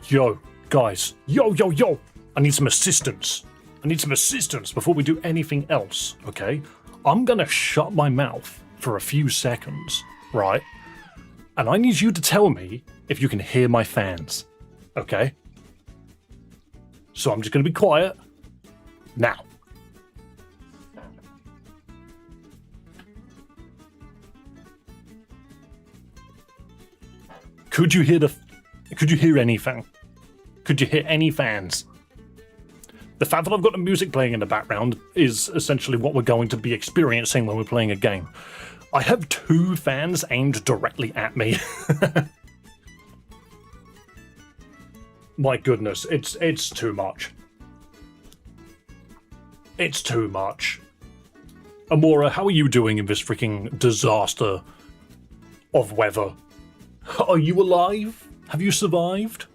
Yo, guys. Yo. I need some assistance. Before we do anything else, okay? I'm gonna shut my mouth for a few seconds, right? And I need you to tell me if you can hear my fans, okay? So I'm just gonna be quiet now. Could you hear anything? Could you hear any fans? The fact that I've got the music playing in the background is essentially what we're going to be experiencing when we're playing a game. I have 2 fans aimed directly at me. My goodness, it's too much. It's too much. Amora, how are you doing in this freaking disaster of weather? Are you alive? Have you survived?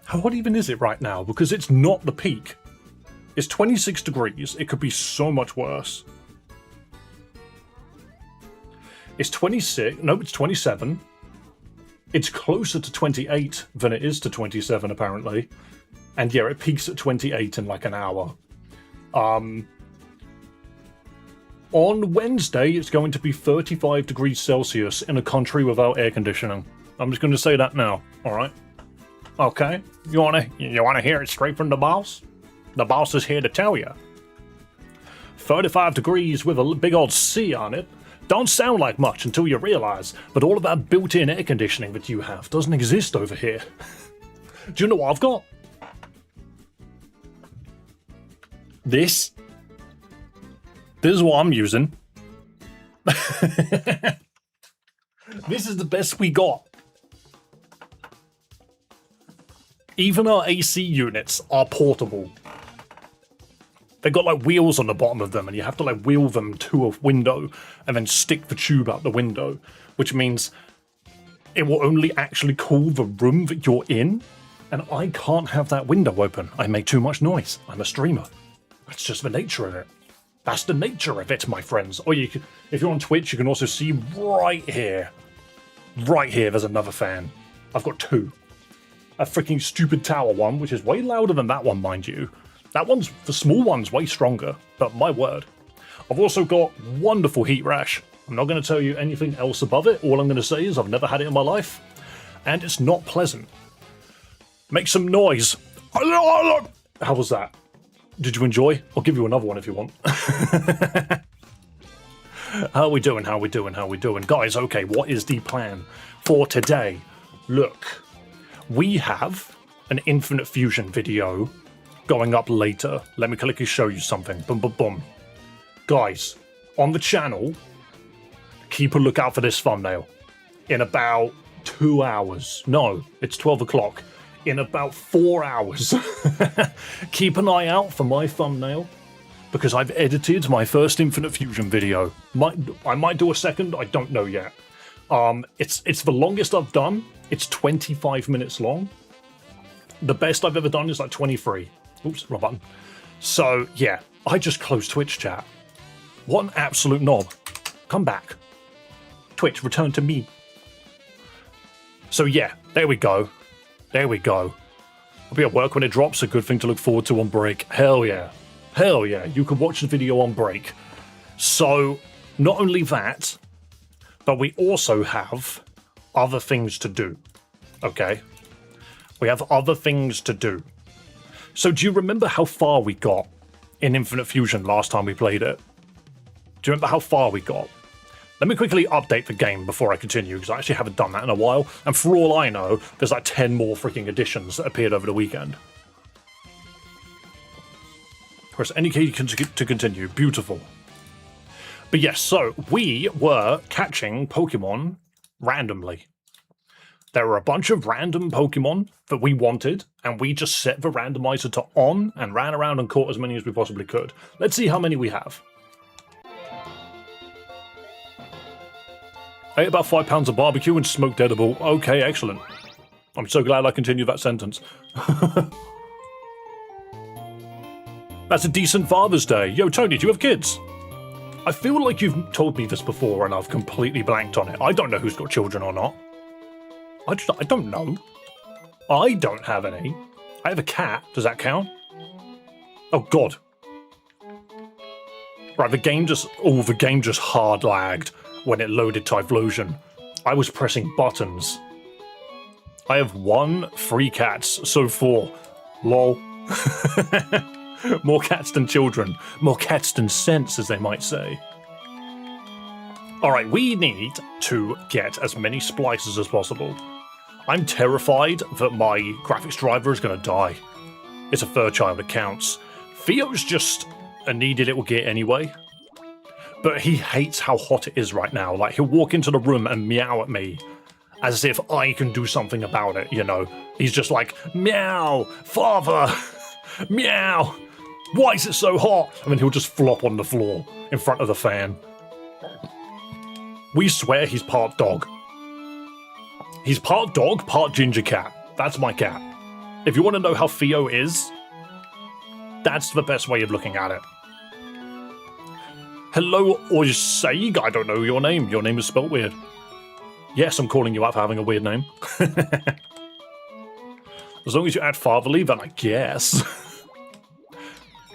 How hot even is it right now? Because it's not the peak. It's 26 degrees. It could be so much worse. It's 26. No, it's 27. It's closer to 28 than it is to 27, apparently. And yeah, it peaks at 28 in like an hour. On Wednesday, it's going to be 35 degrees Celsius in a country without air conditioning. I'm just going to say that now, alright? Okay, you wanna hear it straight from the boss? The boss is here to tell you. 35 degrees with a big old C on it. Don't sound like much until you realize that all of that built-in air conditioning that you have doesn't exist over here. Do you know what I've got? This is what I'm using. This is the best we got. Even our AC units are portable. They've got like wheels on the bottom of them, and you have to like wheel them to a window and then stick the tube out the window, which means it will only actually cool the room that you're in, and I can't have that window open. I make too much noise. I'm a streamer. That's just the nature of it. That's the nature of it, my friends. Or you can, if you're on Twitch, you can also see right here, there's another fan. I've got 2. A freaking stupid tower one, which is way louder than that one, mind you. That one's, the small one's way stronger, but my word. I've also got wonderful heat rash. I'm not going to tell you anything else above it. All I'm going to say is I've never had it in my life, and it's not pleasant. Make some noise. How was that? Did you enjoy? I'll give you another one if you want. How are we doing? Guys, okay, what is the plan for today? Look, we have an Infinite Fusion video going up later. Let me quickly show you something. Boom. Guys, on the channel, keep a lookout for this thumbnail. In about 2 hours. No, it's 12 o'clock. In about 4 hours. Keep an eye out for my thumbnail, because I've edited my first Infinite Fusion video. I might do a second, I don't know yet. It's the longest I've done. It's 25 minutes long. The best I've ever done is like 23. Oops, wrong button. So yeah, I just closed Twitch chat. What an absolute knob. Come back. Twitch, return to me. So yeah, there we go. I'll be at work when it drops, a good thing to look forward to on break. Hell yeah, you can watch the video on break. So, not only that, but we also have other things to do, okay? We have other things to do. So do you remember how far we got in Infinite Fusion last time we played it? Do you remember how far we got? Let me quickly update the game before I continue, because I actually haven't done that in a while, and for all I know, there's like 10 more freaking additions that appeared over the weekend. Press any key to continue. Beautiful. But yes, so we were catching Pokemon randomly. There were a bunch of random Pokemon that we wanted, and we just set the randomizer to on and ran around and caught as many as we possibly could. Let's see how many we have. I ate about 5 pounds of barbecue and smoked edible. Okay, excellent. I'm so glad I continued that sentence. That's a decent Father's Day. Yo, Tony, do you have kids? I feel like you've told me this before and I've completely blanked on it. I don't know who's got children or not. I don't know. I don't have any. I have a cat. Does that count? Oh god. Right, the game just hard lagged when it loaded Typhlosion. I was pressing buttons. I have 1, 3 cats, so 4. Lol. More cats than children. More cats than sense, as they might say. Alright, we need to get as many splices as possible. I'm terrified that my graphics driver is going to die. It's a third child, it counts. Theo's just a needy little git anyway. But he hates how hot it is right now. Like, he'll walk into the room and meow at me as if I can do something about it, you know? He's just like, meow, father, meow, why is it so hot? And then he'll just flop on the floor in front of the fan. We swear he's part dog. He's part dog, part ginger cat. That's my cat. If you want to know how Theo is, that's the best way of looking at it. Hello, Oiseg. I don't know your name. Your name is spelt weird. Yes, I'm calling you out for having a weird name. As long as you add fatherly, then I guess.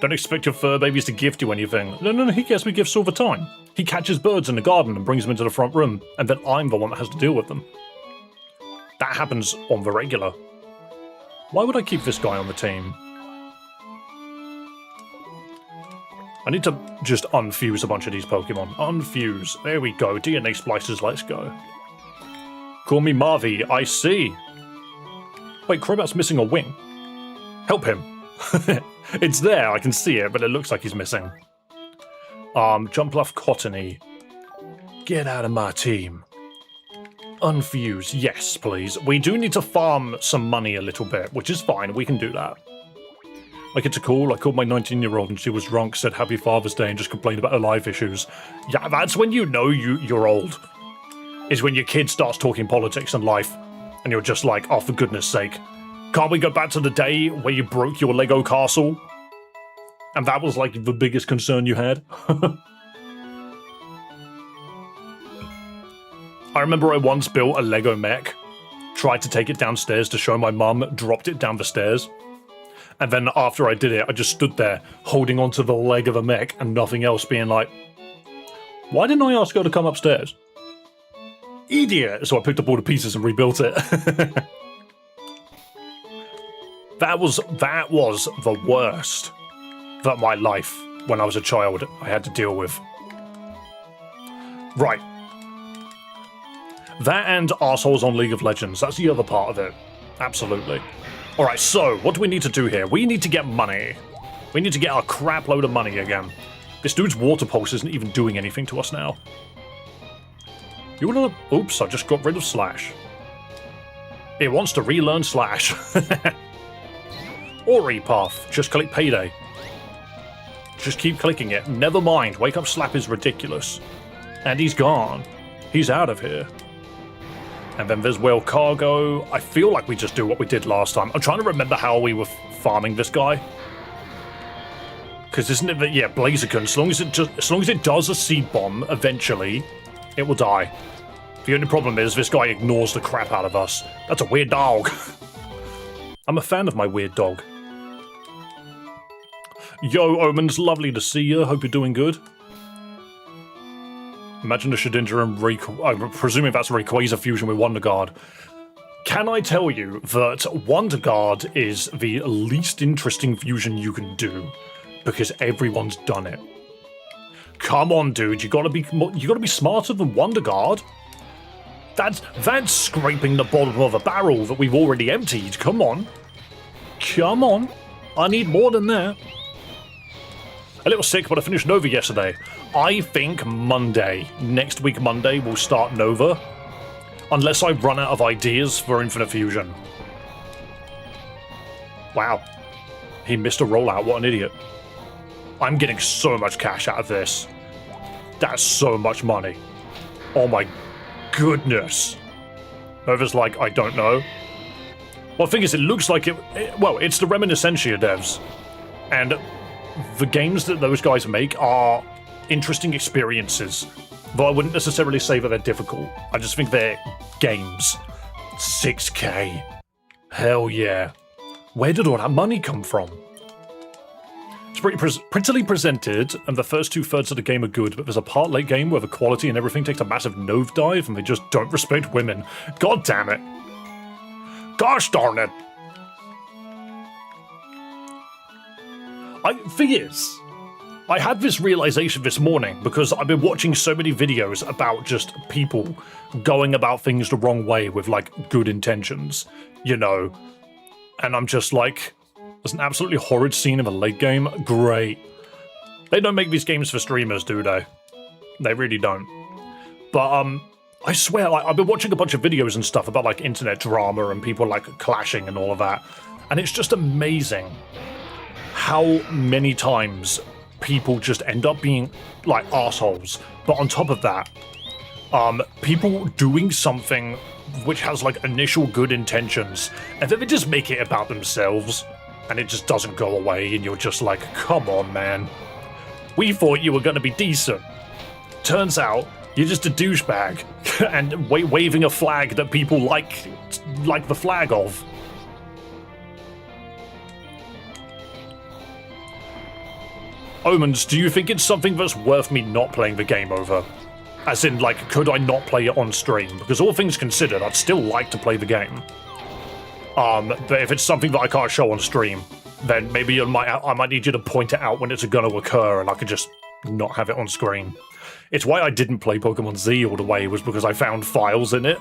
Don't expect your fur babies to gift you anything. No, he gets me gifts all the time. He catches birds in the garden and brings them into the front room, and then I'm the one that has to deal with them. That happens on the regular. Why would I keep this guy on the team? I need to just unfuse a bunch of these Pokemon. Unfuse. There we go. DNA splicers, let's go. Call me Marvy, I see. Wait, Crobat's missing a wing. Help him. It's there, I can see it, but it looks like he's missing. Jumpluff Cottony. Get out of my team. Unfuse, yes, please. We do need to farm some money a little bit, which is fine, we can do that. Like, it's a call. I called my 19-year-old and she was drunk, said Happy Father's Day and just complained about her life issues. Yeah, that's when you know you're old. Is when your kid starts talking politics and life, and you're just like, oh, for goodness sake. Can't we go back to the day where you broke your Lego castle? And that was, like, the biggest concern you had? I remember I once built a Lego mech, tried to take it downstairs to show my mum, dropped it down the stairs. And then after I did it, I just stood there, holding onto the leg of a mech and nothing else, being like, why didn't I ask her to come upstairs? Idiot! So I picked up all the pieces and rebuilt it. That was the worst that my life, when I was a child, I had to deal with. Right. That and arseholes on League of Legends, that's the other part of it. Absolutely. Alright, so, what do we need to do here? We need to get money. We need to get our crap load of money again. This dude's water pulse isn't even doing anything to us now. You wanna... Oops, I just got rid of Slash. It wants to relearn Slash. Or Repath. Just click Payday. Just keep clicking it. Never mind. Wake Up Slap is ridiculous. And he's gone. He's out of here. And then there's Whale Cargo. I feel like we just do what we did last time. I'm trying to remember how we were farming this guy. Because isn't it that, yeah, Blaziken, as long as it does a seed bomb, eventually, it will die. The only problem is this guy ignores the crap out of us. That's a weird dog. I'm a fan of my weird dog. Yo, Omens, lovely to see you. Hope you're doing good. Imagine a Shedinja and I'm presuming that's Rayquaza fusion with Wonder Guard. Can I tell you that Wonder Guard is the least interesting fusion you can do because everyone's done it? Come on, dude, you gotta be smarter than Wonder Guard. That's scraping the bottom of a barrel that we've already emptied. Come on. Come on. I need more than that. A little sick, but I finished Nova yesterday. I think Monday, next week Monday, we'll start Nova. Unless I run out of ideas for Infinite Fusion. Wow. He missed a rollout, what an idiot. I'm getting so much cash out of this. That's so much money. Oh my goodness. Nova's like, I don't know. Well, the thing is, it looks like well, it's the Reminiscentia devs. And the games that those guys make are interesting experiences, though I wouldn't necessarily say that they're difficult. I just think they're games. 6K. Hell yeah. Where did all that money come from? It's prettily presented, and the first 2/3 of the game are good, but there's a part late game where the quality and everything takes a massive nosedive, and they just don't respect women. God damn it. Gosh darn it. Thing is, I had this realization this morning because I've been watching so many videos about just people going about things the wrong way with, like, good intentions, you know, and I'm just like, there's an absolutely horrid scene in the late game. Great. They don't make these games for streamers, do they? They really don't. But, I swear, like, I've been watching a bunch of videos and stuff about, like, internet drama and people, like, clashing and all of that, and it's just amazing how many times people just end up being, like, assholes. But on top of that, people doing something which has, like, initial good intentions, and then they just make it about themselves, and it just doesn't go away, and you're just like, come on, man. We thought you were gonna be decent. Turns out, you're just a douchebag, and waving a flag that people like the flag of. Omens, do you think it's something that's worth me not playing the game over? As in, like, could I not play it on stream? Because all things considered, I'd still like to play the game. But if it's something that I can't show on stream, then maybe I might need you to point it out when it's going to occur, and I could just not have it on screen. It's why I didn't play Pokemon Z all the way, was because I found files in it,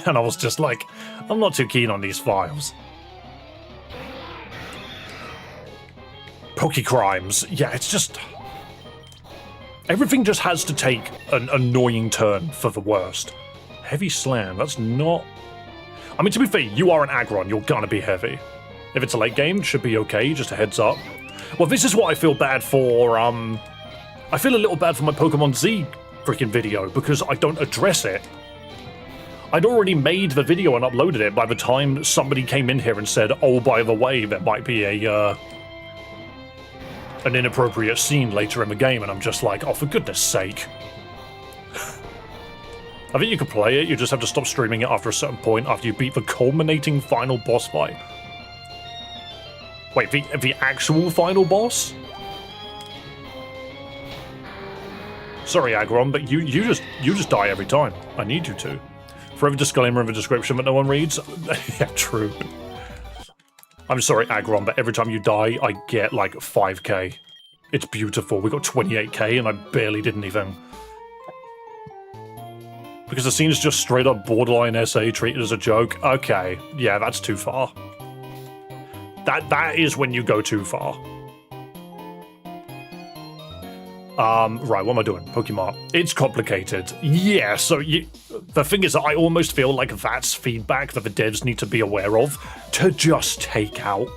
and I was just like, I'm not too keen on these files. Pokecrimes. Yeah, it's just... everything just has to take an annoying turn for the worst. Heavy Slam, that's not... I mean, to be fair, you are an Aggron, you're gonna be heavy. If it's a late game, it should be okay, just a heads up. Well, this is what I feel bad for, I feel a little bad for my Pokemon Z freaking video, because I don't address it. I'd already made the video and uploaded it by the time somebody came in here and said, oh, by the way, there might be an inappropriate scene later in the game, and I'm just like, oh, for goodness sake. I think you can play it, you just have to stop streaming it after a certain point, after you beat the culminating final boss fight. Wait, the actual final boss? Sorry, Aggron, but you just die every time. I need you to. Forever disclaimer in the description that no one reads. Yeah, true. I'm sorry, Aggron, but every time you die, I get, like, 5k. It's beautiful. We got 28k, and I barely did anything. Because the scene's just straight up borderline SA treated as a joke. Okay, yeah, that's too far. That is when you go too far. Right, what am I doing? Pokemon. It's complicated. Yeah, so the thing is, I almost feel like that's feedback that the devs need to be aware of to just take out.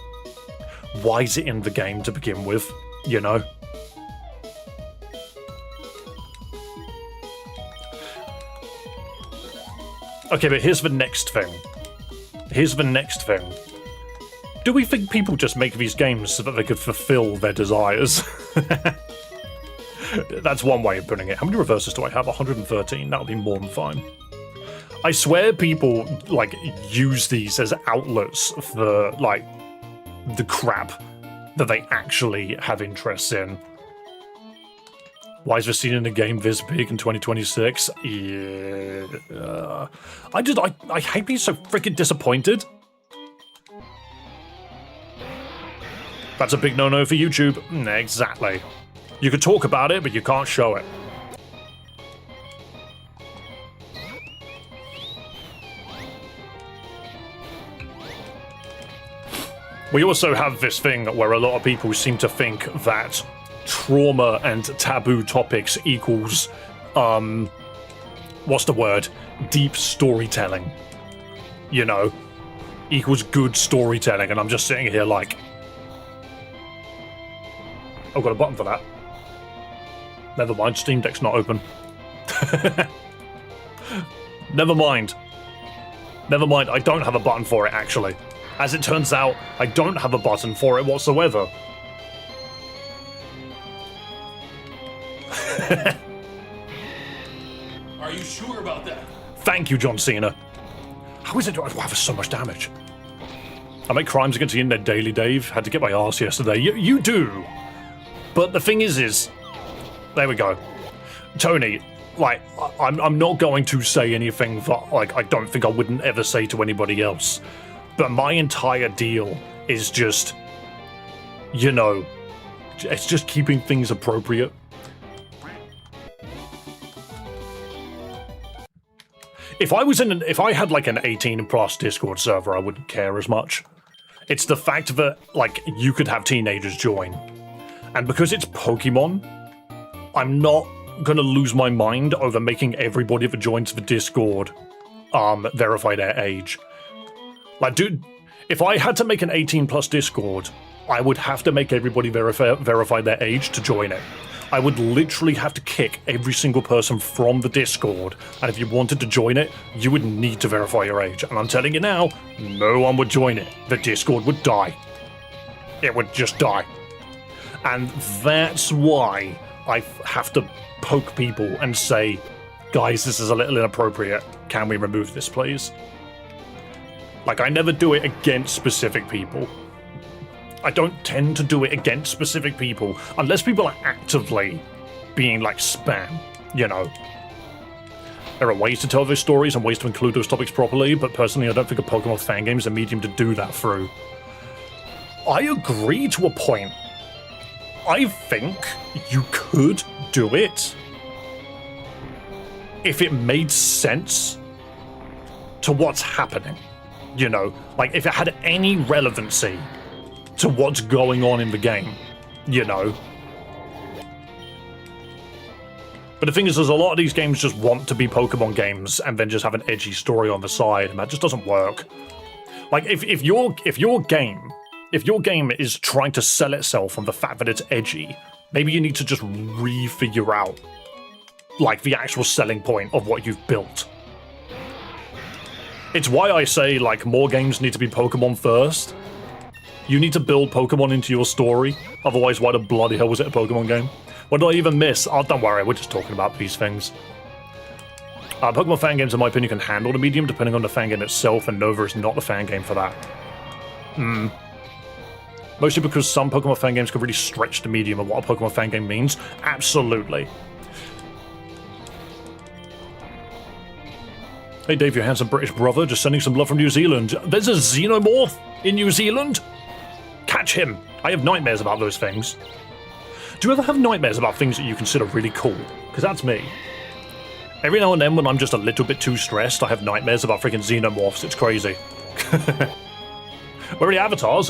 Why is it in the game to begin with? You know? Okay, but here's the next thing. Do we think people just make these games so that they could fulfill their desires? That's one way of putting it. How many reverses do I have? 113. That'll be more than fine. I swear people, like, use these as outlets for, like, the crap that they actually have interests in. Why is the scene in the game this big in 2026? Yeah. I hate being so freaking disappointed. That's a big no-no for YouTube. Exactly. You can talk about it, but you can't show it. We also have this thing where a lot of people seem to think that trauma and taboo topics equals, what's the word? Deep storytelling. You know? Equals good storytelling, and I'm just sitting here like... I've got a button for that. Never mind, Steam Deck's not open. Never mind, I don't have a button for it, actually. As it turns out, I don't have a button for it whatsoever. Are you sure about that? Thank you, John Cena. How is it? Wow, there's so much damage. I make crimes against the internet daily, Dave. Had to get my arse yesterday. You do. But the thing is, there we go. Tony, like, I'm not going to say anything that, like, I don't think I wouldn't ever say to anybody else. But my entire deal is just, you know, it's just keeping things appropriate. If I had like an 18+ Discord server, I wouldn't care as much. It's the fact that, like, you could have teenagers join. And because it's Pokemon, I'm not gonna lose my mind over making everybody that joins the Discord verify their age. Like, dude, if I had to make an 18+ Discord, I would have to make everybody verify their age to join it. I would literally have to kick every single person from the Discord, and if you wanted to join it, you would need to verify your age. And I'm telling you now, no one would join it. The Discord would die. It would just die. And that's why I have to poke people and say, guys, this is a little inappropriate. Can we remove this, please? Like, I never do it against specific people. I don't tend to do it against specific people unless people are actively being like spam, you know. There are ways to tell those stories and ways to include those topics properly, but personally I don't think a Pokemon fan game is a medium to do that through. I agree to a point. I think you could do it if it made sense to what's happening, you know, like if it had any relevancy to what's going on in the game, you know. But the thing is, there's a lot of these games just want to be Pokemon games and then just have an edgy story on the side, and that just doesn't work. Like, if your game is trying to sell itself on the fact that it's edgy, maybe you need to just refigure out, like, the actual selling point of what you've built. It's why I say, like, more games need to be Pokemon first. You need to build Pokemon into your story, otherwise why the bloody hell was it a Pokemon game? What did I even miss? Oh, don't worry, we're just talking about these things. Pokemon fan games, in my opinion, can handle the medium depending on the fan game itself, and Nova is not the fan game for that. Mostly because some Pokemon fan games can really stretch the medium of what a Pokemon fan game means. Absolutely. Hey Dave, your handsome British brother, just sending some love from New Zealand. There's a Xenomorph in New Zealand? Catch him! I have nightmares about those things. Do you ever have nightmares about things that you consider really cool? Because that's me. Every now and then when I'm just a little bit too stressed, I have nightmares about freaking Xenomorphs. It's crazy. Where are the avatars?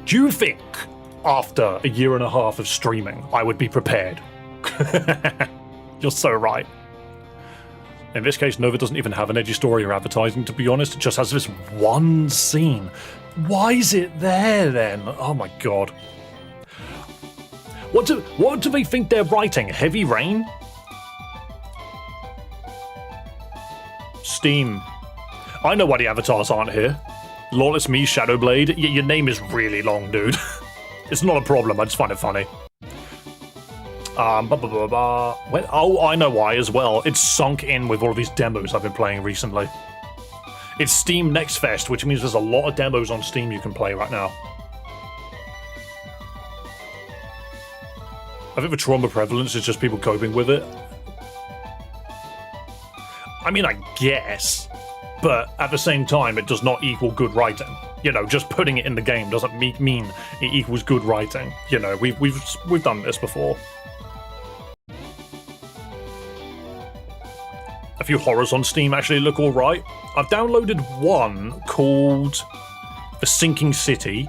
Do you think, after a year and a half of streaming, I would be prepared? You're so right. In this case, Nova doesn't even have an edgy story or advertising, to be honest. It just has this one scene. Why is it there, then? Oh my god. What do they think they're writing? Heavy Rain? Steam. I know why the avatars aren't here. Lawless Me, Shadowblade. Your name is really long, dude. It's not a problem, I just find it funny. Oh, I know why as well. It's sunk in with all of these demos I've been playing recently. It's Steam Next Fest, which means there's a lot of demos on Steam you can play right now. I think the trauma prevalence is just people coping with it. I mean, I guess, but at the same time, it does not equal good writing. You know, just putting it in the game doesn't mean it equals good writing. You know, we've done this before. A few horrors on Steam actually look alright. I've downloaded one called The Sinking City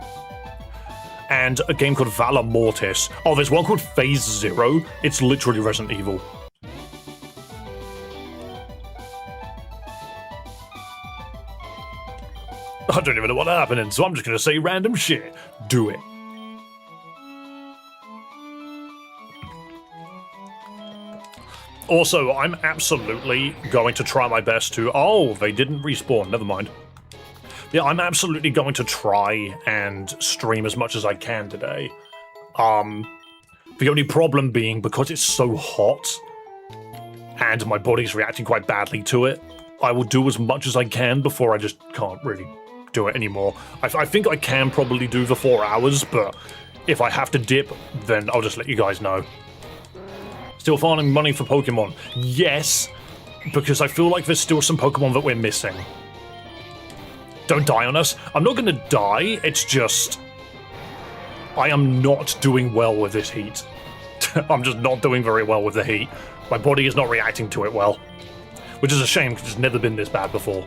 and a game called Valor Mortis. Oh, there's one called Phase Zero. It's literally Resident Evil. I don't even know what's happening, so I'm just gonna say random shit. Do it. Also, I'm absolutely going to try my best to... Oh, they didn't respawn. Never mind. Yeah, I'm absolutely going to try and stream as much as I can today. The only problem being, because it's so hot, and my body's reacting quite badly to it, I will do as much as I can before I just can't really do it anymore. I think I can probably do the 4 hours, but if I have to dip, then I'll just let you guys know. Still farming money for Pokemon? Yes, because I feel like there's still some Pokemon that we're missing. Don't die on us. I'm not gonna die, it's just... I am not doing well with this heat. I'm just not doing very well with the heat. My body is not reacting to it well. Which is a shame, because it's never been this bad before.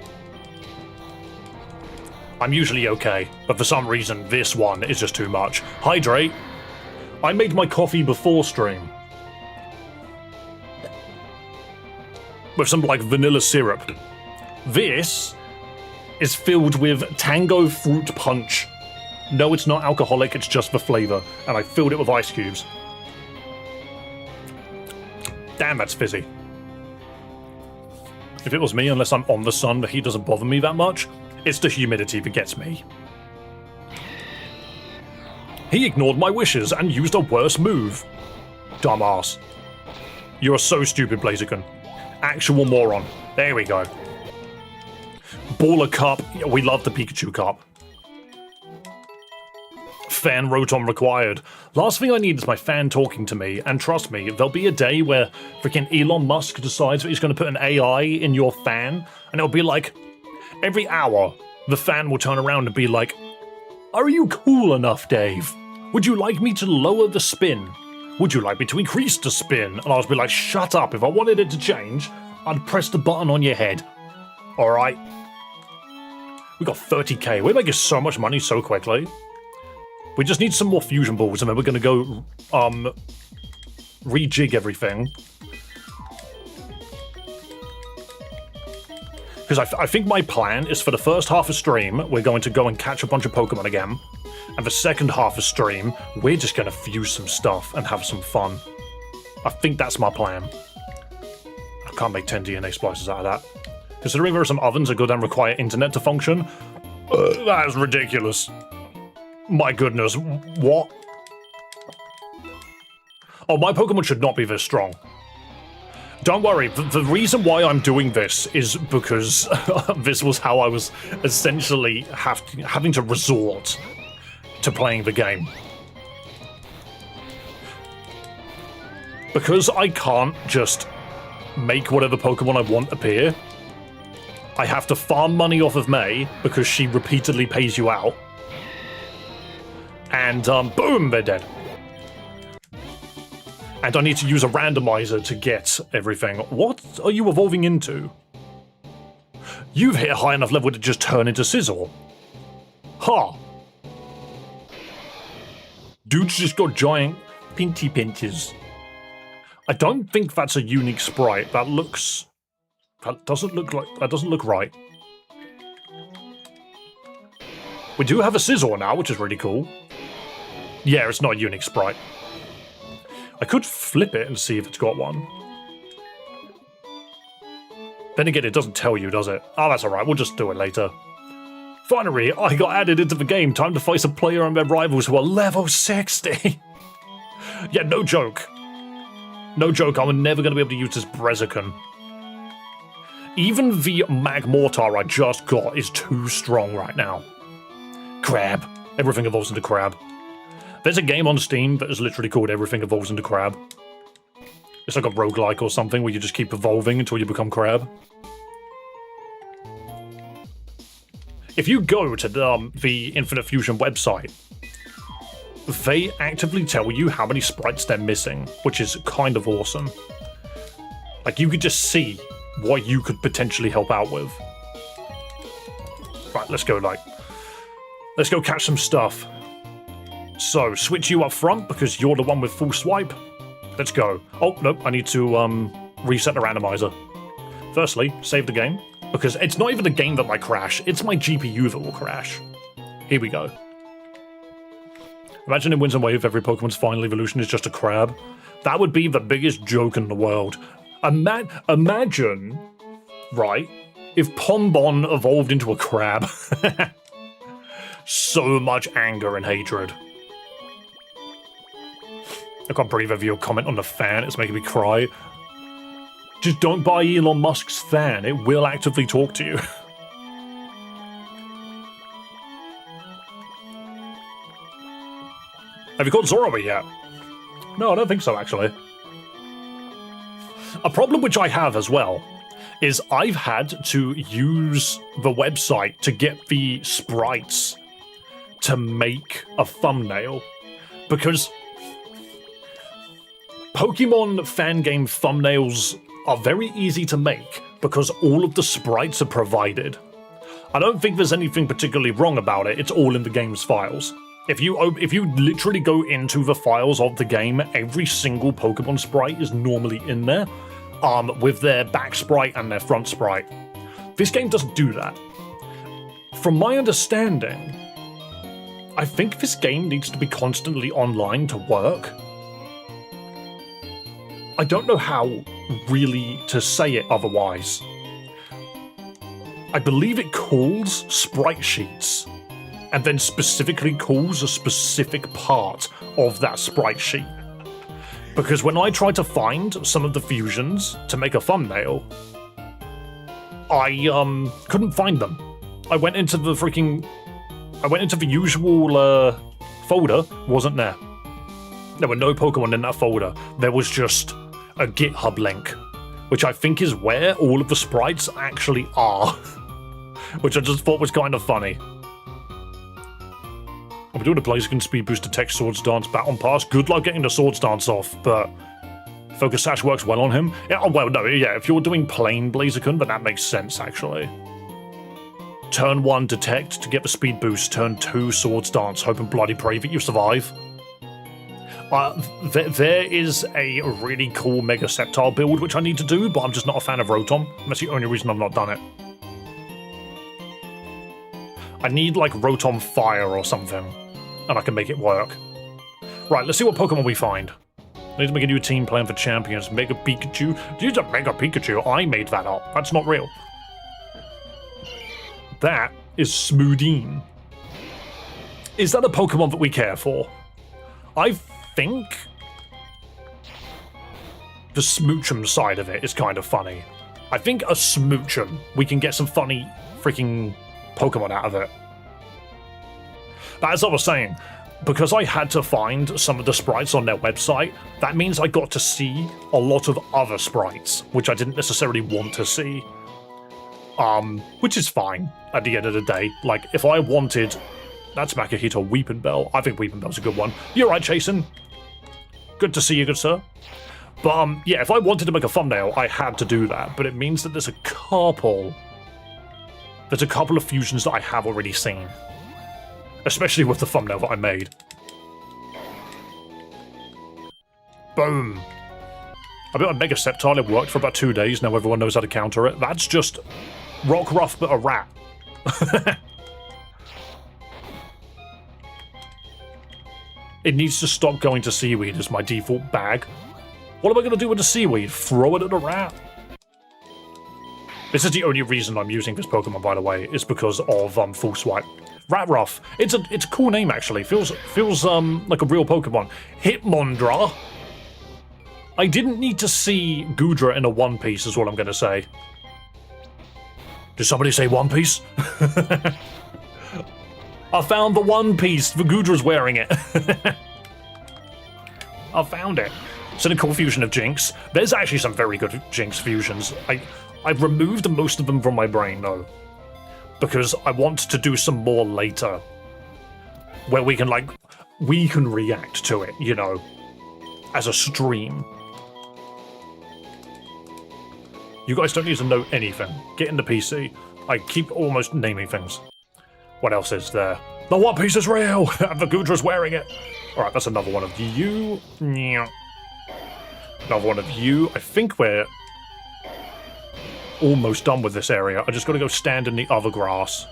I'm usually okay, but for some reason, this one is just too much. Hydrate! I made my coffee before stream. With some, like, vanilla syrup. This is filled with Tango Fruit Punch. No, it's not alcoholic, it's just for flavor. And I filled it with ice cubes. Damn, that's fizzy. If it was me, unless I'm on the sun, the heat doesn't bother me that much. It's the humidity that gets me. He ignored my wishes and used a worse move. Dumbass. You are so stupid, Blaziken. Actual moron. There we go. Baller Cup. Yeah, we love the Pikachu Cup. Fan Rotom required. Last thing I need is my fan talking to me, and trust me, there'll be a day where freaking Elon Musk decides that he's going to put an AI in your fan, and it'll be like, every hour, the fan will turn around and be like, "Are you cool enough, Dave? Would you like me to lower the spin? Would you like me to increase the spin?" And I'll just be like, shut up. If I wanted it to change, I'd press the button on your head. Alright. We got 30k. We're making so much money so quickly. We just need some more fusion balls, and then we're going to go, rejig everything. Because I think my plan is for the first half of stream, we're going to go and catch a bunch of Pokemon again. And the second half of stream, we're just going to fuse some stuff and have some fun. I think that's my plan. I can't make 10 DNA splices out of that. Considering there are some ovens that go down require internet to function, that is ridiculous. My goodness, what? Oh, my Pokemon should not be this strong. Don't worry, the reason why I'm doing this is because this was how I was essentially having to resort to playing the game. Because I can't just make whatever Pokemon I want appear, I have to farm money off of May because she repeatedly pays you out. And boom, they're dead. And I need to use a randomizer to get everything. What are you evolving into? You've hit a high enough level to just turn into Sizzle. Ha! Huh. Dude's just got giant pinty pinches. I don't think that's a unique sprite. That doesn't look right. We do have a Sizzle now, which is really cool. Yeah, it's not a unique sprite. I could flip it and see if it's got one. Then again, it doesn't tell you, does it? Oh, that's alright, we'll just do it later. Finally, I got added into the game. Time to face a player and their rivals who are level 60. Yeah, no joke. No joke, I'm never going to be able to use this Blaziken. Even the Magmortar I just got is too strong right now. Crab. Everything evolves into Crab. There's a game on Steam that is literally called Everything Evolves into Crab. It's like a roguelike or something where you just keep evolving until you become Crab. If you go to the Infinite Fusion website, they actively tell you how many sprites they're missing, which is kind of awesome. Like, you could just see what you could potentially help out with. Right, let's go catch some stuff. So, switch you up front because you're the one with full swipe. Let's go. Oh, nope, I need to reset the randomizer. Firstly, save the game, because it's not even the game that might crash, it's my GPU that will crash. Here we go. Imagine in Winds and Wave every Pokemon's final evolution is just a crab. That would be the biggest joke in the world. Imagine, right, if Pombon evolved into a crab. So much anger and hatred. I can't believe your comment on the fan, it's making me cry. Just don't buy Elon Musk's fan. It will actively talk to you. Have you caught Zoroark yet? No, I don't think so, actually. A problem which I have as well is I've had to use the website to get the sprites to make a thumbnail, because Pokemon fan game thumbnails are very easy to make because all of the sprites are provided. I don't think there's anything particularly wrong about it. It's all in the game's files. If you literally go into the files of the game, every single Pokemon sprite is normally in there, with their back sprite and their front sprite. This game doesn't do that. From my understanding, I think this game needs to be constantly online to work. I don't know how really to say it otherwise. I believe it calls sprite sheets, and then specifically calls a specific part of that sprite sheet. Because when I tried to find some of the fusions to make a thumbnail, I couldn't find them. I went into the usual folder, wasn't there. There were no Pokemon in that folder. There was just a GitHub link, which I think is where all of the sprites actually are, which I just thought was kind of funny. I'm doing a Blaziken speed boost to text Swords Dance Baton Pass. Good luck getting the Swords Dance off, but Focus Sash works well on him. Yeah, well, no, yeah, if you're doing plain Blaziken, then that makes sense, actually. Turn 1, Detect to get the speed boost. Turn 2, Swords Dance. Hope and bloody pray that you survive. There is a really cool Mega Sceptile build which I need to do, but I'm just not a fan of Rotom. That's the only reason I've not done it. I need, like, Rotom Fire or something, and I can make it work. Right, let's see what Pokemon we find. I need to make a new team plan for champions. Mega Pikachu. Use a Mega Pikachu. I made that up. That's not real. That is Smoodine. Is that a Pokemon that we care for? I think the Smoochum side of it is kind of funny. I think a Smoochum, we can get some funny freaking Pokemon out of it. But as I was saying, because I had to find some of the sprites on their website, that means I got to see a lot of other sprites, which I didn't necessarily want to see. Which is fine at the end of the day. Like, if I wanted... That's Makahito Weepinbell. I think Weepinbell's a good one. You're right, Chasen. Good to see you, good sir. But, yeah, if I wanted to make a thumbnail, I had to do that. But it means that there's a couple of fusions that I have already seen. Especially with the thumbnail that I made. Boom. I built a Mega Sceptile, it worked for about 2 days, now everyone knows how to counter it. That's just Rockruff but a rat. It needs to stop going to Seaweed as my default bag. What am I going to do with the Seaweed? Throw it at a rat? This is the only reason I'm using this Pokemon, by the way, is because of Full Swipe. Ratruff. It's a cool name, actually. Feels like a real Pokemon. Hitmondra. I didn't need to see Goodra in a One Piece, is what I'm going to say. Did somebody say One Piece? I found the One Piece. The Goodra's wearing it. I found it. It's in a cool fusion of Jinx. There's actually some very good Jinx fusions. I've removed most of them from my brain, though, because I want to do some more later, where we can react to it, you know, as a stream. You guys don't need to know anything. Get in the PC. I keep almost naming things. What else is there? The One Piece is real! And the Goodra's wearing it! Alright, that's another one of you. Another one of you. I think we're almost done with this area. I just gotta go stand in the other grass.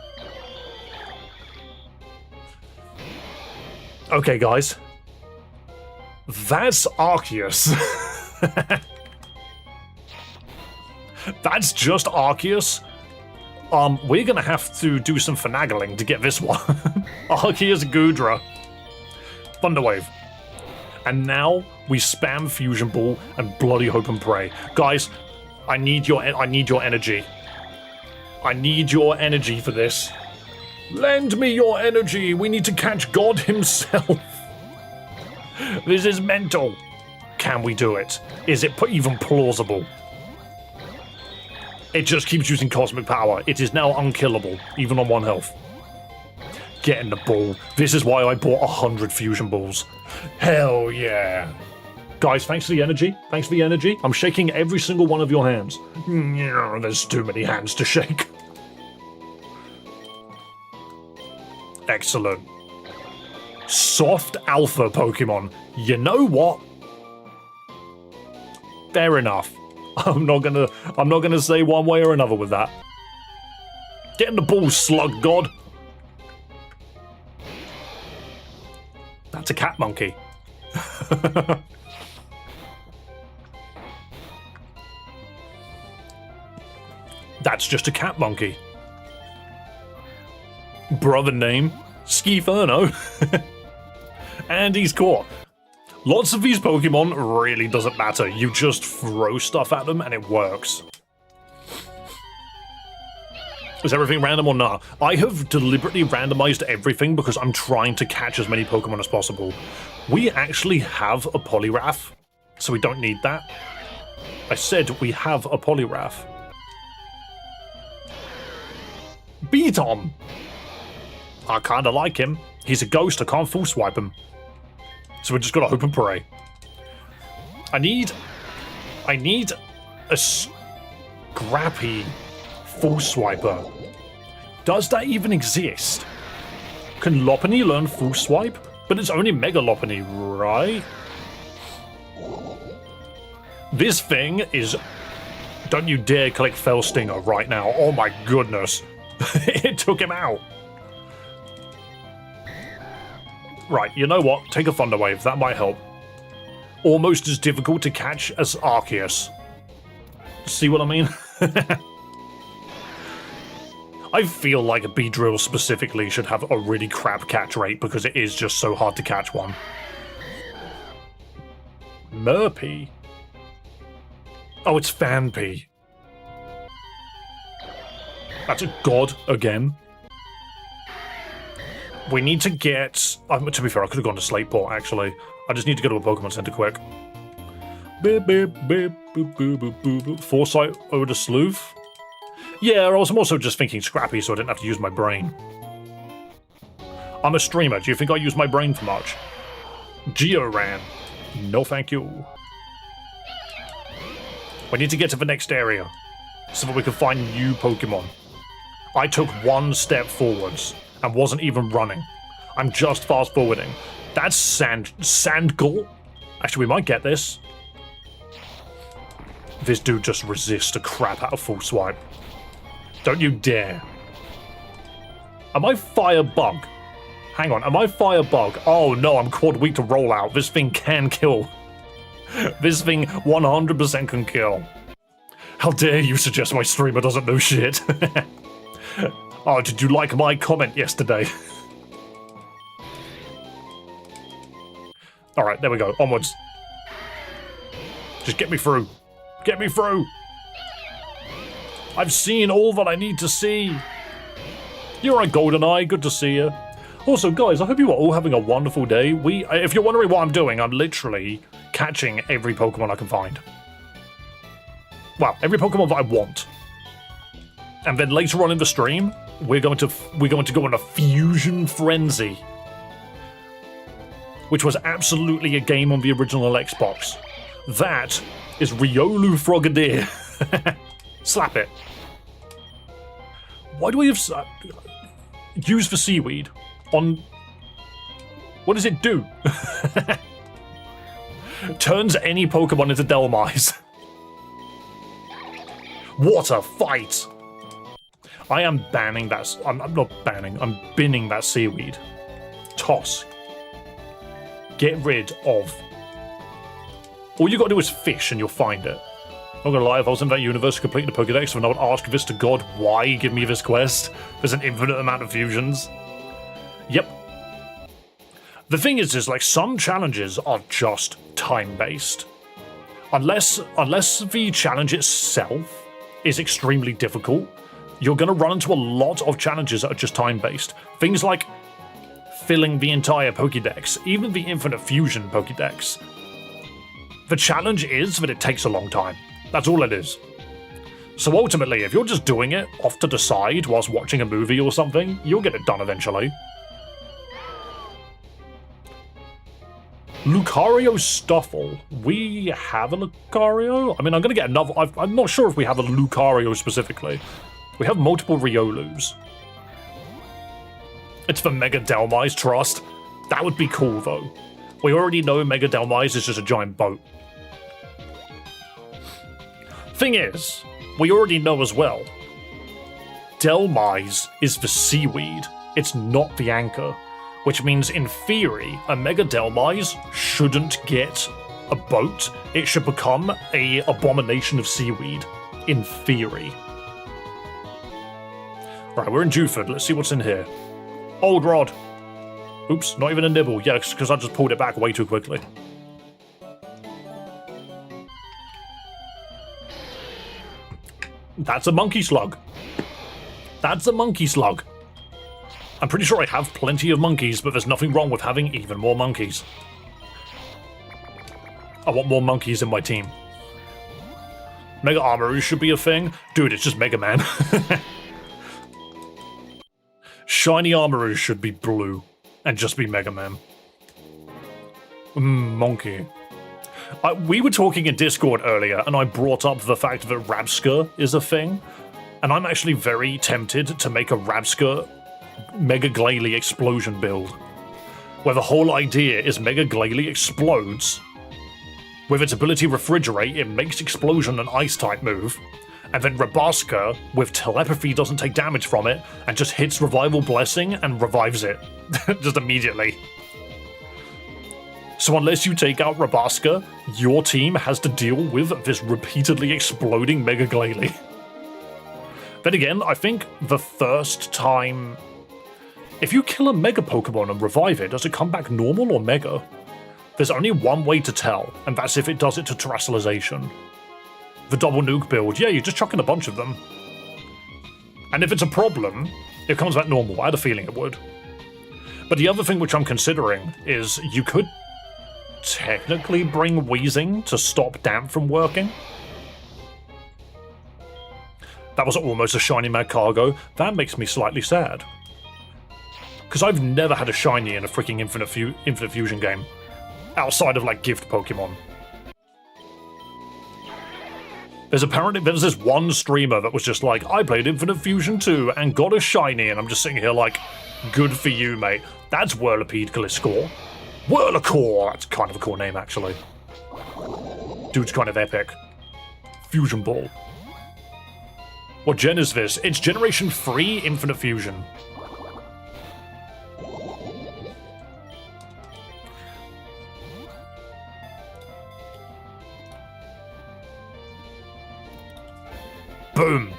Okay, guys. That's Arceus. That's just Arceus. We're gonna have to do some finagling to get this one. Arceus Goodra. Thunderwave. And now we spam Fusion Ball and bloody hope and pray. Guys, I need your energy. I need your energy for this. Lend me your energy. We need to catch God himself. This is mental. Can we do it? Is it even plausible? It just keeps using cosmic power. It is now unkillable, even on 1 health. Get in the ball. This is why I bought 100 fusion balls. Hell yeah. Guys, thanks for the energy. Thanks for the energy. I'm shaking every single one of your hands. There's too many hands to shake. Excellent. Soft alpha Pokemon. You know what? Fair enough. I'm not gonna say one way or another with that. Get in the ball, slug god. That's a cat monkey. That's just a cat monkey. Brother name, Skiferno. And he's caught. Lots of these Pokemon really doesn't matter. You just throw stuff at them and it works. Is everything random or not? I have deliberately randomized everything because I'm trying to catch as many Pokemon as possible. We actually have a Poliwrath, so we don't need that. I said we have a Poliwrath. Beatom! I kinda like him. He's a ghost, I can't full swipe him. So we just gotta hope and pray. I need a scrappy full swiper. Does that even exist? Can Lopunny learn full swipe? But it's only Mega Lopunny, right? This thing is... Don't you dare click Fell Stinger right now. Oh my goodness. It took him out. Right, you know what? Take a Thunder Wave. That might help. Almost as difficult to catch as Arceus. See what I mean? I feel like a Beedrill specifically should have a really crap catch rate because it is just so hard to catch one. Murpy? Oh, it's Fanpy. That's a god again. We need to get... to be fair, I could have gone to Slateport, actually. I just need to go to a Pokemon Center quick. Beep, beep, beep, boop, boop, boop, boop, boop. Foresight over to Sleuth. Yeah, I'm also just thinking Scrappy so I didn't have to use my brain. I'm a streamer. Do you think I use my brain for much? Georan. No thank you. We need to get to the next area so that we can find new Pokemon. I took 1 step forwards and wasn't even running. I'm just fast forwarding. That's Sandgul. Actually, we might get this. This dude just resists the crap out of full swipe. Don't you dare. Am I Firebug? Hang on, am I Firebug? Oh no, I'm quad weak to rollout. This thing can kill. This thing 100% can kill. How dare you suggest my streamer doesn't know shit? Oh, did you like my comment yesterday? Alright, there we go. Onwards. Just get me through. Get me through! I've seen all that I need to see. You're right, GoldenEye. Good to see you. Also, guys, I hope you are all having a wonderful day. If you're wondering what I'm doing, I'm literally catching every Pokemon I can find. Well, every Pokemon that I want. And then later on in the stream, we're going to go on a fusion frenzy, which was absolutely a game on the original Xbox. That is Riolu Frogadier. Slap it. Why do we have use the seaweed on? What does it do? Turns any Pokemon into Delmise. What a fight! I am banning that. I'm not banning. I'm binning that seaweed. Toss. Get rid of. All you gotta do is fish and you'll find it. Not gonna lie, if I was in that universe to complete the Pokedex, then I would ask this to God, why give me this quest? There's an infinite amount of fusions. Yep. The thing is like some challenges are just time-based. Unless the challenge itself is extremely difficult, you're going to run into a lot of challenges that are just time-based. Things like filling the entire Pokédex, even the Infinite Fusion Pokédex. The challenge is that it takes a long time. That's all it is. So ultimately, if you're just doing it off to the side whilst watching a movie or something, you'll get it done eventually. Lucario Stuffle. We have a Lucario? I mean, I'm going to get another... I'm not sure if we have a Lucario specifically. We have multiple Riolus. It's the Mega Delmise Trust. That would be cool, though. We already know Mega Delmise is just a giant boat. Thing is, we already know as well, Delmise is the seaweed. It's not the anchor. Which means, in theory, a Mega Delmise shouldn't get a boat. It should become a abomination of seaweed. In theory. Right, we're in Juford. Let's see what's in here. Old Rod. Oops, not even a nibble. Yeah, because I just pulled it back way too quickly. That's a monkey slug. That's a monkey slug. I'm pretty sure I have plenty of monkeys, but there's nothing wrong with having even more monkeys. I want more monkeys in my team. Mega Armoroo should be a thing. Dude, it's just Mega Man. Shiny Armoroo should be blue and just be Mega Man. Monkey. We were talking in Discord earlier, and I brought up the fact that Rabska is a thing, and I'm actually very tempted to make a Rabska Mega Glalie explosion build, where the whole idea is Mega Glalie explodes. With its ability refrigerate, it makes explosion an ice type move, and then Rabasca, with telepathy, doesn't take damage from it, and just hits Revival Blessing and revives it. Just immediately. So unless you take out Rabasca, your team has to deal with this repeatedly exploding Mega Glalie. Then again, I think the first time... If you kill a Mega Pokemon and revive it, does it come back normal or Mega? There's only one way to tell, and that's if it does it to Terrestrialization. The double nuke build, yeah, you're just chucking a bunch of them. And if it's a problem, it comes back normal. I had a feeling it would. But the other thing which I'm considering is you could technically bring Wheezing to stop Damp from working. That was almost a shiny Magcargo. That makes me slightly sad. Because I've never had a shiny in a freaking Infinite Fusion game. Outside of, like, gift Pokemon. There's this one streamer that was just like, I played Infinite Fusion 2 and got a shiny, and I'm just sitting here like, good for you, mate. That's Whirlipede Gliscor. Whirlicore! That's kind of a cool name, actually. Dude's kind of epic. Fusion Ball. What gen is this? It's Generation 3 Infinite Fusion. Boom.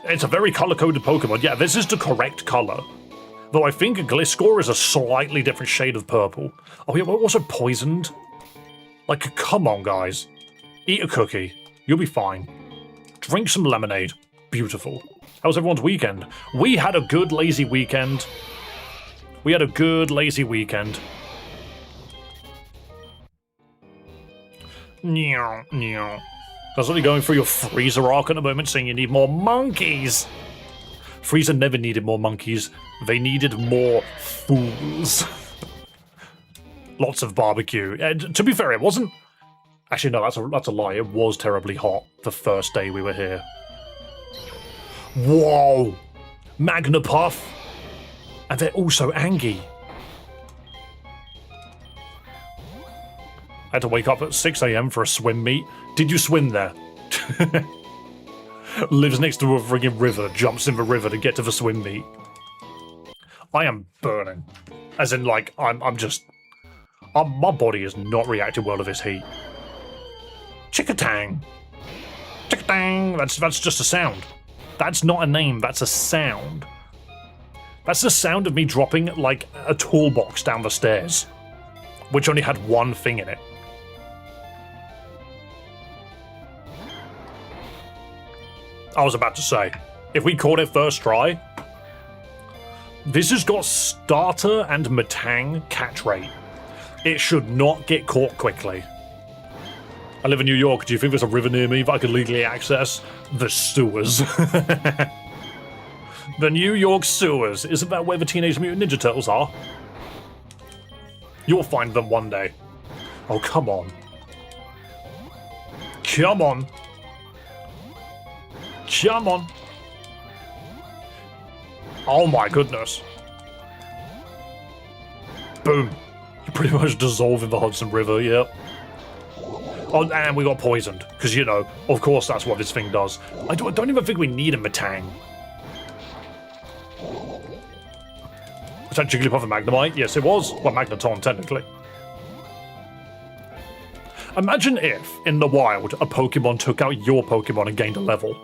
It's a very color-coded Pokemon. Yeah, this is the correct color. Though I think Gliscor is a slightly different shade of purple. Oh yeah, but also poisoned. Like, come on, guys. Eat a cookie. You'll be fine. Drink some lemonade. Beautiful. How was everyone's weekend? We had a good lazy weekend. We had a good lazy weekend. Meow, meow. That's only going through your Freezer arc at the moment, saying you need more monkeys. Freezer never needed more monkeys. They needed more fools. Lots of barbecue. To be fair, it wasn't... Actually, no, that's a lie. It was terribly hot the first day we were here. Whoa! Magnapuff! And they're also Angie. I had to wake up at 6 AM for a swim meet. Did you swim there? Lives next to a friggin' river, jumps in the river to get to the swim meet. I am burning. As in, like, I'm just... my body is not reacting well to this heat. Chickatang! Chickatang! That's just a sound. That's not a name, that's a sound. That's the sound of me dropping, like, a toolbox down the stairs. Which only had one thing in it. I was about to say, if we caught it first try, this has got starter and Matang catch rate. It should not get caught quickly. I live in New York. Do you think there's a river near me that I could legally access? The sewers. The New York sewers. Isn't that where the Teenage Mutant Ninja Turtles are? You'll find them one day. Oh, come on. Come on. Come on. Oh my goodness. Boom. You pretty much dissolve in the Hudson River, yep. Oh, and we got poisoned. Because, you know, of course that's what this thing does. I don't even think we need a Matang. Was that Jigglypuff and Magnemite? Yes, it was. Well, Magneton, technically. Imagine if, in the wild, a Pokemon took out your Pokemon and gained a level.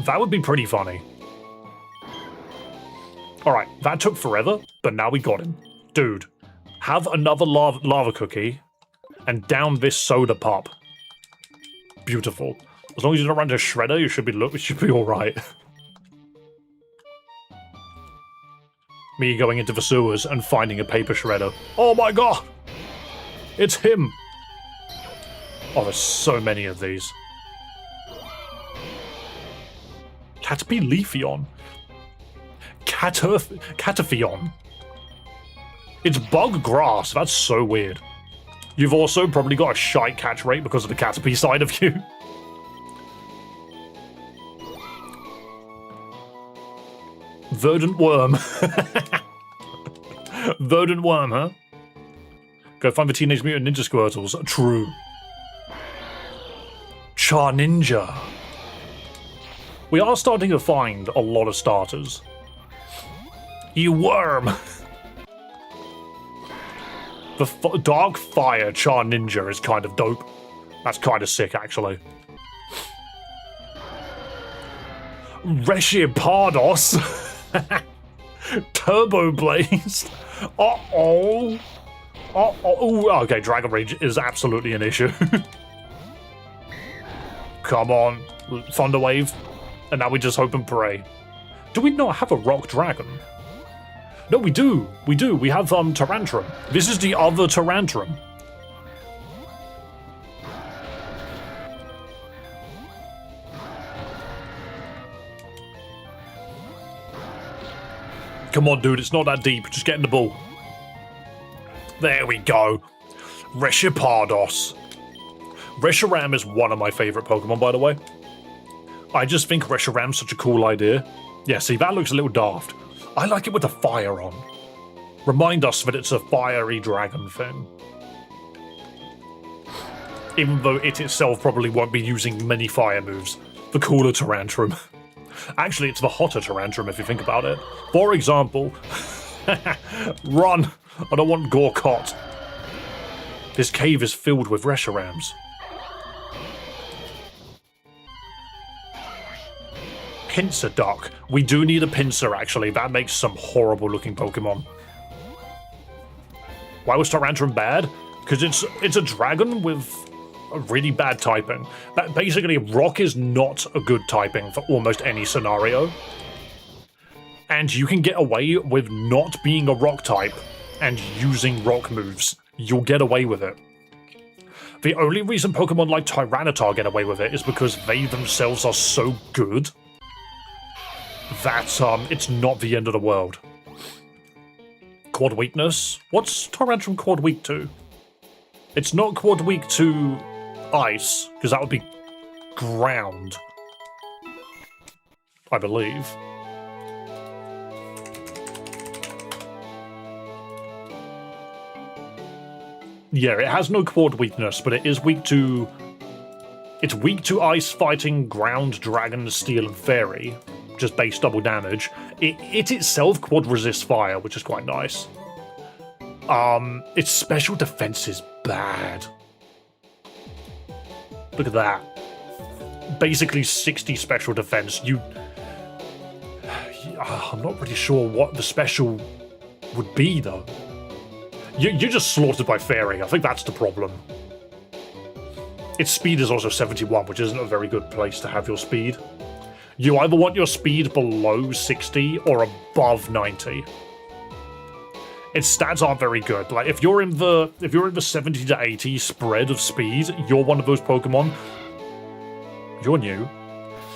That would be pretty funny. Alright, that took forever, but now we got him. Dude, have another lava cookie and down this soda pop. Beautiful. As long as you don't run to Shredder, you should be alright. Me going into the sewers and finding a paper shredder. Oh my god! It's him! Oh, there's so many of these. Caterpie Leafeon. Cataphion. It's bug grass. That's so weird. You've also probably got a shite catch rate because of the Caterpie side of you. Verdant worm. Verdant worm, huh? Go find the Teenage Mutant Ninja Squirtles. True. Char Ninja. We are starting to find a lot of starters. You worm! The Dark Fire Char Ninja is kind of dope. That's kind of sick, actually. Reshipardos! Turbo Blaze! Uh-oh! Uh-oh! Okay, Dragon Rage is absolutely an issue. Come on. Thunder Wave. And now we just hope and pray. Do we not have a Rock Dragon? No, we do. We do. We have Tyrantrum. This is the other Tyrantrum. Come on, dude. It's not that deep. Just get in the ball. There we go. Reshipardos. Reshiram is one of my favorite Pokemon, by the way. I just think Reshiram's such a cool idea. Yeah, see, that looks a little daft. I like it with the fire on. Remind us that it's a fiery dragon thing. Even though it itself probably won't be using many fire moves. The cooler Tyrantrum. Actually, it's the hotter Tyrantrum if you think about it. For example... Run! I don't want Gorkot. This cave is filled with Reshirams. Pinsir Duck. We do need a Pinsir, actually. That makes some horrible looking Pokemon. Why was Tyrantrum bad? Because it's a dragon with a really bad typing. Basically, Rock is not a good typing for almost any scenario. And you can get away with not being a Rock type and using Rock moves. You'll get away with it. The only reason Pokemon like Tyranitar get away with it is because they themselves are so good that it's not the end of the world. Quad weakness? What's Tyrantrum quad weak to? It's not quad weak to ice, because that would be ground, I believe. Yeah, it has no quad weakness, but it is weak to... It's weak to ice, fighting, ground, dragon, steel, and fairy. Just base double damage. It itself quad resists fire, which is quite nice. Its special defense is bad. Look at that. Basically 60 special defense. I'm not really sure what the special would be, though. You're just slaughtered by fairy. I think that's the problem. Its speed is also 71, which isn't a very good place to have your speed. You either want your speed below 60 or above 90. Its stats aren't very good. Like if you're in the 70 to 80 spread of speed, you're one of those Pokemon. You're new.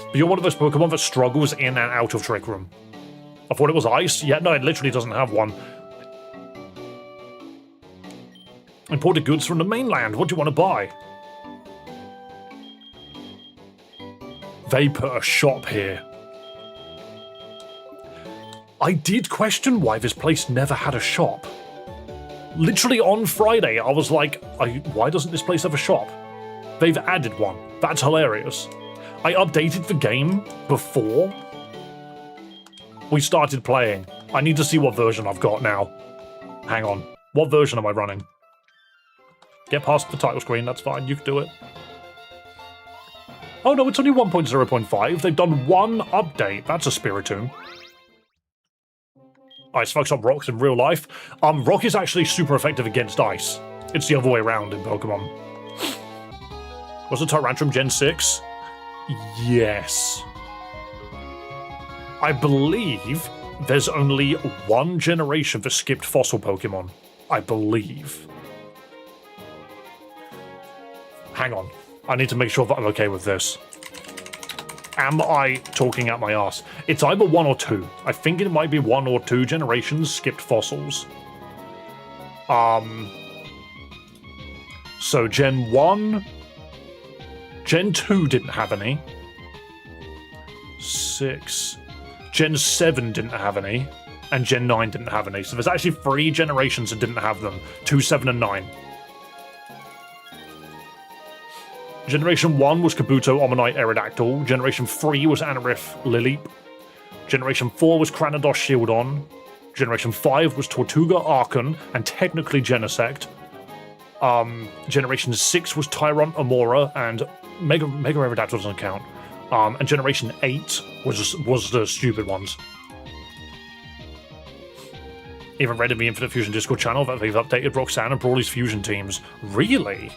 But you're one of those Pokemon that struggles in and out of Trick Room. I thought it was ice. Yeah, no, it literally doesn't have one. Imported goods from the mainland. What do you want to buy? They put a shop here. I did question why this place never had a shop. Literally on Friday, I was like, why doesn't this place have a shop? They've added one. That's hilarious. I updated the game before we started playing. I need to see what version I've got now. Hang on. What version am I running? Get past the title screen, that's fine. You can do it. Oh no, it's only 1.0.5. They've done one update. That's a Spiritomb. Ice fucks up rocks in real life. Rock is actually super effective against ice. It's the other way around in Pokemon. Was it Tyrantrum Gen 6? Yes. I believe there's only one generation that skipped fossil Pokemon. I believe. Hang on. I need to make sure that I'm okay with this. Am I talking out my ass? It's either 1 or 2. I think it might be 1 or 2 generations skipped fossils. So Gen 1... Gen 2 didn't have any. 6... Gen 7 didn't have any. And Gen 9 didn't have any. So there's actually 3 generations that didn't have them. 2, 7, and 9. Generation 1 was Kabuto, Omanyte, Aerodactyl. Generation 3 was Anorith, Lileep. Generation 4 was Cranidos, Shieldon. Generation 5 was Tortuga, Archon, and technically Genesect. Generation 6 was Tyrant, Amora, and Mega Aerodactyl doesn't count. And Generation 8 was the stupid ones. Even read in the Infinite Fusion Discord channel that they've updated Roxanne and Brawly's fusion teams. Really?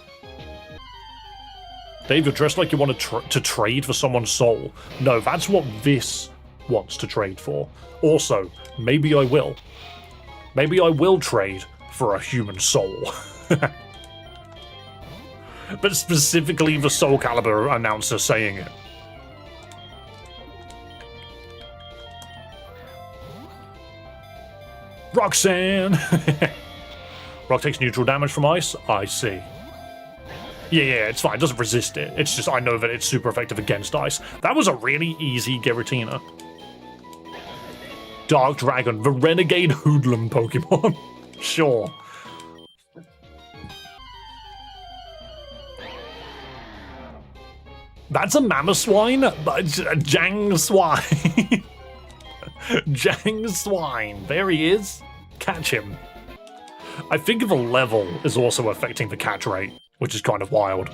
Dave, you're dressed like you want to trade for someone's soul. No, that's what this wants to trade for. Also, maybe I will. Maybe I will trade for a human soul. But specifically the Soul Calibur announcer saying it. Roxanne! Rock takes neutral damage from ice? I see. Yeah, it's fine. It doesn't resist it. It's just I know that it's super effective against ice. That was a really easy Giratina. Dark Dragon, the renegade hoodlum Pokemon. Sure. That's a Mamoswine? Jang Swine. Jang Swine. There he is. Catch him. I think the level is also affecting the catch rate, which is kind of wild.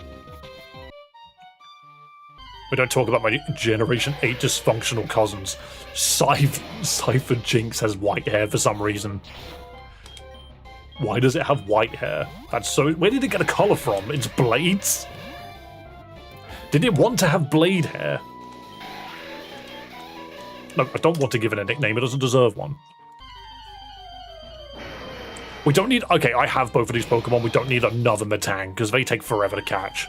We don't talk about my Generation 8 dysfunctional cousins. Cypher Jinx has white hair for some reason. Why does it have white hair? That's so... Where did it get a color from? It's blades? Did it want to have blade hair? No, I don't want to give it a nickname. It doesn't deserve one. We don't need... Okay, I have both of these Pokemon. We don't need another Metang, because they take forever to catch.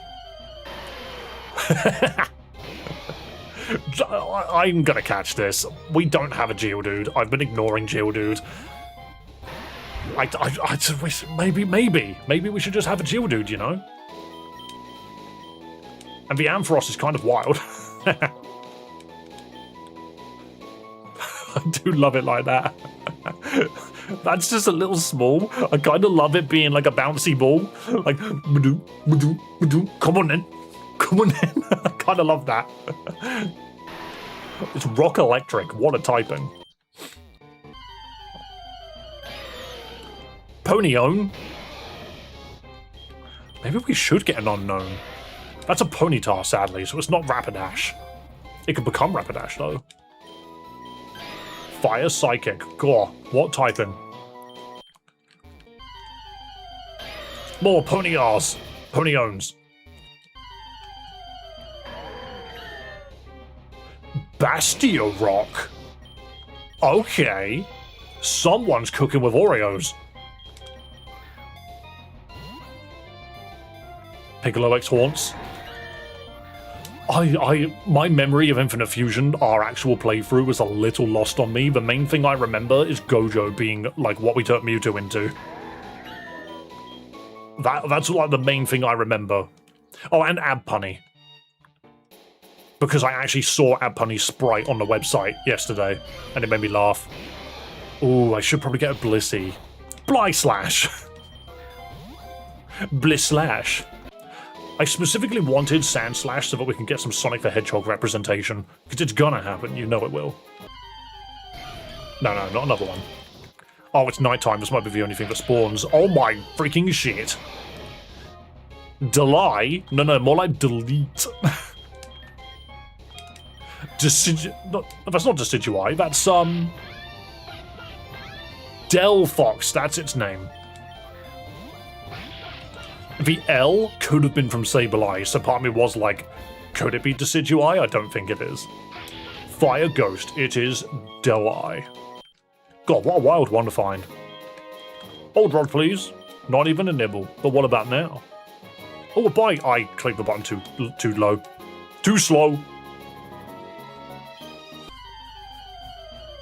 I'm gonna catch this. We don't have a Geodude. I've been ignoring Geodude. I just wish... Maybe we should just have a Geodude, you know? And the Ampharos is kind of wild. I do love it like that. That's just a little small. I kind of love it being like a bouncy ball. Like, come on then. Come on then. I kind of love that. It's Rock Electric. What a typing. Ponyone. Maybe we should get an unknown. That's a Ponyta, sadly, so it's not Rapidash. It could become Rapidash, though. Fire Psychic. Gore. What typing? More Ponyars. Ponyones. Bastia Rock. Okay. Someone's cooking with Oreos. Piccolo X Haunts. My memory of Infinite Fusion, our actual playthrough, was a little lost on me. The main thing I remember is Gojo being like what we turned Mewtwo into. That's like the main thing I remember. Oh, and Abpunny. Because I actually saw Abpunny's sprite on the website yesterday, and it made me laugh. Ooh, I should probably get a Blissey. Blyslash! Blisslash. I specifically wanted Sandslash so that we can get some Sonic the Hedgehog representation, because it's gonna happen, you know it will. No, not another one. Oh, it's nighttime, this might be the only thing that spawns. Oh my freaking shit. Delay? No, more like delete. That's not Decidueye, that's, Delphox, that's its name. The L could have been from Sableye, so part of me was like, could it be Decidueye? I don't think it is. Fire Ghost, it is Deleye. God, what a wild one to find. Old rod, please. Not even a nibble, but what about now? Oh, a bite. I clicked the button too low. Too slow.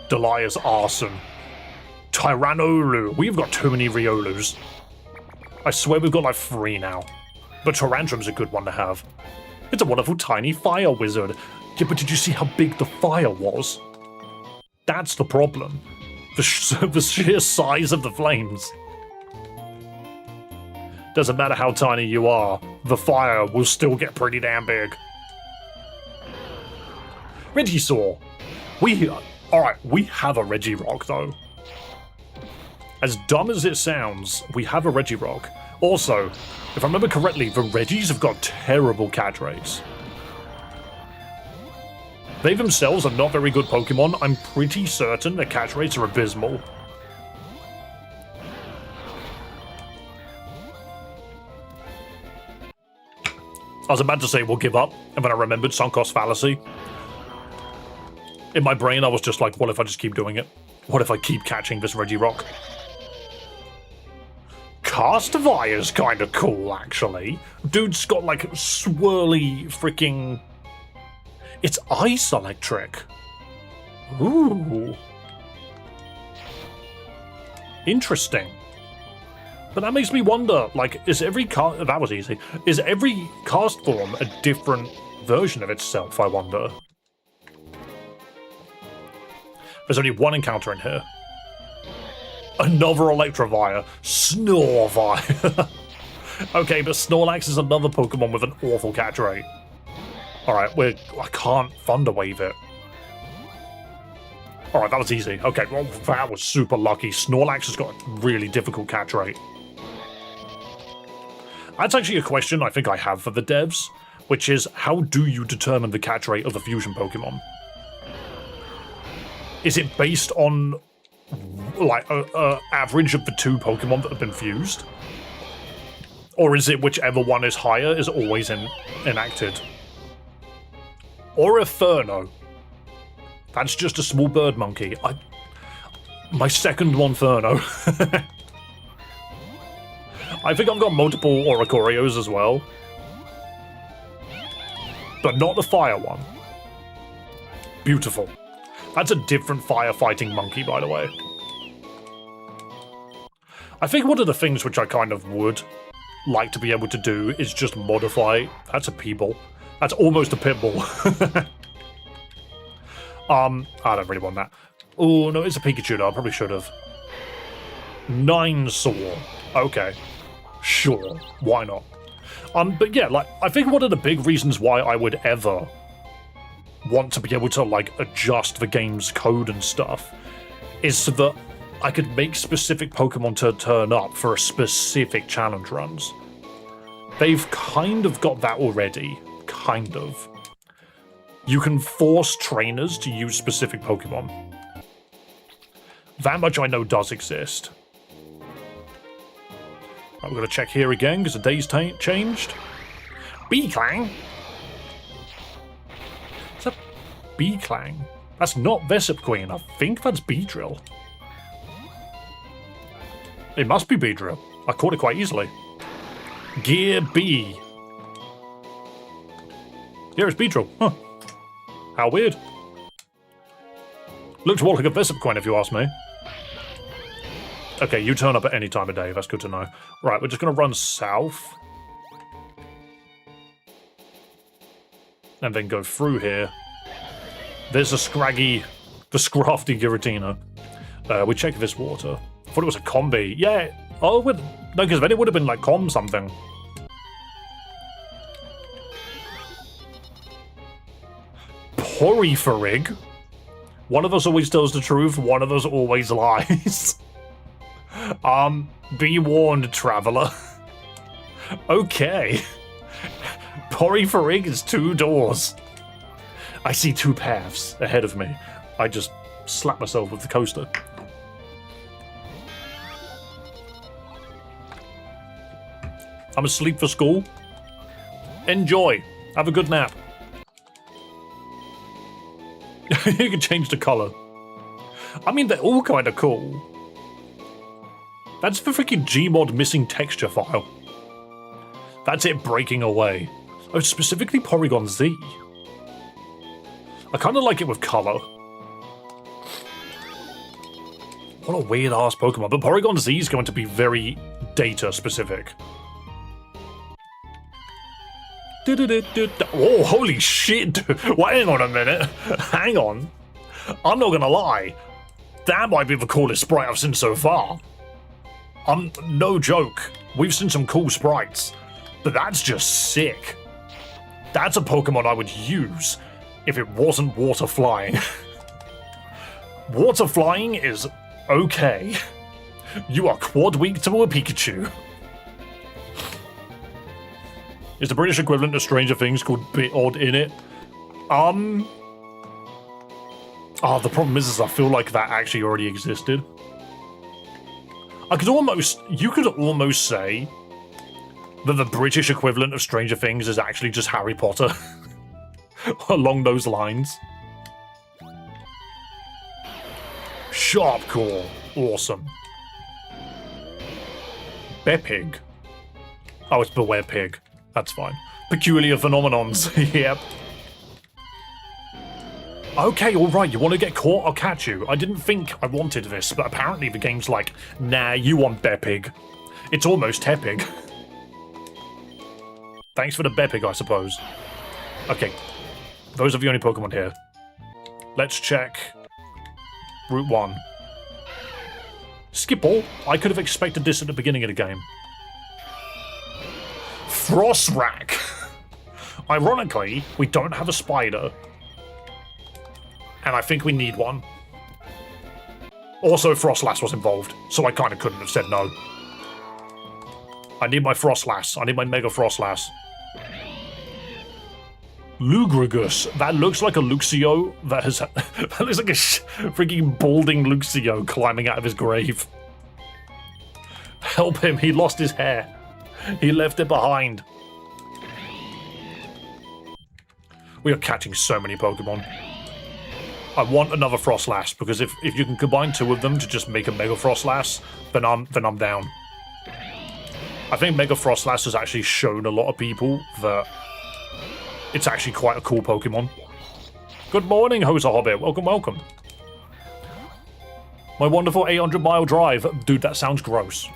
Deleye is arson. Tyrannolu. We've got too many Riolus. I swear we've got like 3 now. But Tarantrum's a good one to have. It's a wonderful tiny fire wizard. Yeah, but did you see how big the fire was? That's the problem. The sheer size of the flames. Doesn't matter how tiny you are, the fire will still get pretty damn big. Regisaur. Alright, we have a Regirock though. As dumb as it sounds, we have a Regirock. Also, if I remember correctly, the Regis have got terrible catch rates. They themselves are not very good Pokemon. I'm pretty certain their catch rates are abysmal. I was about to say we'll give up, and then I remembered sunk cost fallacy. In my brain, I was just like, what if I just keep doing it? What if I keep catching this Regirock? Castvire's kind of cool, actually. Dude's got like swirly freaking... It's ice electric. Ooh. Interesting. But that makes me wonder, like, is every that was easy. Is every cast form a different version of itself, I wonder? There's only one encounter in here. Another Electivire. Snorvire. Okay, but Snorlax is another Pokemon with an awful catch rate. Alright, I can't Thunder Wave it. Alright, that was easy. Okay, well, that was super lucky. Snorlax has got a really difficult catch rate. That's actually a question I think I have for the devs, which is, how do you determine the catch rate of a fusion Pokemon? Is it based on, like, a average of the 2 Pokemon that have been fused? Or is it whichever one is higher is always enacted? Or a Furno? That's just a small bird monkey. My second one, Furno. I think I've got multiple Oricorios as well. But not the fire one. Beautiful. That's a different firefighting monkey, by the way. I think one of the things which I kind of would like to be able to do is just modify... That's a Peeble. That's almost a Pitbull. I don't really want that. Oh, no, it's a Pikachu, though. I probably should have. 9-Saw. Okay. Sure. Why not? But yeah, like, I think one of the big reasons why I would ever want to be able to, like, adjust the game's code and stuff is so that I could make specific Pokemon to turn up for a specific challenge runs. They've kind of got that already. Kind of. You can force trainers to use specific Pokemon. That much I know does exist. Right, we're going to check here again because the day's changed. B-Clang? B-Clang. That's not Vespiquen. I think that's Beedrill. It must be Beedrill. I caught it quite easily. Gear B. Here it's Beedrill. Huh. How weird. Looks more like a Vespiquen if you ask me. Okay, you turn up at any time of day. That's good to know. Right, we're just going to run south. And then go through here. There's a scrafty Giratina. We check this water. I thought it was a combi. Yeah. Oh, no, because then it would have been like com something. Porphyrig. One of us always tells the truth, one of us always lies. Be warned, traveler. Okay. Porphyrig is 2 doors. I see 2 paths ahead of me. I just slapped myself with the coaster. I'm asleep for school. Enjoy. Have a good nap. You can change the color. I mean, they're all kind of cool. That's the freaking Gmod missing texture file. That's it breaking away. Oh, specifically Porygon Z. I kind of like it with color. What a weird ass Pokemon. But Porygon Z is going to be very data specific. Oh, holy shit. Well, hang on a minute. Hang on. I'm not gonna lie. That might be the coolest sprite I've seen so far. No joke. We've seen some cool sprites. But that's just sick. That's a Pokemon I would use if it wasn't water flying. Water flying is okay. You are quad weak to a Pikachu. Is the British equivalent of Stranger Things called Bit Odd In It? The problem is I feel like that actually already existed. You could almost say that the British equivalent of Stranger Things is actually just Harry Potter. Along those lines. Sharp Core. Awesome. Bepig. Oh, it's Beware Pig. That's fine. Peculiar phenomenons. Yep. Okay, alright, you want to get caught? I'll catch you. I didn't think I wanted this, but apparently the game's like, nah, you want Bepig. It's almost Tepig. Thanks for the Bepig, I suppose. Okay, those are the only Pokemon here. Let's check Route 1. Skipple? I could have expected this at the beginning of the game. Frostrak! Ironically, we don't have a spider. And I think we need one. Also, Frostlass was involved, so I kind of couldn't have said no. I need my Frostlass. I need my Mega Frostlass. Lugragus. That looks like a Luxio that has... that looks like a freaking balding Luxio climbing out of his grave. Help him, he lost his hair. He left it behind. We are catching so many Pokemon. I want another Frostlass, because if you can combine 2 of them to just make a Mega Frostlass, then I'm down. I think Mega Frostlass has actually shown a lot of people that it's actually quite a cool Pokemon. Good morning, Hosa Hobbit. Welcome, welcome. My wonderful 800-mile drive. Dude, that sounds gross.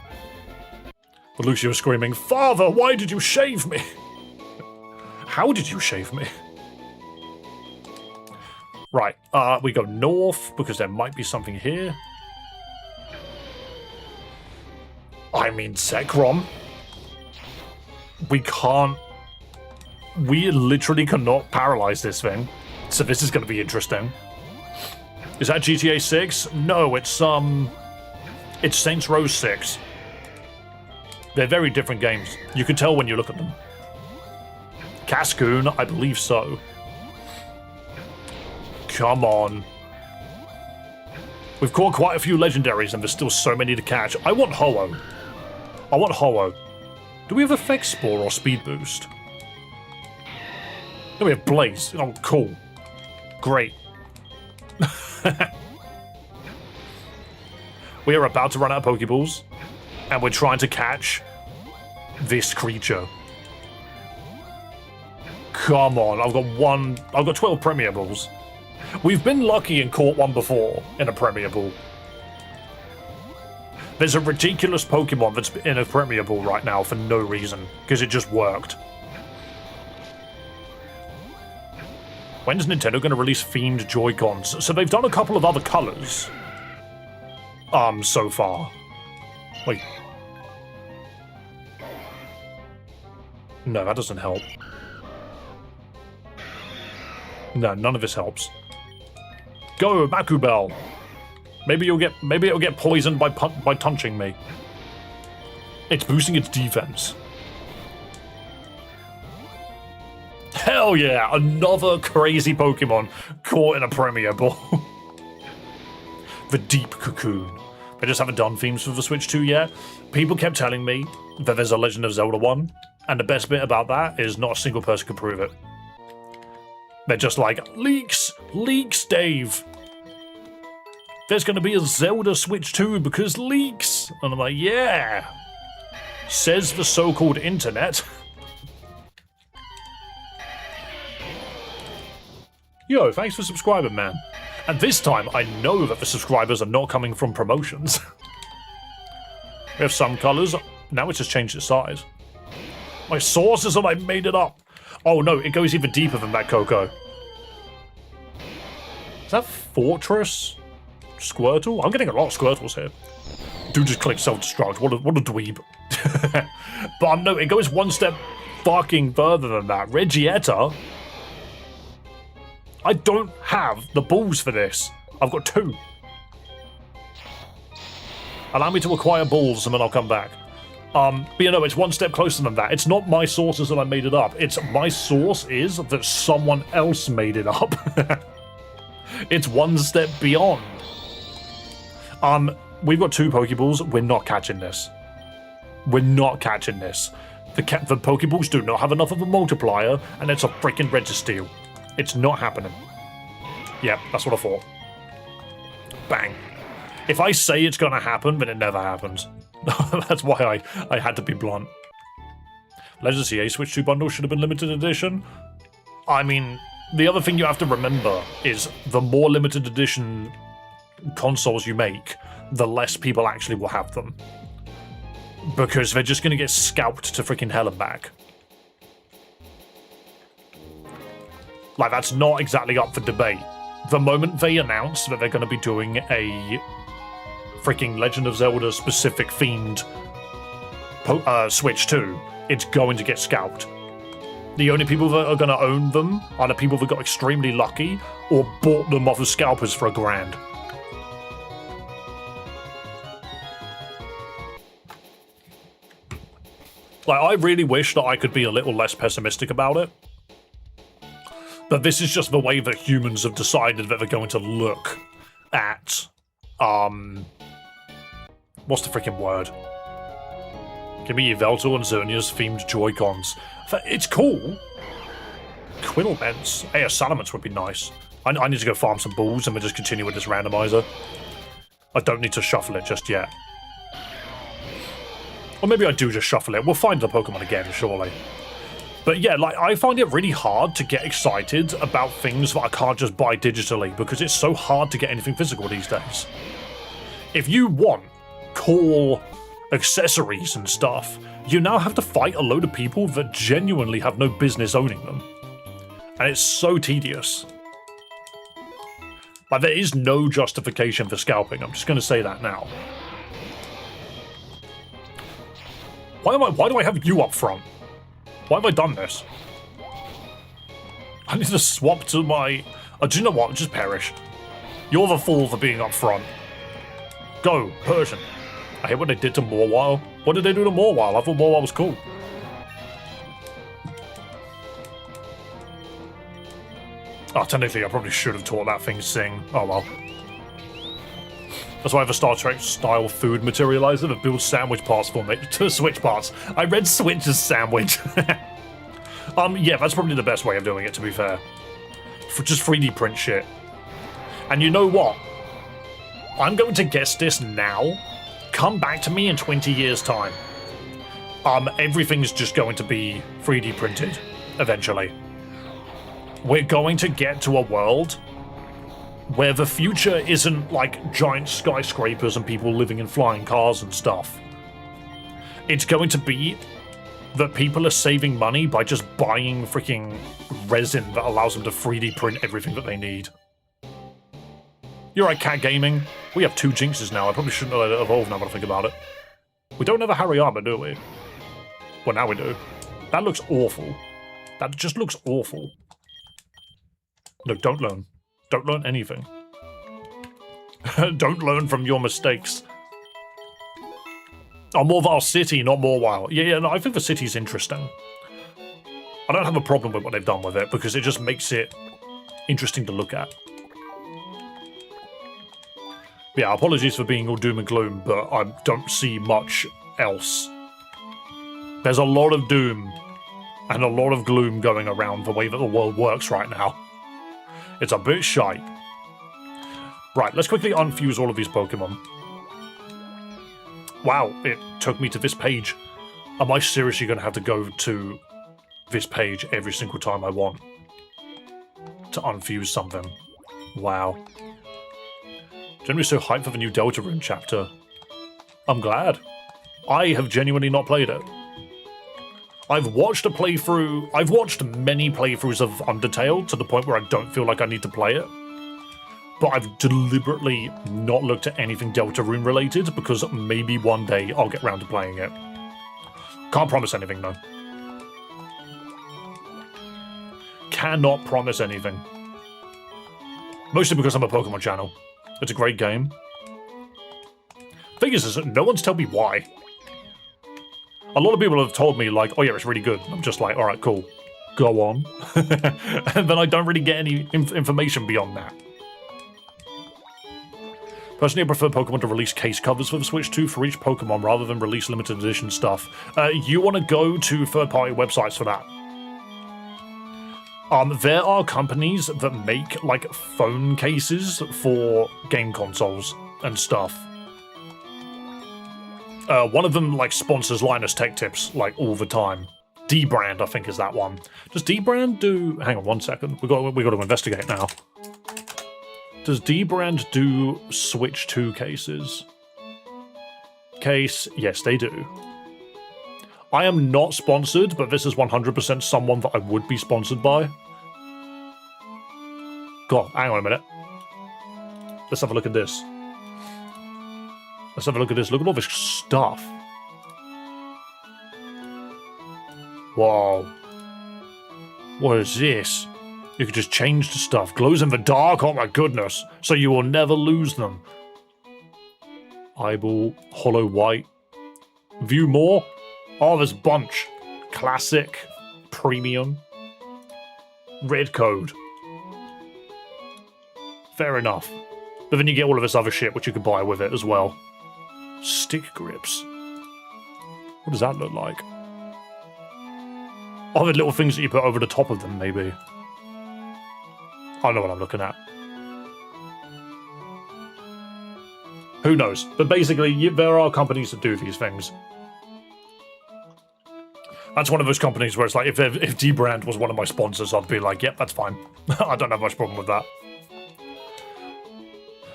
But Lucio is screaming, Father, why did you shave me? How did you shave me? Right, we go north, because there might be something here. I mean, Zekrom. We literally cannot paralyze this thing. So this is going to be interesting. Is that GTA 6? No, it's Saints Row 6. They're very different games. You can tell when you look at them. Cascoon, I believe so. Come on. We've caught quite a few legendaries and there's still so many to catch. I want Ho-Oh. Do we have Effect Spore or Speed Boost? No, we have Blaze. Oh, cool. Great. We are about to run out of Pokeballs, and we're trying to catch this creature. Come on, I've got 12 Premier Balls. We've been lucky and caught one before in a Premier Ball. There's a ridiculous Pokemon that's in a Premier Ball right now for no reason, because it just worked. When's Nintendo going to release themed Joy-Cons? So they've done a couple of other colors. So far. Wait. No, that doesn't help. No, none of this helps. Go, Makubell. Maybe it'll get poisoned by punching me. It's boosting its defense. Hell yeah, another crazy Pokemon caught in a Premier Ball. The Deep Cocoon. They just haven't done themes for the Switch 2 yet. People kept telling me that there's a Legend of Zelda one, and the best bit about that is not a single person can prove it. They're just like, leaks, Dave. There's going to be a Zelda Switch 2 because leaks. And I'm like, yeah. Says the so-called internet. Yo, thanks for subscribing, man. And this time, I know that the subscribers are not coming from promotions. We have some colours. Now it's just changed its size. My source is that I made it up. Oh no, it goes even deeper than that, Coco. Is that Fortress? Squirtle? I'm getting a lot of Squirtles here. Dude just clicked self-destruct. What a dweeb. But no, it goes one step fucking further than that. Regietta? I don't have the balls for this. I've got 2. Allow me to acquire balls and then I'll come back. But you know, it's one step closer than that. It's not my sources that I made it up. It's my source is that someone else made it up. It's one step beyond. We've got 2 Pokeballs. We're not catching this. We're not catching this. The Pokeballs do not have enough of a multiplier, and it's a freaking Registeel. It's not happening. Yep, that's what I thought. Bang. If I say it's gonna happen, then it never happens. That's why I had to be blunt. Legend of CA Switch 2 bundle should have been limited edition. I mean, the other thing you have to remember is the more limited edition consoles you make, the less people actually will have them. Because they're just gonna get scalped to freaking hell and back. Like, that's not exactly up for debate. The moment they announce that they're going to be doing a freaking Legend of Zelda specific themed Switch 2, it's going to get scalped. The only people that are going to own them are the people that got extremely lucky or bought them off of scalpers for $1,000. Like, I really wish that I could be a little less pessimistic about it. But this is just the way that humans have decided that they're going to look at, what's the freaking word? Give me Yveltal and Xernea's themed Joy-Cons. It's cool. Quillments. Hey, a Salamence would be nice. I need to go farm some balls and we'll just continue with this randomizer. I don't need to shuffle it just yet. Or maybe I do just shuffle it. We'll find the Pokemon again, surely. But yeah, like, I find it really hard to get excited about things that I can't just buy digitally because it's so hard to get anything physical these days. If you want cool accessories and stuff, you now have to fight a load of people that genuinely have no business owning them. And it's so tedious. Like, there is no justification for scalping, I'm just going to say that now. Why do I have you up front? Why have I done this? I need to swap to my... Oh, do you know what? Just perish. You're the fool for being up front. Go, Persian. I hate what they did to Mawile. What did they do to Mawile? I thought Mawile was cool. Oh, technically, I probably should have taught that thing Sing. Oh, well. That's why I have a Star Trek-style food materializer that builds sandwich parts for me. Switch parts. I read Switch as sandwich. Yeah, that's probably the best way of doing it, to be fair. just 3D print shit. And you know what? I'm going to guess this now. Come back to me in 20 years' time. Everything's just going to be 3D printed, eventually. We're going to get to a world where the future isn't like giant skyscrapers and people living in flying cars and stuff. It's going to be that people are saving money by just buying freaking resin that allows them to 3D print everything that they need. You're right, Cat Gaming. We have 2 Jinxes now. I probably shouldn't have let it evolve now that I think about it. We don't have a Hariyama, do we? Well, now we do. That looks awful. That just looks awful. Look, don't learn. Don't learn anything. Don't learn from your mistakes. Oh, Morval City, not Morwile. Yeah, no, I think the city's interesting. I don't have a problem with what they've done with it, because it just makes it interesting to look at. Yeah, apologies for being all doom and gloom, but I don't see much else. There's a lot of doom and a lot of gloom going around the way that the world works right now. It's a bit shite. Right, let's quickly unfuse all of these Pokemon. Wow, it took me to this page. Am I seriously going to have to go to this page every single time I want to unfuse something? Wow. Generally so hyped for the new Deltarune chapter. I'm glad. I have genuinely not played it. I've watched many playthroughs of Undertale to the point where I don't feel like I need to play it. But I've deliberately not looked at anything Deltarune related because maybe one day I'll get around to playing it. Can't promise anything though. Cannot promise anything. Mostly because I'm a Pokemon channel. It's a great game. Thing is no one's told me why. A lot of people have told me, like, oh yeah, it's really good. I'm just like, alright, cool. Go on. And then I don't really get any information beyond that. Personally, I prefer Pokemon to release case covers for the Switch 2 for each Pokemon rather than release limited edition stuff. You want to go to third-party websites for that. There are companies that make, like, phone cases for game consoles and stuff. One of them, like, sponsors Linus Tech Tips, like, all the time. D-Brand, I think, is that one. Does D-Brand do... Hang on one second. We got to investigate now. Does D-Brand do Switch 2 cases? Case... Yes, they do. I am not sponsored, but this is 100% someone that I would be sponsored by. God, hang on a minute. Let's have a look at this. Let's have a look at this. Look at all this stuff. Whoa. What is this? You can just change the stuff. Glows in the dark? Oh my goodness. So you will never lose them. Eyeball. Hollow white. View more? Oh, there's a bunch. Classic. Premium. Red code. Fair enough. But then you get all of this other shit which you can buy with it as well. Stick grips. What does that look like? Oh, the little things that you put over the top of them, maybe. I know what I'm looking at. Who knows? But basically, there are companies that do these things. That's one of those companies where it's like, if D-Brand was one of my sponsors, I'd be like, yep, that's fine. I don't have much problem with that.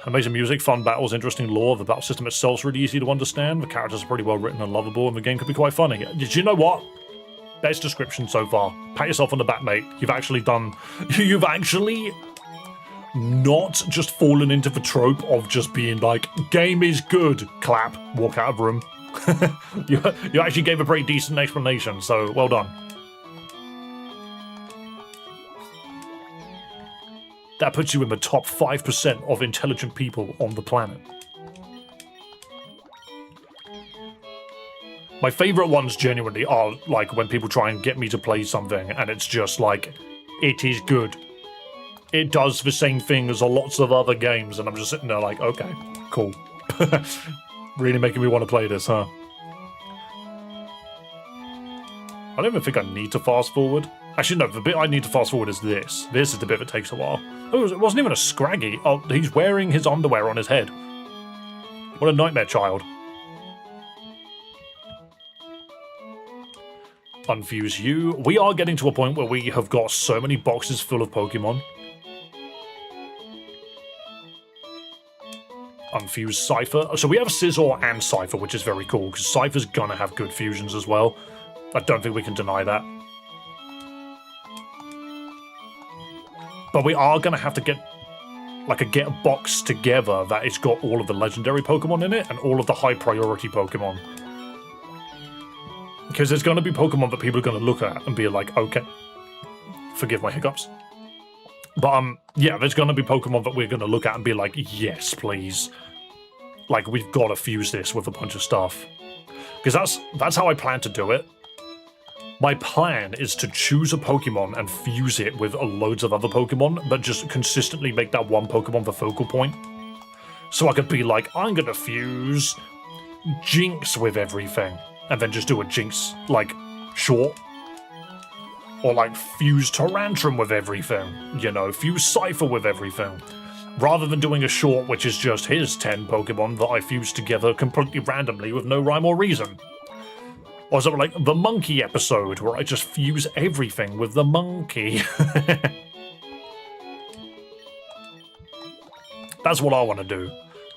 Amazing music, fun battles, interesting lore. The battle system itself's really easy to understand. The characters are pretty well written and lovable, and the game could be quite funny. Did you know what? Best description so far. Pat yourself on the back, mate. You've actually not just fallen into the trope of just being like, game is good, clap, walk out of room. You actually gave a pretty decent explanation, so well done. That puts you in the top 5% of intelligent people on the planet. My favourite ones genuinely are like when people try and get me to play something and it's just like, it is good. It does the same thing as lots of other games, and I'm just sitting there like, okay, cool. Really making me want to play this, huh? I don't even think I need to fast forward. Actually, no, the bit I need to fast forward is this. This is the bit that takes a while. Oh, it wasn't even a Scraggy. Oh, he's wearing his underwear on his head. What a nightmare child. Unfuse you. We are getting to a point where we have got so many boxes full of Pokemon. Unfuse Cypher. So we have Scizor and Cypher, which is very cool, because Cypher's gonna have good fusions as well. I don't think we can deny that. But we are gonna have to get a box together that it's got all of the legendary Pokemon in it and all of the high priority Pokemon. Because there's gonna be Pokemon that people are gonna look at and be like, okay. Forgive my hiccups. But yeah, there's gonna be Pokemon that we're gonna look at and be like, yes, please. Like, we've gotta fuse this with a bunch of stuff. Because that's how I plan to do it. My plan is to choose a Pokemon and fuse it with loads of other Pokemon, but just consistently make that one Pokemon the focal point. So I could be like, I'm gonna fuse Jinx with everything, and then just do a Jinx, like, short. Or like, fuse Tyrantrum with everything, you know, fuse Cypher with everything. Rather than doing a short which is just his 10 Pokemon that I fuse together completely randomly with no rhyme or reason. Or something like the monkey episode, where I just fuse everything with the monkey. That's what I want to do.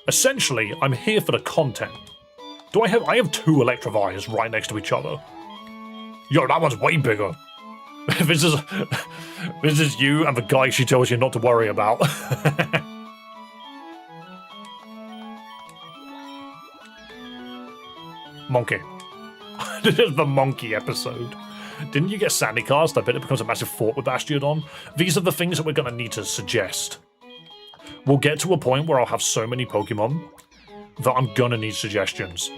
Essentially, I'm here for the content. I have 2 Electivires right next to each other. Yo, that one's way bigger. This is you and the guy she tells you not to worry about. Monkey. This is the monkey episode. Didn't you get Sandycast? I bet it becomes a massive fort with Bastiodon. These are the things that we're going to need to suggest. We'll get to a point where I'll have so many Pokemon that I'm going to need suggestions.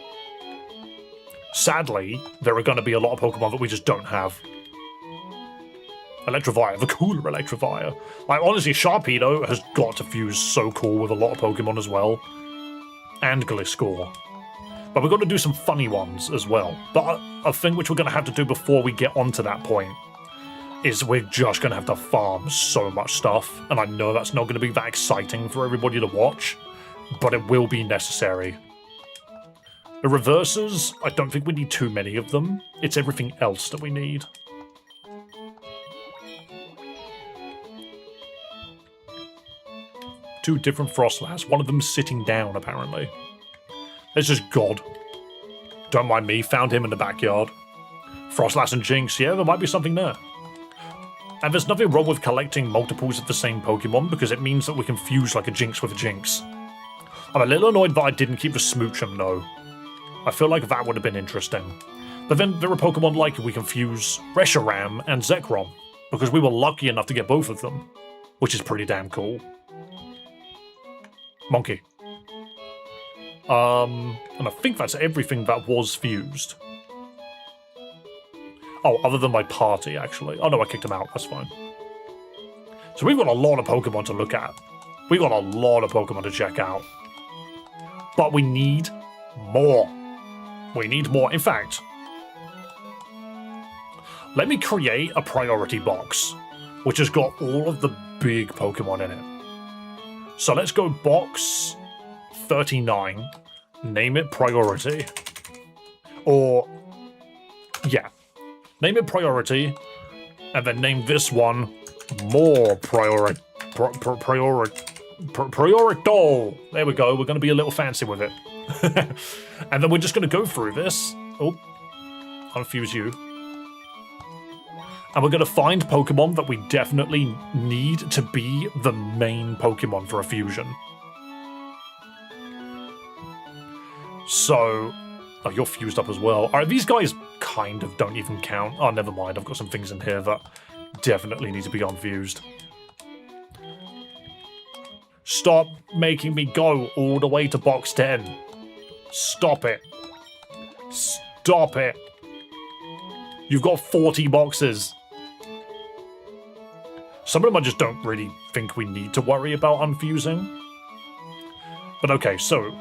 Sadly, there are going to be a lot of Pokemon that we just don't have. Electivire, the cooler Electivire. Like, honestly, Sharpedo has got to fuse so cool with a lot of Pokemon as well. And Gliscor. But we've got to do some funny ones as well. But a thing which we're going to have to do before we get onto that point is we're just going to have to farm so much stuff. And I know that's not going to be that exciting for everybody to watch, but it will be necessary. The reverses, I don't think we need too many of them. It's everything else that we need. Two different Frostlass, one of them sitting down, apparently. It's just God. Don't mind me, found him in the backyard. Frostlass and Jinx, yeah, there might be something there. And there's nothing wrong with collecting multiples of the same Pokemon, because it means that we can fuse like a Jinx with a Jinx. I'm a little annoyed that I didn't keep the Smoochum, though. I feel like that would have been interesting. But then there are Pokemon like we can fuse Reshiram and Zekrom, because we were lucky enough to get both of them, which is pretty damn cool. Monkey. And I think that's everything that was fused. Oh, other than my party, actually. Oh no, I kicked him out, that's fine. So we've got a lot of Pokemon to look at. We've got a lot of Pokemon to check out. But we need more. We need more. In fact, let me create a priority box, which has got all of the big Pokemon in it. So let's go box 39, name it priority. Or, yeah, name it priority, and then name this one more priority. Priorito. There we go, we're going to be a little fancy with it. And then we're just going to go through this. Oh, unfuse you. And we're going to find Pokemon that we definitely need to be the main Pokemon for a fusion. So, oh, you're fused up as well. Alright, these guys kind of don't even count. Oh, never mind, I've got some things in here that definitely need to be unfused. Stop making me go all the way to box 10. Stop it. Stop it. You've got 40 boxes. Some of them I just don't really think we need to worry about unfusing. But okay, so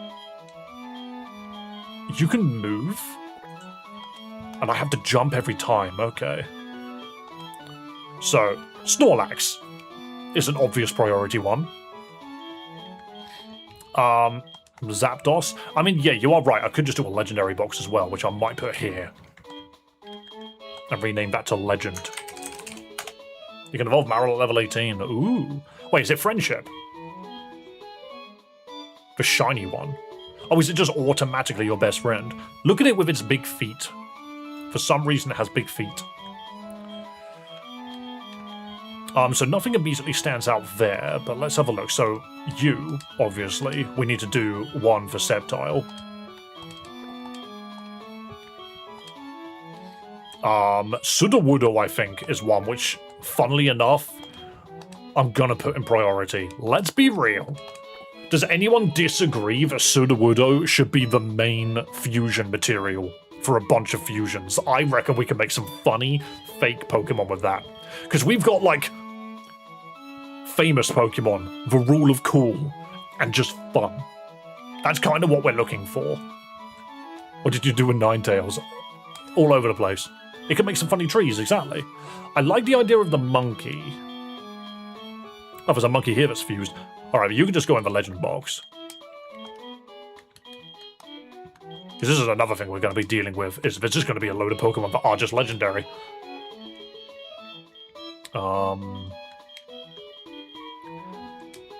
you can move, and I have to jump every time, okay. So, Snorlax is an obvious priority one. Zapdos. I mean, yeah, you are right. I could just do a legendary box as well, which I might put here. And rename that to Legend. You can evolve Marill at level 18. Ooh. Wait, is it Friendship? The shiny one. Oh, is it just automatically your best friend? Look at it with its big feet. For some reason, it has big feet. So nothing immediately stands out there, but let's have a look. So, you, obviously, we need to do one for Sceptile. Sudowoodo, I think, is one which, funnily enough, I'm gonna put in priority. Let's be real. Does anyone disagree that Sudowoodo should be the main fusion material for a bunch of fusions? I reckon we can make some funny, fake Pokemon with that. Because we've got, like, famous Pokemon, the rule of cool, and just fun. That's kind of what we're looking for. What did you do with Ninetales? All over the place. It can make some funny trees, exactly. I like the idea of the monkey. Oh, there's a monkey here that's fused. Alright, you can just go in the legend box. Because this is another thing we're going to be dealing with, is there's just going to be a load of Pokemon that are just legendary.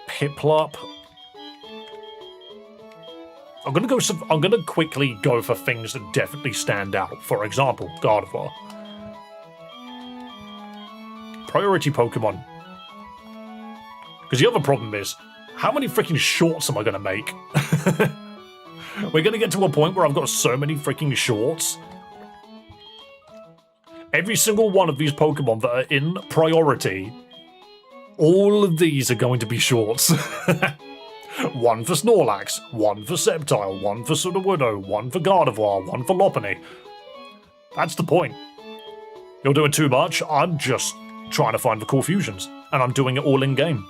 Piplup. I'm gonna quickly go for things that definitely stand out. For example, Gardevoir. Priority Pokemon. Because the other problem is, how many freaking shorts am I gonna make? We're gonna get to a point where I've got so many freaking shorts. Every single one of these Pokemon that are in priority, all of these are going to be shorts. One for Snorlax, one for Sceptile, one for Sudowoodo, one for Gardevoir, one for Lopunny. That's the point. You're doing too much, I'm just trying to find the cool fusions, and I'm doing it all in-game.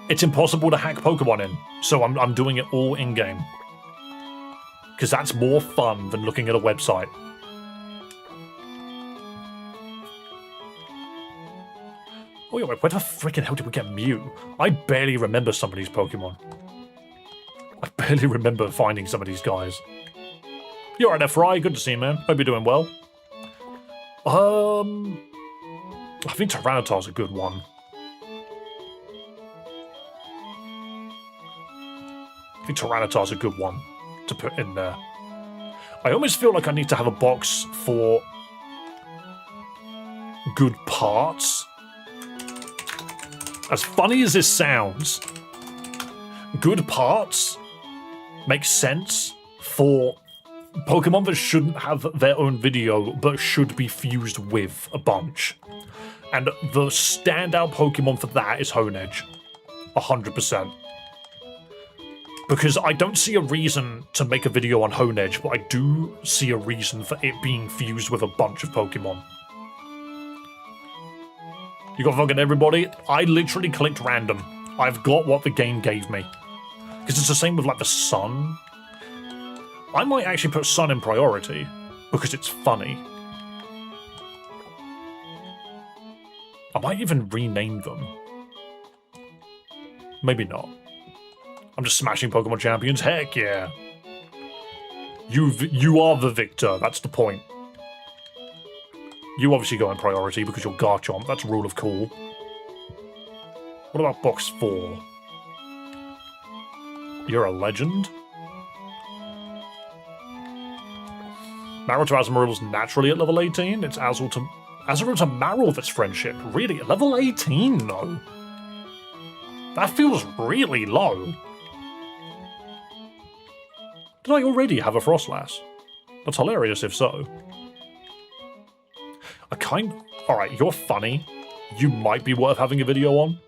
It's impossible to hack Pokemon in, so I'm doing it all in-game. Because that's more fun than looking at a website. Oh yeah, wait, where the freaking hell did we get Mew? I barely remember some of these Pokemon. I barely remember finding some of these guys. You're right there, Fry. Good to see you, man. Hope you're doing well. I think Tyranitar's a good one. I think Tyranitar's a good one to put in there. I almost feel like I need to have a box for good parts. As funny as this sounds, good parts make sense for Pokemon that shouldn't have their own video but should be fused with a bunch. And the standout Pokemon for that is Hoenn. 100%. Because I don't see a reason to make a video on Hoenn, but I do see a reason for it being fused with a bunch of Pokemon. You got fucking everybody? I literally clicked random. I've got what the game gave me. Because it's the same with, like, the Sun. I might actually put Sun in priority, because it's funny. I might even rename them. Maybe not. I'm just smashing Pokemon champions. Heck yeah. You are the victor. That's the point. You obviously go in priority because you're Garchomp. That's rule of cool. What about box 4? You're a legend? Marill to Azumarill naturally at level 18. It's Azurill to Marill that's friendship. Really? At level 18, though? That feels really low. Did I already have a Frostlass? That's hilarious if so. Alright, you're funny. You might be worth having a video on.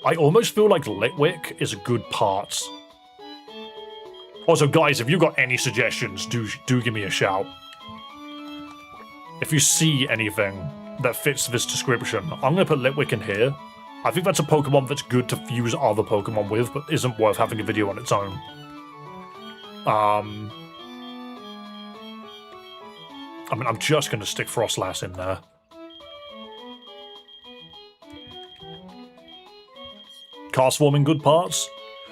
I almost feel like Litwick is a good part. Also, guys, if you've got any suggestions, do give me a shout. If you see anything that fits this description, I'm going to put Litwick in here. I think that's a Pokemon that's good to fuse other Pokemon with, but isn't worth having a video on its own. I mean, I'm just going to stick Frostlass in there. Castform in good parts?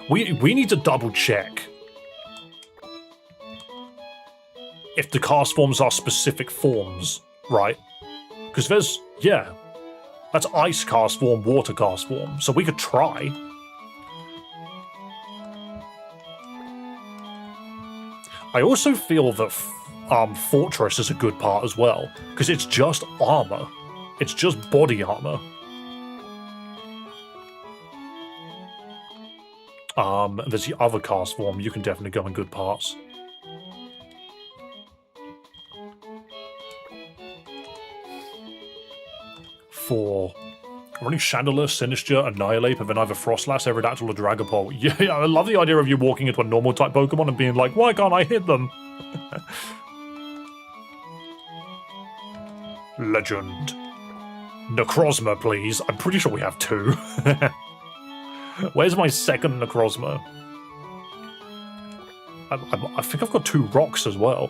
We need to double check if the Castforms are specific forms, right? Because there's, yeah, that's Ice Castform, Water Castform, so we could try. I also feel that Fortress is a good part as well, because it's just armor. It's just body armor. There's the other Castform. You can definitely go in good parts. For running Chandelier, Sinister, Annihilate, and then either Frostlass, Aerodactyl, or Dragapult. Yeah, I love the idea of you walking into a normal type Pokemon and being like, why can't I hit them? Legend. Necrozma, please. I'm pretty sure we have 2. Where's my second Necrozma? I think I've got 2 rocks as well.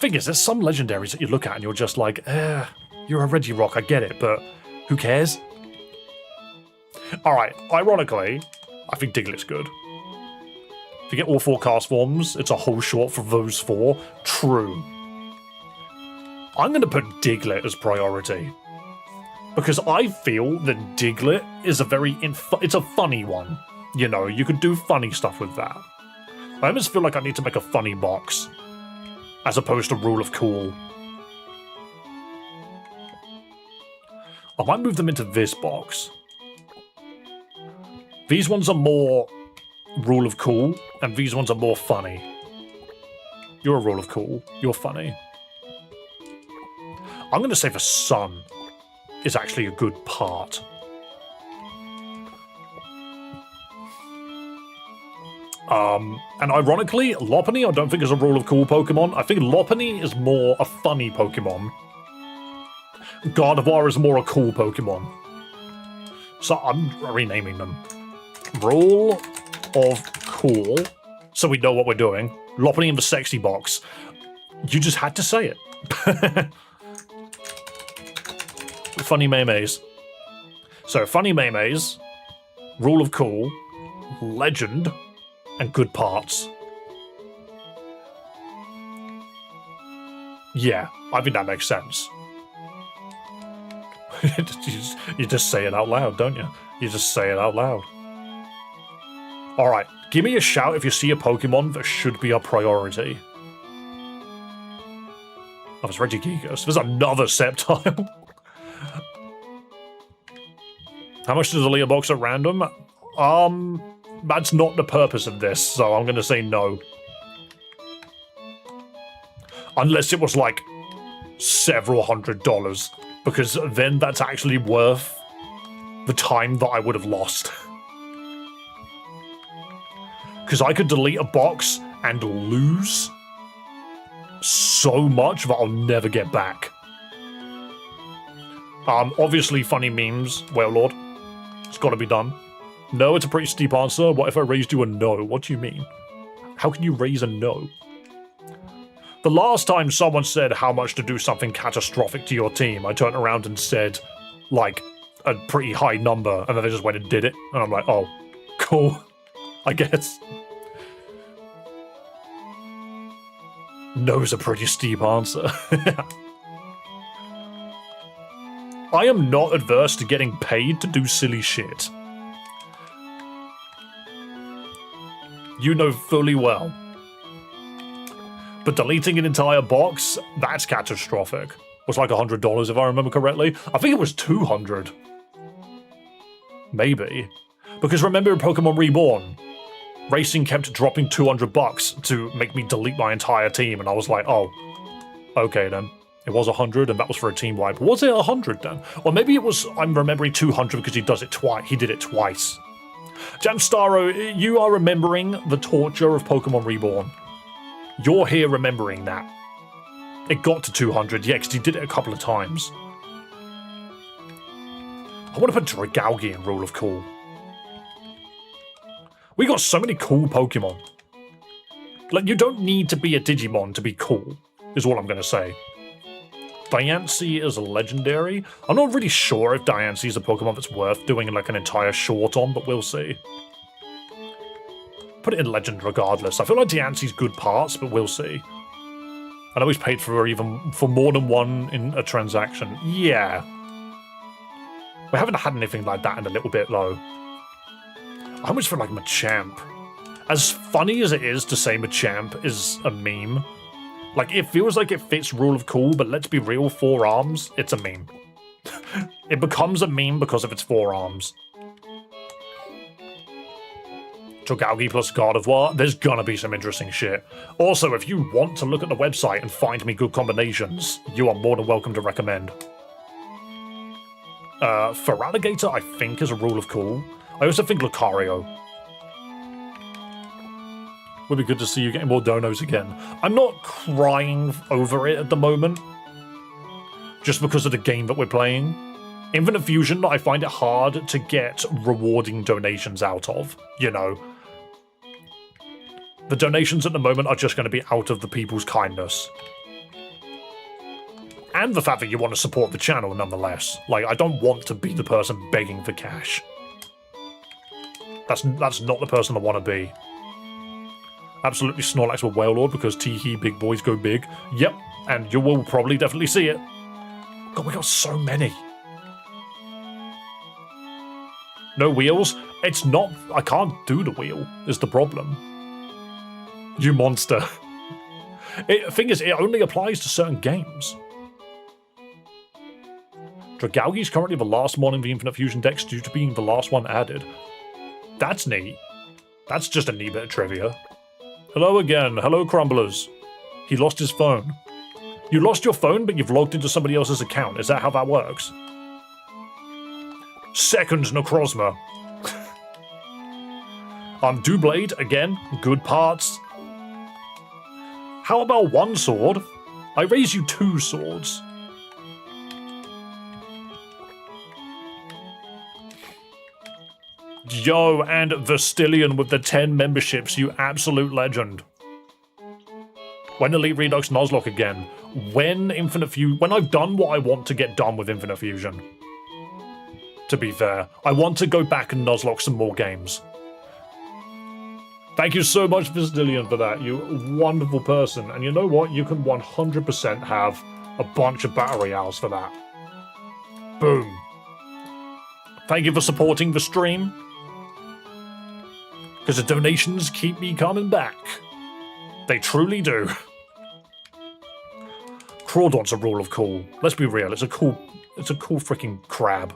Thing is, there's some legendaries that you look at and you're just like, you're a Regirock, I get it, but who cares? Alright, ironically, I think Diglett's good. If you get all 4 Castforms, it's a whole short for those 4. True. I'm going to put Diglett as priority. Because I feel that Diglett is a very... it's a funny one. You know, you could do funny stuff with that. I almost feel like I need to make a funny box. As opposed to Rule of Cool. I might move them into this box. These ones are more Rule of Cool, and these ones are more funny. You're a Rule of Cool. You're funny. I'm going to say the Sun is actually a good part. And ironically, Lopunny I don't think is a Rule of Cool Pokemon. I think Lopunny is more a funny Pokemon. Gardevoir is more a cool Pokemon. So I'm renaming them. Rule of Cool. So we know what we're doing. Lopunny in the sexy box. You just had to say it. Funny Maymays. So Funny Maymays, Rule of Cool, Legend, and good parts. Yeah, I think that makes sense. you just say it out loud, don't you? You just say it out loud. Alright, give me a shout if you see a Pokemon that should be a priority. Oh, it's Regigigas. There's another Sceptile. How much does a Leah box at random? That's not the purpose of this, so I'm going to say no. Unless it was like several $100s, because then that's actually worth the time that I would have lost. Because I could delete a box and lose so much that I'll never get back. Obviously funny memes, well Lord. It's got to be done. No, it's a pretty steep answer. What if I raised you a no? What do you mean? How can you raise a no? The last time someone said how much to do something catastrophic to your team, I turned around and said, like, a pretty high number, and then they just went and did it. And I'm like, oh, cool, I guess. No's a pretty steep answer. I am not adverse to getting paid to do silly shit. You know fully well. But deleting an entire box, that's catastrophic. It was like $100 if I remember correctly. I think it was $200. Maybe. Because remember in Pokemon Reborn, Racing kept dropping $200 to make me delete my entire team, and I was like, oh, okay then. It was 100, and that was for a team wipe. Was it 100 then? Or maybe it was, I'm remembering 200 because he does it twice. He did it twice. Jamstaro, you are remembering the torture of Pokemon Reborn. You're here remembering that. It got to 200, yeah, because he did it a couple of times. I want to put Dragalge in Rule of Cool. We got so many cool Pokemon. Like, you don't need to be a Digimon to be cool, is all I'm going to say. Diancie is a legendary. I'm not really sure if Diancie is a Pokemon that's worth doing like an entire short on, but we'll see. Put it in legend regardless. I feel like Diancie's good parts, but we'll see. I know he's paid for more than one in a transaction. Yeah. We haven't had anything like that in a little bit, though. I almost feel like Machamp. As funny as it is to say Machamp is a meme, like, it feels like it fits rule of cool, but let's be real, 4 arms, it's a meme. It becomes a meme because of its 4 arms. Chogalgi plus God of War, there's gonna be some interesting shit. Also, if you want to look at the website and find me good combinations, you are more than welcome to recommend. Feraligatr, I think, is a rule of cool. I also think Lucario would be good to see you getting more donos again. I'm not crying over it at the moment, just because of the game that we're playing. Infinite Fusion, I find it hard to get rewarding donations out of, you know. The donations at the moment are just going to be out of the people's kindness. And the fact that you want to support the channel nonetheless. Like, I don't want to be the person begging for cash. That's not the person I want to be. Absolutely Snorlax with Wailord because tee-hee, big boys go big. Yep, and you will probably definitely see it. God, we got so many. No wheels? It's not... I can't do the wheel, is the problem. You monster. The thing is, it only applies to certain games. Dragalge is currently the last one in the Infinite Fusion decks due to being the last one added. That's neat. That's just a neat bit of trivia. Hello again. Hello, Crumblers. He lost his phone. You lost your phone, but you've logged into somebody else's account. Is that how that works? Second Necrozma. Doublade, again. Good parts. How about 1 sword? I raise you 2 swords. Yo, and Vestillion with the 10 memberships, you absolute legend. When Elite Redux Nuzlocke again? When I've done what I want to get done with Infinite Fusion. To be fair, I want to go back and Nuzlocke some more games. Thank you so much, Vestillion, for that. You wonderful person. And you know what? You can 100% have a bunch of battle royales for that. Boom. Thank you for supporting the stream. Because the donations keep me coming back. They truly do. Crawdon's a rule of cool. Let's be real, it's a cool freaking crab.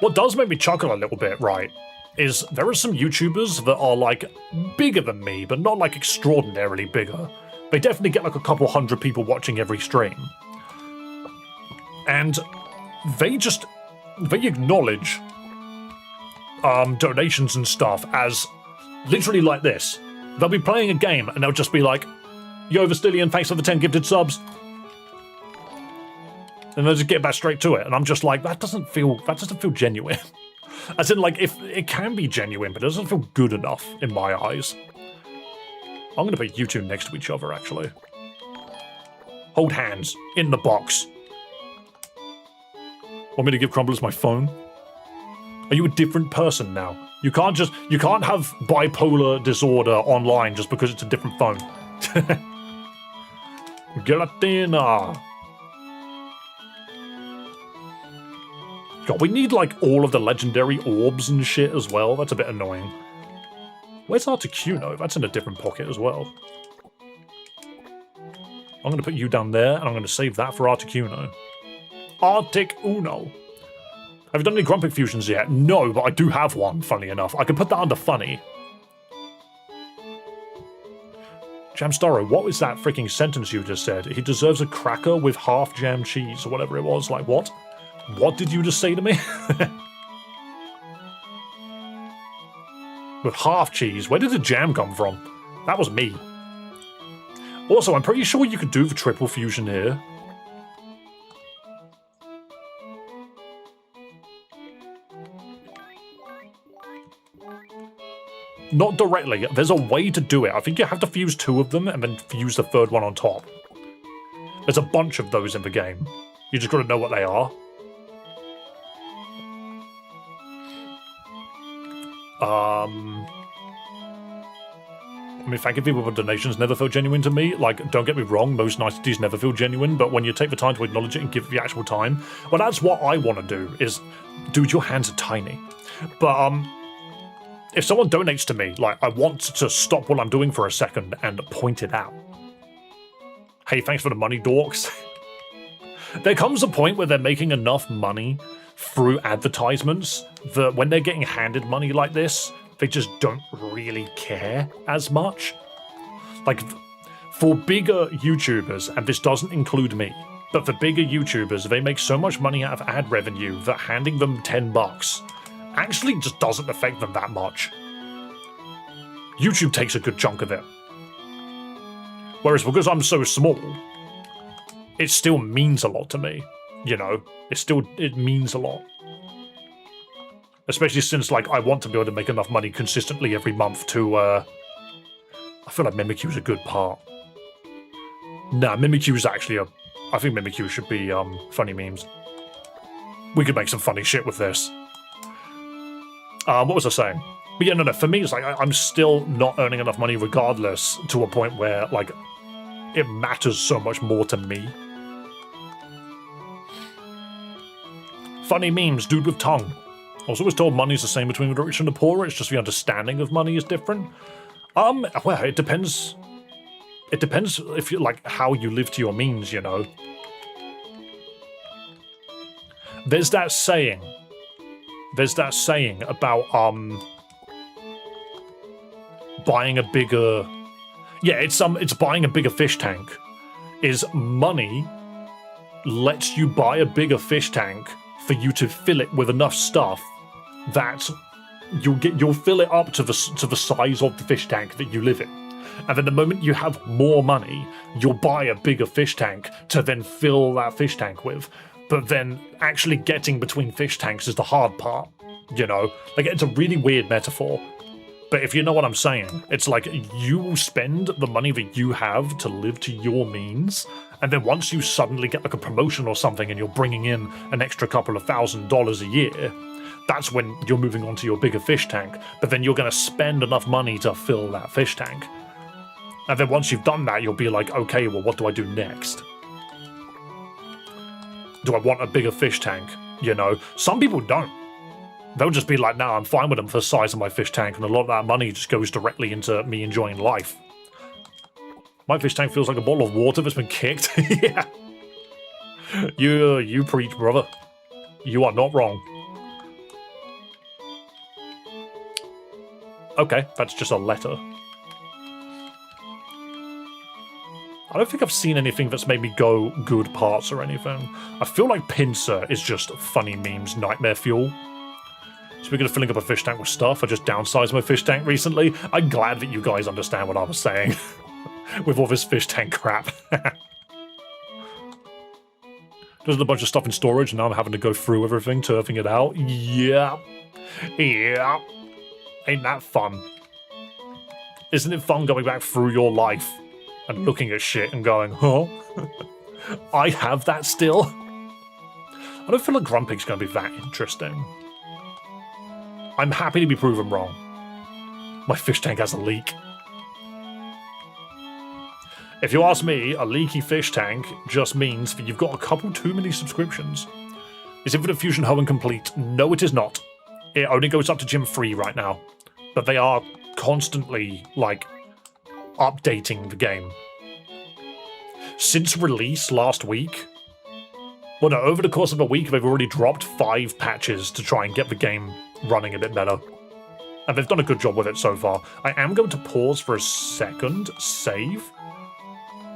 What does make me chuckle a little bit, right, is there are some YouTubers that are like bigger than me, but not like extraordinarily bigger. They definitely get like a couple hundred people watching every stream. And they acknowledge donations and stuff as literally like this. They'll be playing a game and they'll just be like, yo, Vestillion, thanks for the 10 gifted subs. And they'll just get back straight to it. And I'm just like, that doesn't feel genuine. As in, like, if it can be genuine, but it doesn't feel good enough in my eyes. I'm gonna put you two next to each other, actually. Hold hands in the box. Want me to give Crumblers my phone? Are you a different person now? You can't have bipolar disorder online just because it's a different phone. Gelatina. God, we need like all of the legendary orbs and shit as well. That's a bit annoying. Where's Articuno? That's in a different pocket as well. I'm going to put you down there, and I'm going to save that for Articuno. Arctic Uno. Have you done any Grumpig fusions yet? No, but I do have one, funnily enough. I can put that under funny. Jamstarro, what was that freaking sentence you just said? He deserves a cracker with half jam cheese, or whatever it was. Like, what? What did you just say to me? With half cheese? Where did the jam come from? That was me. Also, I'm pretty sure you could do the triple fusion here. Not directly. There's a way to do it. I think you have to fuse 2 of them and then fuse the 3rd one on top. There's a bunch of those in the game. You just gotta know what they are. I mean, thanking people for donations never felt genuine to me. Like, don't get me wrong, most niceties never feel genuine, but when you take the time to acknowledge it and give it the actual time, well, that's what I want to do, is, dude, your hands are tiny. But, if someone donates to me, like, I want to stop what I'm doing for a second and point it out. Hey, thanks for the money, dorks. There comes a point where they're making enough money through advertisements that when they're getting handed money like this, they just don't really care as much. Like, for bigger YouTubers, and this doesn't include me, but for bigger YouTubers, they make so much money out of ad revenue that handing them $10 actually just doesn't affect them that much. YouTube takes a good chunk of it. Whereas because I'm so small, it still means a lot to me, you know? It means a lot. Especially since, like, I want to be able to make enough money consistently every month to, I feel like Mimikyu is a good part. Nah, Mimikyu is actually I think Mimikyu should be, funny memes. We could make some funny shit with this. What was I saying? But yeah, no, for me, it's like, I'm still not earning enough money regardless, to a point where, like, it matters so much more to me. Funny memes, dude with tongue. I was always told money's the same between the rich and the poor, it's just the understanding of money is different. Well, it depends. It depends if you, like, how you live to your means, you know. There's that saying about, buying a bigger... Yeah, it's buying a bigger fish tank. Is money lets you buy a bigger fish tank for you to fill it with enough stuff that you'll fill it up to the size of the fish tank that you live in. And then the moment you have more money, you'll buy a bigger fish tank to then fill that fish tank with. But then actually getting between fish tanks is the hard part, you know? Like, it's a really weird metaphor. But if you know what I'm saying, it's like you spend the money that you have to live to your means, and then once you suddenly get like a promotion or something and you're bringing in an extra couple of $1,000s a year, that's when you're moving on to your bigger fish tank. But then you're going to spend enough money to fill that fish tank. And then once you've done that, you'll be like, okay, well, what do I do next? Do I want a bigger fish tank? You know, some people don't. They'll just be like, nah, I'm fine with them for the size of my fish tank, and a lot of that money just goes directly into me enjoying life. My fish tank feels like a bottle of water that's been kicked. Yeah. You preach, brother. You are not wrong. Okay, that's just a letter. I don't think I've seen anything that's made me go good parts or anything. I feel like Pincer is just funny memes nightmare fuel. Speaking of filling up a fish tank with stuff, I just downsized my fish tank recently. I'm glad that you guys understand what I was saying with all this fish tank crap. There's a bunch of stuff in storage, and now I'm having to go through everything, turfing it out. Yeah. Yeah. Ain't that fun? Isn't it fun going back through your life and looking at shit and going, huh? I have that still? I don't feel like Grumpig's going to be that interesting. I'm happy to be proven wrong. My fish tank has a leak. If you ask me, a leaky fish tank just means that you've got a couple too many subscriptions. Is Infinite Fusion Hoenn complete? No, it is not. It only goes up to Gym 3 right now. But they are constantly, like, updating the game. Since release last week, well, no, over the course of a week, they've already dropped 5 patches to try and get the game running a bit better. And they've done a good job with it so far. I am going to pause for a second, save,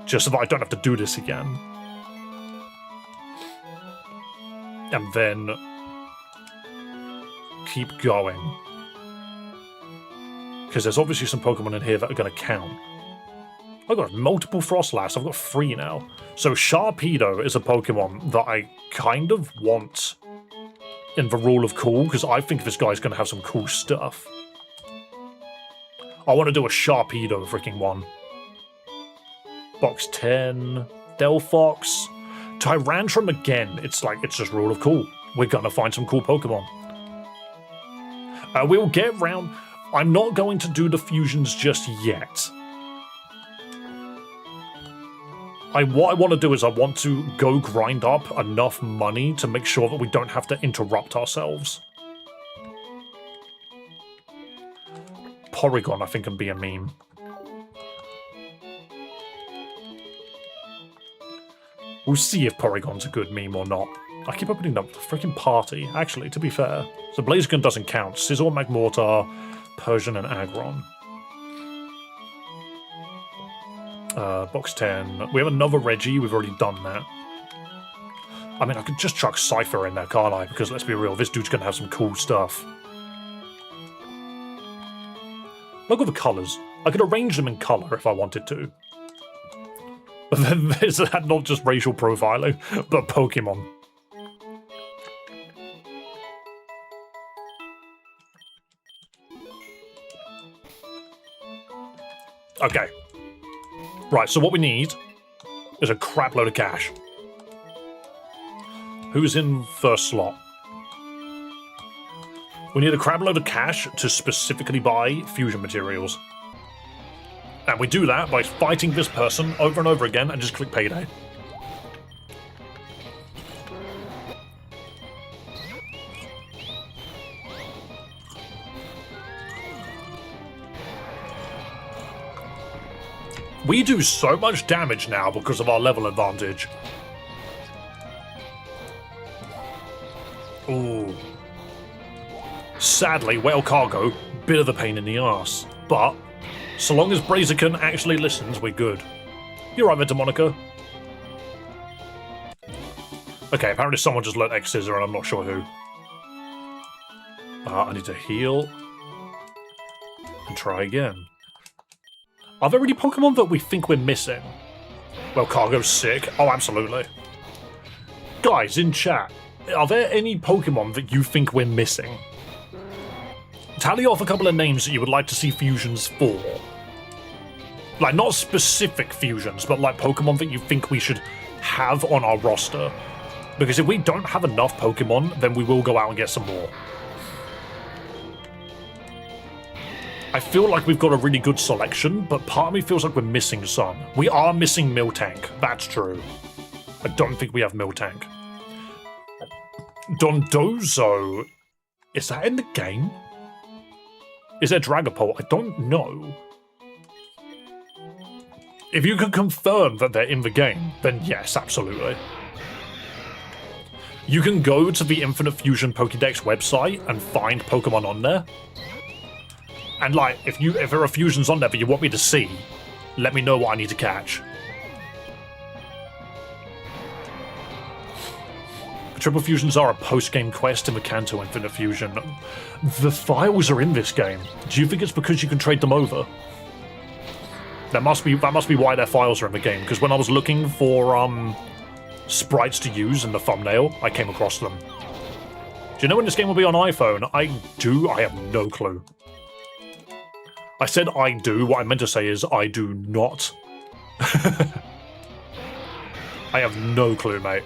just so that I don't have to do this again. And then keep going. Because there's obviously some Pokemon in here that are going to count. I've got multiple Frostlass, I've got 3 now. So Sharpedo is a Pokemon that I kind of want in the Rule of Cool, because I think this guy's going to have some cool stuff. I want to do a Sharpedo freaking one. Box 10. Delphox. Tyrantrum again. It's just rule of cool. We're gonna find some cool Pokemon. We'll get round... I'm not going to do the fusions just yet. What I want to do is I want to go grind up enough money to make sure that we don't have to interrupt ourselves. Porygon, I think, can be a meme. We'll see if Porygon's a good meme or not. I keep opening up the freaking party. Actually, to be fair. So Blaziken doesn't count. Scizor, Magmortar, Persian, and Aggron. Box 10. We have another Reggie. We've already done that. I mean, I could just chuck Cypher in there, can't I? Because let's be real, this dude's going to have some cool stuff. Look at the colours. I could arrange them in colour if I wanted to. But then is that not just racial profiling, but Pokemon? Okay. Right, so what we need is a crap load of cash. Who's in first slot? We need a crap load of cash to specifically buy fusion materials. And we do that by fighting this person over and over again and just click payday. We do so much damage now because of our level advantage. Ooh. Sadly, Whale Cargo, bit of a pain in the arse. But, so long as Blaziken actually listens, we're good. You're right there, Demonica. Okay, apparently someone just let X Scissor and I'm not sure who. I need to heal. And try again. Are there any Pokemon that we think we're missing? Well, Cargo's sick. Oh, absolutely. Guys, in chat, are there any Pokemon that you think we're missing? Tally off a couple of names that you would like to see fusions for. Like, not specific fusions, but like Pokemon that you think we should have on our roster. Because if we don't have enough Pokemon, then we will go out and get some more. I feel like we've got a really good selection, but part of me feels like we're missing some. We are missing Miltank, that's true. I don't think we have Miltank. Dondozo, is that in the game? Is there Dragapult? I don't know. If you can confirm that they're in the game, then yes, absolutely. You can go to the Infinite Fusion Pokédex website and find Pokemon on there. And like, if there are fusions on there that you want me to see, let me know what I need to catch. Triple fusions are a post-game quest in the Kanto Infinite Fusion. The files are in this game. Do you think it's because you can trade them over? That must be why their files are in the game, because when I was looking for sprites to use in the thumbnail, I came across them. Do you know when this game will be on iPhone? I have no clue. I said I do, what I meant to say is I do not. I have no clue, mate.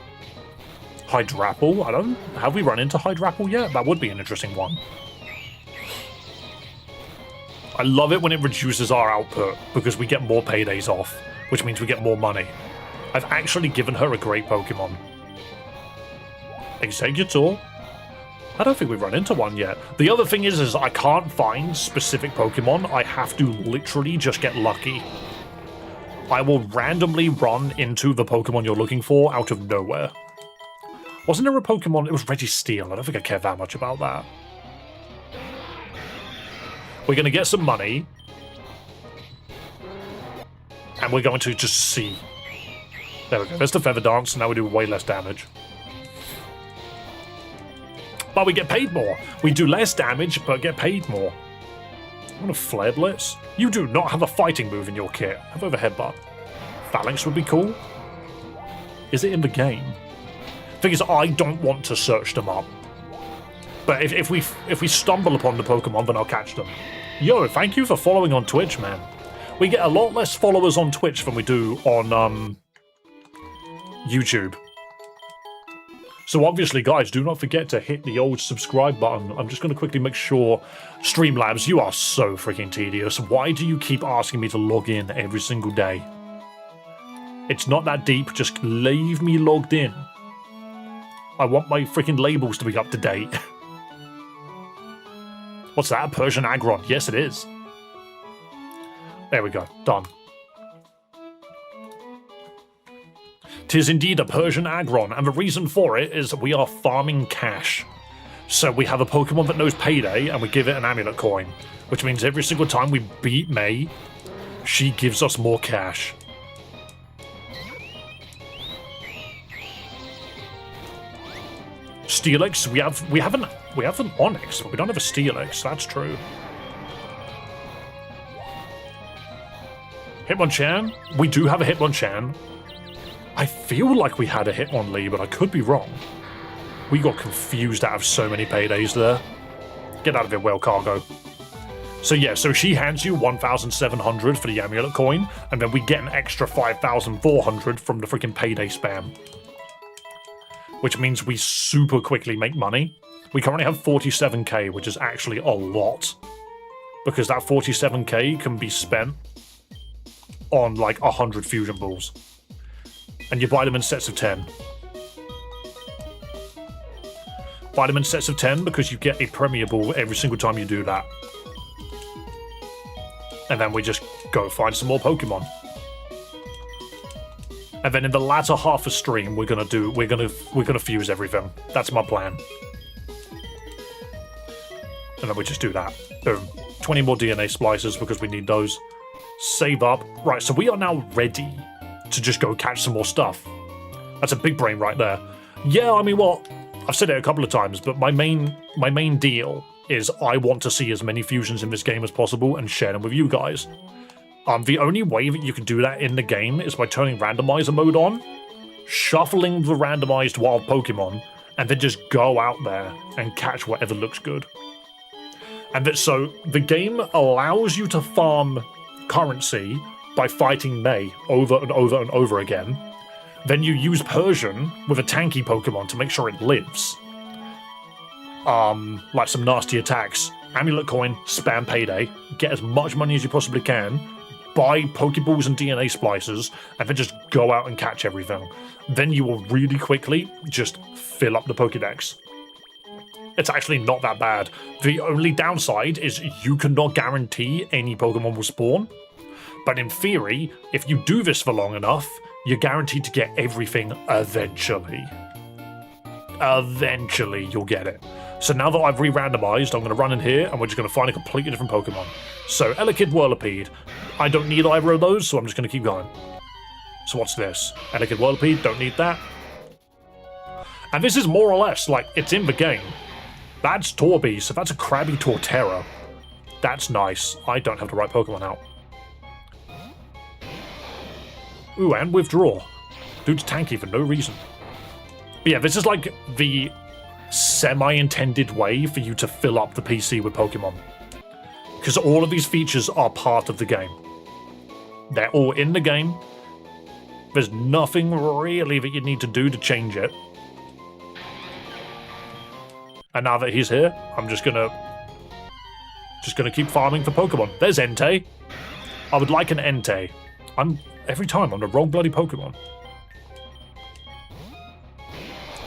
Hydrapple? Have we run into Hydrapple yet? That would be an interesting one. I love it when it reduces our output, because we get more paydays off, which means we get more money. I've actually given her a great Pokemon. Exeggutor? I don't think we've run into one yet. The other thing is I can't find specific Pokemon. I have to literally just get lucky. I will randomly run into the Pokemon you're looking for out of nowhere. Wasn't there a Pokemon? It was Registeel. I don't think I care that much about that. We're going to get some money. And we're going to just see. There we go. There's the Feather Dance. Now we do way less damage. But we get paid more. We do less damage, but get paid more. I want a Flare Blitz. You do not have a fighting move in your kit. Have over Headbutt. Phalanx would be cool. Is it in the game? Thing is, I don't want to search them up. But if we stumble upon the Pokemon, then I'll catch them. Yo, thank you for following on Twitch, man. We get a lot less followers on Twitch than we do on YouTube. So obviously, guys, do not forget to hit the old subscribe button. I'm just going to quickly make sure. Streamlabs, you are so freaking tedious. Why do you keep asking me to log in every single day? It's not that deep. Just leave me logged in. I want my freaking labels to be up to date. What's that? A Persian Agron? Yes, it is. There we go. Done. 'Tis indeed a Persian Agron, and the reason for it is we are farming cash. So we have a Pokemon that knows Payday, and we give it an amulet coin, which means every single time we beat May, she gives us more cash. Steelix, we have an Onyx, but we don't have a Steelix. That's true. Hitmonchan, we do have a Hitmonchan. I feel like we had a Hitmonlee, but I could be wrong. We got confused out of so many paydays there. Get out of it, Whale Cargo. So yeah, so she hands you 1,700 for the amulet coin, and then we get an extra 5,400 from the freaking payday spam. Which means we super quickly make money. We currently have 47k, which is actually a lot. Because that 47k can be spent on like 100 fusion balls. And you buy them in sets of 10. Buy them in sets of 10 because you get a Premier Ball every single time you do that. And then we just go find some more Pokemon. And then in the latter half of stream, we're gonna fuse everything. That's my plan. And then we just do that. Boom. 20 more DNA splices because we need those. Save up. Right, so we are now ready to just go catch some more stuff. That's a big brain right there. Yeah, I mean, well, I've said it a couple of times, but my main deal is I want to see as many fusions in this game as possible and share them with you guys. The only way that you can do that in the game is by turning randomizer mode on, shuffling the randomized wild Pokemon, and then just go out there and catch whatever looks good. And so the game allows you to farm currency by fighting May over and over and over again. Then you use Persian with a tanky Pokemon to make sure it lives. Like some nasty attacks. Amulet coin, spam payday, get as much money as you possibly can, buy Pokeballs and DNA splicers, and then just go out and catch everything. Then you will really quickly just fill up the Pokedex. It's actually not that bad. The only downside is you cannot guarantee any Pokemon will spawn. But in theory, if you do this for long enough, you're guaranteed to get everything eventually. Eventually, you'll get it. So now that I've re-randomized, I'm going to run in here, and we're just going to find a completely different Pokemon. So, Elekid, Whirlipede. I don't need either of those, so I'm just going to keep going. So what's this? Elekid, Whirlipede, don't need that. And this is more or less, like, it's in the game. That's Torby, so that's a Krabby Torterra. That's nice. I don't have the right Pokemon out. Ooh, and Withdraw. Dude's tanky for no reason. But yeah, this is like the semi-intended way for you to fill up the PC with Pokemon. Because all of these features are part of the game. They're all in the game. There's nothing really that you need to do to change it. And now that he's here, I'm just gonna keep farming for Pokemon. There's Entei. I would like an Entei. Every time I'm the wrong bloody Pokemon.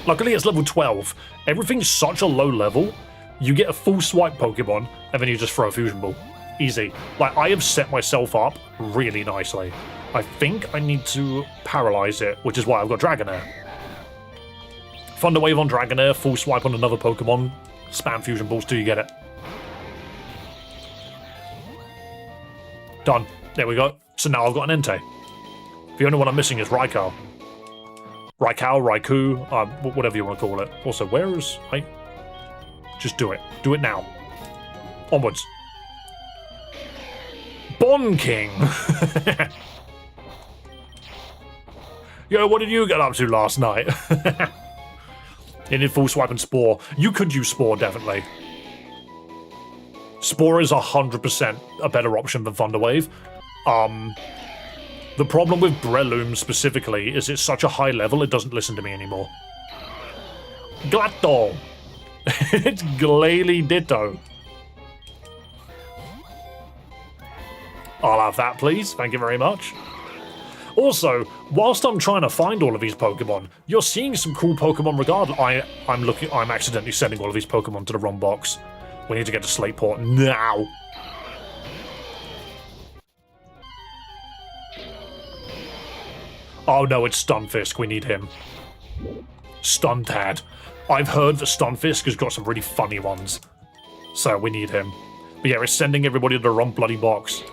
Luckily it's level 12. Everything's such a low level, you get a full swipe Pokemon, and then you just throw a Fusion Ball. Easy. Like, I have set myself up really nicely. I think I need to paralyze it, which is why I've got Dragonair. Thunder Wave on Dragonair, full swipe on another Pokemon, spam Fusion Balls till you get it. Done. There we go. So now I've got an Entei. The only one I'm missing is Raikou. Raikou, whatever you want to call it. Also, where is... Just do it. Do it now. Onwards. Bon King! Yo, what did you get up to last night? You did full swipe and Spore. You could use Spore, definitely. Spore is 100% a better option than Thunderwave. The problem with Breloom specifically is it's such a high level it doesn't listen to me anymore. Glatto! It's Glalie Ditto. I'll have that, please. Thank you very much. Also, whilst I'm trying to find all of these Pokemon, you're seeing some cool Pokemon regardless. I'm accidentally sending all of these Pokemon to the wrong box. We need to get to Slateport now. Oh no, it's Stunfisk. We need him. Stuntad. I've heard that Stunfisk has got some really funny ones. So we need him. But yeah, it's sending everybody to the wrong bloody box.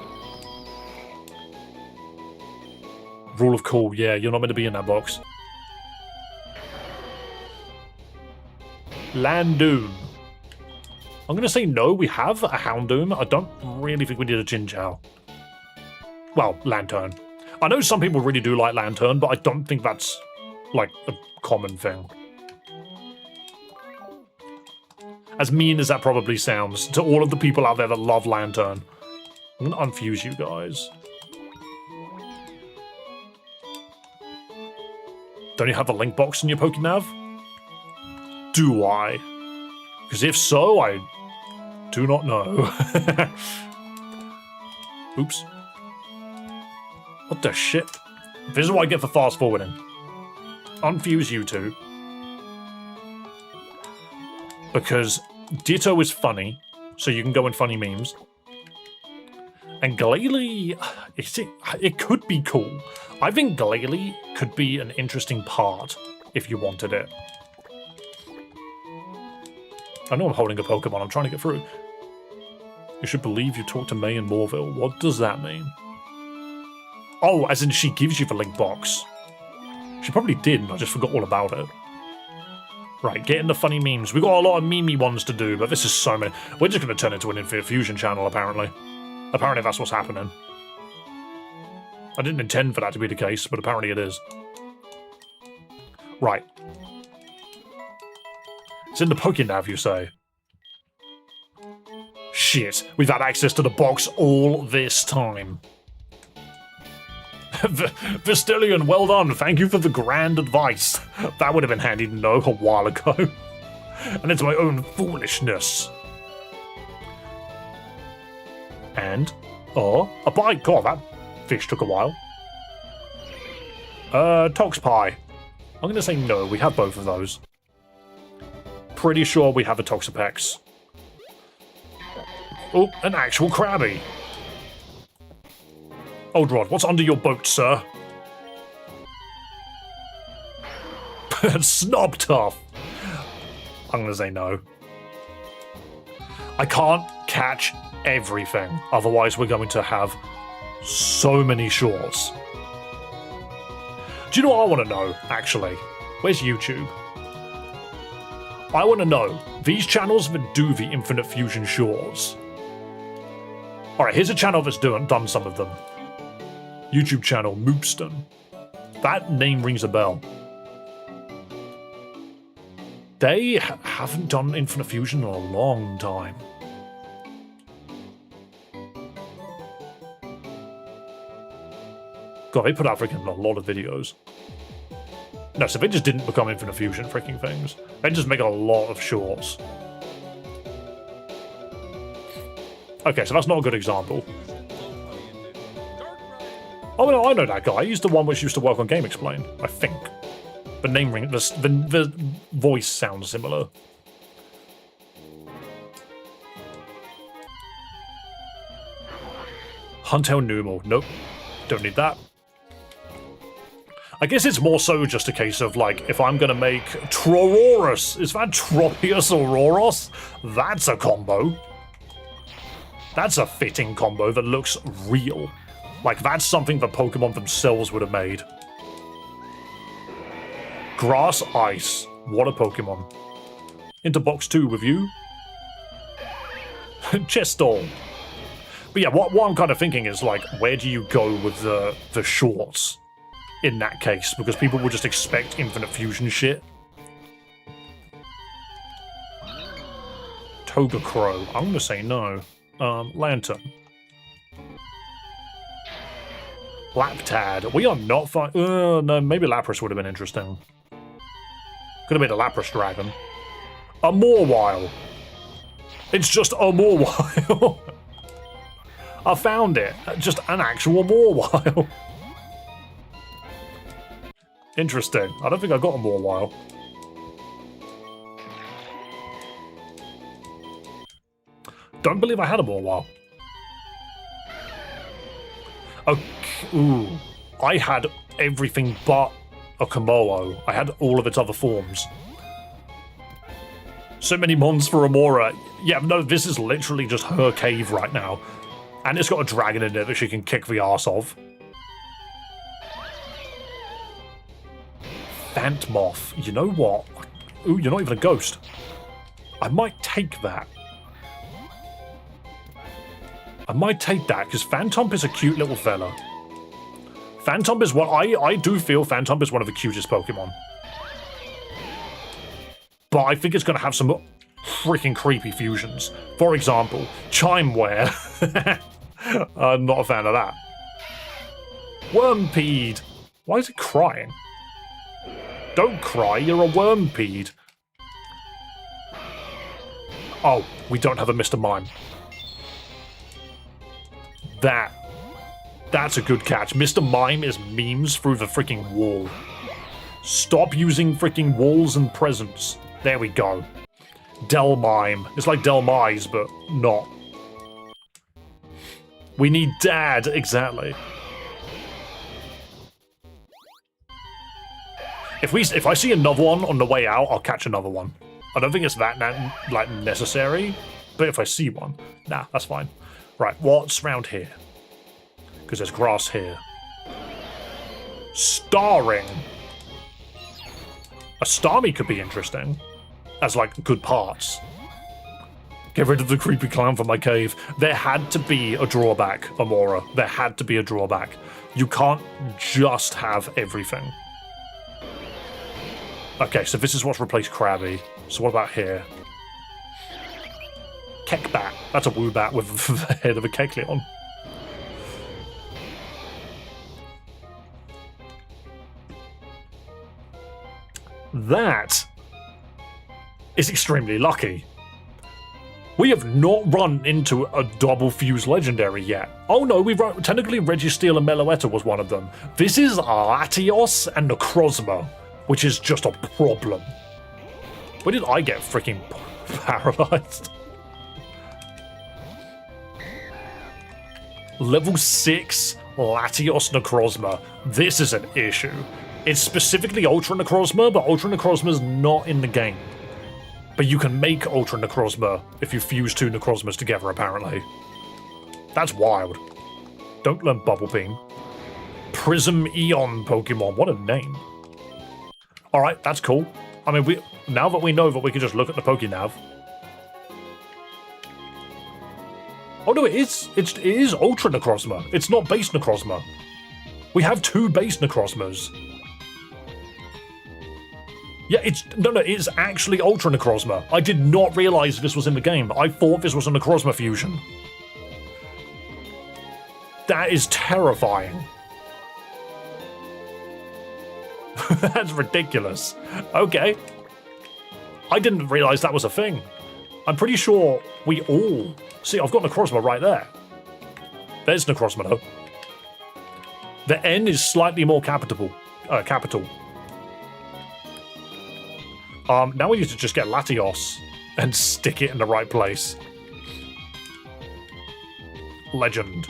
Rule of cool. Yeah, you're not meant to be in that box. Landoom. I'm going to say no, we have a Houndoom. I don't really think we need a Chinchou. Well, Lantern. I know some people really do like Lantern, but I don't think that's, like, a common thing. As mean as that probably sounds to all of the people out there that love Lantern. I'm going to unfuse you guys. Don't you have a link box in your Pokénav? Do I? Because if so, I do not know. Oops. What the shit? This is what I get for fast forwarding. Unfuse you two. Because Ditto is funny, so you can go in funny memes. And Glalie, it could be cool. I think Glalie could be an interesting part if you wanted it. I know I'm holding a Pokemon, I'm trying to get through. You should believe you talked to May in Moorville. What does that mean? Oh, as in she gives you the link box. She probably did, I just forgot all about it. Right, get into funny memes. We've got a lot of meme ones to do, but this is so many. We're just going to turn it into an Infinite Fusion channel, apparently. Apparently that's what's happening. I didn't intend for that to be the case, but apparently it is. Right. It's in the Pokénav, you say? Shit, we've had access to the box all this time. Vistillion, well done. Thank you for the grand advice. That would have been handy to know a while ago. And it's my own foolishness. And, a bite. God, that fish took a while. Toxpie. I'm going to say no, we have both of those. Pretty sure we have a Toxapex. Oh, an actual Krabby. Old Rod, what's under your boat, sir? Snob tough. I'm going to say no. I can't catch everything, otherwise we're going to have so many shorts. Do you know what I want to know, actually? Where's YouTube? I want to know, these channels that do the Infinite Fusion shorts. Alright, here's a channel that's done some of them. YouTube channel, Moopston. That name rings a bell. They haven't done Infinite Fusion in a long time. God, they put out freaking a lot of videos. No, so they just didn't become Infinite Fusion freaking things. They just make a lot of shorts. Okay, so that's not a good example. Oh no, I know that guy. He's the one which used to work on Game Explain, I think. The name ring, the voice sounds similar. Huntail Numal. Nope. Don't need that. I guess it's more so just a case of, like, if I'm gonna make Trororos, is that Tropius Auroros? That's a combo. That's a fitting combo that looks real. Like, that's something that Pokemon themselves would have made. Grass Ice. What a Pokemon. Into box 2 with you. Chestall. But yeah, what I'm kind of thinking is, like, where do you go with the shorts in that case? Because people will just expect Infinite Fusion shit. Togacrow. I'm going to say no. Lantern. Laptad. We are not fine. No, maybe Lapras would have been interesting. Could have been a Lapras Dragon. A Mawile. It's just a Mawile. I found it. Just an actual Mawile. Interesting. I don't think I got a Mawile. Don't believe I had a Mawile. Okay. Ooh. I had everything but a Komodo. I had all of its other forms. So many mons for Amora. Yeah, no, this is literally just her cave right now. And it's got a dragon in it that she can kick the arse of. Phantmoth. You know what? Ooh, you're not even a ghost. I might take that. I might take that, because Phantomp is a cute little fella. Phantomp is what I do feel Phantomp is one of the cutest Pokemon. But I think it's going to have some freaking creepy fusions. For example, Chimeware. I'm not a fan of that. Wormpede. Why is it crying? Don't cry, you're a Wormpede. Oh, we don't have a Mr. Mime. That's a good catch. Mr. Mime is memes through the freaking wall. Stop using freaking walls and presents. There we go. Del Mime. It's like Del Mise, but not. We need Dad, exactly. If I see another one on the way out, I'll catch another one. I don't think it's that like necessary, but if I see one, nah, that's fine. Right, what's round here? Because there's grass here. Starring. A Starmie could be interesting. As, like, good parts. Get rid of the creepy clown from my cave. There had to be a drawback, Amora. There had to be a drawback. You can't just have everything. Okay, so this is what's replaced Krabby. So what about here? Kekbat. That's a Woobat with the head of a Kecleon. That is extremely lucky. We have not run into a double fuse legendary yet. Oh no, technically Registeel and Meloetta was one of them. This is Latios and Necrozma, which is just a problem. Where did I get freaking paralyzed? Level 6 Latios Necrozma. This is an issue. It's specifically Ultra Necrozma, but Ultra Necrozma's not in the game. But you can make Ultra Necrozma if you fuse 2 Necrozmas together, apparently. That's wild. Don't learn Bubble Beam. Prism Eon Pokemon, what a name. Alright, that's cool. I mean, now that we know that we can just look at the Pokénav. Oh no, it is Ultra Necrozma. It's not Base Necrozma. We have 2 Base Necrozmas. Yeah, it's actually Ultra Necrozma. I did not realize this was in the game. I thought this was a Necrozma fusion. That is terrifying. That's ridiculous. Okay. I didn't realize that was a thing. I'm pretty sure we all... See, I've got Necrozma right there. There's Necrozma, though. The N is slightly more capital. Now we need to just get Latios and stick it in the right place. Legend.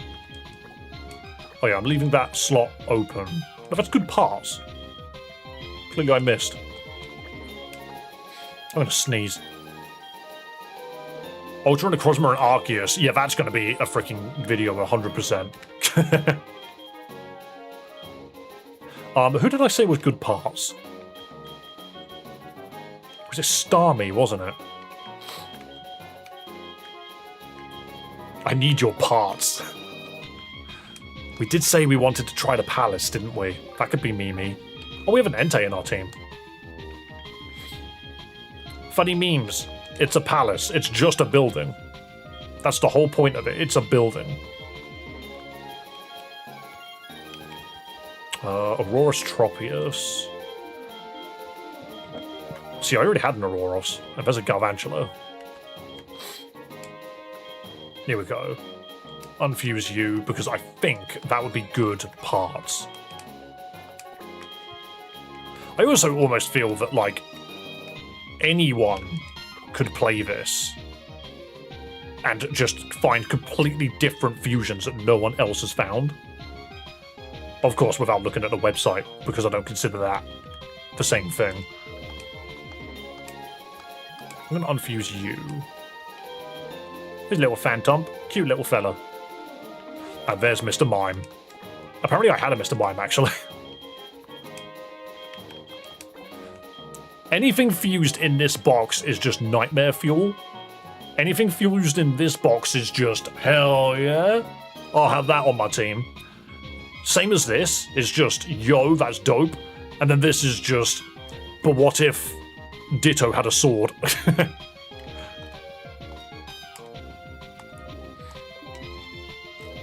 Oh yeah, I'm leaving that slot open. But that's good parts. Clearly I missed. I'm gonna sneeze. Ultra Necrozma and Arceus. Yeah, that's gonna be a freaking video 100%. Who did I say was good parts? Was it Starmie, wasn't it? I need your parts. We did say we wanted to try the palace, didn't we? That could be Mimi. Oh, we have an Entei in our team. Funny memes. It's a palace. It's just a building. That's the whole point of it. It's a building. Aurorus Tropius. See, I already had an Auroros. And there's a Galvantula. Here we go. Unfuse you, because I think that would be good parts. I also almost feel that, like, anyone could play this and just find completely different fusions that no one else has found. Of course, without looking at the website, because I don't consider that the same thing. I'm going to unfuse you. Here's a little Phantom. Cute little fella. And there's Mr. Mime. Apparently I had a Mr. Mime, actually. Anything fused in this box is just nightmare fuel. Anything fused in this box is just hell yeah. I'll have that on my team. Same as this. It's just, yo, that's dope. And then this is just, but what if Ditto had a sword?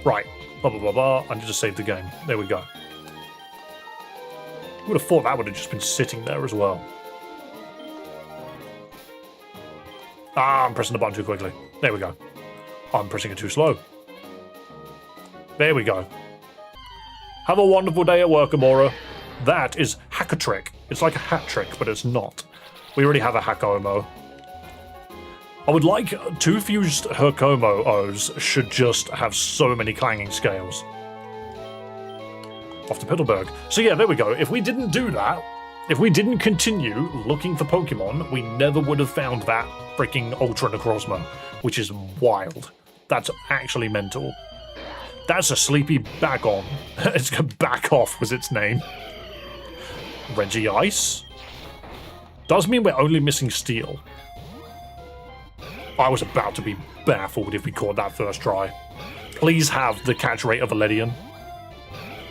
Right. Blah, blah, blah, blah. I need to save the game. There we go. I would have thought that would have just been sitting there as well. Ah, I'm pressing the button too quickly. There we go. I'm pressing it too slow. There we go. Have a wonderful day at work, Amora. That is Hack-a-Trick. It's like a hat trick, but it's not. We already have a Hakomo. I would like 2 fused Hakomo-Os should just have so many clanging scales. Off to Pittelberg. So yeah, there we go. If we didn't do that, if we didn't continue looking for Pokemon, we never would have found that freaking Ultra Necrozma, which is wild. That's actually mental. That's a sleepy back on. It's gonna back off was its name. Reggie Ice. Does mean we're only missing Steel. I was about to be baffled if we caught that first try. Please have the catch rate of a Ledian.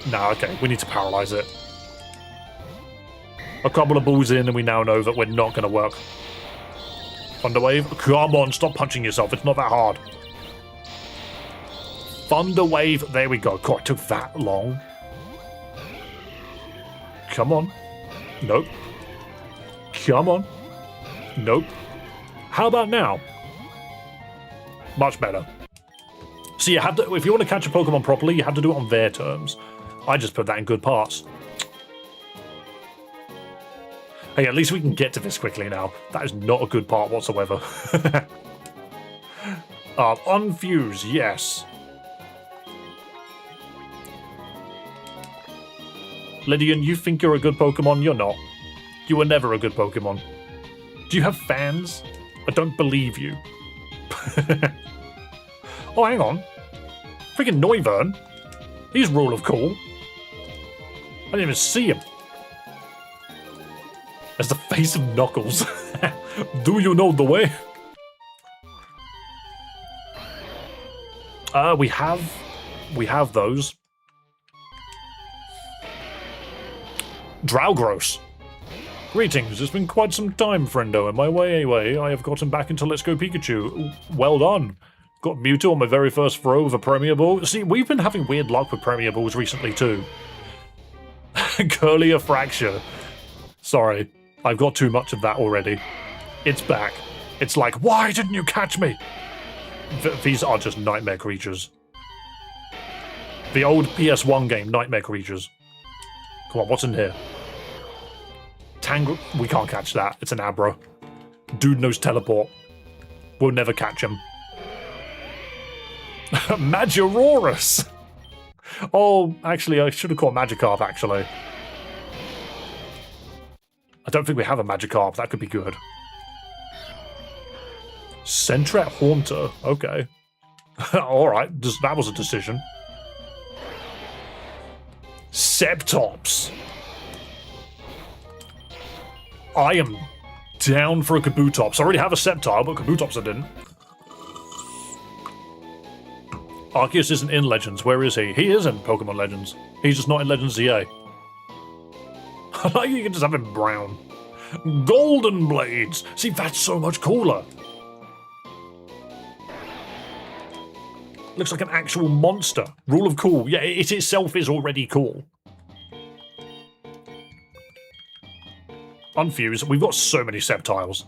No, okay, we need to paralyze it. A couple of balls in and we now know that we're not going to work. Thunderwave? Come on, stop punching yourself, it's not that hard. Thunderwave, there we go. God, it took that long. Come on. Nope. Come on. Nope. How about now? Much better. So you have to, if you want to catch a Pokemon properly, you have to do it on their terms. I just put that in good parts. Hey, at least we can get to this quickly now. That is not a good part whatsoever. Unfuse, yes. Lydian, you think you're a good Pokemon? You're not. You were never a good Pokemon. Do you have fans? I don't believe you. Oh, hang on. Freaking Noivern. He's rule of cool. I didn't even see him. As the face of Knuckles. Do you know the way? We have those. Drowgross. Greetings, it's been quite some time, friendo. In my way, I have gotten back into Let's Go Pikachu. Well done. Got Mewtwo on my very first throw of a Premier Ball. See, we've been having weird luck with Premier Balls recently too. Curlier Fracture. Sorry, I've got too much of that already. It's back. It's like, why didn't you catch me? These are just nightmare creatures. The old PS1 game, Nightmare Creatures. Come on, what's in here? Tangle. We can't catch that. It's an Abra. Dude knows teleport. We'll never catch him. Magiroras! Oh, actually, I should have caught Magikarp, actually. I don't think we have a Magikarp. That could be good. Sentret Haunter. Okay. Alright, that was a decision. Septops. I am down for a Kabutops. I already have a Sceptile, but Kabutops I didn't. Arceus isn't in Legends. Where is he? He is in Pokemon Legends. He's just not in Legends ZA. I like you can just have him brown. Golden Blades! See, that's so much cooler. Looks like an actual monster. Rule of cool. Yeah, it itself is already cool. Unfuse. We've got so many Sceptiles.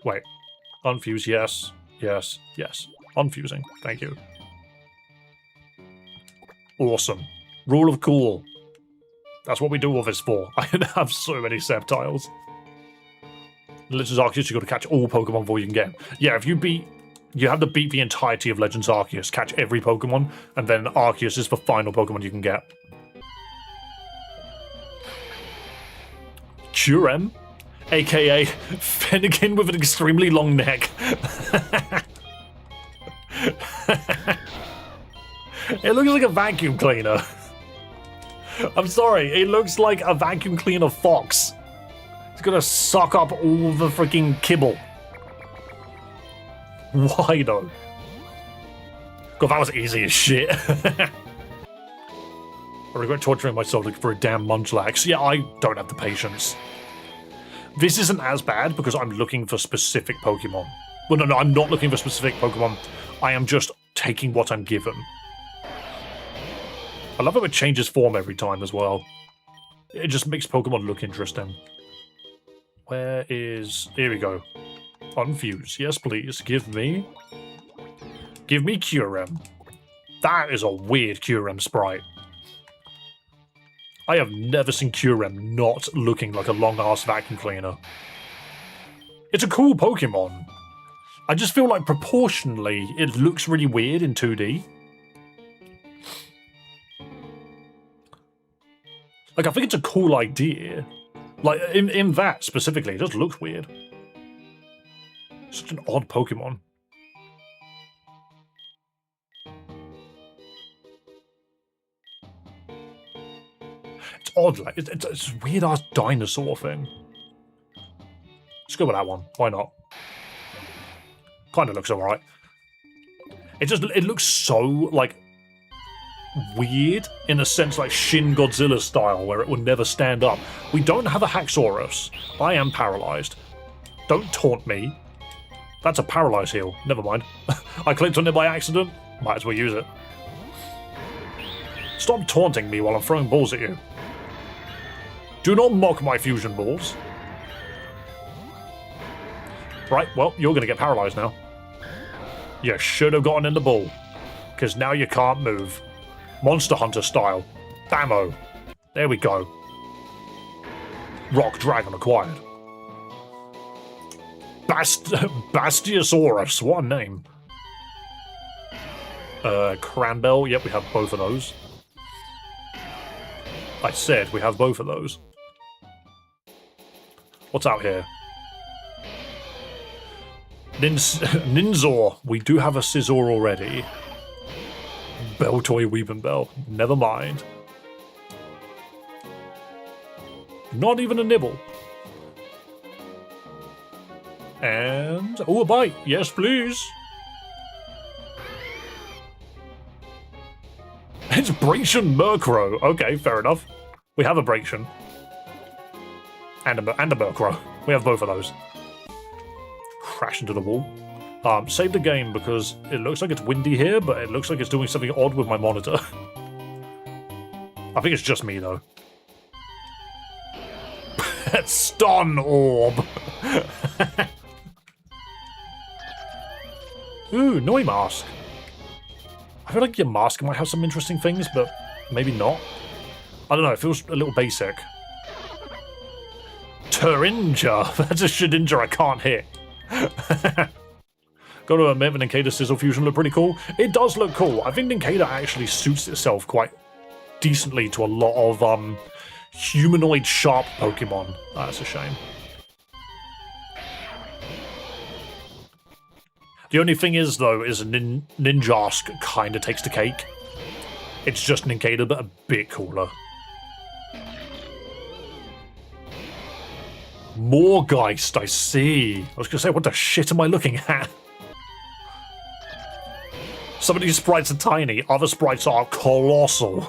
Wait. Unfuse, yes. Yes. Yes. Unfusing. Thank you. Awesome. Rule of cool. That's what we do all this for. I have so many Sceptiles. Legends Arceus, you've got to catch all Pokemon before you can get them. Yeah, if you beat... You have to beat the entirety of Legends Arceus, catch every Pokemon, and then Arceus is the final Pokemon you can get. Curem, aka Fennekin with an extremely long neck. It looks like a vacuum cleaner. I'm sorry, it looks like a vacuum cleaner fox. It's gonna suck up all the freaking kibble. Why though? God, that was easy as shit. I regret torturing myself looking for a damn Munchlax. Yeah, I don't have the patience. This isn't as bad because I'm looking for specific Pokemon. Well, no, I'm not looking for specific Pokemon. I am just taking what I'm given. I love how it changes form every time as well. It just makes Pokemon look interesting. Where is... Here we go. Unfuse. Yes, please. Give me Curem. That is a weird Curem sprite. I have never seen Curem not looking like a long-ass vacuum cleaner. It's a cool Pokemon. I just feel like proportionally it looks really weird in 2D. Like, I think it's a cool idea. Like, in that specifically, it just looks weird. Such an odd Pokemon. It's odd, like, it's a weird-ass dinosaur thing. Let's go with that one. Why not? Kind of looks alright. It looks so, like, weird in a sense like Shin Godzilla style, where it would never stand up. We don't have a Haxorus. I am paralyzed. Don't taunt me. That's a paralyze heal. Never mind. I clicked on it by accident. Might as well use it. Stop taunting me while I'm throwing balls at you. Do not mock my fusion balls. Right, well, you're going to get paralyzed now. You should have gotten in the ball. Because now you can't move. Monster Hunter style. Bammo. There we go. Rock Dragon acquired. Bastiosaurus. What a name. Cranbell. Yep, we have both of those. I said we have both of those. What's out here? Ninzor. We do have a Scizor already. Beltoy Weepinbell. Never mind. Not even a nibble. And... oh, a bite. Yes, please. It's Braixen Murkrow. Okay, fair enough. We have a Braixen. And a Murkrow. We have both of those. Crash into the wall. Save the game because it looks like it's windy here, but it looks like it's doing something odd with my monitor. I think it's just me, though. Stun Orb! Ooh, Noimask. I feel like your mask might have some interesting things, but maybe not. I don't know, it feels a little basic. Turinja! That's a Shedinja I can't hit. Got to admit, the Nincada Sizzle Fusion look pretty cool. It does look cool. I think Nincada actually suits itself quite decently to a lot of humanoid sharp Pokemon. That's a shame. The only thing is, though, is Ninjask kind of takes the cake. It's just Nincada, but a bit cooler. Morgeist, I see. I was going to say, what the shit am I looking at? Some of these sprites are tiny, other sprites are colossal.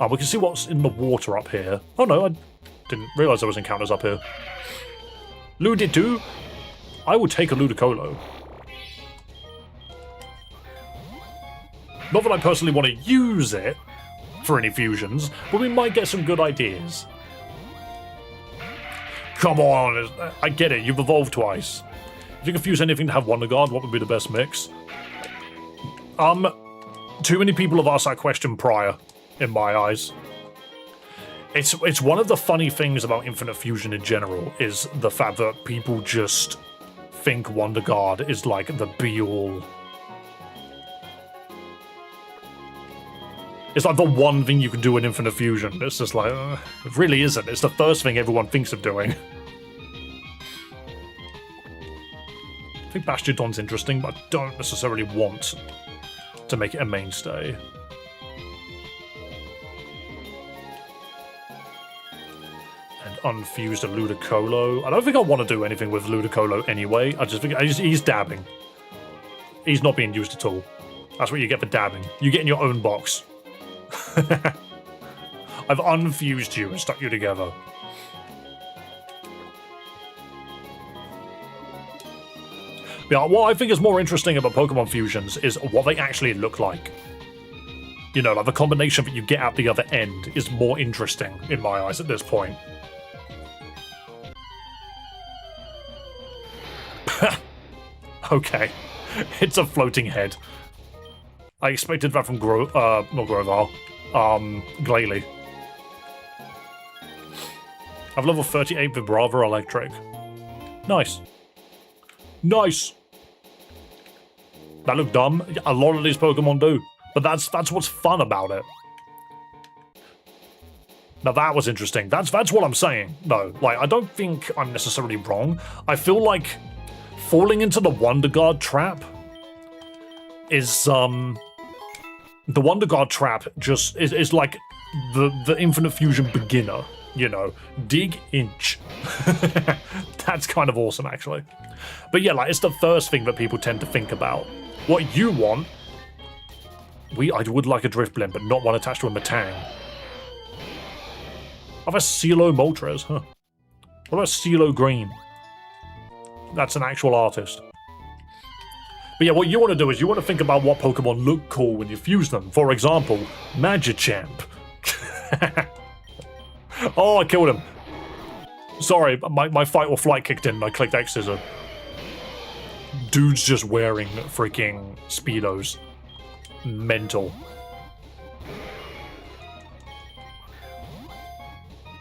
We can see what's in the water up here. Oh no, I didn't realise there was encounters up here. Luditu. I would take a Ludicolo. Not that I personally want to use it for any fusions, but we might get some good ideas. Come on, I get it, you've evolved twice. If you could fuse anything to have Wonder Guard, what would be the best mix? Too many people have asked that question prior, in my eyes. It's one of the funny things about Infinite Fusion in general, is the fact that people just think Wonder Guard is like the be-all. It's like the one thing you can do in Infinite Fusion. It's just like, it really isn't. It's the first thing everyone thinks of doing. I think Bastiodon's interesting, but I don't necessarily want to make it a mainstay. And unfused a Ludicolo. I don't think I want to do anything with Ludicolo anyway. I just think he's dabbing. He's not being used at all. That's what you get for dabbing. You get in your own box. I've unfused you and stuck you together. Yeah, what I think is more interesting about Pokemon fusions is what they actually look like. You know, like the combination that you get out the other end is more interesting in my eyes at this point. Okay, it's a floating head. I expected that from not Grovar, Glalie. I've level 38 Vibrava Electric. Nice. Nice! That looked dumb. A lot of these Pokemon do. But that's what's fun about it. Now that was interesting. That's what I'm saying, though. Like, I don't think I'm necessarily wrong. I feel like falling into the Wonder Guard trap is, the Wonder Guard trap just is like the Infinite Fusion beginner, you know. Dig inch. That's kind of awesome, actually. But yeah, like, it's the first thing that people tend to think about. What you want... I would like a Drifblim, but not one attached to a Metang. I've a CeeLo Moltres, huh? What about CeeLo Green? That's an actual artist. But yeah, what you want to do is you want to think about what Pokemon look cool when you fuse them. For example, Magichamp. Oh, I killed him. Sorry, my fight or flight kicked in and I clicked X scissor. Dude's just wearing freaking Speedos. Mental.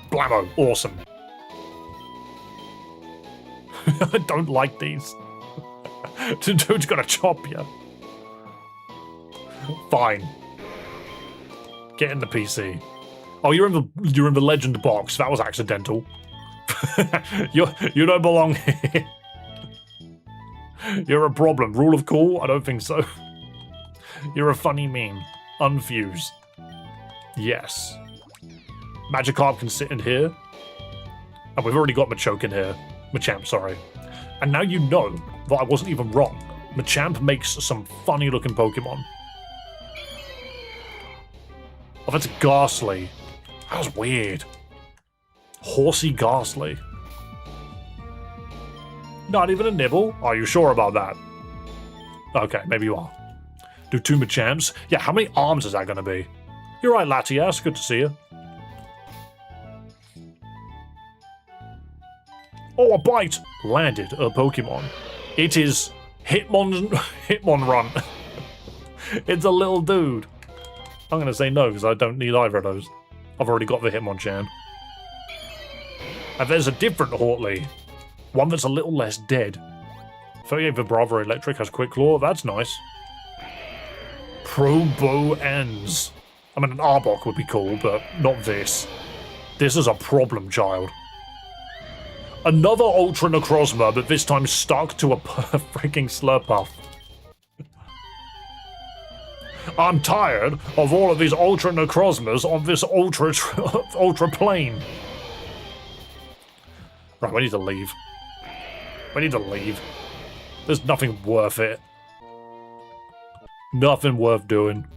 Blammo, awesome. I don't like these. Dude's gonna chop you. Fine. Get in the PC. Oh, you're in the legend box. That was accidental. You don't belong here. You're a problem. Rule of cool? I don't think so. You're a funny meme. Unfuse. Yes. Magikarp can sit in here. And we've already got Machoke in here. Machamp, sorry. And now you know that I wasn't even wrong. Machamp makes some funny looking Pokemon. Oh, that's Ghastly. That was weird. Horsey Ghastly. Not even a nibble? Are you sure about that? Okay, maybe you are. Do 2 Machamps? Yeah, how many arms is that going to be? You're right, Latias. Good to see you. Oh, a bite! Landed a Pokemon. It is Hitmonrun. It's a little dude. I'm going to say no, because I don't need either of those. I've already got the Hitmonchan. And there's a different Hortley. One that's a little less dead. 38 Vibrava Electric has Quick Claw. That's nice. Probo ends. I mean, an Arbok would be cool, but not this. This is a problem child. Another Ultra Necrozma, but this time stuck to a freaking Slurpuff. I'm tired of all of these Ultra Necrozmas on this ultra plane. Right, we need to leave. We need to leave. There's nothing worth it. Nothing worth doing.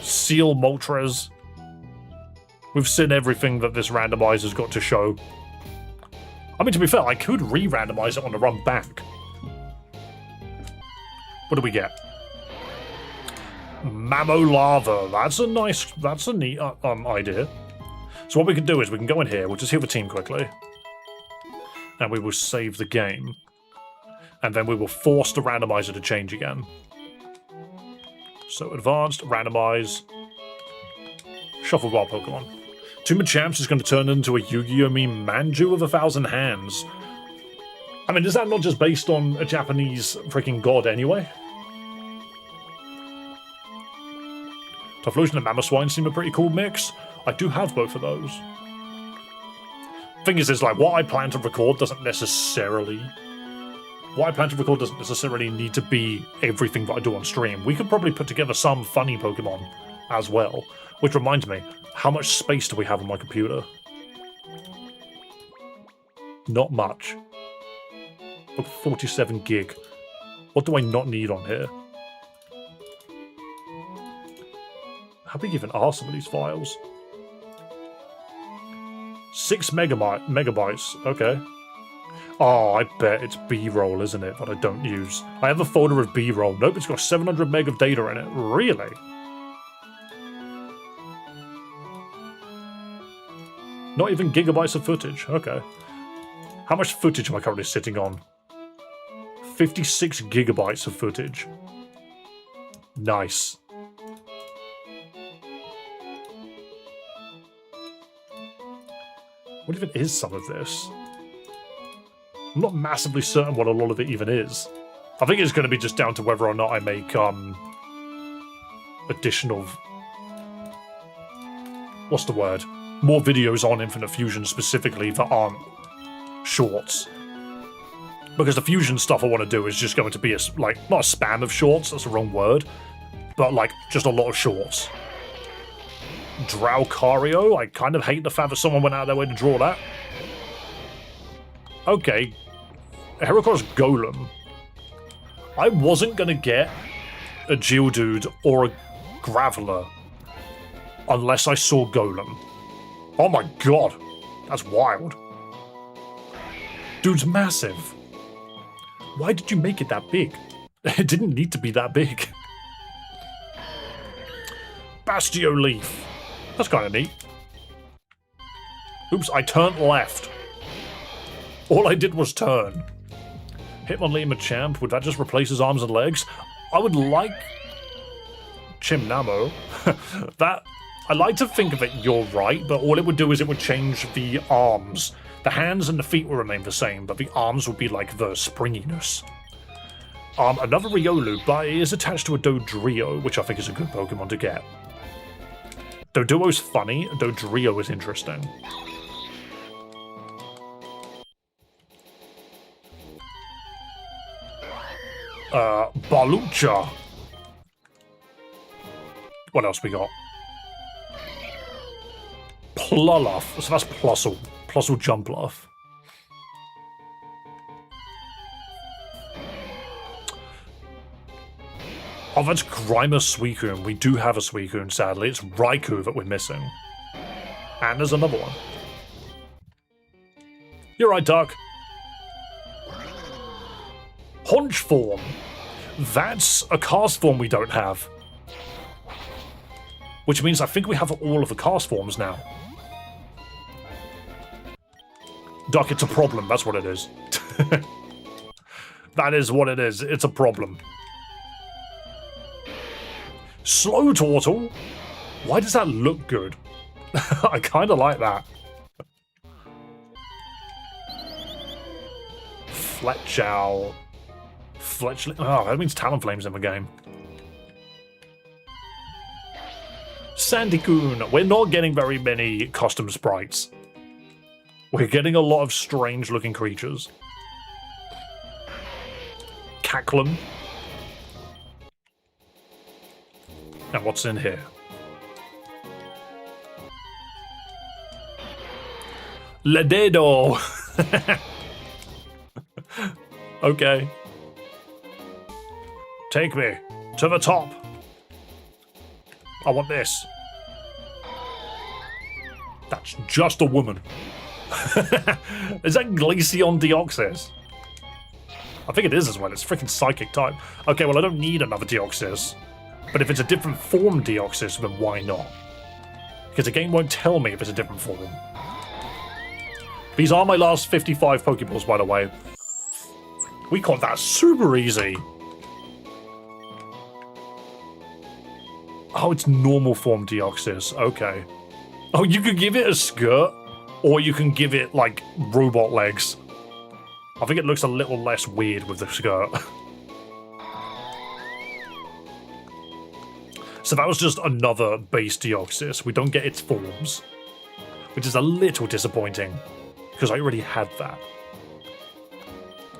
Seal Moltres. We've seen everything that this randomizer's got to show. I mean, to be fair, I could re-randomize it on the run back. What do we get? Mamolava. That's a neat idea. So what we can do is we can go in here, we'll just heal the team quickly. And we will save the game. And then we will force the randomizer to change again. So advanced, randomize, shuffle wild Pokemon. Two Machamps is going to turn into a Yu-Gi-Oh! Meme Manju with 1,000 hands. I mean, is that not just based on a Japanese freaking god anyway? Typhlosion and Mamoswine seem a pretty cool mix. I do have both of those. Thing is, like, what I plan to record doesn't necessarily need to be everything that I do on stream. We could probably put together some funny Pokemon as well. Which reminds me, how much space do we have on my computer? Not much. Look, 47 gig. What do I not need on here? How big even are some of these files? 6 megabytes. Okay. Oh, I bet it's B-roll, isn't it, that I don't use. I have a folder of B-roll. Nope, it's got 700 meg of data in it. Really? Not even gigabytes of footage. Okay. How much footage am I currently sitting on? 56 gigabytes of footage. Nice. What even is some of this? I'm not massively certain what a lot of it even is. I think it's going to be just down to whether or not I make additional... What's the word? More videos on Infinite Fusion specifically that aren't shorts. Because the Fusion stuff I want to do is just going to be, not a spam of shorts, that's the wrong word, but, like, just a lot of shorts. Draucario? I kind of hate the fact that someone went out of their way to draw that. Okay. Heracross Golem. I wasn't going to get a Geodude or a Graveler unless I saw Golem. Oh my god. That's wild. Dude's massive. Why did you make it that big? It didn't need to be that big. Bastio Leaf. That's kind of neat. Oops, I turned left. All I did was turn. Hitmonlee Machamp, would that just replace his arms and legs? I would like... Chimnamo. I like to think of it, you're right, but all it would do is it would change the arms. The hands and the feet will remain the same, but the arms would be like the springiness. Another Riolu, but it is attached to a Dodrio, which I think is a good Pokemon to get. Doduo's funny, Dodrio is interesting. Balucha. What else we got? Pluluff. So that's Plusle. Plusle Jumpluff. Oh, that's Grimer Suicune. We do have a Suicune, sadly. It's Raikou that we're missing. And there's another one. You're right, Duck. Haunch Form. That's a cast form we don't have. Which means I think we have all of the cast forms now. Duck, it's a problem. That's what it is. That is what it is. It's a problem. Slow Turtle? Why does that look good? I kind of like that. Fletchow. Fletchling. Oh, that means Talonflame's in the game. Sandycoon. We're not getting very many custom sprites. We're getting a lot of strange looking creatures. Cacklum. Now what's in here? Lededo. Okay. Take me to the top. I want this. That's just a woman. Is that Glaceon Deoxys? I think it is as well. It's freaking psychic type. Okay, well, I don't need another Deoxys. But if it's a different form Deoxys, then why not? Because the game won't tell me if it's a different form. These are my last 55 Pokeballs, by the way. We caught that super easy. Oh, it's normal form Deoxys. Okay. Oh, you could give it a skirt, or you can give it, like, robot legs. I think it looks a little less weird with the skirt. So that was just another base Deoxys. We don't get its forms, which is a little disappointing, because I already had that.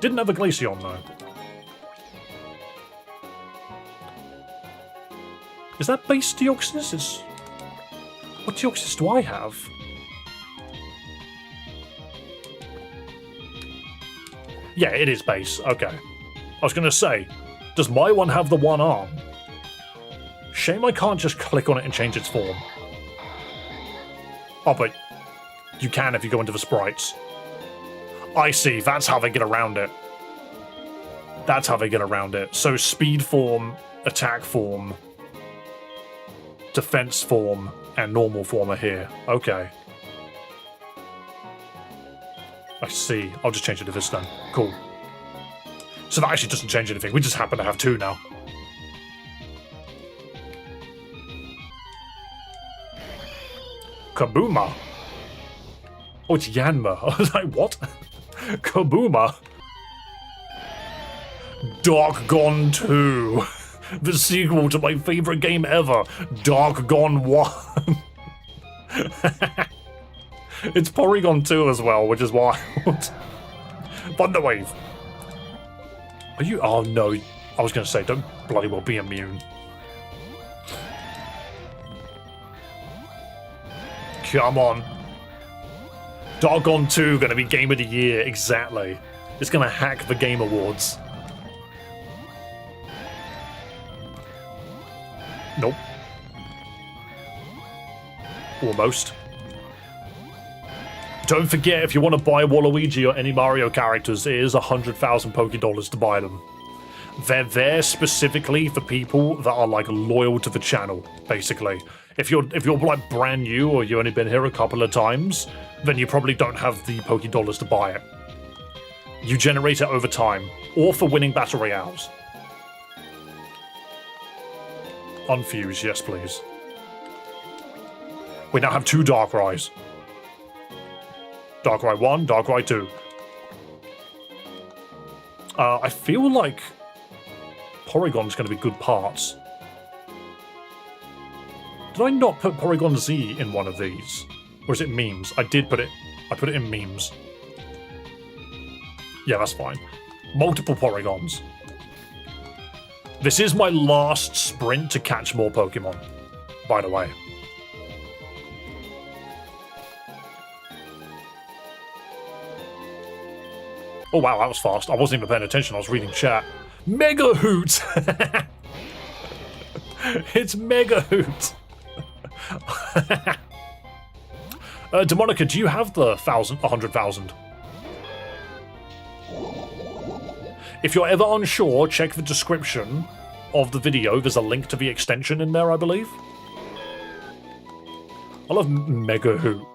Didn't have a Glaceon, though. Is that base Deoxys? What Deoxys do I have? Yeah, it is base. Okay. I was going to say, does my one have the one arm? Shame I can't just click on it and change its form. Oh, but you can if you go into the sprites. I see, that's how they get around it. That's how they get around it. So speed form, attack form, defense form, and normal form are here. Okay. I see. I'll just change it to this then. Cool. So that actually doesn't change anything. We just happen to have two now. Kabooma. Oh, it's Yanma. I was like, what? Kabooma. Dark Gone 2. The sequel to my favorite game ever, Dark Gone 1. It's Porygon 2 as well, which is wild. Thunderwave. Are you? Oh no, I was going to say, don't bloody well be immune. Come on. Dark Gone 2 going to be Game of the Year, exactly. It's going to hack the Game Awards. Nope. Almost. Don't forget, if you want to buy Waluigi or any Mario characters, it is 100,000 Pokédollars to buy them. They're there specifically for people that are like loyal to the channel, basically. If you're like brand new or you've only been here a couple of times, then you probably don't have the Pokédollars to buy it. You generate it over time, or for winning battle royales. Unfuse, yes please. We now have two Darkrai's. Darkrai 1, Darkrai 2. I feel like Porygon's going to be good parts. Did I not put Porygon Z in one of these? Or is it memes? I did put it. I put it in memes. Yeah, that's fine. Multiple Porygons. This is my last sprint to catch more Pokemon, by the way. Oh wow, that was fast. I wasn't even paying attention, I was reading chat. Mega Hoot! It's Mega Hoot! Demonica, do you have the 100,000? If you're ever unsure, check the description of the video. There's a link to the extension in there, I believe. I love Mega Hoot.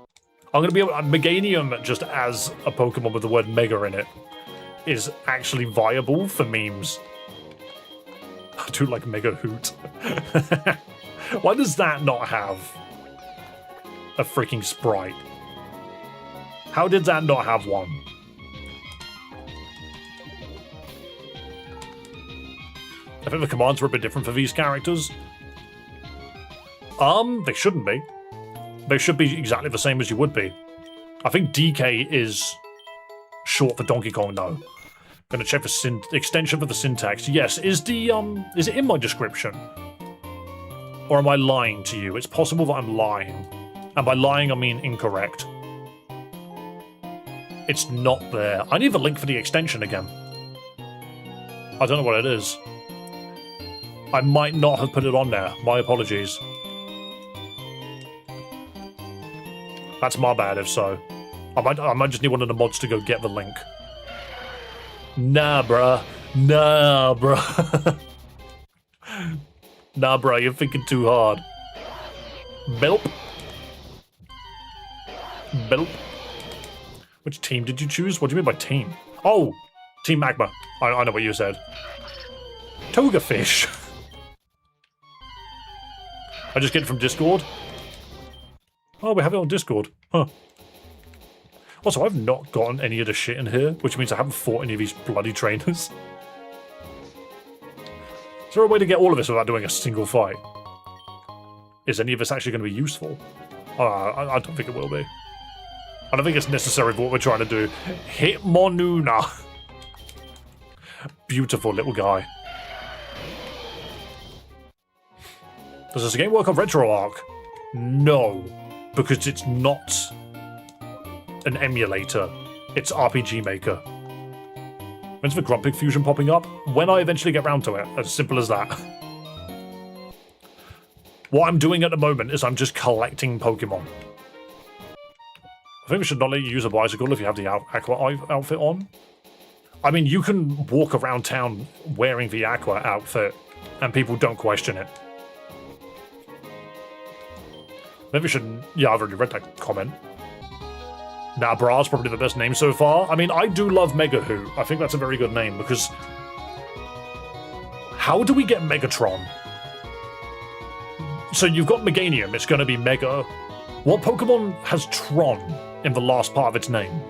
I'm going to be able... Meganium, just as a Pokemon with the word Mega in it, is actually viable for memes. I do like Mega Hoot. Why does that not have a freaking sprite? How did that not have one? I think the commands were a bit different for these characters. They shouldn't be. They should be exactly the same as you would be. I think DK is short for Donkey Kong, though. Gonna check the extension for the syntax. Yes, is it in my description? Or am I lying to you? It's possible that I'm lying. And by lying, I mean incorrect. It's not there. I need the link for the extension again. I don't know what it is. I might not have put it on there. My apologies. That's my bad if so. I might just need one of the mods to go get the link. Nah, bruh. Nah, bruh. Nah, bro, you're thinking too hard. Belp. Belp. Which team did you choose? What do you mean by team? Oh, Team Magma. I know what you said. Toga fish. I just get it from Discord. Oh, we have it on Discord. Huh. Also, I've not gotten any of the shit in here, which means I haven't fought any of these bloody trainers. Is there a way to get all of this without doing a single fight? Is any of this actually going to be useful? I don't think it will be. I don't think it's necessary for what we're trying to do. Hitmonuna. Beautiful little guy. Does this game work on RetroArch? No, because it's not an emulator. It's RPG Maker. When's the Grumpig Fusion popping up? When I eventually get round to it. As simple as that. What I'm doing at the moment is I'm just collecting Pokemon. I think we should not let you use a bicycle if you have the Aqua outfit on. I mean, you can walk around town wearing the Aqua outfit and people don't question it. Maybe we should... Yeah, I've already read that comment. Nah, Bra's probably the best name so far. I mean, I do love Mega Who. I think that's a very good name because... How do we get Megatron? So you've got Meganium, it's going to be Mega. What Pokemon has Tron in the last part of its name?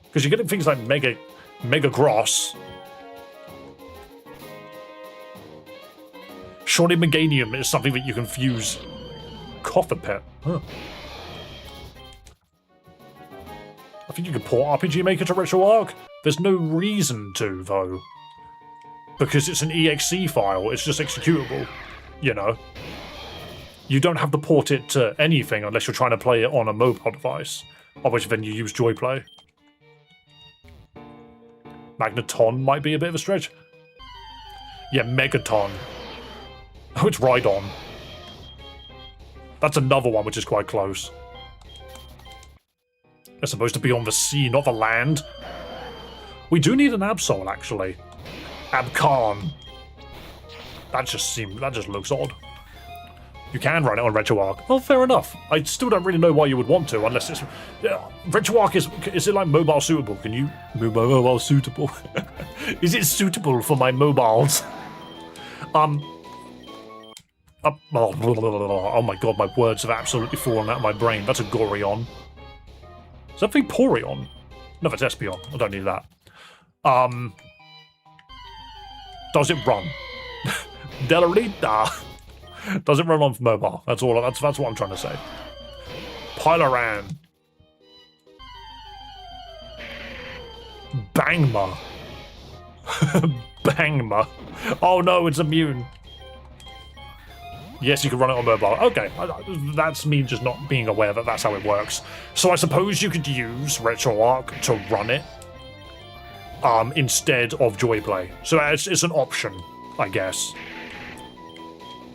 Because you're getting things like Mega Gross. Surely Meganium is something that you can fuse. Coffapet. Huh. I think you could port RPG Maker to RetroArch. There's no reason to, though. Because it's an exe file, it's just executable. You know. You don't have to port it to anything unless you're trying to play it on a mobile device. Of which then you use JoyPlay. Magneton might be a bit of a stretch. Yeah, Megaton. Oh, it's Rhydon. That's another one which is quite close. They're supposed to be on the sea, not the land. We do need an Absol, actually. Abcarn. That just looks odd. You can run it on RetroArch. Oh, fair enough. I still don't really know why you would want to, unless it's... RetroArch is it like mobile suitable? Can you... Mobile suitable? Is it suitable for my mobiles? Oh my god, my words have absolutely fallen out of my brain. That's a Gorion. Is that Vaporeon? No, that's Espeon. I don't need that. Does it run? Delarita. Does it run on mobile? That's all. That's what I'm trying to say. Pyloran. Bangma. Bangma. Oh no, it's immune. Yes, you can run it on mobile. Okay, that's me just not being aware that that's how it works. So I suppose you could use RetroArch to run it instead of JoyPlay. So it's an option, I guess.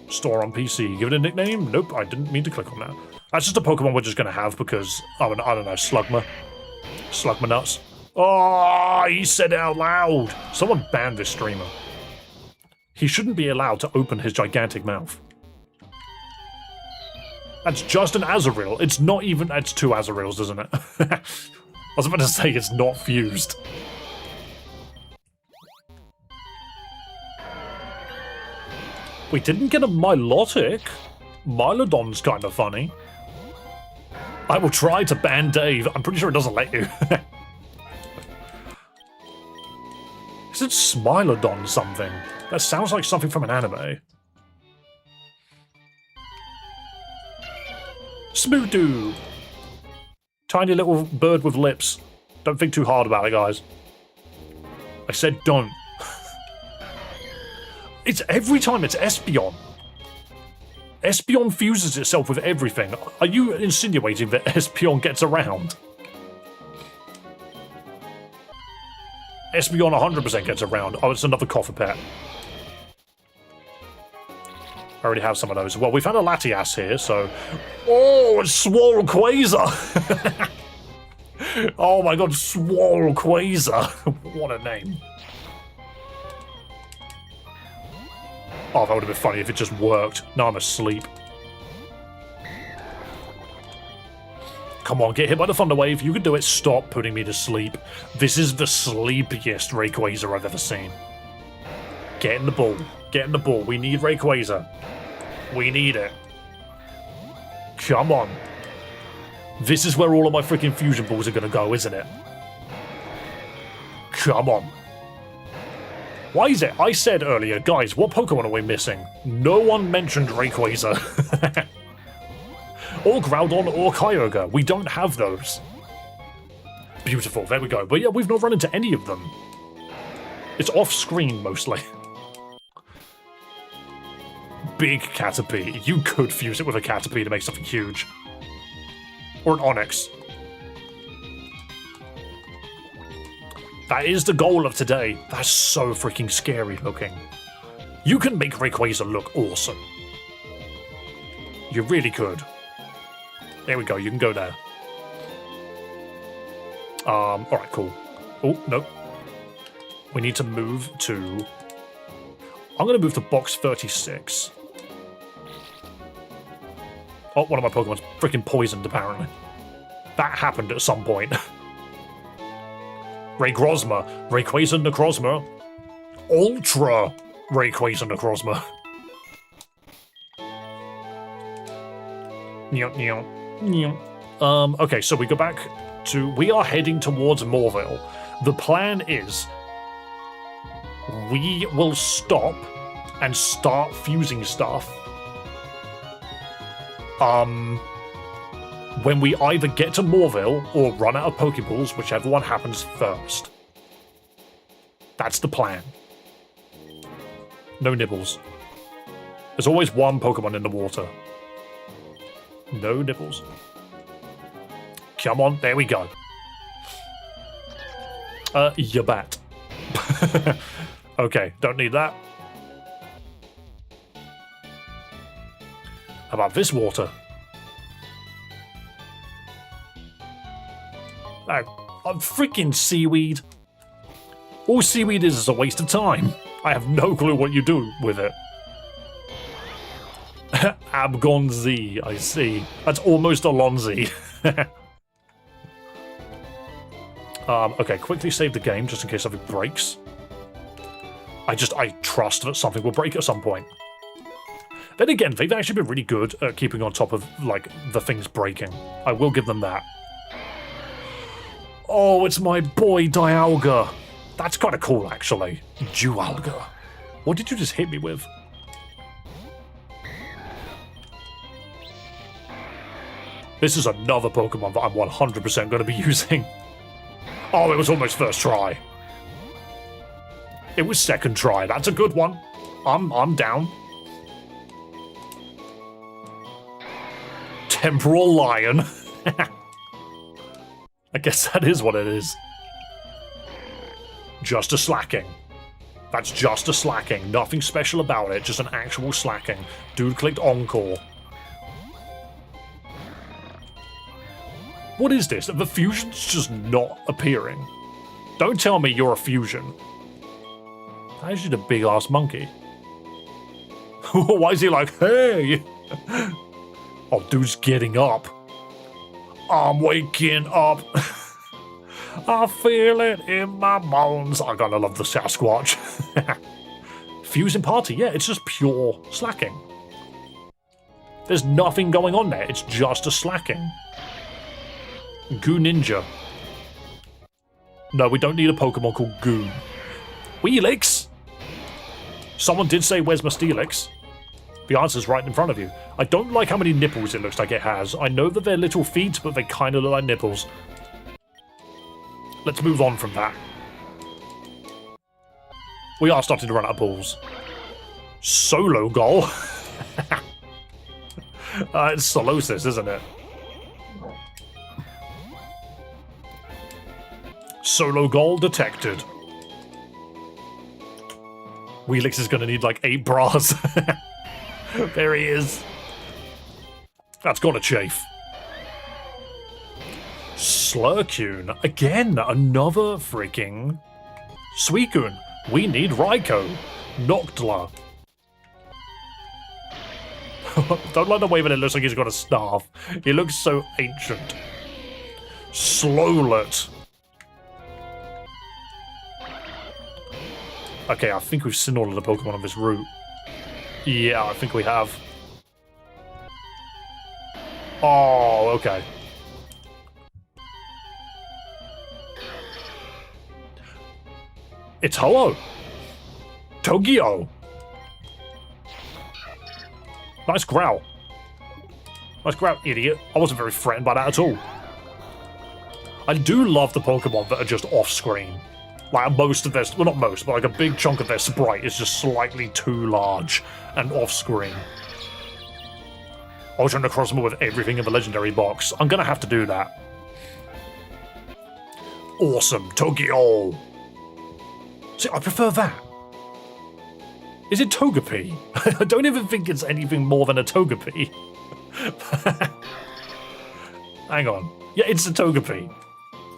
Store on PC. Give it a nickname? Nope, I didn't mean to click on that. That's just a Pokemon we're just going to have because, I don't know, Slugma. Slugma nuts. Oh, he said it out loud. Someone banned this streamer. He shouldn't be allowed to open his gigantic mouth. That's just an Azurill. It's not even... It's two Azurills, isn't it? I was about to say it's not fused. We didn't get a Milotic. Milodon's kind of funny. I will try to ban Dave. I'm pretty sure it doesn't let you. Is it Smilodon something? That sounds like something from an anime. Smoodoo! Tiny little bird with lips. Don't think too hard about it, guys. I said don't. It's every time it's Espeon. Espeon fuses itself with everything. Are you insinuating that Espeon gets around? Espeon 100% gets around. Oh, it's another Coffapet. I already have some of those. Well, we've had a Latias here, so... Oh, it's Swole Quasar! Oh my god, Swole Quasar! What a name. Oh, that would have been funny if it just worked. Now I'm asleep. Come on, get hit by the Thunder Wave. You can do it. Stop putting me to sleep. This is the sleepiest Rayquaza I've ever seen. Get in the ball. Get in the ball. We need Rayquaza. We need it. Come on. This is where all of my freaking fusion balls are going to go, isn't it? Come on. Why is it? I said earlier, guys, what Pokemon are we missing? No one mentioned Rayquaza. Or Groudon or Kyogre. We don't have those. Beautiful, there we go. But yeah, we've not run into any of them. It's off-screen, mostly. Big Caterpie. You could fuse it with a Caterpie to make something huge. Or an Onix. That is the goal of today. That's so freaking scary looking. You can make Rayquaza look awesome. You really could. There we go, you can go there. Alright, cool. Oh, no. We need to move to... I'm going to move to box 36. Oh, one of my Pokemon's freaking poisoned, apparently. That happened at some point. Rayquaza, Rayquaza Necrozma. Ultra Rayquaza Necrozma. Okay, so we go back to... We are heading towards Morville. The plan is... we will stop and start fusing stuff when we either get to Morville or run out of Pokeballs, whichever one happens first. That's the plan. No nibbles. There's always one Pokemon in the water. No nibbles. Come on, there we go. Your bat. Okay, don't need that. How about this water? Oh, freaking seaweed. All seaweed is a waste of time. I have no clue what you do with it. Abgonzi, I see. That's almost Alonzi. Okay, quickly save the game just in case something breaks. I trust that something will break at some point. Then again, they've actually been really good at keeping on top of, like, the things breaking. I will give them that. Oh, it's my boy Dialga. That's kind of cool, actually. Dualga. What did you just hit me with? This is another Pokemon that I'm 100% going to be using. Oh, it was almost first try. It was second try. That's a good one. I'm down. Temporal Lion. I guess that is what it is. Just a slacking. That's just a slacking. Nothing special about it. Just an actual slacking. Dude clicked Encore. What is this? The fusion's just not appearing. Don't tell me you're a fusion. That is just a big-ass monkey. Why is he like, hey? Oh, dude's getting up. I'm waking up. I feel it in my bones. I gotta love the Sasquatch. Fusing party, yeah, it's just pure slacking. There's nothing going on there. It's just a slacking. Goo Ninja. No, we don't need a Pokemon called Goo. Weelix? Someone did say, where's my Steelix? The answer's right in front of you. I don't like how many nipples it looks like it has. I know that they're little feet, but they kind of look like nipples. Let's move on from that. We are starting to run out of balls. Solo goal? It's Solosis, isn't it? Solo goal detected. Weelix is going to need like 8 bras. There he is. That's gonna chafe. Slurcoon. Again, another freaking Suicune. We need Raikou. Noctla. Don't like the way that it looks like he's got a staff. He looks so ancient. Slowlet. Okay, I think we've seen all of the Pokemon on this route. Yeah, I think we have. Oh, okay. It's Ho-Oh. Togio. Nice growl. Nice growl, idiot. I wasn't very threatened by that at all. I do love the Pokemon that are just off-screen. Like most of their, well not most, but like a big chunk of their sprite is just slightly too large and off-screen. I was trying to cross them with everything in the legendary box. I'm gonna have to do that. Awesome, Togio. See, I prefer that. Is it Togepi? I don't even think it's anything more than a Togepi. Hang on. Yeah, it's a Togepi.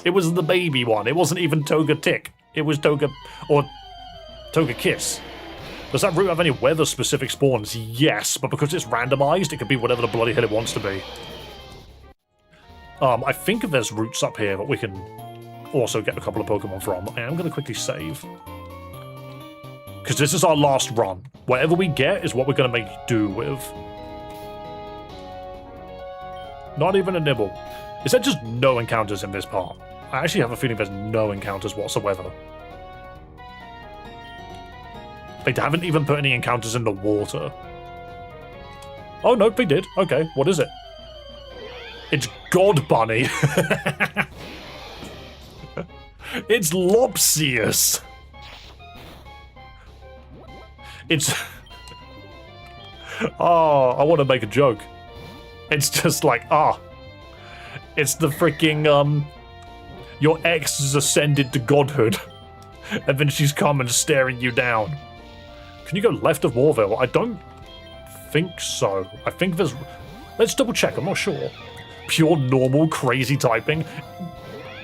It was the baby one. It wasn't even Togetic. It was Toga... or Togekiss. Does that route have any weather-specific spawns? Yes, but because it's randomized, it can be whatever the bloody hell it wants to be. I think there's routes up here that we can also get a couple of Pokemon from. I am going to quickly save. Because this is our last run. Whatever we get is what we're going to make do with. Not even a nibble. Is there just no encounters in this part? I actually have a feeling there's no encounters whatsoever. They haven't even put any encounters in the water. Oh no, they did. Okay, what is it? It's God Bunny. It's Lopsius. It's... oh, I want to make a joke. It's just like, it's the freaking, your ex has ascended to godhood, and then she's come and staring you down. Can you go left of Warville? I don't think so. I think there's... let's double check, I'm not sure. Pure normal crazy typing.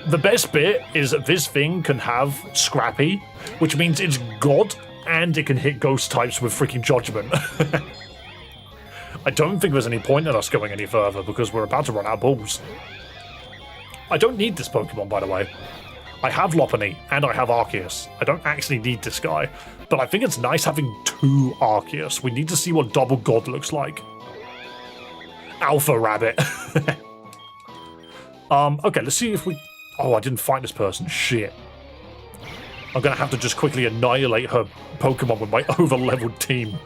The best bit is that this thing can have Scrappy, which means it's God, and it can hit ghost types with freaking Judgment. I don't think there's any point in us going any further because we're about to run out of balls. I don't need this Pokemon, by the way. I have Lopunny and I have Arceus. I don't actually need this guy, but I think it's nice having two Arceus. We need to see what Double God looks like. Alpha Rabbit. Okay, let's see if we... oh, I didn't find this person. Shit. I'm gonna have to just quickly annihilate her Pokemon with my over-leveled team.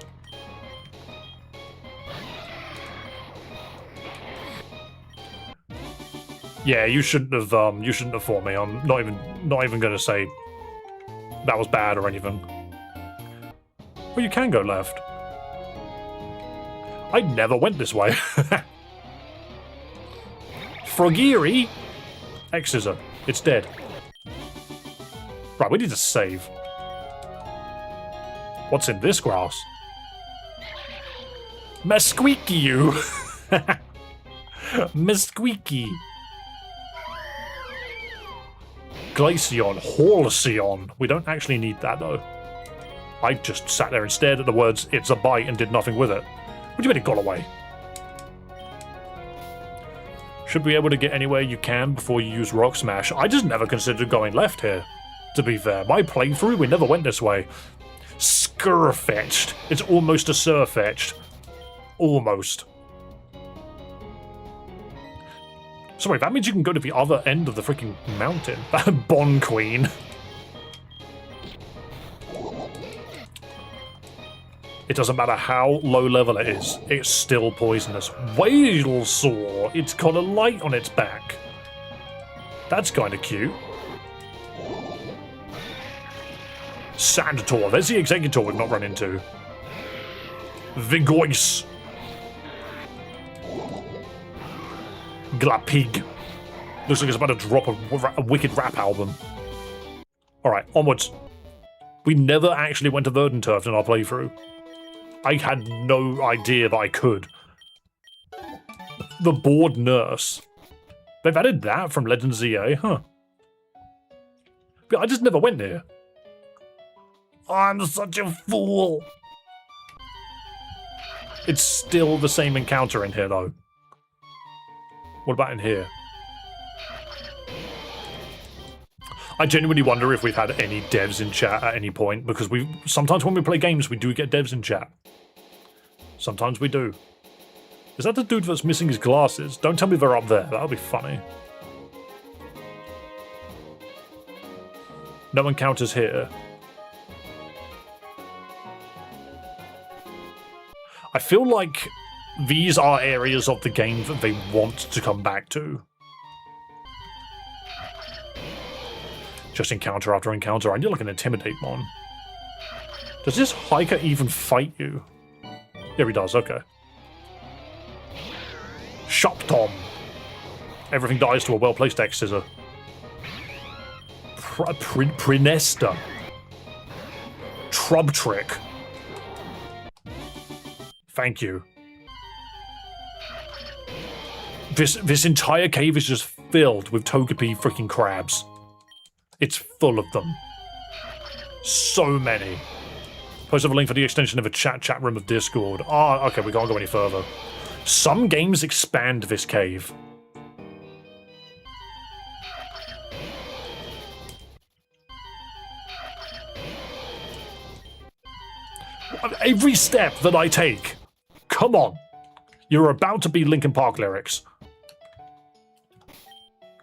Yeah, you shouldn't have fought me. I'm not even gonna say that was bad or anything. Well, you can go left. I never went this way. Frogiri? X-Scissor. It's dead. Right, we need to save. What's in this grass? Mesqueaky, you! Mesqueaky. Glaceon, Halcyon. We don't actually need that, though. I just sat there and stared at the words, it's a bite, and did nothing with it. What do you mean it got away? Should be able to get anywhere you can before you use Rock Smash. I just never considered going left here, to be fair. My playthrough, we never went this way. Skurfetched. It's almost a Surfetched. Almost. Sorry, that means you can go to the other end of the freaking mountain. Bon Queen. It doesn't matter how low level it is, it's still poisonous. Whalesaur! It's got a light on its back. That's kind of cute. Sandtor. There's the Executor we've not run into. Vigoise. Glapig. Looks like it's about to drop a wicked rap album. Alright, onwards. We never actually went to Verdanturf in our playthrough. I had no idea that I could. The Bored Nurse. They've added that from Legends ZA, huh? But I just never went there. I'm such a fool. It's still the same encounter in here, though. What about in here? I genuinely wonder if we've had any devs in chat at any point, because sometimes when we play games, we do get devs in chat. Sometimes we do. Is that the dude that's missing his glasses? Don't tell me they're up there. That'll be funny. No encounters here. I feel like these are areas of the game that they want to come back to. Just encounter after encounter. I need like an intimidate one. Does this hiker even fight you? Yeah, he does. Okay. Shop Tom. Everything dies to a well-placed X scissor. Prinesta. Trub Trick. Thank you. This entire cave is just filled with Togepi freaking crabs. It's full of them. So many. Post a link for the extension of a chat room of Discord. Ah, okay, we can't go any further. Some games expand this cave. Every step that I take. Come on. You're about to be Linkin Park lyrics.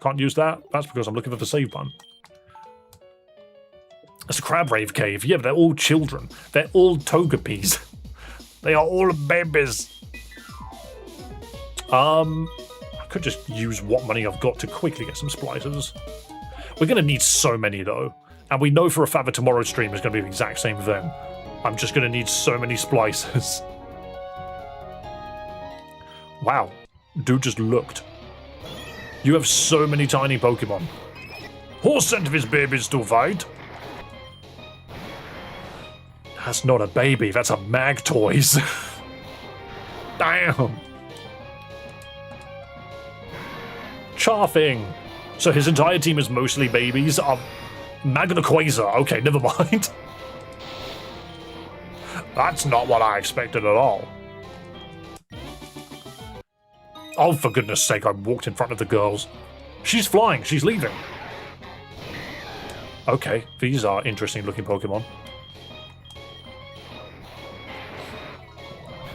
Can't use that? That's because I'm looking for the save button. It's a crab rave cave. Yeah, but they're all children. They're all Togepis. They are all babies. I could just use what money I've got to quickly get some splicers. We're going to need so many, though. And we know for a fact that tomorrow's stream is going to be the exact same thing. I'm just going to need so many splicers. Wow. Dude just looked. You have so many tiny Pokemon. Horse sent his babies to fight. That's not a baby, that's a Magtoys. Damn. Charfing. So his entire team is mostly babies. Magnaquasar. Okay, never mind. That's not what I expected at all. Oh, for goodness sake, I walked in front of the girls. She's flying, she's leaving. Okay, these are interesting looking Pokemon.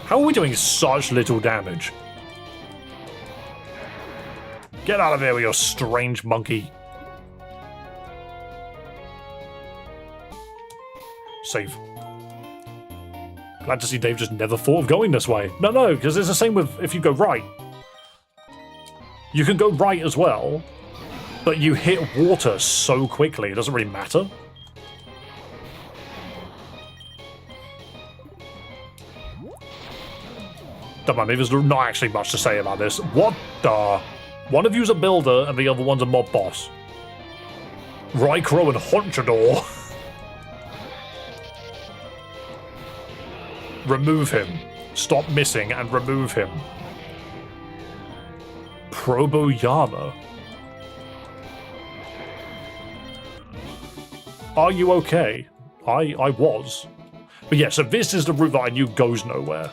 How are we doing such little damage? Get out of here with your strange monkey. Save. Glad to see Dave just never thought of going this way. No, because it's the same with if you go right. You can go right as well, but you hit water so quickly, it doesn't really matter. Don't mind me, there's not actually much to say about this. What the? One of you's a builder and the other one's a mob boss. Raikou and Honchador. Remove him. Stop missing and remove him. Proboyama. Are you okay? I was. But yeah, so this is the route that I knew goes nowhere.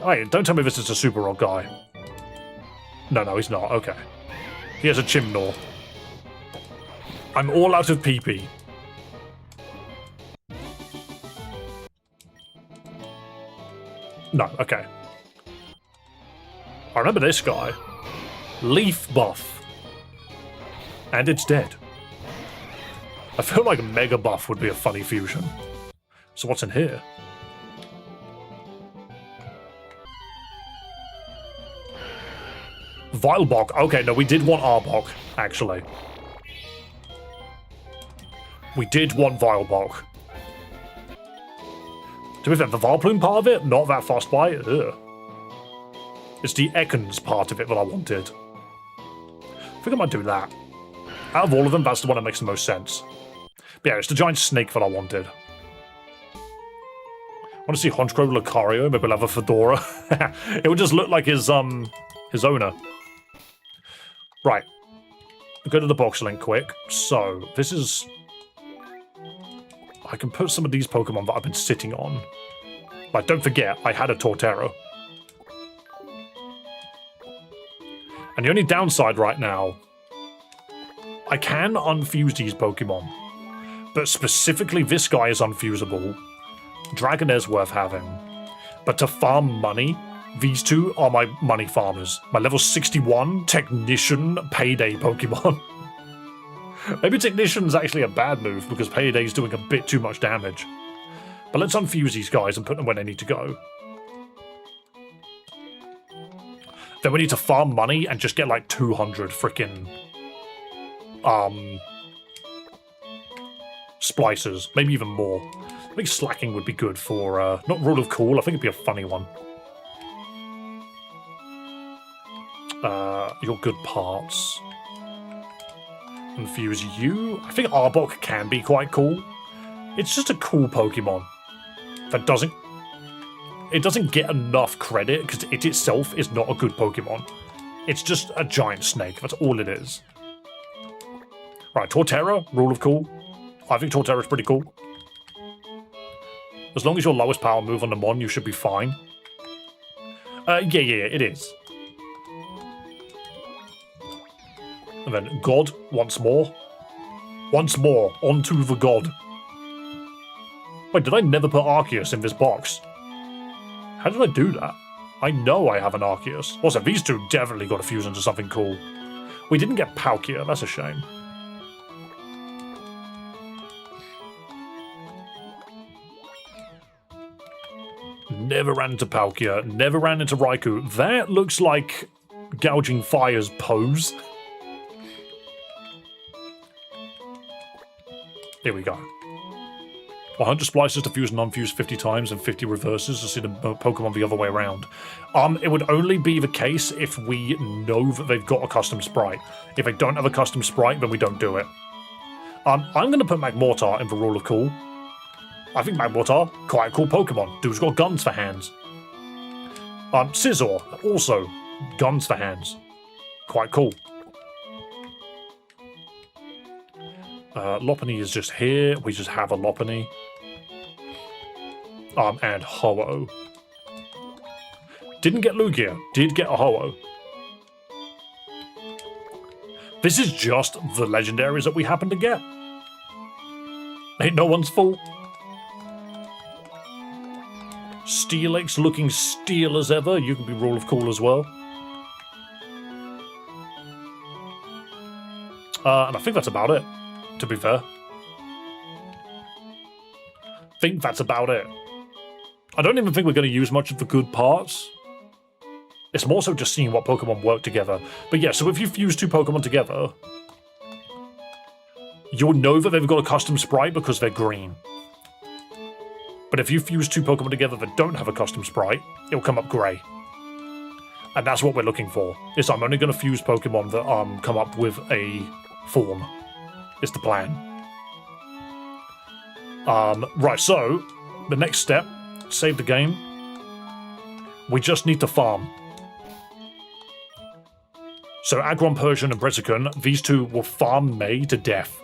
Hey, don't tell me this is a super rock guy. No, he's not. Okay. He has a Chimnor. I'm all out of PP. No, okay. I remember this guy. Leaf buff. And it's dead. I feel like Mega buff would be a funny fusion. So what's in here? Vilebok. Okay, no, we did want Arbok, actually. We did want Vilebok. To be fair, the Vileplume part of it, not that fast by. Ugh. It's the Ekans part of it that I wanted. I think I might do that. Out of all of them, that's the one that makes the most sense. But yeah, it's the giant snake that I wanted. I want to see Honchkrow Lucario, maybe we'll have a fedora. It would just look like his owner. Right. Go to the box link quick. So, this is... I can put some of these Pokemon that I've been sitting on. Like, don't forget, I had a Torterra. And the only downside right now, I can unfuse these Pokemon, but specifically this guy is unfusable. Dragonaire's worth having. But to farm money, these two are my money farmers. My level 61 Technician Payday Pokemon. Maybe Technician's actually a bad move because Payday's doing a bit too much damage. But let's unfuse these guys and put them where they need to go. Then we need to farm money and just get like 200 frickin' splicers. Maybe even more. I think slacking would be good for, not Rule of Cool, I think it'd be a funny one. Your good parts. Infuse you. I think Arbok can be quite cool. It's just a cool Pokemon. That doesn't... It doesn't get enough credit because it itself is not a good Pokemon. It's just a giant snake. That's all it is. Right, Torterra, Rule of Cool. I think Torterra's pretty cool. As long as your lowest power move on the Mon, you should be fine. Yeah, it is. And then God, once more. Once more, onto the God. Wait, did I never put Arceus in this box? How did I do that? I know I have an Arceus. Also, these two definitely got to fuse into something cool. We didn't get Palkia, that's a shame. Never ran into Palkia, never ran into Raikou. That looks like Gouging Fire's pose. Here we go. 100 splices to fuse and unfuse 50 times and 50 reverses to see the Pokemon the other way around. It would only be the case if we know that they've got a custom sprite. If they don't have a custom sprite, then we don't do it. I'm going to put Magmortar in the Rule of Cool. I think Magmortar, quite a cool Pokemon. Dude's got guns for hands. Scizor, also guns for hands. Quite cool. Lopunny is just here. We just have a Lopunny. And Ho-Oh. Didn't get Lugia. Did get a Ho-Oh. This is just the legendaries that we happen to get. Ain't no one's fault. Steelix looking steel as ever. You can be Rule of Cool as well. And I think that's about it, to be fair. I think that's about it. I don't even think we're going to use much of the good parts. It's more so just seeing what Pokemon work together. But yeah, so if you fuse two Pokemon together, you'll know that they've got a custom sprite because they're green. But if you fuse two Pokemon together that don't have a custom sprite, it'll come up grey. And that's what we're looking for. Is I'm only going to fuse Pokemon that come up with a form. Is the plan. Right, so the next step, save the game. We just need to farm. So Aggron, Persian, and Brezicon, these two will farm May to death.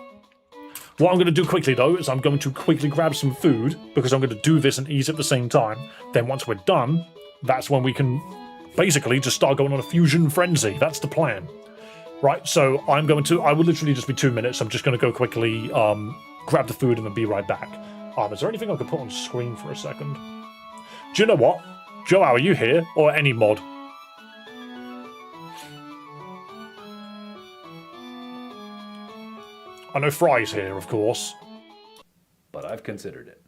What I'm going to do quickly, though, is I'm going to quickly grab some food, because I'm going to do this and eat at the same time. Then once we're done, that's when we can basically just start going on a fusion frenzy. That's the plan. Right, so I will literally just be 2 minutes. I'm just going to go quickly grab the food and then be right back. Is there anything I could put on screen for a second? Do you know what? Joe, are you here? Or any mod? I know Fry's here, of course. But I've considered it.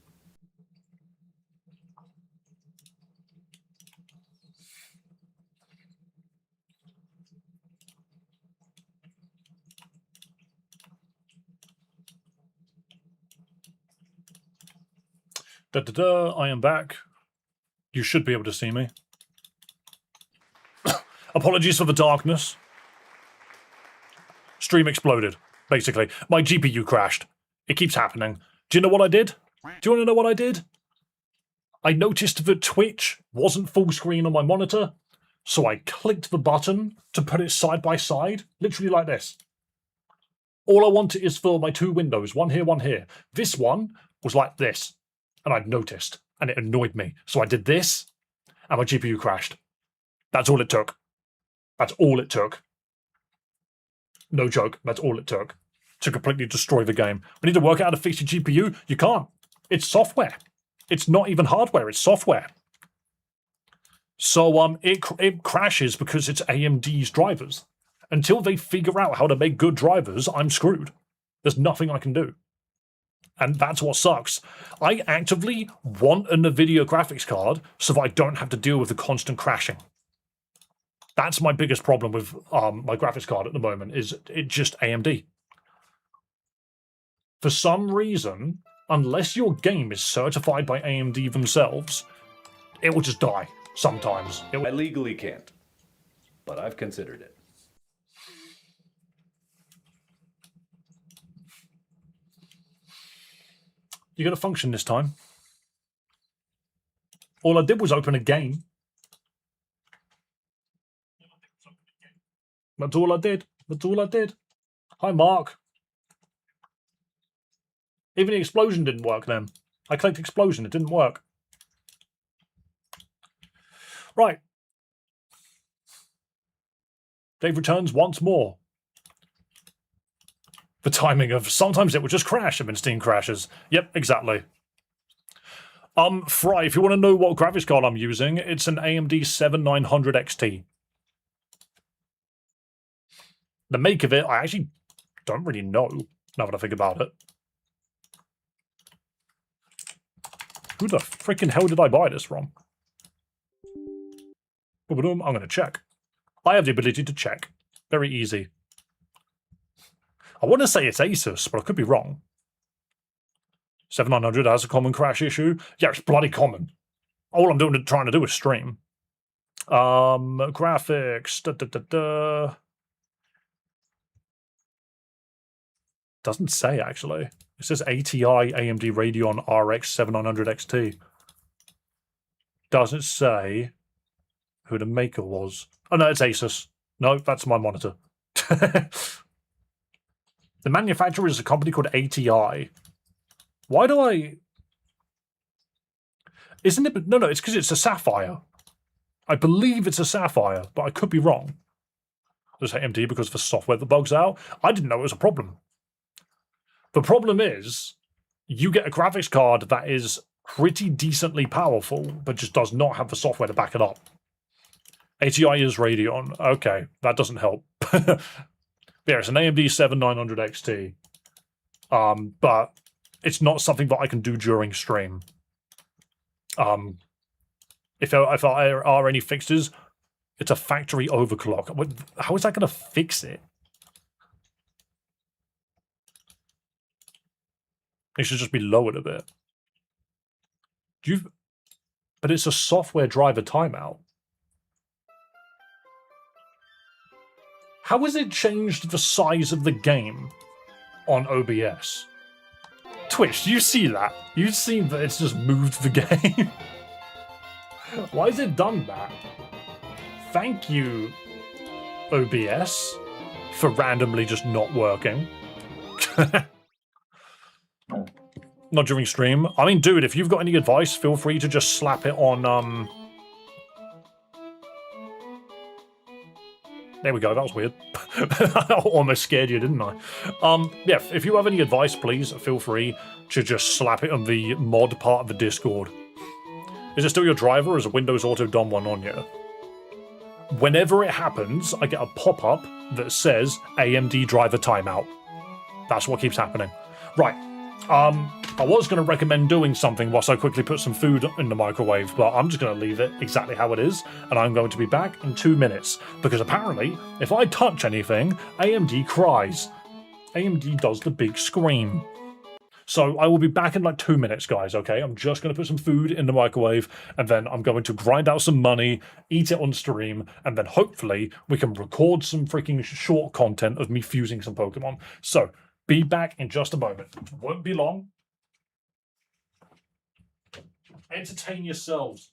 I am back. You should be able to see me. Apologies for the darkness. Stream exploded, basically. My GPU crashed. It keeps happening. Do you know what I did? Do you want to know what I did? I noticed that Twitch wasn't full screen on my monitor, so I clicked the button to put it side by side, literally like this. All I want is for my two windows, one here, one here. This one was like this. And I'd noticed. and it annoyed me. So I did this, and my GPU crashed. That's all it took. That's all it took. No joke, that's all it took to completely destroy the game. We need to work out how to fix your GPU. You can't. It's software. It's not even hardware, it's software. So it crashes because it's AMD's drivers. Until they figure out how to make good drivers, I'm screwed. There's nothing I can do. And that's what sucks. I actively want a NVIDIA graphics card so that I don't have to deal with the constant crashing. That's my biggest problem with my graphics card at the moment, is it just AMD. For some reason, unless your game is certified by AMD themselves, it will just die sometimes. I legally can't, but I've considered it. You're going to function this time. All I did was open a game. That's all I did. That's all I did. Hi, Mark. Even the explosion didn't work then. I clicked explosion. It didn't work. Right. Dave returns once more. The timing of sometimes it will just crash and then Steam crashes. Yep, exactly. Fry, if you want to know what graphics card I'm using, it's an AMD 7900 XT. The make of it, I actually don't really know, now that I think about it. Who the freaking hell did I buy this from? I'm going to check. I have the ability to check. Very easy. I want to say it's Asus, but I could be wrong. 7900 has a common crash issue. Yeah, it's bloody common. All I'm trying to do is stream. Graphics. Doesn't say, actually. It says ATI AMD Radeon RX 7900 XT. Doesn't say who the maker was. Oh, no, it's Asus. No, that's my monitor. The manufacturer is a company called ATI. Why do I... Isn't it... No, it's because it's a Sapphire. I believe it's a Sapphire, but I could be wrong. Just AMD because of the software that bugs out. I didn't know it was a problem. The problem is, you get a graphics card that is pretty decently powerful, but just does not have the software to back it up. ATI is Radeon. Okay, that doesn't help. Yeah, it's an AMD 7900 XT. But it's not something that I can do during stream. If there are any fixes, it's a factory overclock. How is that going to fix it? It should just be lowered a bit. But it's a software driver timeout. How has it changed the size of the game on OBS? Twitch, do you see that? You see that it's just moved the game? Why has it done that? Thank you, OBS, for randomly just not working. Not during stream. I mean, dude, if you've got any advice, feel free to just slap it on, There we go, that was weird. I almost scared you, didn't I? Yeah, if you have any advice, please feel free to just slap it on the mod part of the Discord. Is it still your driver or is a Windows Auto DOM one on you? Whenever it happens, I get a pop-up that says AMD driver timeout. That's what keeps happening. Right. I was going to recommend doing something whilst I quickly put some food in the microwave, but I'm just going to leave it exactly how it is, and I'm going to be back in 2 minutes, because apparently, if I touch anything, AMD cries. AMD does the big scream. So I will be back in like 2 minutes, guys, okay? I'm just going to put some food in the microwave, and then I'm going to grind out some money, eat it on stream, and then hopefully we can record some freaking short content of me fusing some Pokemon. So, be back in just a moment. Won't be long. Entertain yourselves.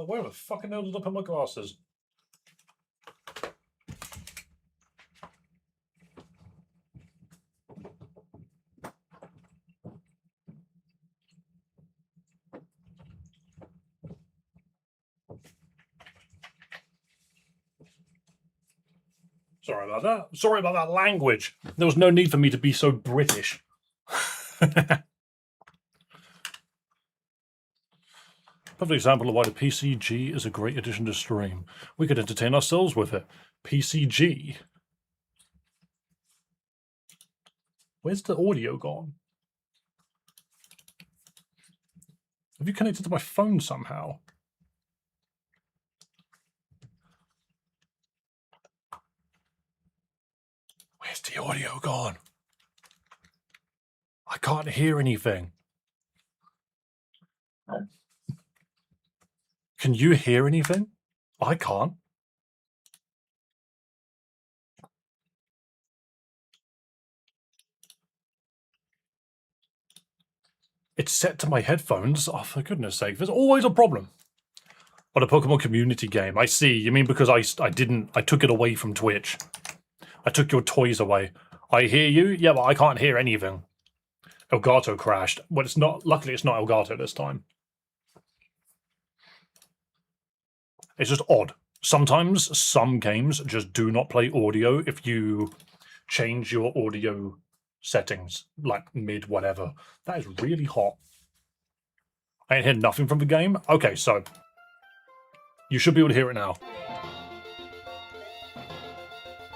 Where the fucking hell did I put my glasses? Sorry about that. Sorry about that language. There was no need for me to be so British. Perfect example of why the PCG is a great addition to stream. We could entertain ourselves with it. PCG. Where's the audio gone? Have you connected to my phone somehow? Where's the audio gone? I can't hear anything. Can you hear anything? I can't. It's set to my headphones. Oh, for goodness sake, there's always a problem. On a Pokemon community game. I see. You mean because I took it away from Twitch. I took your toys away. I hear you. Yeah, but I can't hear anything. Elgato crashed. Well, it's not. Luckily, it's not Elgato this time. It's just odd. Sometimes some games just do not play audio if you change your audio settings, like mid whatever. That is really hot. I ain't heard nothing from the game. Okay, so you should be able to hear it now.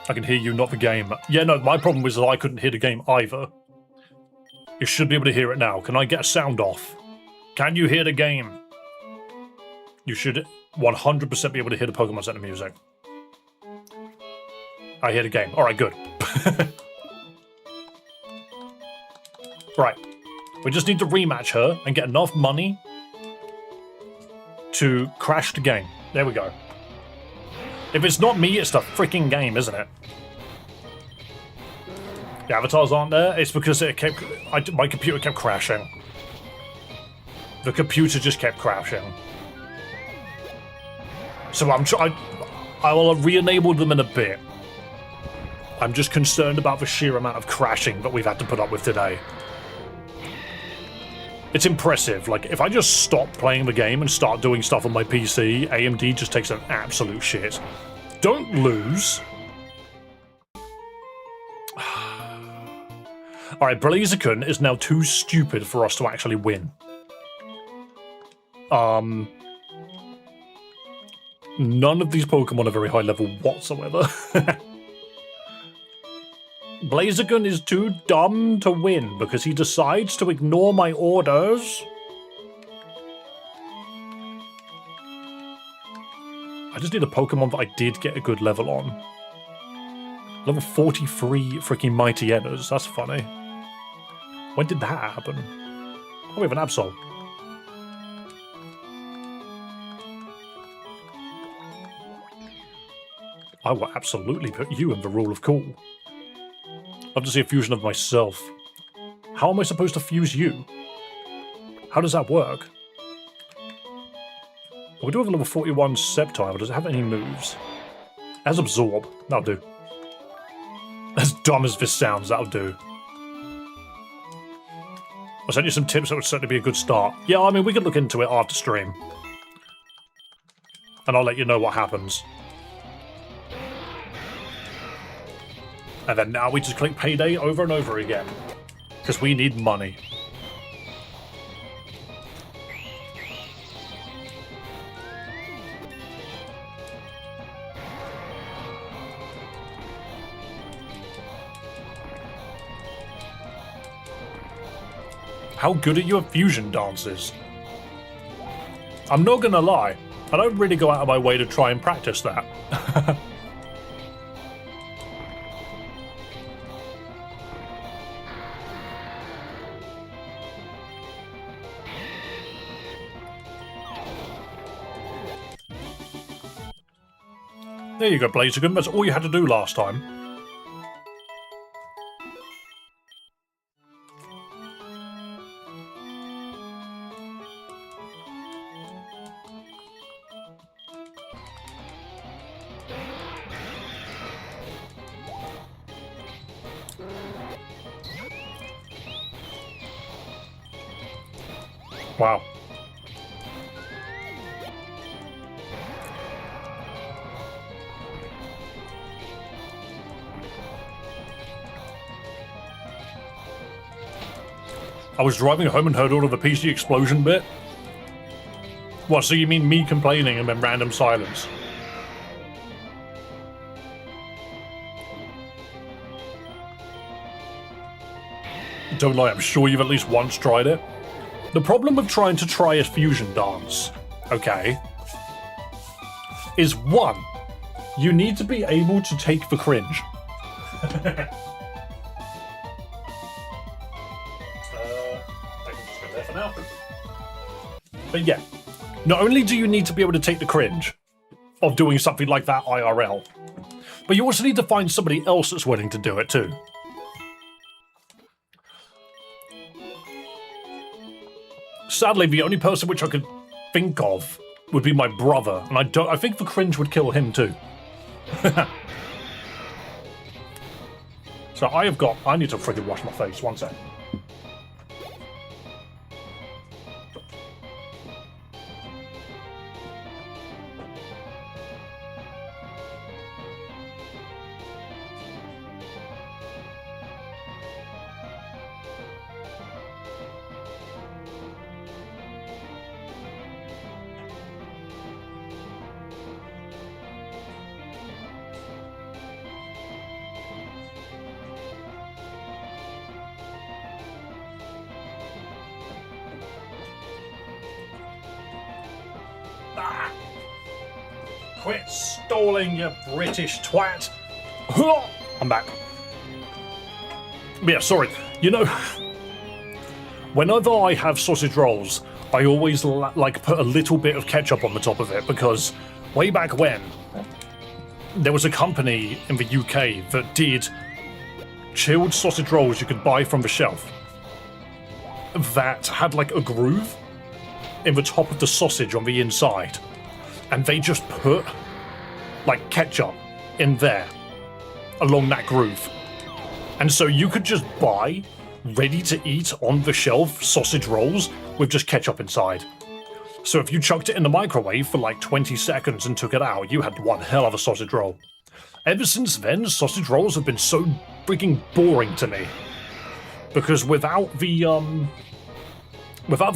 I can hear you, not the game. Yeah, no, my problem was that I couldn't hear the game either. You should be able to hear it now. Can I get a sound off? Can you hear the game? You should 100% be able to hear the Pokemon Center music. I hear the game. Alright, good. Right. We just need to rematch her and get enough money to crash the game. There we go. If it's not me, it's the freaking game, isn't it? The avatars aren't there. It's because it kept. My computer kept crashing. The computer just kept crashing. So I will re-enable them in a bit. I'm just concerned about the sheer amount of crashing that we've had to put up with today. It's impressive. Like, if I just stop playing the game and start doing stuff on my PC, AMD just takes an absolute shit. Don't lose. Alright, Blaziken is now too stupid for us to actually win. None of these Pokemon are very high level whatsoever. Blaziken is too dumb to win because he decides to ignore my orders. I just need a Pokemon that I did get a good level on. Level 43 freaking Mighty Ebbers. That's funny. When did that happen? Oh, we have an Absol. I will absolutely put you in the rule of cool. I'd love to see a fusion of myself. How am I supposed to fuse you? How does that work? We do have a level 41 Sceptile, but does it have any moves? It has Absorb. That'll do. As dumb as this sounds, that'll do. I'll send you some tips that would certainly be a good start. Yeah, I mean, we could look into it after stream. And I'll let you know what happens. And then now we just click payday over and over again. Because we need money. How good are you at fusion dances? I'm not gonna lie, I don't really go out of my way to try and practice that. There you go, Blaziken. That's all you had to do last time. Wow. I was driving home and heard all of the PC explosion bit. What, so you mean me complaining and then random silence? Don't lie, I'm sure you've at least once tried it. The problem with trying to try a fusion dance, okay, is one, you need to be able to take the cringe. I can just go there for now. But yeah, not only do you need to be able to take the cringe of doing something like that IRL, but you also need to find somebody else that's willing to do it too. Sadly, the only person which I could think of would be my brother, and I think the cringe would kill him too. So I need to freaking wash my face, one sec. Quit stalling, you British twat. I'm back. Yeah, sorry. You know, whenever I have sausage rolls, I always like put a little bit of ketchup on the top of it because way back when, there was a company in the UK that did chilled sausage rolls you could buy from the shelf that had like a groove in the top of the sausage on the inside. And they just put, like, ketchup in there, along that groove. And so you could just buy, ready-to-eat, on-the-shelf sausage rolls with just ketchup inside. So if you chucked it in the microwave for, like, 20 seconds and took it out, you had one hell of a sausage roll. Ever since then, sausage rolls have been so freaking boring to me. Because without the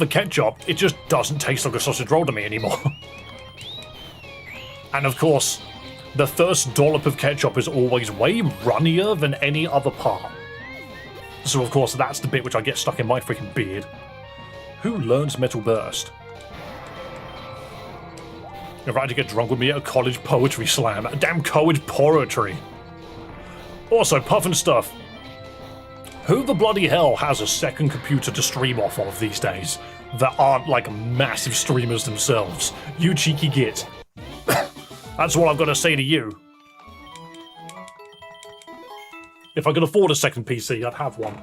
ketchup, it just doesn't taste like a sausage roll to me anymore. And of course, the first dollop of ketchup is always way runnier than any other part. So of course, that's the bit which I get stuck in my freaking beard. Who learns Metal Burst? You're right to get drunk with me at a college poetry slam. A damn college poetry. Also, Puff and Stuff. Who the bloody hell has a second computer to stream off of these days that aren't like massive streamers themselves? You cheeky git. That's what I've got to say to you. If I could afford a second PC, I'd have one.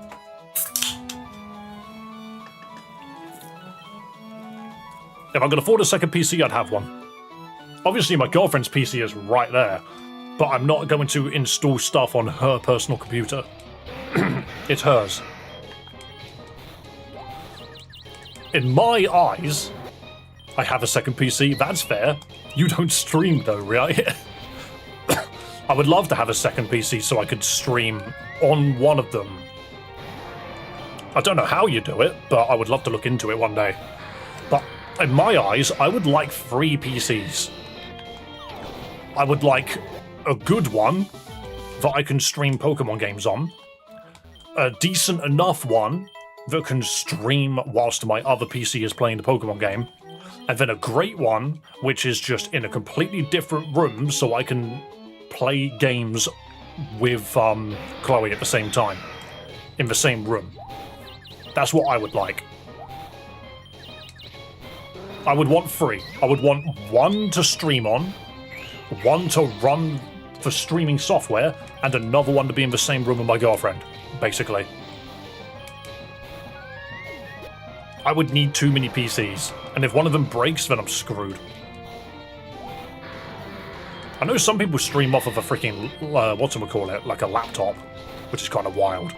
If I could afford a second PC, I'd have one. Obviously, my girlfriend's PC is right there, but I'm not going to install stuff on her personal computer. It's hers. In my eyes, I have a second PC, that's fair. You don't stream though, right? I would love to have a second PC so I could stream on one of them. I don't know how you do it, but I would love to look into it one day. But in my eyes, I would like 3 PCs. I would like a good one that I can stream Pokemon games on, a decent enough one that can stream whilst my other PC is playing the Pokemon game, and then a great one which is just in a completely different room so I can play games with Chloe at the same time, in the same room. That's what I would like. I would want 3. I would want 1 to stream on, 1 to run for streaming software, and another one to be in the same room with my girlfriend, basically. I would need too many PCs, and if one of them breaks, then I'm screwed. I know some people stream off of a freaking, whatchamacallit, like a laptop, which is kind of wild.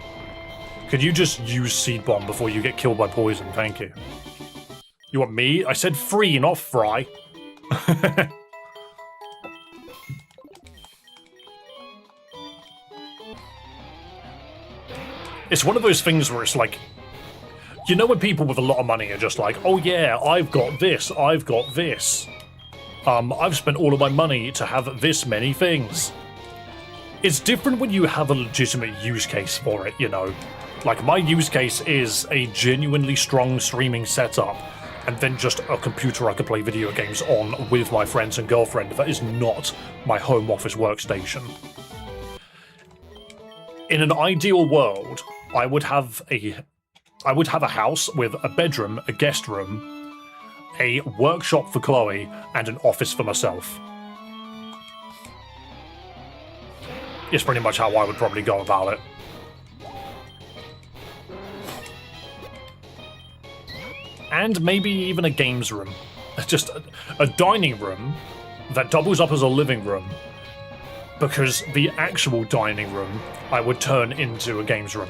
Could you just use Seed Bomb before you get killed by poison? Thank you. You want me? I said free, not fry. It's one of those things where it's like, you know when people with a lot of money are just like, oh yeah, I've got this, I've got this. I've spent all of my money to have this many things. It's different when you have a legitimate use case for it, you know. Like, my use case is a genuinely strong streaming setup, and then just a computer I could play video games on with my friends and girlfriend. That is not my home office workstation. In an ideal world, I would have a house with a bedroom, a guest room, a workshop for Chloe, and an office for myself. It's pretty much how I would probably go about it. And maybe even a games room. Just a dining room that doubles up as a living room, because the actual dining room I would turn into a games room.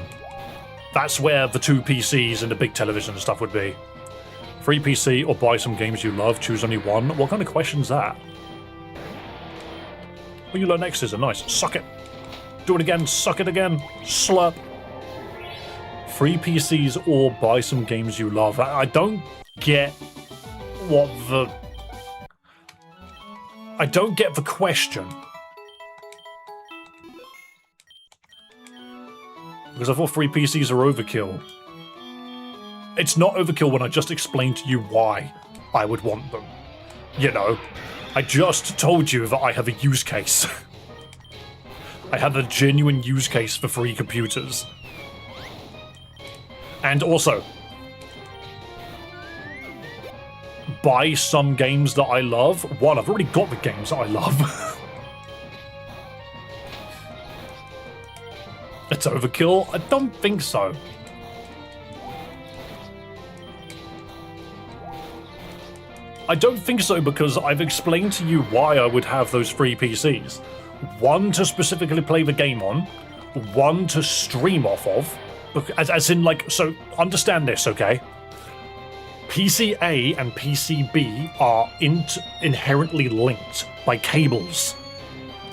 That's where the 2 PCs and the big television and stuff would be. Free PC or buy some games you love, choose only one. What kind of question's that? Well, you learn X's are nice. Suck it. Do it again, suck it again. Slurp. Free PCs or buy some games you love. I don't get what the... I don't get the question. Because I thought free PCs are overkill. It's not overkill when I just explained to you why I would want them. You know, I just told you that I have a use case. I have a genuine use case for free computers. And also, buy some games that I love. One, I've already got the games that I love. It's overkill? I don't think so. I don't think so because I've explained to you why I would have those free PCs. One to specifically play the game on, one to stream off of, as in like, so understand this, okay? PC A and PC B are inherently linked by cables.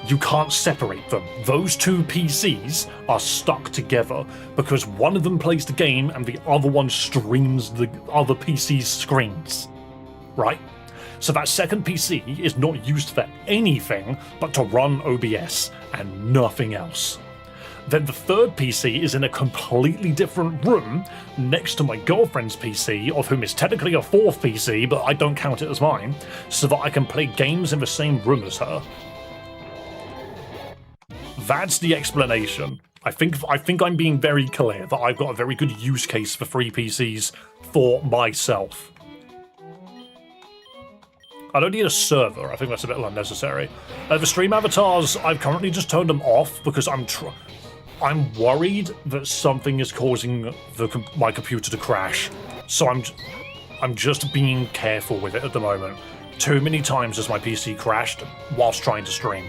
You can't separate them. Those 2 PCs are stuck together because one of them plays the game and the other one streams the other PC's screens. Right? So that second PC is not used for anything but to run OBS and nothing else. Then the third PC is in a completely different room next to my girlfriend's PC, of whom is technically a 4th PC, but I don't count it as mine, so that I can play games in the same room as her. That's the explanation. I think I'm being very clear that I've got a very good use case for free PCs for myself. I don't need a server. I think that's a bit unnecessary. The stream avatars, I've currently just turned them off because I'm worried that something is causing my computer to crash. So I'm just being careful with it at the moment. Too many times has my PC crashed whilst trying to stream.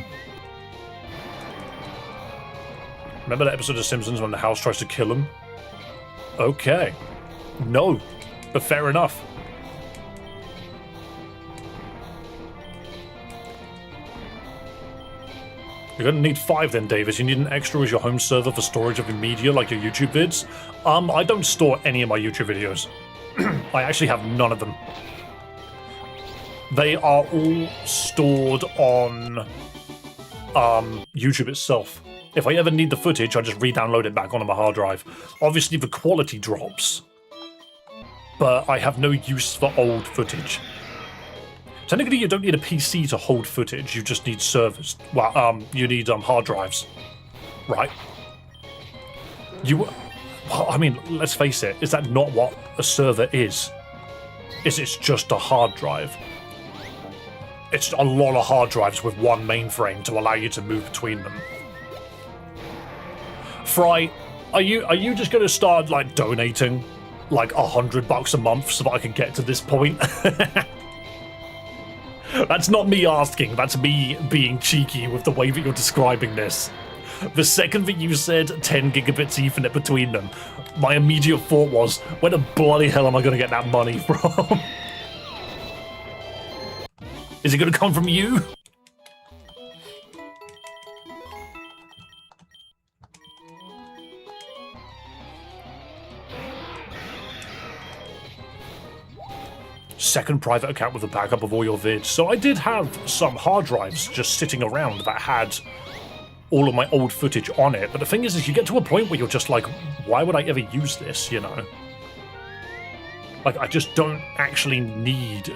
Remember that episode of Simpsons when the house tries to kill him? Okay. No, but fair enough. You're gonna need 5 then, Davis. You need an extra as your home server for storage of your media, like your YouTube vids. I don't store any of my YouTube videos. I actually have none of them. They are all stored on YouTube itself. If I ever need the footage, I just re-download it back onto my hard drive. Obviously, the quality drops, but I have no use for old footage. Technically, you don't need a PC to hold footage. You just need servers. Well, you need hard drives, right? Well, I mean, let's face it. Is that not what a server is? It's just a hard drive. It's a lot of hard drives with one mainframe to allow you to move between them. Fry, are you just going to start like donating like $100 a month so that I can get to this point? That's not me asking, that's me being cheeky with the way that you're describing this. The second that you said 10 gigabits Ethernet between them, my immediate thought was, where the bloody hell am I going to get that money from? Is it going to come from you? Second private account with a backup of all your vids. So I did have some hard drives just sitting around that had all of my old footage on it, but the thing is you get to a point where you're just like, why would I ever use this, you know? Like, I just don't actually need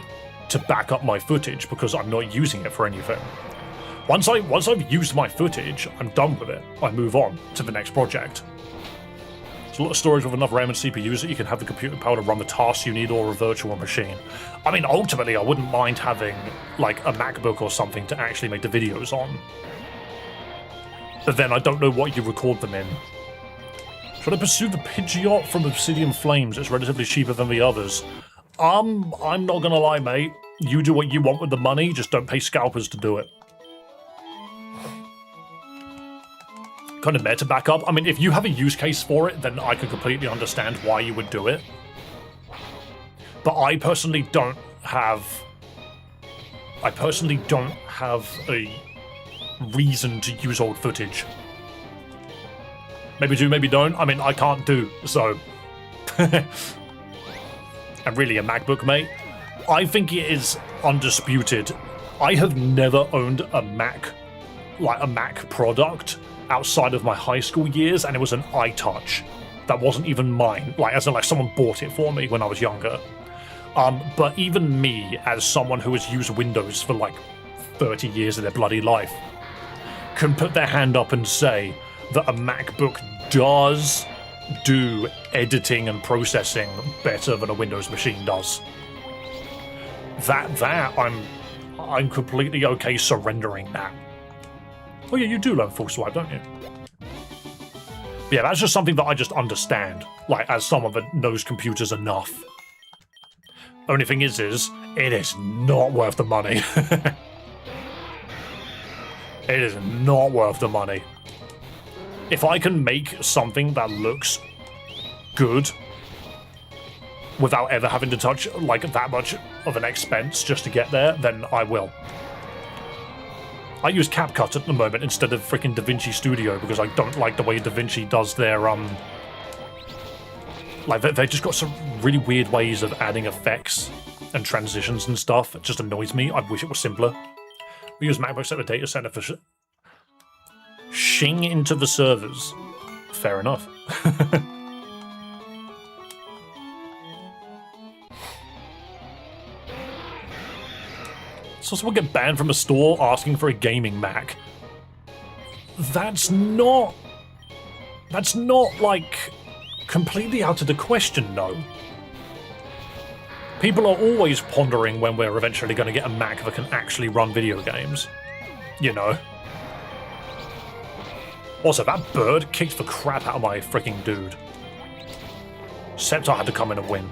to back up my footage because I'm not using it for anything. Once I've used my footage, I'm done with it. I move on to the next project. There's a lot of storage with enough RAM and CPUs that you can have the computer power to run the tasks you need or a virtual machine. I mean, ultimately, I wouldn't mind having, like, a MacBook or something to actually make the videos on. But then I don't know what you record them in. Should I pursue the Pidgeot from Obsidian Flames? It's relatively cheaper than the others. I'm not gonna lie, mate. You do what you want with the money, just don't pay scalpers to do it. Kind of meta backup. I mean, if you have a use case for it, then I could completely understand why you would do it. But I personally don't have a reason to use old footage. Maybe do, maybe don't. I mean, I can't do, so. And really, a MacBook, mate? I think it is undisputed. I have never owned a Mac, like a Mac product, outside of my high school years, and it was an iTouch. That wasn't even mine. Like, as in, like, someone bought it for me when I was younger. But even me, as someone who has used Windows for, like, 30 years of their bloody life, can put their hand up and say that a MacBook does do editing and processing better than a Windows machine does. That I'm completely okay surrendering that. Oh yeah, you do learn full swipe, don't you? But yeah, that's just something that I just understand, like, as someone that knows computers enough. Only thing is it is not worth the money. It is not worth the money. If I can make something that looks good without ever having to touch, like, that much of an expense just to get there, then I will. I use CapCut at the moment instead of freaking DaVinci Studio because I don't like the way DaVinci does their, like, they just got some really weird ways of adding effects and transitions and stuff. It just annoys me. I wish it was simpler. We use MacBooks at the data center for shing into the servers. Fair enough. So someone get banned from a store asking for a gaming Mac. That's not, like, completely out of the question, no. People are always pondering when we're eventually going to get a Mac that can actually run video games. You know. Also, that bird kicked the crap out of my freaking dude. Scepter had to come in and win.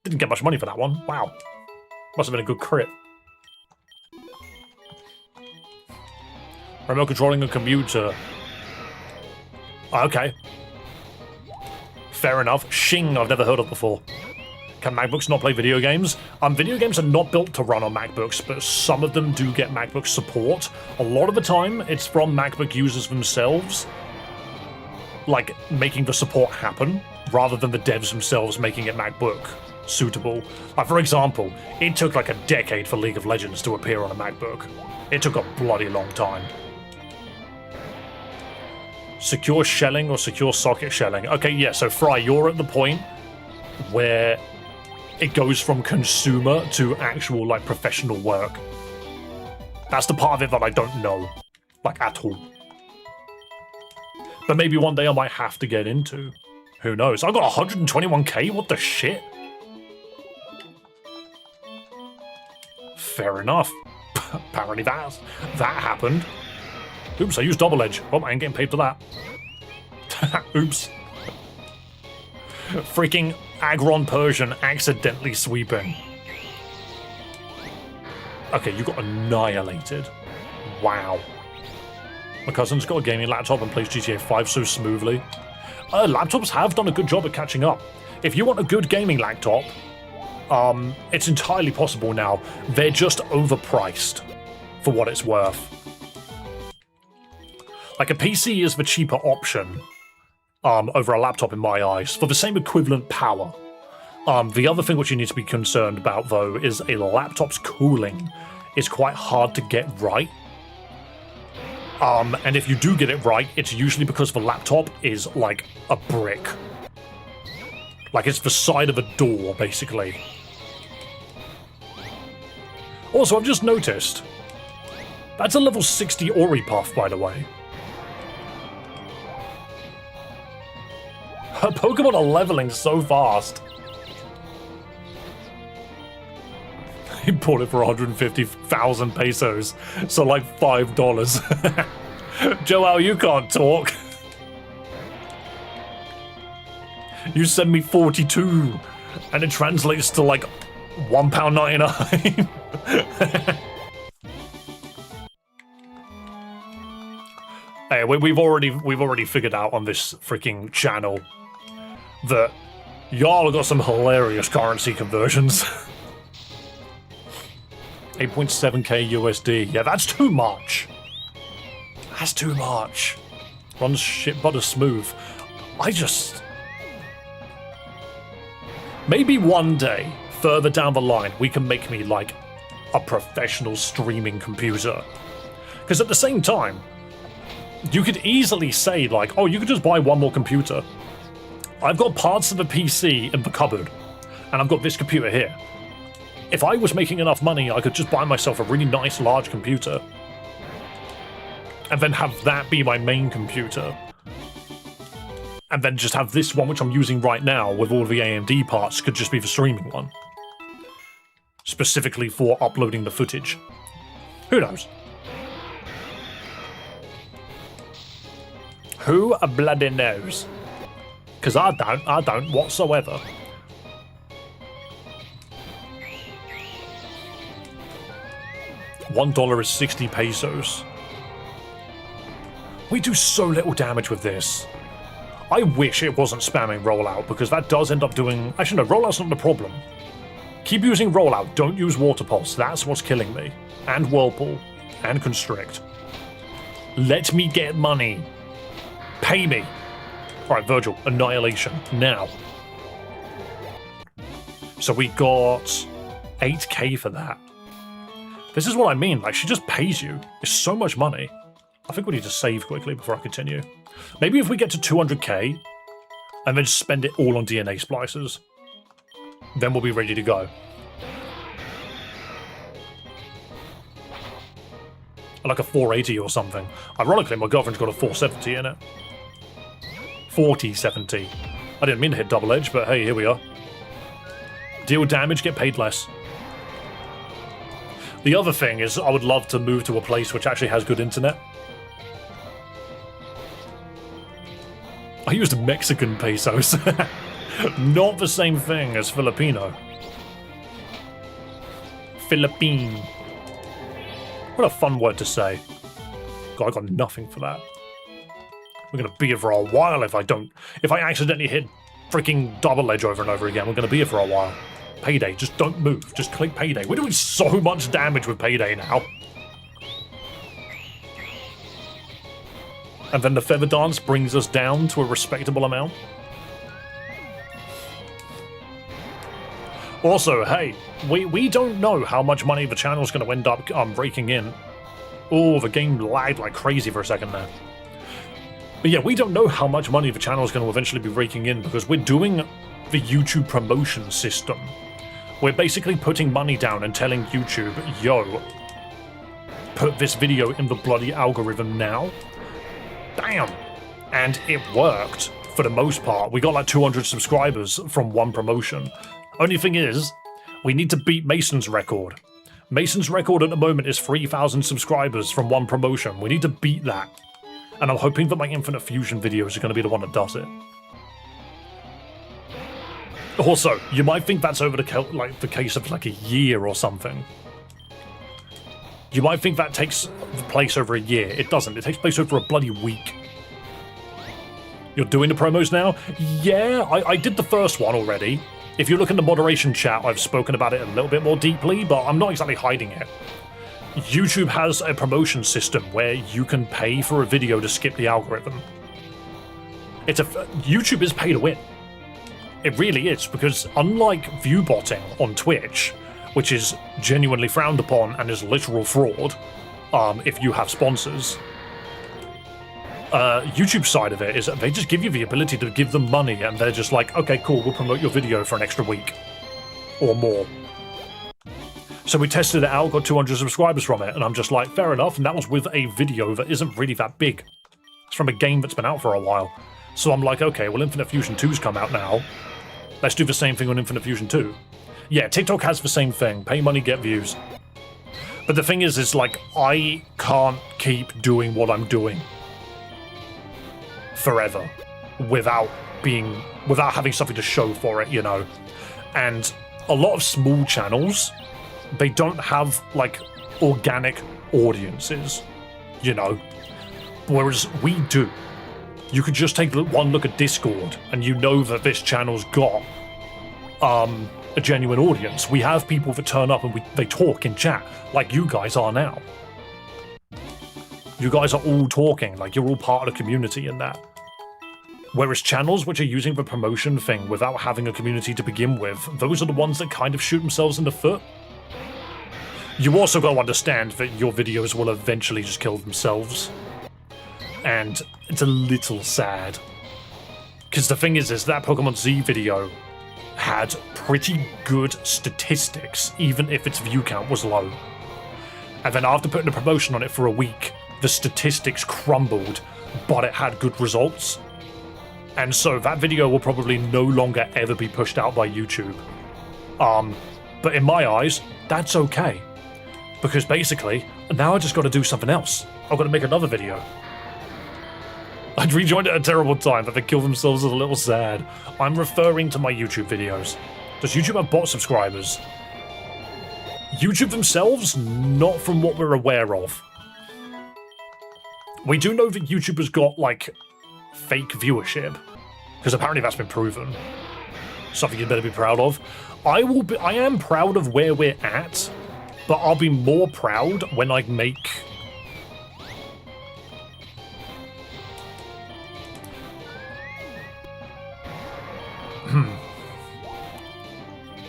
Didn't get much money for that one. Wow. Must have been a good crit. Remote controlling a computer. Okay. Fair enough. Shing, I've never heard of before. Can MacBooks not play video games? Video games are not built to run on MacBooks, but some of them do get MacBook support. A lot of the time, it's from MacBook users themselves, like, making the support happen, rather than the devs themselves making it MacBook suitable. Like, for example, it took like a decade for League of Legends to appear on a MacBook. It took a bloody long time. Secure shelling or secure socket shelling? Okay, yeah, so Fry, you're at the point where it goes from consumer to actual, like, professional work. That's the part of it that I don't know, like, at all. But maybe one day I might have to get into. Who knows? I got 121k? What the shit? Fair enough. Apparently that happened. Oops, I used double edge. Oh, I ain't getting paid for that. Oops. Freaking Agron Persian accidentally sweeping. Okay, you got annihilated. Wow. My cousin's got a gaming laptop and plays GTA 5 so smoothly. Laptops have done a good job at catching up. If you want a good gaming laptop, it's entirely possible now. They're just overpriced for what it's worth. Like, a PC is the cheaper option over a laptop in my eyes for the same equivalent power. The other thing which you need to be concerned about, though, is a laptop's cooling is quite hard to get right. And if you do get it right, it's usually because the laptop is like a brick. Like, it's the side of a door, basically. Also, I've just noticed, that's a level 60 Ori puff, by the way. Her Pokemon are leveling so fast. He bought it for 150,000 pesos, so like $5. Joel, you can't talk. You send me 42, and it translates to like £1.99. Hey, we've already figured out on this freaking channel that y'all have got some hilarious currency conversions. 8.7k USD. Yeah, that's too much. That's too much. Runs shit butter smooth. Maybe one day, further down the line, we can make me like a professional streaming computer. Because at the same time, you could easily say like, oh, you could just buy one more computer. I've got parts of a PC in the cupboard, and I've got this computer here. If I was making enough money, I could just buy myself a really nice large computer and then have that be my main computer. And then just have this one, which I'm using right now with all the AMD parts, could just be the streaming one. Specifically for uploading the footage. Who knows? Who bloody knows? Because I don't whatsoever. $1 is 60 pesos. We do so little damage with this. I wish it wasn't spamming rollout, because that does end up doing... Actually, no, rollout's not the problem. Keep using rollout, don't use water pulse. That's what's killing me. And whirlpool. And constrict. Let me get money. Pay me. Alright, Virgil, annihilation. Now. So we got 8k for that. This is what I mean, like, she just pays you. It's so much money. I think we need to save quickly before I continue. Maybe if we get to 200k, and then just spend it all on DNA splicers, then we'll be ready to go. Like a 480 or something. Ironically, my girlfriend's got a 470 in it. 4070. I didn't mean to hit double edge, but hey, here we are. Deal damage, get paid less. The other thing is, I would love to move to a place which actually has good internet. I used Mexican pesos. Not the same thing as Filipino. Philippine. What a fun word to say. God, I got nothing for that. We're gonna be here for a while if I accidentally hit freaking double edge over and over again. We're gonna be here for a while. Payday, just don't move. Just click payday. We're doing so much damage with payday now. And then the feather dance brings us down to a respectable amount. Also, hey, we don't know how much money the channel's going to end up raking in. Oh, the game lagged like crazy for a second there. But yeah, we don't know how much money the channel's going to eventually be raking in, because we're doing the YouTube promotion system. We're basically putting money down and telling YouTube, yo, put this video in the bloody algorithm now. Damn. And it worked for the most part. We got like 200 subscribers from one promotion. Only thing is, we need to beat Mason's record. Mason's record at the moment is 3,000 subscribers from one promotion. We need to beat that. And I'm hoping that my Infinite Fusion videos are going to be the one that does it. Also, you might think that's over the case of like a year or something. You might think that takes place over a year. It doesn't. It takes place over a bloody week. You're doing the promos now? Yeah, I did the first one already. If you look in the moderation chat, I've spoken about it a little bit more deeply, but I'm not exactly hiding it. YouTube has a promotion system where you can pay for a video to skip the algorithm. YouTube is pay to win. It really is, because unlike view botting on Twitch, which is genuinely frowned upon and is literal fraud, if you have sponsors, YouTube side of it is that they just give you the ability to give them money, and they're just like, okay, cool, we'll promote your video for an extra week or more. So we tested it out, got 200 subscribers from it, and I'm just like, fair enough, and that was with a video that isn't really that big. It's from a game that's been out for a while. So I'm like, okay, well, Infinite Fusion 2's come out now. Let's do the same thing on Infinite Fusion 2. Yeah, TikTok has the same thing. Pay money, get views. But the thing is like, I can't keep doing what I'm doing forever without having something to show for it, you know? And a lot of small channels, they don't have, like, organic audiences, you know? Whereas we do. You could just take one look at Discord, and you know that this channel's got a genuine audience. We have people that turn up and they talk in chat, like you guys are now. You guys are all talking, like you're all part of the community in that. Whereas channels which are using the promotion thing without having a community to begin with, those are the ones that kind of shoot themselves in the foot. You also got to understand that your videos will eventually just kill themselves. And it's a little sad. Because the thing is that Pokemon Z video had pretty good statistics, even if its view count was low. And then after putting a promotion on it for a week, the statistics crumbled, but it had good results. And so that video will probably no longer ever be pushed out by YouTube. But in my eyes, that's okay. Because basically, now I just got to do something else. I've got to make another video. I'd rejoined at a terrible time, but they kill themselves is a little sad. I'm referring to my YouTube videos. Does YouTube have bot subscribers? YouTube themselves? Not from what we're aware of. We do know that YouTube has got, like, fake viewership, because apparently that's been proven. Something you'd better be proud of. I am proud of where we're at, but I'll be more proud when I make...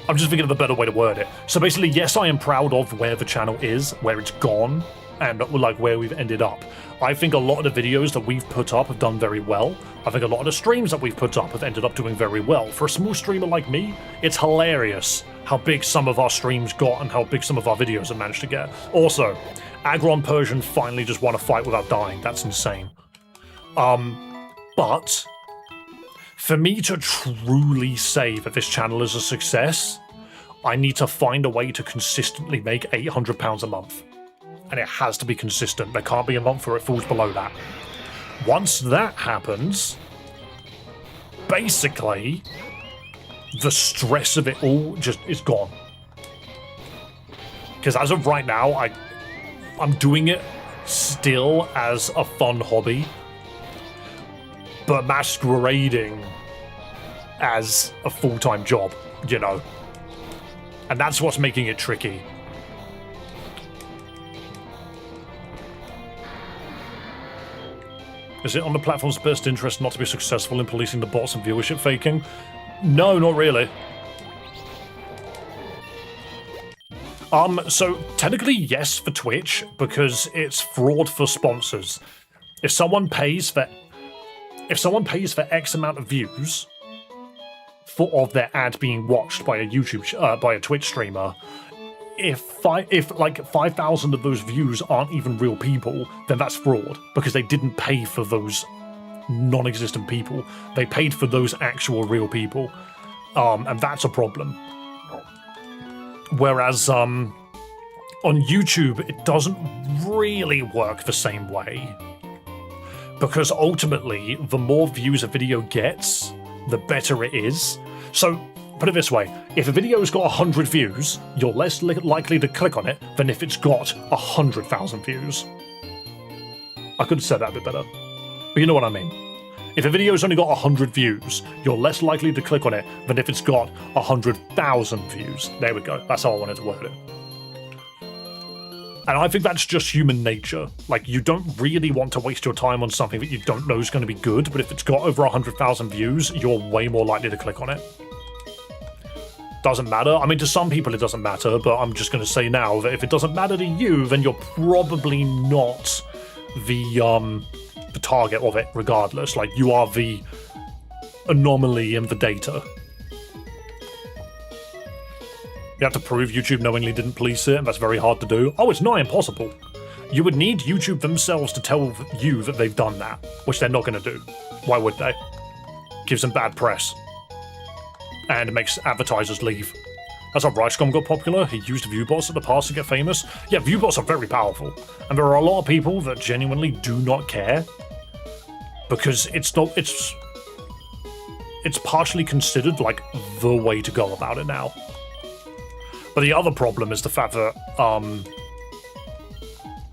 I'm just thinking of a better way to word it. So basically, yes, I am proud of where the channel is, where it's gone, and like where we've ended up. I think a lot of the videos that we've put up have done very well. I think a lot of the streams that we've put up have ended up doing very well. For a small streamer like me, it's hilarious how big some of our streams got and how big some of our videos have managed to get. Also, Agron Persian finally just won a fight without dying. That's insane. But for me to truly say that this channel is a success, I need to find a way to consistently make £800 a month. And it has to be consistent. There can't be a month where it falls below that. Once that happens, basically, the stress of it all just is gone. Because as of right now, I'm doing it still as a fun hobby, but masquerading as a full-time job, you know. And that's what's making it tricky. Is it on the platform's best interest not to be successful in policing the bots and viewership faking? No, not really. So technically yes for Twitch, because it's fraud for sponsors. If someone pays for X amount of views of their ad being watched by a Twitch streamer, if like 5,000 of those views aren't even real people, then that's fraud, because they didn't pay for those non-existent people. They paid for those actual real people, and that's a problem. Whereas on YouTube, it doesn't really work the same way, because ultimately, the more views a video gets, the better it is. So put it this way, if a video's got 100 views, you're less likely to click on it than if it's got 100,000 views. I could have said that a bit better, but you know what I mean. If a video's only got 100 views, you're less likely to click on it than if it's got 100,000 views. There we go, that's how I wanted to word it. And I think that's just human nature. Like, you don't really want to waste your time on something that you don't know is going to be good, but if it's got over 100,000 views, you're way more likely to click on it. Doesn't matter. I mean, to some people it doesn't matter, but I'm just going to say now that if it doesn't matter to you, then you're probably not the target of it regardless. Like, you are the anomaly in the data. You have to prove YouTube knowingly didn't police it, and that's very hard to do. Oh, it's nigh impossible. You would need YouTube themselves to tell you that they've done that, which they're not going to do. Why would they? Gives them bad press. And it makes advertisers leave. That's how Ricecom got popular. He used viewbots in the past to get famous. Yeah, viewbots are very powerful. And there are a lot of people that genuinely do not care. Because it's partially considered like the way to go about it now. But the other problem is the fact that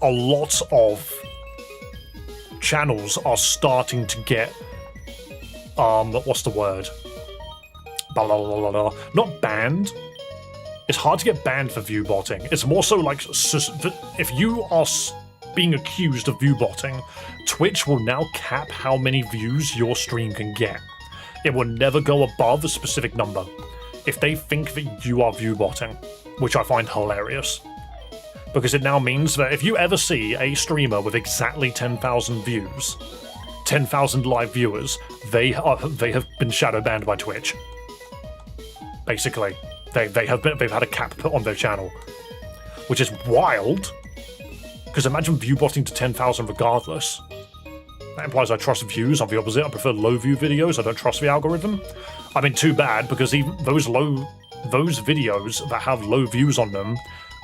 a lot of channels are starting to get what's the word? Blah, blah, blah, blah, blah. Not banned. It's hard to get banned for viewbotting. It's more so like if you are being accused of viewbotting, Twitch will now cap how many views your stream can get. It will never go above a specific number if they think that you are viewbotting, which I find hilarious. Because it now means that if you ever see a streamer with exactly 10,000 views, 10,000 live viewers, they have been shadow banned by Twitch. Basically, they've had a cap put on their channel, which is wild. Because imagine viewbotting to 10,000 regardless. That implies I trust views. I'm the opposite. I prefer low view videos. I don't trust the algorithm. I mean, too bad, because even those videos that have low views on them,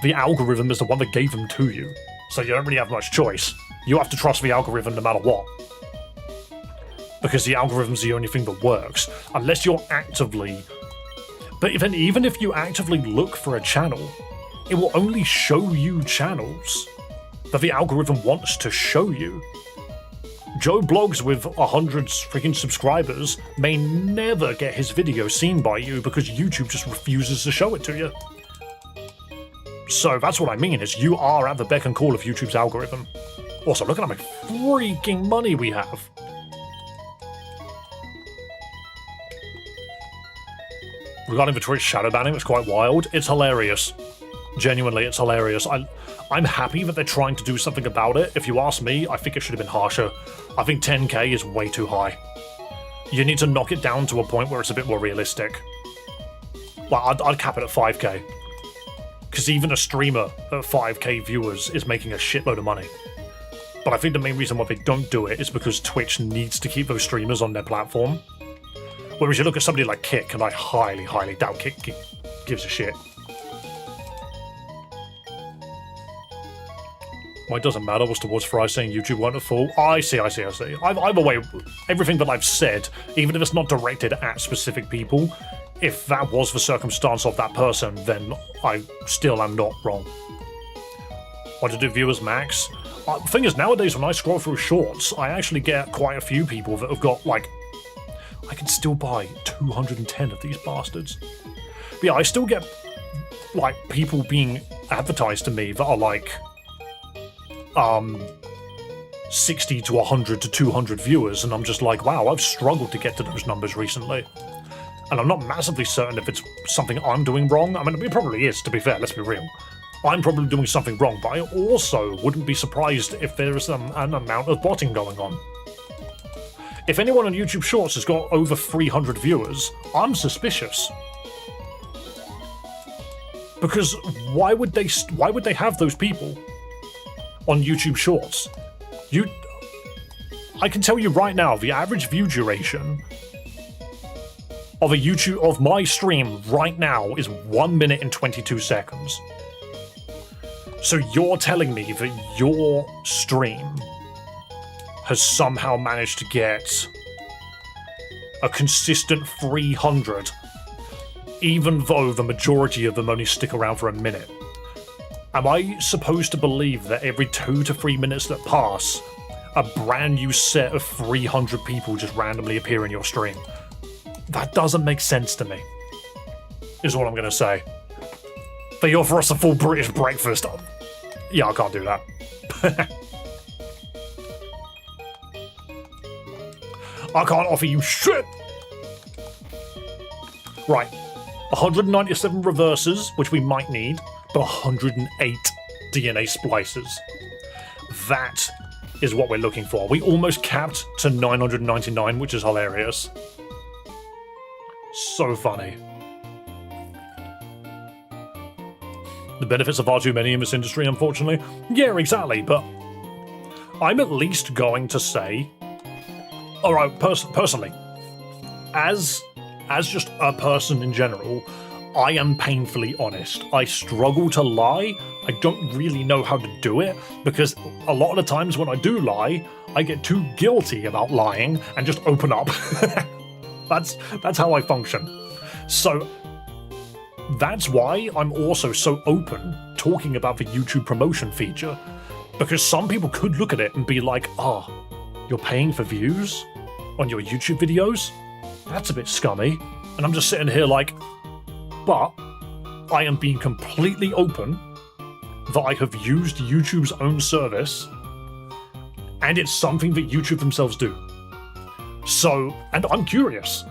the algorithm is the one that gave them to you. So you don't really have much choice. You have to trust the algorithm no matter what. Because the algorithm's the only thing that works. Unless you're actively... But even if you actively look for a channel, it will only show you channels that the algorithm wants to show you. Joe Blogs with 100 freaking subscribers may never get his video seen by you because YouTube just refuses to show it to you. So that's what I mean, is you are at the beck and call of YouTube's algorithm. Also, look at how much freaking money we have. Regarding the Twitch shadow banning, it's quite wild. It's hilarious. Genuinely, it's hilarious. I'm happy that they're trying to do something about it. If you ask me, I think it should have been harsher. I think 10k is way too high. You need to knock it down to a point where it's a bit more realistic. Well, I'd cap it at 5k. Because even a streamer at 5k viewers is making a shitload of money. But I think the main reason why they don't do it is because Twitch needs to keep those streamers on their platform. Whereas you look at somebody like Kick, and I highly, highly doubt Kick gives a shit. Well, it doesn't matter. What's towards Fry saying YouTube weren't at fault? I see. Either way, everything that I've said, even if it's not directed at specific people, if that was the circumstance of that person, then I still am not wrong. What to do viewers max? The thing is, nowadays when I scroll through shorts, I actually get quite a few people that have got, like, I can still buy 210 of these bastards. But yeah, I still get, like, people being advertised to me that are, like, 60 to 100 to 200 viewers, and I'm just like, wow, I've struggled to get to those numbers recently. And I'm not massively certain if it's something I'm doing wrong. I mean, it probably is, to be fair, let's be real. I'm probably doing something wrong, but I also wouldn't be surprised if there is an amount of botting going on. If anyone on YouTube Shorts has got over 300 viewers, I'm suspicious. Because why would they have those people on YouTube Shorts? I can tell you right now, the average view duration of my stream right now is 1 minute and 22 seconds. So you're telling me that your stream has somehow managed to get a consistent 300 even though the majority of them only stick around for a minute. Am I supposed to believe that every 2 to 3 minutes that pass, a brand new set of 300 people just randomly appear in your stream? That doesn't make sense to me, is what I'm going to say. They offer us a full British breakfast. Yeah, I can't do that. I can't offer you shit! Right. 197 reverses, which we might need, but 108 DNA splices. That is what we're looking for. We almost capped to 999, which is hilarious. So funny. The benefits are far too many in this industry, unfortunately. Yeah, exactly, but I'm at least going to say, alright, personally, as just a person in general, I am painfully honest. I struggle to lie. I don't really know how to do it, because a lot of the times when I do lie, I get too guilty about lying and just open up. That's how I function. So that's why I'm also so open talking about the YouTube promotion feature, because some people could look at it and be like, you're paying for views on your YouTube videos? That's a bit scummy. And I'm just sitting here like, but I am being completely open that I have used YouTube's own service, and it's something that YouTube themselves do. So, and I'm curious.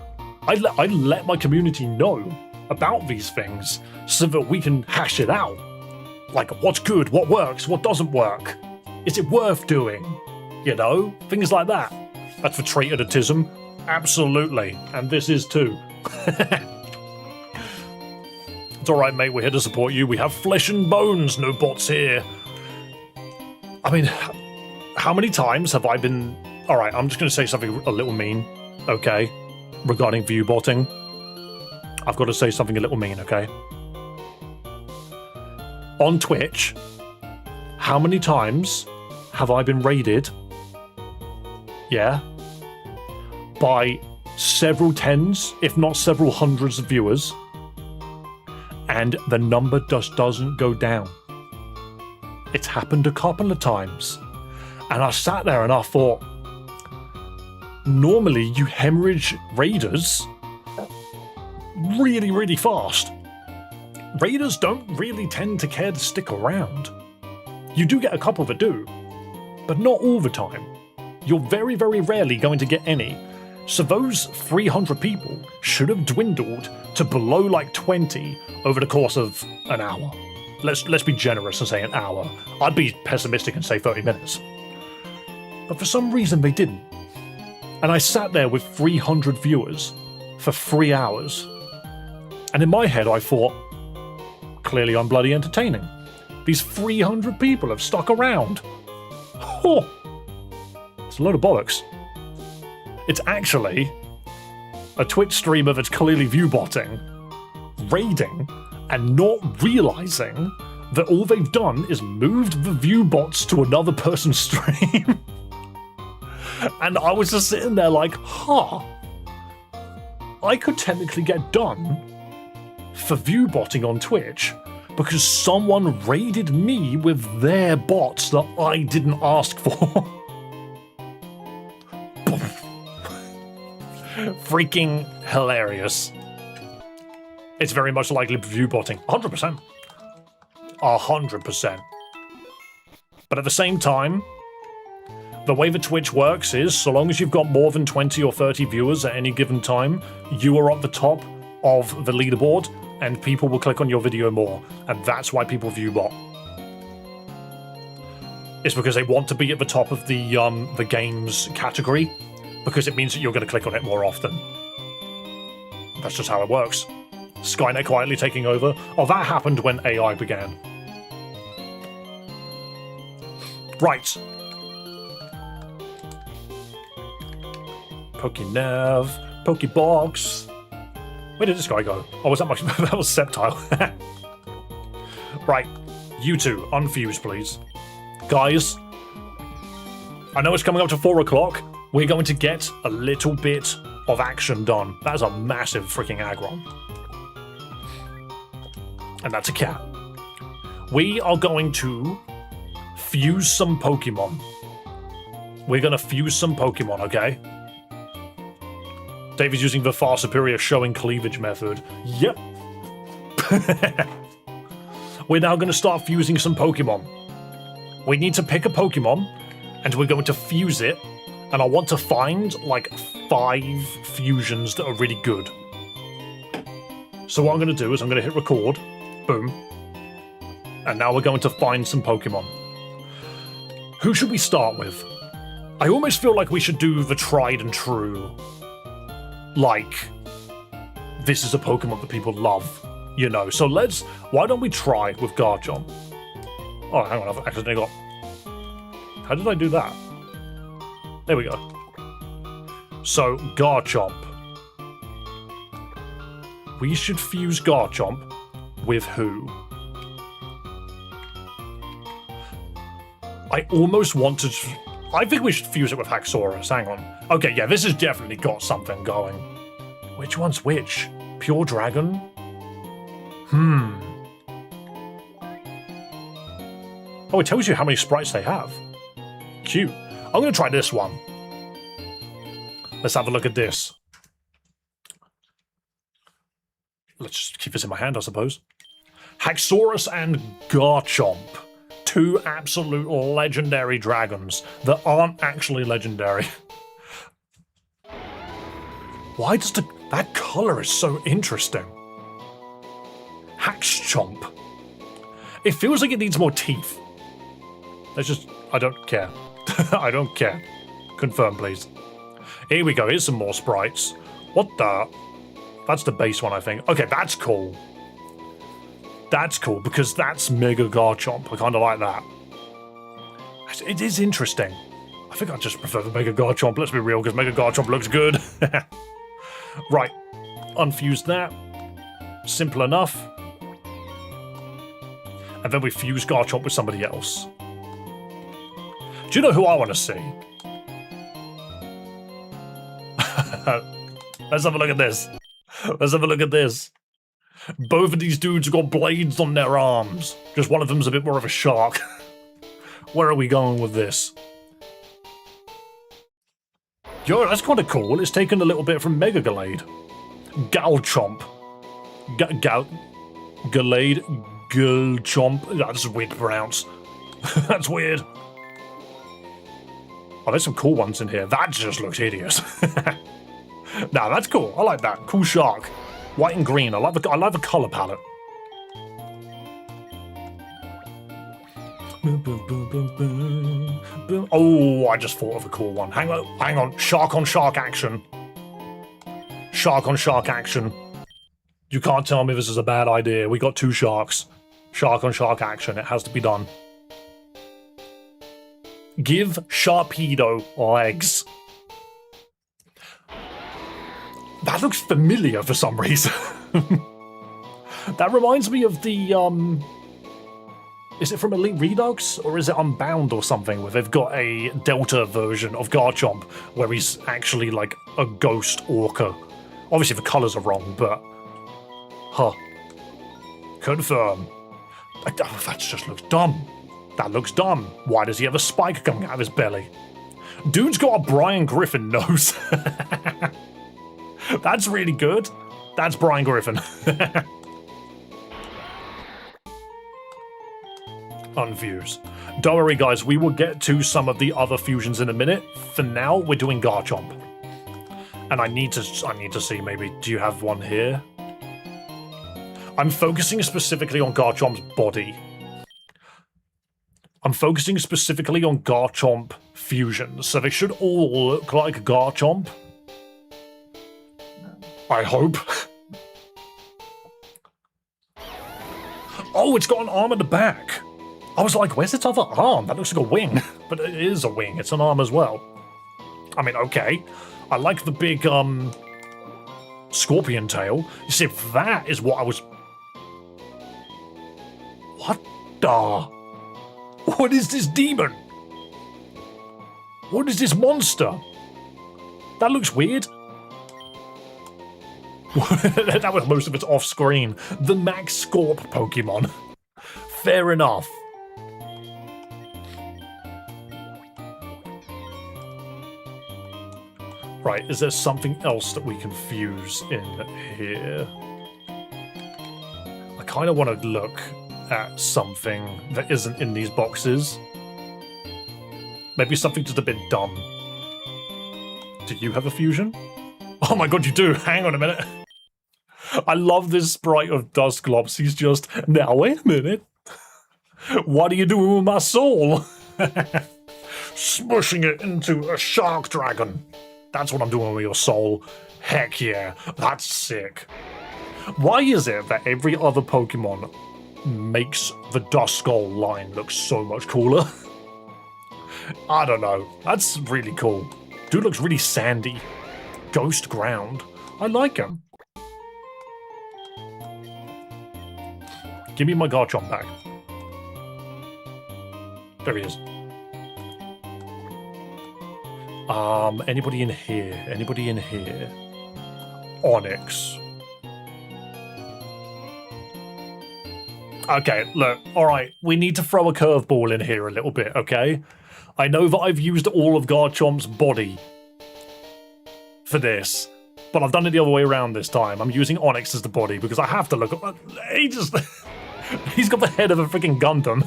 I let my community know about these things so that we can hash it out. Like, what's good, what works, what doesn't work. Is it worth doing? You know, things like that. That's for trait editism. Absolutely. And this is too. It's alright, mate, we're here to support you. We have flesh and bones, no bots here. I mean, how many times have I been... Alright, I'm just going to say something a little mean, okay? Regarding view botting. I've got to say something a little mean, okay? On Twitch, how many times have I been raided? Yeah? By several tens, if not several hundreds of viewers, and the number just doesn't go down. It's happened a couple of times, and I sat there and I thought, normally you hemorrhage raiders really, really fast. Raiders don't really tend to care to stick around. You do get a couple that do, but not all the time. You're very, very rarely going to get any. So those 300 people should have dwindled to below like 20 over the course of an hour. Let's be generous and say an hour. I'd be pessimistic and say 30 minutes. But for some reason they didn't. And I sat there with 300 viewers for 3 hours. And in my head I thought, clearly I'm bloody entertaining. These 300 people have stuck around. Oh, it's a load of bollocks. It's actually a Twitch streamer that's clearly view-botting, raiding, and not realizing that all they've done is moved the view bots to another person's stream. And I was just sitting there like, I could technically get done for view botting on Twitch because someone raided me with their bots that I didn't ask for. Freaking hilarious. It's very much likely view botting. 100%. 100%. But at the same time, the way that Twitch works is, so long as you've got more than 20 or 30 viewers at any given time, you are at the top of the leaderboard, and people will click on your video more. And that's why people view bot. It's because they want to be at the top of the game's category, because it means that you're going to click on it more often. That's just how it works. Skynet quietly taking over. Oh, that happened when AI began. Right. Pokenev, Pokebox. Where did this guy go? Oh, was that much? That was Sceptile. Right. You two, unfuse, please. Guys, I know it's coming up to 4 o'clock. We're going to get a little bit of action done. That is a massive freaking aggron. And that's a cat. We are going to fuse some Pokemon. We're going to fuse some Pokemon, okay? David's using the far superior showing cleavage method. Yep. We're now going to start fusing some Pokemon. We need to pick a Pokemon, and we're going to fuse it, and I want to find, like, 5 fusions that are really good. So what I'm going to do is I'm going to hit record. Boom. And now we're going to find some Pokemon. Who should we start with? I almost feel like we should do the tried and true. Like, this is a Pokemon that people love, you know. So why don't we try with Garchomp? Oh, hang on, I've accidentally got... How did I do that? There we go. So, Garchomp. We should fuse Garchomp with who? I almost want to... I think we should fuse it with Haxorus. Hang on. Okay, yeah, this has definitely got something going. Which one's which? Pure Dragon? Oh, it tells you how many sprites they have. Cute. I'm going to try this one. Let's have a look at this. Let's just keep this in my hand, I suppose. Haxorus and Garchomp. 2 absolute legendary dragons that aren't actually legendary. Why does that color is so interesting? Haxchomp. It feels like it needs more teeth. I don't care. I don't care. Confirm, please. Here we go, here's some more sprites. What the? That's the base one, I think. Okay, that's cool. That's cool, because that's Mega Garchomp. I kind of like that. It is interesting. I think I just prefer the Mega Garchomp, let's be real, because Mega Garchomp looks good. Right. Unfuse that. Simple enough. And then we fuse Garchomp with somebody else. Do you know who I want to see? Let's have a look at this. Let's have a look at this. Both of these dudes have got blades on their arms. Just one of them's a bit more of a shark. Where are we going with this? Yo, that's kind of cool. It's taken a little bit from Mega Gallade. Galchomp. Gallade. Galchomp. That's weird to pronounce. That's weird. Oh, there's some cool ones in here. That just looks hideous. Nah, that's cool. I like that. Cool shark. White and green. I like the color palette. Oh, I just thought of a cool one. Hang on. Shark on shark action. Shark on shark action. You can't tell me this is a bad idea. We got 2 sharks. Shark on shark action. It has to be done. Give Sharpedo legs. That looks familiar for some reason. That reminds me of the, is it from Elite Redux? Or is it Unbound or something, where they've got a Delta version of Garchomp, where he's actually like a ghost orca. Obviously the colours are wrong, but... Huh. Confirm. Oh, that just looks dumb. That looks dumb. Why does he have a spike coming out of his belly? Dude's got a Brian Griffin nose. That's really good. That's Brian Griffin. Unfuse. Don't worry, guys. We will get to some of the other fusions in a minute. For now, we're doing Garchomp. And I need to see, maybe, do you have one here? I'm focusing specifically on Garchomp's body. I'm focusing specifically on Garchomp fusions, so they should all look like Garchomp. I hope. Oh, it's got an arm at the back. I was like, where's its other arm? That looks like a wing. But it is a wing. It's an arm as well. I mean, okay. I like the big, scorpion tail. You see, that is what I was... What the... What is this demon? What is this monster? That looks weird. That was most of it's off screen. The Max Scorp Pokemon. Fair enough. Right, is there something else that we can fuse in here? I kind of want to look at something that isn't in these boxes. Maybe something just a bit dumb. Do you have a fusion? Oh my god, you do! Hang on a minute. I love this sprite of Dusclops. He's just, now wait a minute. What are you doing with my soul? Smushing it into a shark dragon. That's what I'm doing with your soul. Heck yeah, that's sick. Why is it that every other Pokemon makes the Duskull line look so much cooler? I don't know. That's really cool. Dude looks really sandy. Ghost ground. I like him. Give me my Garchomp back. There he is. Anybody in here? Anybody in here? Onyx. Okay, look, alright, we need to throw a curveball in here a little bit, okay? I know that I've used all of Garchomp's body for this, but I've done it the other way around this time. I'm using Onyx as the body because I have to look at... He's got the head of a freaking Gundam.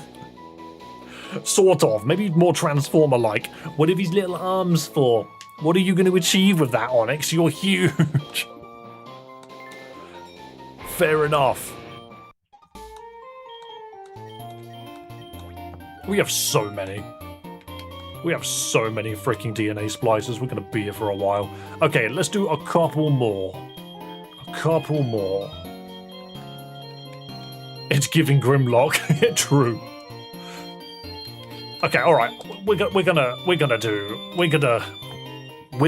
Sort of. Maybe more Transformer-like. What are these little arms for? What are you going to achieve with that, Onyx? You're huge. Fair enough. We have so many. We have so many freaking DNA splices. We're going to be here for a while. Okay, let's do a couple more. A couple more. It's giving Grimlock. True. Okay, all right. We're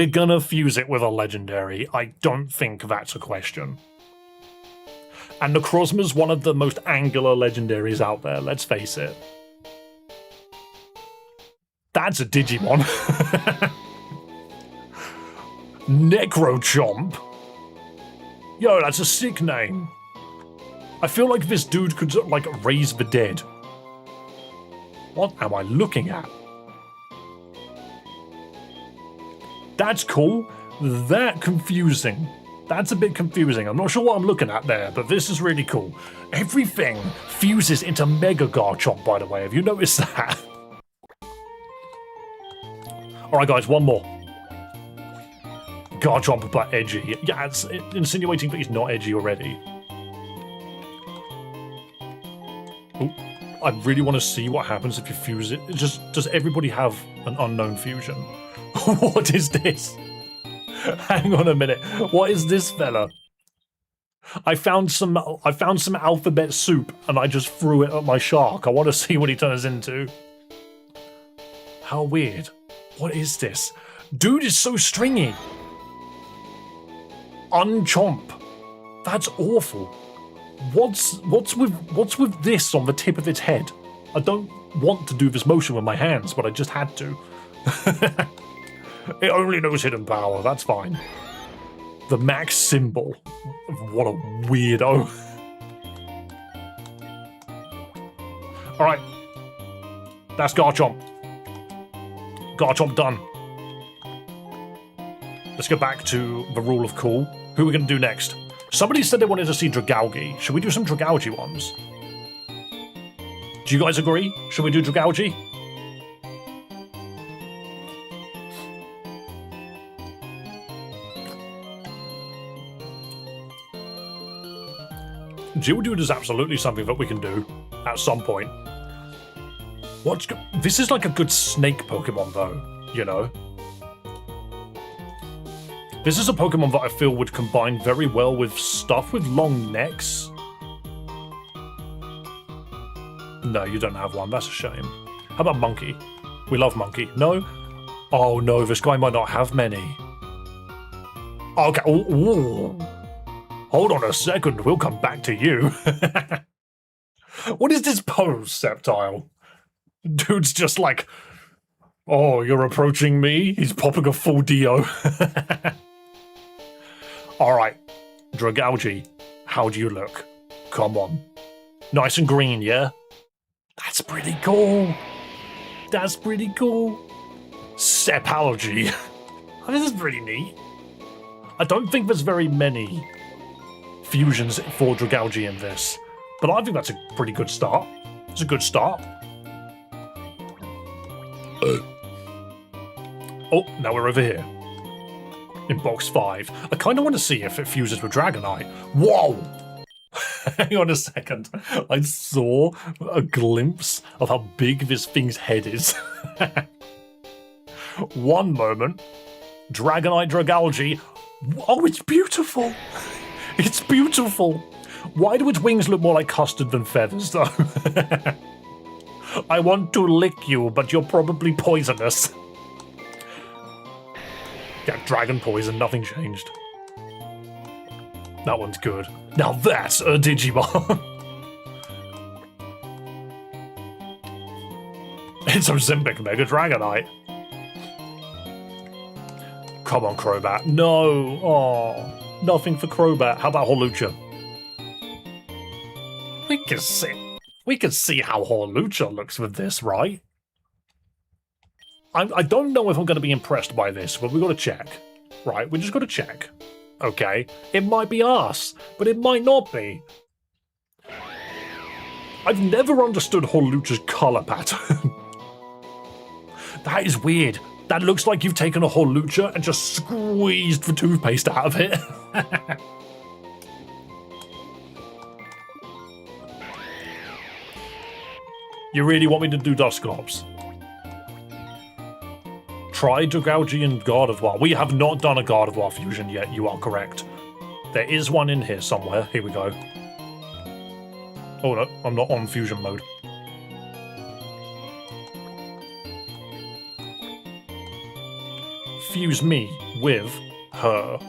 gonna fuse it with a legendary. I don't think that's a question. And Necrozma's one of the most angular legendaries out there. Let's face it. That's a Digimon. Necrochomp. Yo, that's a sick name. I feel like this dude could, like, raise the dead. What am I looking at? That's cool. That confusing. That's a bit confusing. I'm not sure what I'm looking at there, but this is really cool. Everything fuses into Mega Garchomp, by the way. Have you noticed that? Alright guys, one more. Garchomp but edgy. Yeah, it's insinuating that he's not edgy already. Ooh. I really want to see what happens if you fuse it. Does everybody have an unknown fusion? What is this? Hang on a minute. What is this fella? I found some alphabet soup and I just threw it at my shark. I want to see what he turns into. How weird. What is this? Dude is so stringy. Unchomp. That's awful. What's with this on the tip of its head? I don't want to do this motion with my hands, but I just had to. It only knows hidden power, that's fine. The Max symbol. What a weirdo. Alright. That's Garchomp. Garchomp done. Let's go back to the rule of cool. Who are we going to do next? Somebody said they wanted to see Dragalge. Should we do some Dragalge ones? Do you guys agree? Should we do Dragalge? Geodude is absolutely something that we can do at some point. This is like a good snake Pokemon though, you know? This is a Pokemon that I feel would combine very well with stuff with long necks. No, you don't have one. That's a shame. How about Monkey? We love Monkey. No? Oh no, this guy might not have many. Okay. Ooh. Hold on a second. We'll come back to you. What is this pose, Sceptile? Dude's just like, oh, you're approaching me? He's popping a full Dio. Alright, Dragalge, how do you look? Come on. Nice and green, yeah? That's pretty cool. That's pretty cool. Sepalge. This is pretty neat. I don't think there's very many fusions for Dragalge in this, but I think that's a pretty good start. It's a good start. Oh, now we're over here. In box 5. I kind of want to see if it fuses with Dragonite. Whoa! Hang on a second. I saw a glimpse of how big this thing's head is. One moment. Dragonite Dragalge. Oh, it's beautiful. It's beautiful. Why do its wings look more like custard than feathers, though? I want to lick you, but you're probably poisonous. Yeah, dragon poison, nothing changed. That one's good. Now that's a Digimon. It's Ozempic Mega Dragonite. Come on, Crobat. No. Oh, nothing for Crobat. How about Hawlucha? We can see how Hawlucha looks with this, right? I don't know if I'm going to be impressed by this, but we've got to check. Right, we just got to check. Okay, it might be arse, but it might not be. I've never understood Hawlucha's colour pattern. That is weird. That looks like you've taken a Hawlucha and just squeezed the toothpaste out of it. You really want me to do Dusclops? Try Dragalge and Gardevoir. We have not done a Gardevoir fusion yet, you are correct. There is one in here somewhere. Here we go. Oh no, I'm not on fusion mode. Fuse me with her.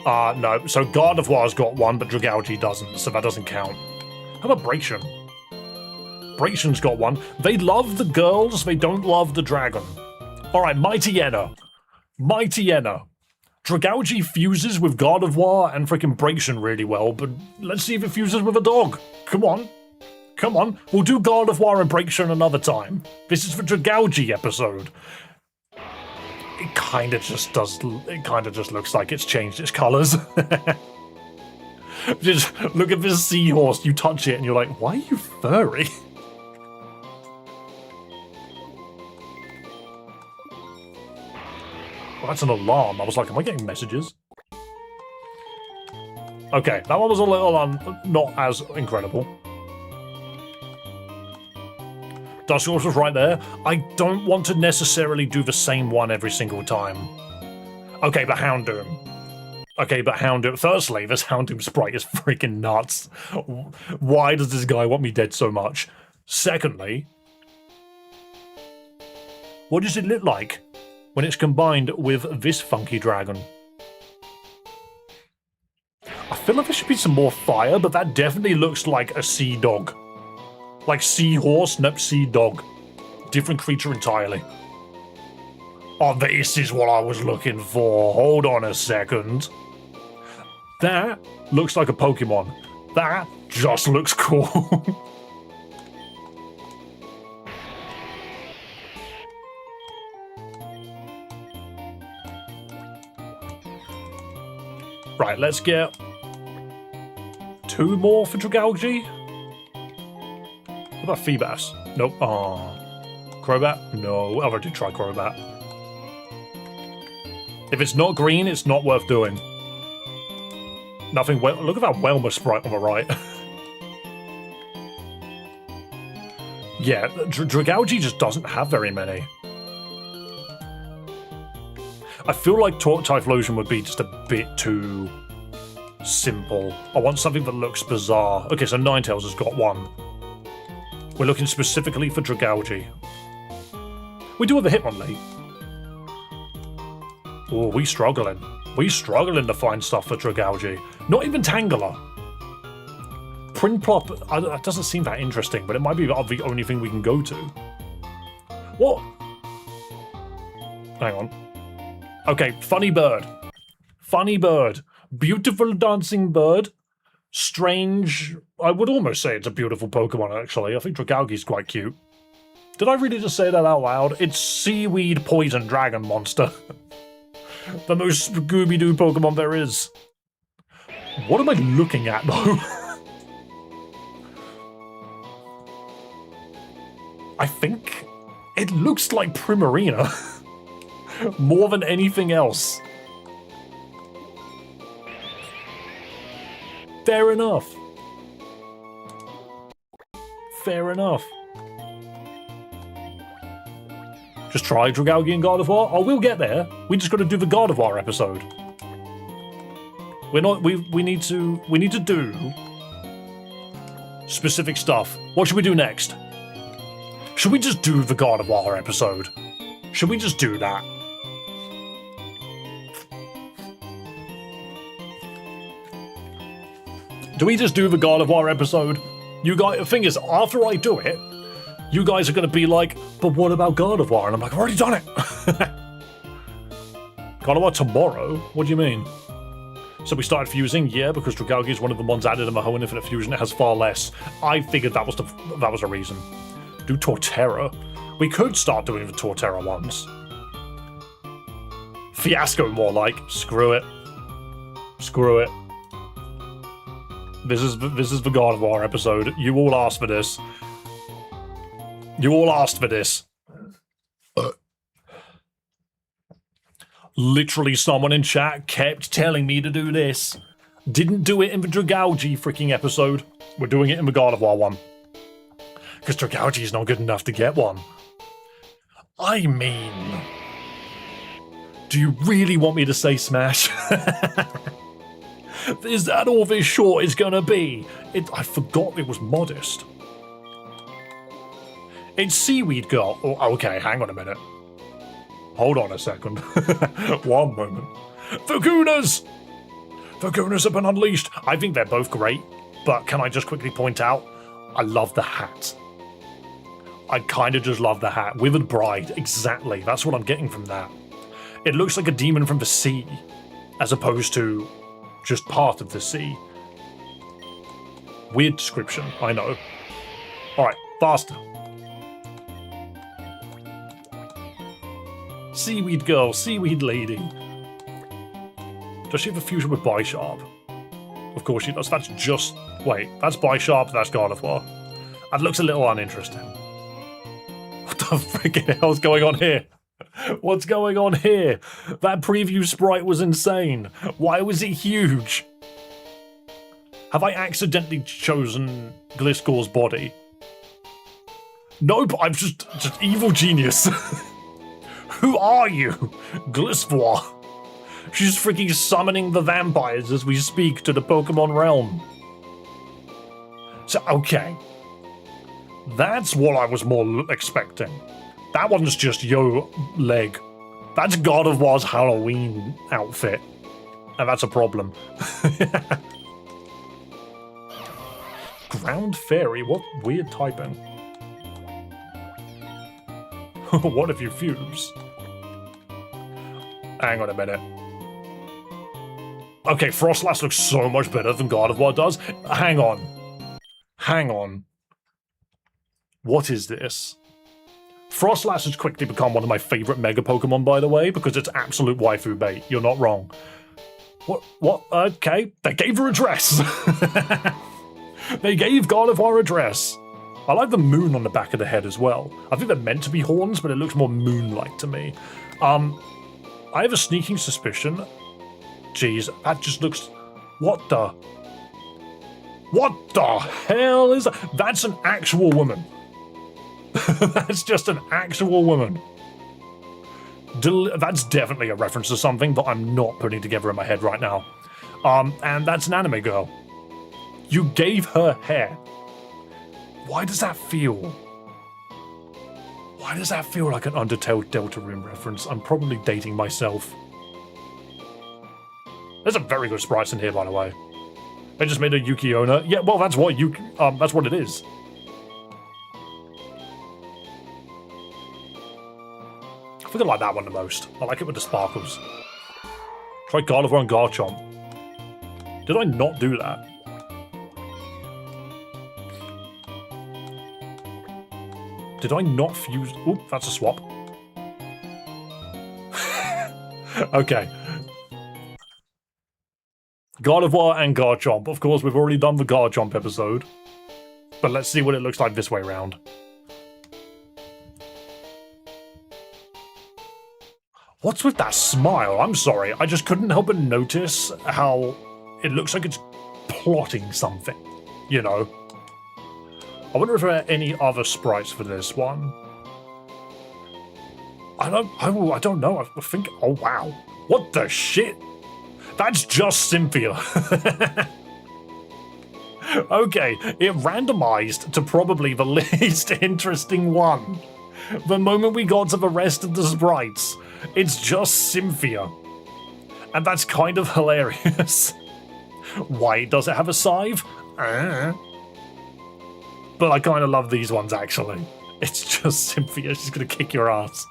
No, so Gardevoir's got one, but Dragalge doesn't, so that doesn't count. How about Braixen? Braixen's got one. They love the girls, they don't love the dragon. Alright, Mightyena. Mightyena. Dragalge fuses with Gardevoir and freaking Braixen really well, but let's see if it fuses with a dog. Come on. Come on. We'll do Gardevoir and Braixen another time. This is the Dragalge episode. It kind of just looks like it's changed its colours. Just look at this seahorse, you touch it and you're like, why are you furry? Well, that's an alarm. I was like, am I getting messages? Okay, that one was a little not as incredible. Dusclops was right there. I don't want to necessarily do the same one every single time. Okay, but Houndoom. Firstly, this Houndoom sprite is freaking nuts. Why does this guy want me dead so much? Secondly, what does it look like when it's combined with this funky dragon? I feel like there should be some more fire, but that definitely looks like a sea dog. Like seahorse, nope, sea dog. Different creature entirely. Oh, this is what I was looking for. Hold on a second. That looks like a Pokemon. That just looks cool. Right, let's get 2 more for Dragalge. What about Feebas? Nope. Crobat? No. I already tried Crobat. If it's not green, it's not worth doing. Nothing. Look at that Welmer sprite on the right. Yeah, Dragalge just doesn't have very many. I feel like Typhlosion would be just a bit too simple. I want something that looks bizarre. Okay, so Ninetales has got one. We're looking specifically for Dragalge. We do have a Hitmonlee. Oh, we struggling. We struggling to find stuff for Dragalge. Not even Tangela. Prinplup, that doesn't seem that interesting, but it might be the only thing we can go to. What? Hang on. Okay, Funny Bird. Funny Bird. Beautiful dancing bird. Strange. I would almost say it's a beautiful Pokemon, actually. I think Dragalge's quite cute. Did I really just say that out loud? It's Seaweed Poison Dragon Monster. The most Scooby-Doo Pokemon there is. What am I looking at, though? I think it looks like Primarina. More than anything else. Fair enough. Fair enough. Just try Dragalge and Gardevoir? Oh, we'll get there. We just got to do the Gardevoir episode. We're not. We need to do specific stuff. What should we do next? Should we just do the Gardevoir episode? Should we just do that? Do we just do the Gardevoir episode? You guys, the thing is, after I do it, you guys are going to be like, but what about Gardevoir? And I'm like, I've already done it. Gardevoir tomorrow? What do you mean? So we started fusing? Yeah, because Dragalge is one of the ones added in the Hoenn Infinite Fusion. It has far less. I figured that was a reason. Do Torterra. We could start doing the Torterra ones. Fiasco more like. Screw it. Screw it. This is the Gardevoir episode. You all asked for this. You all asked for this. Literally someone in chat kept telling me to do this. Didn't do it in the Dragalge freaking episode. We're doing it in the Gardevoir one. Because Dragalge's not good enough to get one. I mean... Do you really want me to say Smash? Is that all this short is gonna be? I forgot it was modest. It's Seaweed Girl. Oh, okay, hang on a minute. Hold on a second. One moment. Vagunas! Vagunas have been unleashed. I think they're both great, but can I just quickly point out, I love the hat. I kind of just love the hat. Withered Bride, exactly. That's what I'm getting from that. It looks like a demon from the sea, as opposed to just part of the sea. Weird description, I know. Alright, faster. Seaweed Girl, Seaweed Lady. Does she have a fusion with Bisharp? Of course she does. That's just... Wait, that's Bisharp, that's Gardevoir. That looks a little uninteresting. What the freaking hell's going on here? What's going on here? That preview sprite was insane. Why was it huge? Have I accidentally chosen Gliscor's body? Nope, I'm just evil genius. Who are you? Gliscor. She's freaking summoning the vampires as we speak to the Pokemon realm. So, okay. That's what I was more expecting. That one's just yo leg. That's Gardevoir's Halloween outfit. And that's a problem. Ground Fairy? What weird typing. What if you fuse? Hang on a minute. Okay, Frostlass looks so much better than Gardevoir does. Hang on. Hang on. What is this? Frostlass has quickly become one of my favorite Mega Pokemon, by the way, because it's absolute waifu bait. You're not wrong. What? Okay. They gave her a dress. They gave Gardevoir a dress. I like the moon on the back of the head as well. I think they're meant to be horns, but it looks more moon-like to me. I have a sneaking suspicion. Jeez, that just looks... What the hell is that? That's an actual woman. That's just an actual woman. That's definitely a reference to something that I'm not putting together in my head right now. And that's an anime girl. You gave her hair. Why does that feel? Why does that feel like an Undertale Deltarune reference? I'm probably dating myself. There's a very good sprites in here, by the way. They just made a Yukiona. Yeah, well, that's what that's what it is. I think I like that one the most. I like it with the sparkles. Try Gardevoir and Garchomp. Did I not do that? Did I not fuse? Oop, that's a swap. Okay. Gardevoir and Garchomp. Of course, we've already done the Garchomp episode. But let's see what it looks like this way round. What's with that smile? I'm sorry, I just couldn't help but notice how it looks like it's plotting something, you know? I wonder if there are any other sprites for this one. I don't know, I think, oh wow. What the shit? That's just Cynthia. Okay, it randomized to probably the least interesting one. The moment we got to the rest of the sprites, it's just Cynthia. And that's kind of hilarious. Why does it have a scythe? But I kind of love these ones, actually. It's just Cynthia, she's gonna kick your ass.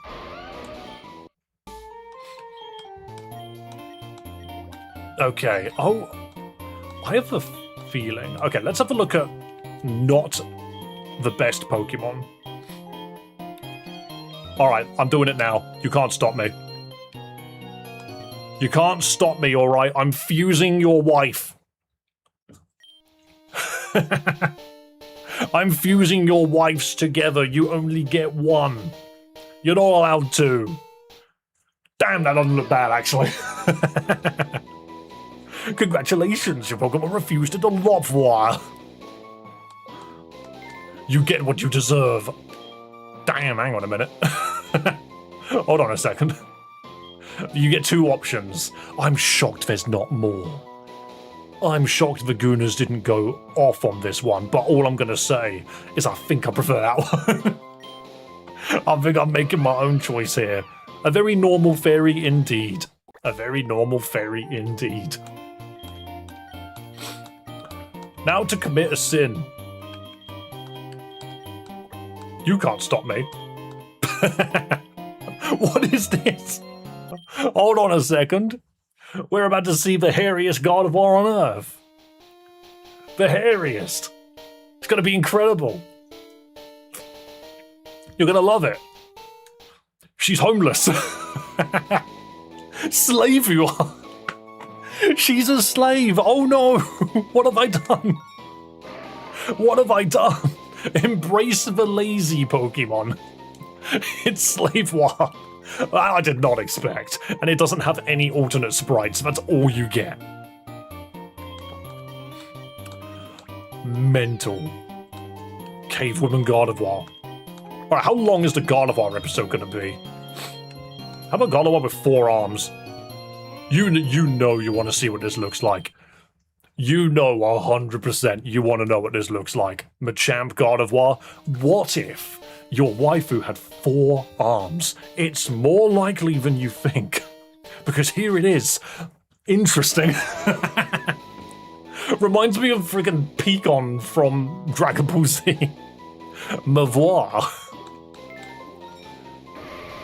Okay, oh, I have a feeling. Okay, let's have a look at not the best Pokemon. Alright, I'm doing it now. You can't stop me. You can't stop me, alright? I'm fusing your wife. I'm fusing your wives together. You only get one. You're not allowed two. Damn, that doesn't look bad, actually. Congratulations, your Pokemon refused to Lopwire. You get what you deserve. Damn, hang on a minute. Hold on a second. You get two options. I'm shocked there's not more. I'm shocked the Gooners didn't go off on this one, but all I'm gonna say is I think I prefer that one. I think I'm making my own choice here. A very normal fairy indeed. A very normal fairy indeed. Now to commit a sin. You can't stop me. What is this? Hold on a second. We're about to see the hairiest Gardevoir on Earth. The hairiest. It's going to be incredible. You're going to love it. She's homeless. Slave you are. She's a slave. Oh no. What have I done? What have I done? Embrace the lazy Pokemon. It's Slave War. I did not expect. And it doesn't have any alternate sprites. That's all you get. Mental. Cavewoman Gardevoir. Alright, how long is the Gardevoir episode going to be? How about Gardevoir with 4 arms? You know you want to see what this looks like. You know 100% you want to know what this looks like. Machamp Gardevoir, what if your waifu had 4 arms? It's more likely than you think. Because here it is. Interesting. Reminds me of friggin' Peacon from Dragon Ball Z. Mavoire.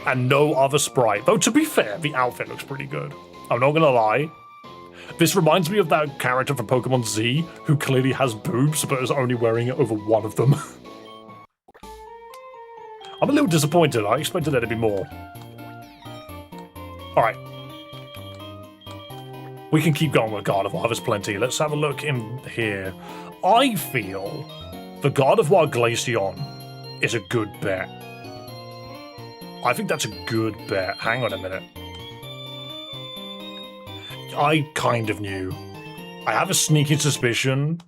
And no other sprite. Though to be fair, the outfit looks pretty good. I'm not gonna lie. This reminds me of that character from Pokemon Z who clearly has boobs but is only wearing it over one of them. I'm a little disappointed. I expected there to be more. Alright. We can keep going with Gardevoir. There's plenty. Let's have a look in here. I feel the Gardevoir Glaceon is a good bet. I think that's a good bet. Hang on a minute. I kind of knew. I have a sneaking suspicion.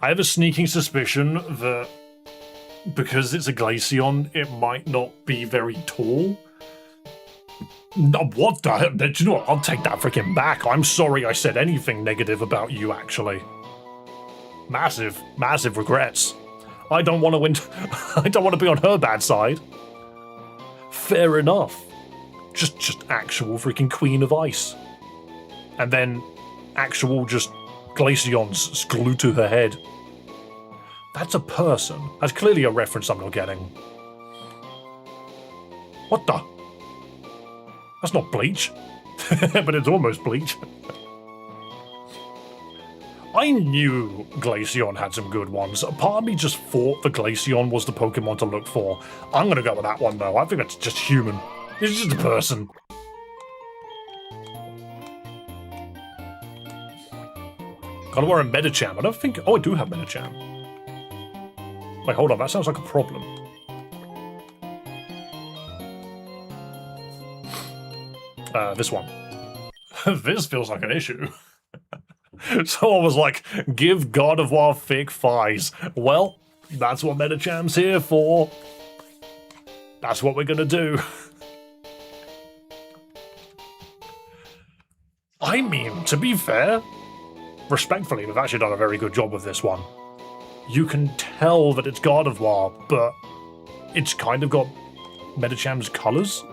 That because it's a Glaceon, it might not be very tall. No, what the? Do you know what? I'll take that freaking back. I'm sorry I said anything negative about you, actually. Massive, massive regrets. I don't want to win. I don't want to be on her bad side. Fair enough. Just actual freaking Queen of Ice. And then actual just Glaceons glued to her head. That's a person. That's clearly a reference I'm not getting. What the? That's not Bleach. But it's almost Bleach. I knew Glaceon had some good ones. Part of me just thought the Glaceon was the Pokemon to look for. I'm gonna go with that one though. I think that's just human. It's just a person. Gotta wear a Medicham. I don't think... Oh, I do have Medicham. Wait, hold on. That sounds like a problem. This one. This feels like an issue. Someone was like, give God of War thick thighs. Well, that's what Medicham's here for. That's what we're gonna do. I mean, to be fair, respectfully, we've actually done a very good job with this one. You can tell that it's God of War, but it's kind of got Medicham's colours.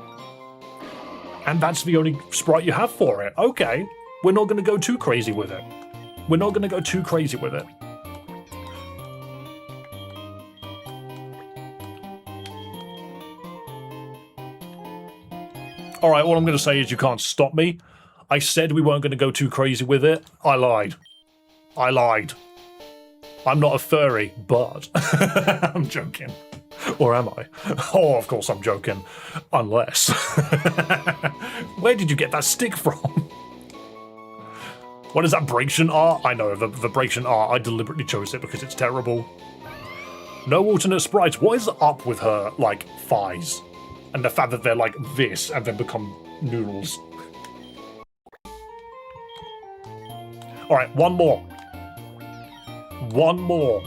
And that's the only sprite you have for it. Okay, we're not going to go too crazy with it. We're not going to go too crazy with it. Alright, all I'm going to say is you can't stop me. I said we weren't going to go too crazy with it. I lied. I lied. I'm not a furry, but... I'm joking. Or am I? Oh, of course I'm joking. Unless... Where did you get that stick from? What is that, Vibration art? I know, the Vibration art. I deliberately chose it because it's terrible. No alternate sprites. What is up with her, like, thighs? And the fact that they're like this and then become noodles. Alright, one more. One more.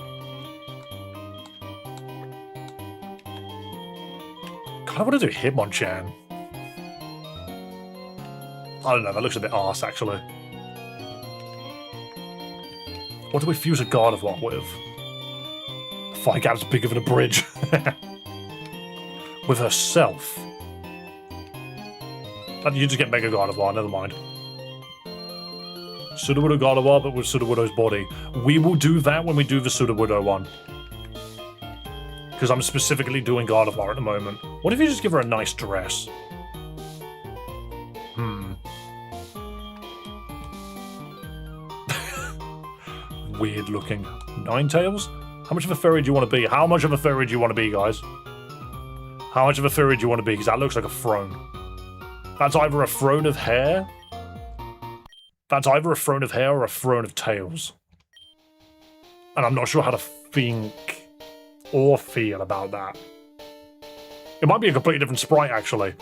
God, I want to do Hitmonchan. I don't know, that looks a bit arse, actually. What do we fuse a God of War with? Fire Gap's bigger than a bridge. With herself. You just get Mega God of War, never mind. Sudowoodo God of War, but with Sudowoodo's body. We will do that when we do the Sudowoodo one. Because I'm specifically doing God of War at the moment. What if you just give her a nice dress? Weird looking. Ninetales? How much of a furry do you want to be? How much of a furry do you want to be, guys? How much of a furry do you want to be? Because that looks like a throne. That's either a throne of hair. That's either a throne of hair or a throne of tails. And I'm not sure how to think or feel about that. It might be a completely different sprite, actually.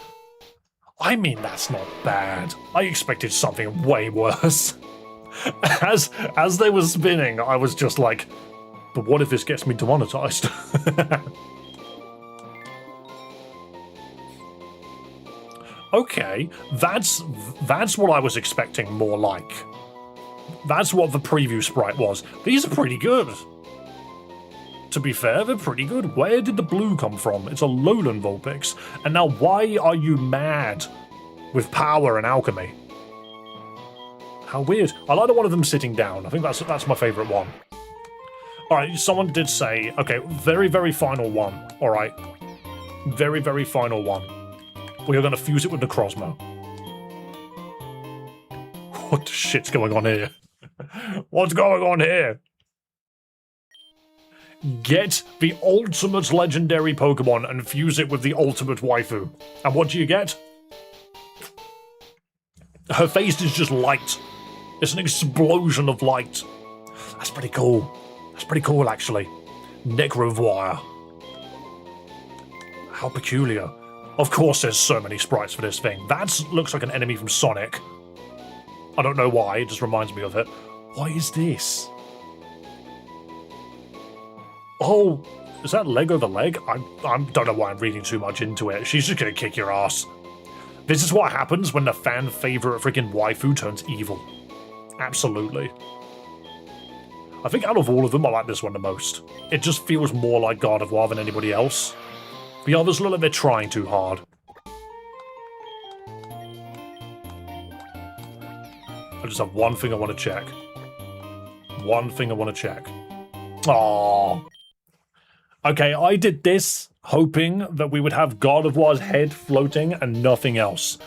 I mean, that's not bad. I expected something way worse. As they were spinning, I was just like, but what if this gets me demonetized? Okay, that's what I was expecting more like. That's what the preview sprite was. These are pretty good. To be fair, they're pretty good. Where did the blue come from? It's a Lowland Vulpix. And now why are you mad with power and alchemy? How weird. I like the one of them sitting down. I think that's my favourite one. Alright, someone did say, okay, very, very final one. Alright. Very, very final one. We are going to fuse it with Necrozma. What the shit's going on here? What's going on here? Get the ultimate legendary Pokemon and fuse it with the ultimate waifu. And what do you get? Her face is just light. It's an explosion of light. That's pretty cool. That's pretty cool, actually. Necrovoir. How peculiar. Of course there's so many sprites for this thing. That looks like an enemy from Sonic. I don't know why, it just reminds me of it. What is this? Oh, is that leg over leg? I don't know why I'm reading too much into it. She's just gonna kick your ass. This is what happens when the fan favorite freaking waifu turns evil. Absolutely. I think out of all of them, I like this one the most. It just feels more like God of War than anybody else. The others look like they're trying too hard. I just have one thing I want to check. One thing I want to check. Aww. Okay, I did this hoping that we would have God of War's head floating and nothing else.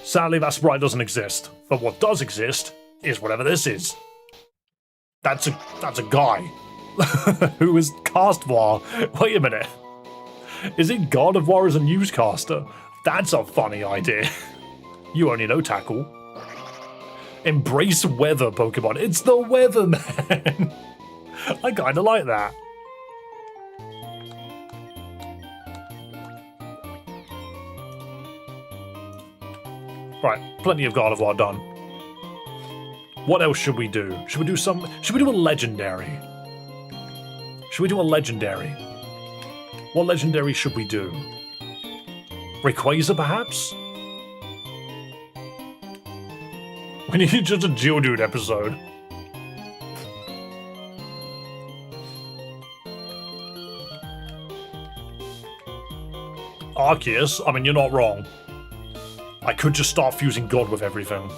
Sadly, that sprite doesn't exist. But what does exist is whatever this is. That's a guy who is cast War. Wait a minute. Is it God of War as a newscaster? That's a funny idea. You only know tackle. Embrace weather Pokemon. It's the Weatherman. I kind of like that. Right, plenty of God of War done. What else should we do? Should we do a legendary? Should we do a legendary? What legendary should we do? Rayquaza, perhaps? We need just a Geodude episode. Arceus, I mean, you're not wrong. I could just start fusing God with everything.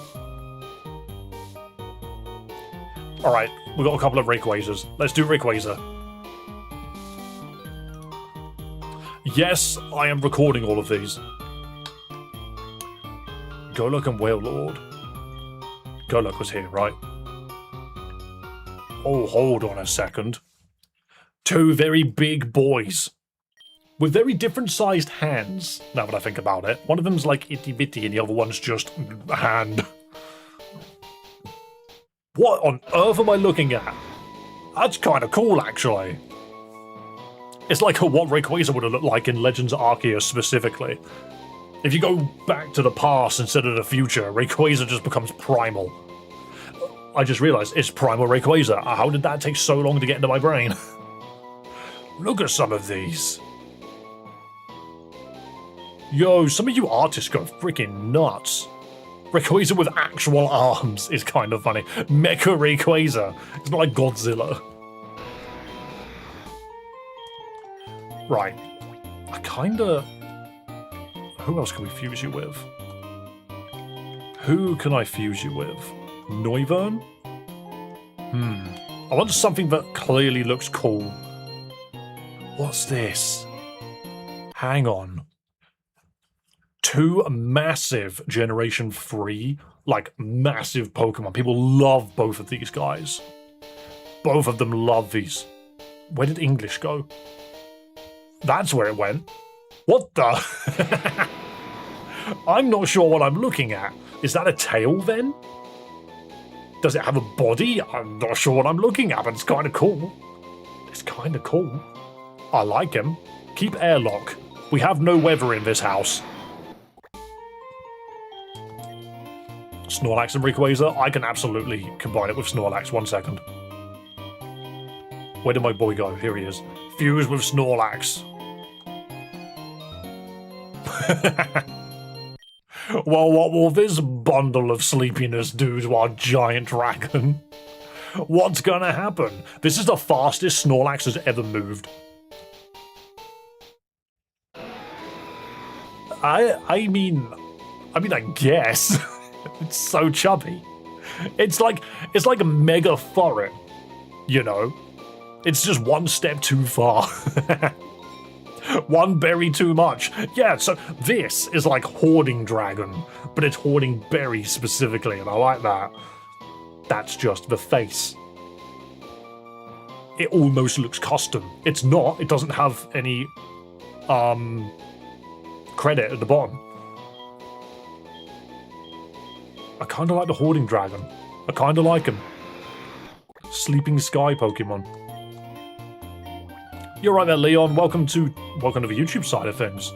Alright, we got a couple of Rayquazas. Let's do Rayquaza. Yes, I am recording all of these. Golurk and Wailord. Golurk was here, right? Oh, hold on a second. Two very big boys. With very different sized hands, now that I think about it. One of them's like itty bitty and the other one's just a hand. What on earth am I looking at? That's kind of cool, actually. It's like what Rayquaza would have looked like in Legends Arceus specifically. If you go back to the past instead of the future, Rayquaza just becomes primal. I just realized it's primal Rayquaza. How did that take so long to get into my brain? Look at some of these. Yo, some of you artists go freaking nuts. Rayquaza with actual arms is kind of funny. Mecha Rayquaza. It's not like Godzilla. Right. I kinda... Who else can we fuse you with? Who can I fuse you with? Noivern? I want something that clearly looks cool. What's this? Hang on. Two massive Generation 3, like massive Pokemon. People love both of these guys. Both of them love these. Where did English go? That's where it went. What the? I'm not sure what I'm looking at. Is that a tail then? Does it have a body? I'm not sure what I'm looking at, but it's kind of cool. It's kind of cool. I like him. Keep airlock. We have no weather in this house. Snorlax and Rayquaza, I can absolutely combine it with Snorlax. 1 second. Where did my boy go? Here he is. Fuse with Snorlax. Well, what will this bundle of sleepiness do to our giant dragon? What's gonna happen? This is the fastest Snorlax has ever moved. I mean, I guess. It's so chubby. It's like a mega Thorin, you know? It's just one step too far. One berry too much. Yeah, so this is like hoarding dragon, but it's hoarding berries specifically, and I like that. That's just the face. It almost looks custom. It's not. It doesn't have any credit at the bottom. I kind of like the hoarding dragon. I kind of like him. Sleeping Sky Pokemon. You're right there, Leon. Welcome to the YouTube side of things.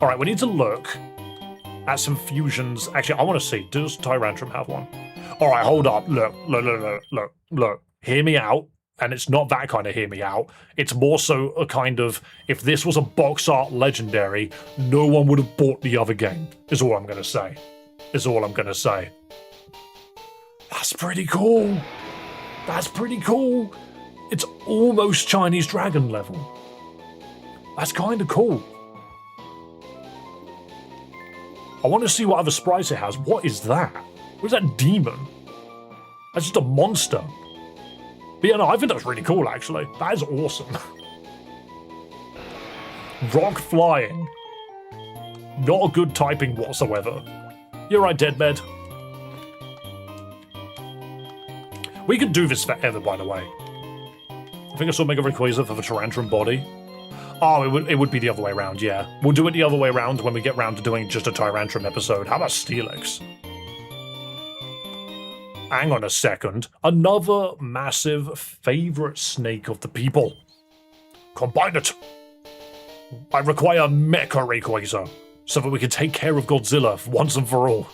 All right, we need to look at some fusions. Actually, I want to see. Does Tyrantrum have one? All right, hold up. Look. Hear me out. And it's not that kind of hear me out. It's more so a kind of, if this was a box art legendary, no one would have bought the other game, is all I'm going to say. That's pretty cool. That's pretty cool. It's almost Chinese Dragon level. That's kind of cool. I want to see what other sprites it has. What is that? What is that demon? That's just a monster. But yeah, no, I think that's really cool, actually. That is awesome. Rock flying. Not a good typing whatsoever. You're right, Deadbed. We could do this forever, by the way. I think I saw Mega Rayquaza for the Tyrantrum body. Oh, it would be the other way around, yeah. We'll do it the other way around when we get round to doing just a Tyrantrum episode. How about Steelix? Hang on a second. Another massive favorite snake of the people. Combine it! I require Mecha Rayquaza so that we can take care of Godzilla once and for all.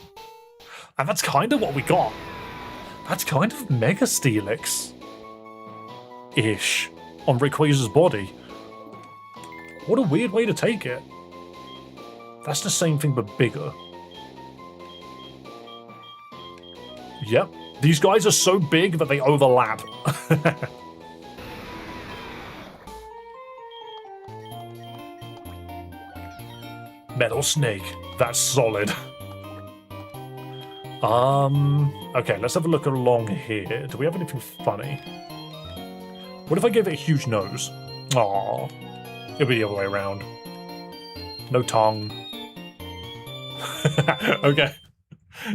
And that's kind of what we got. That's kind of Mega Steelix-ish on Rayquaza's body. What a weird way to take it. That's the same thing but bigger. Yep. These guys are so big that they overlap. Metal Snake. That's solid. Okay, let's have a look along here. Do we have anything funny? What if I gave it a huge nose? Aww. It'll be the other way around. No tongue. Okay.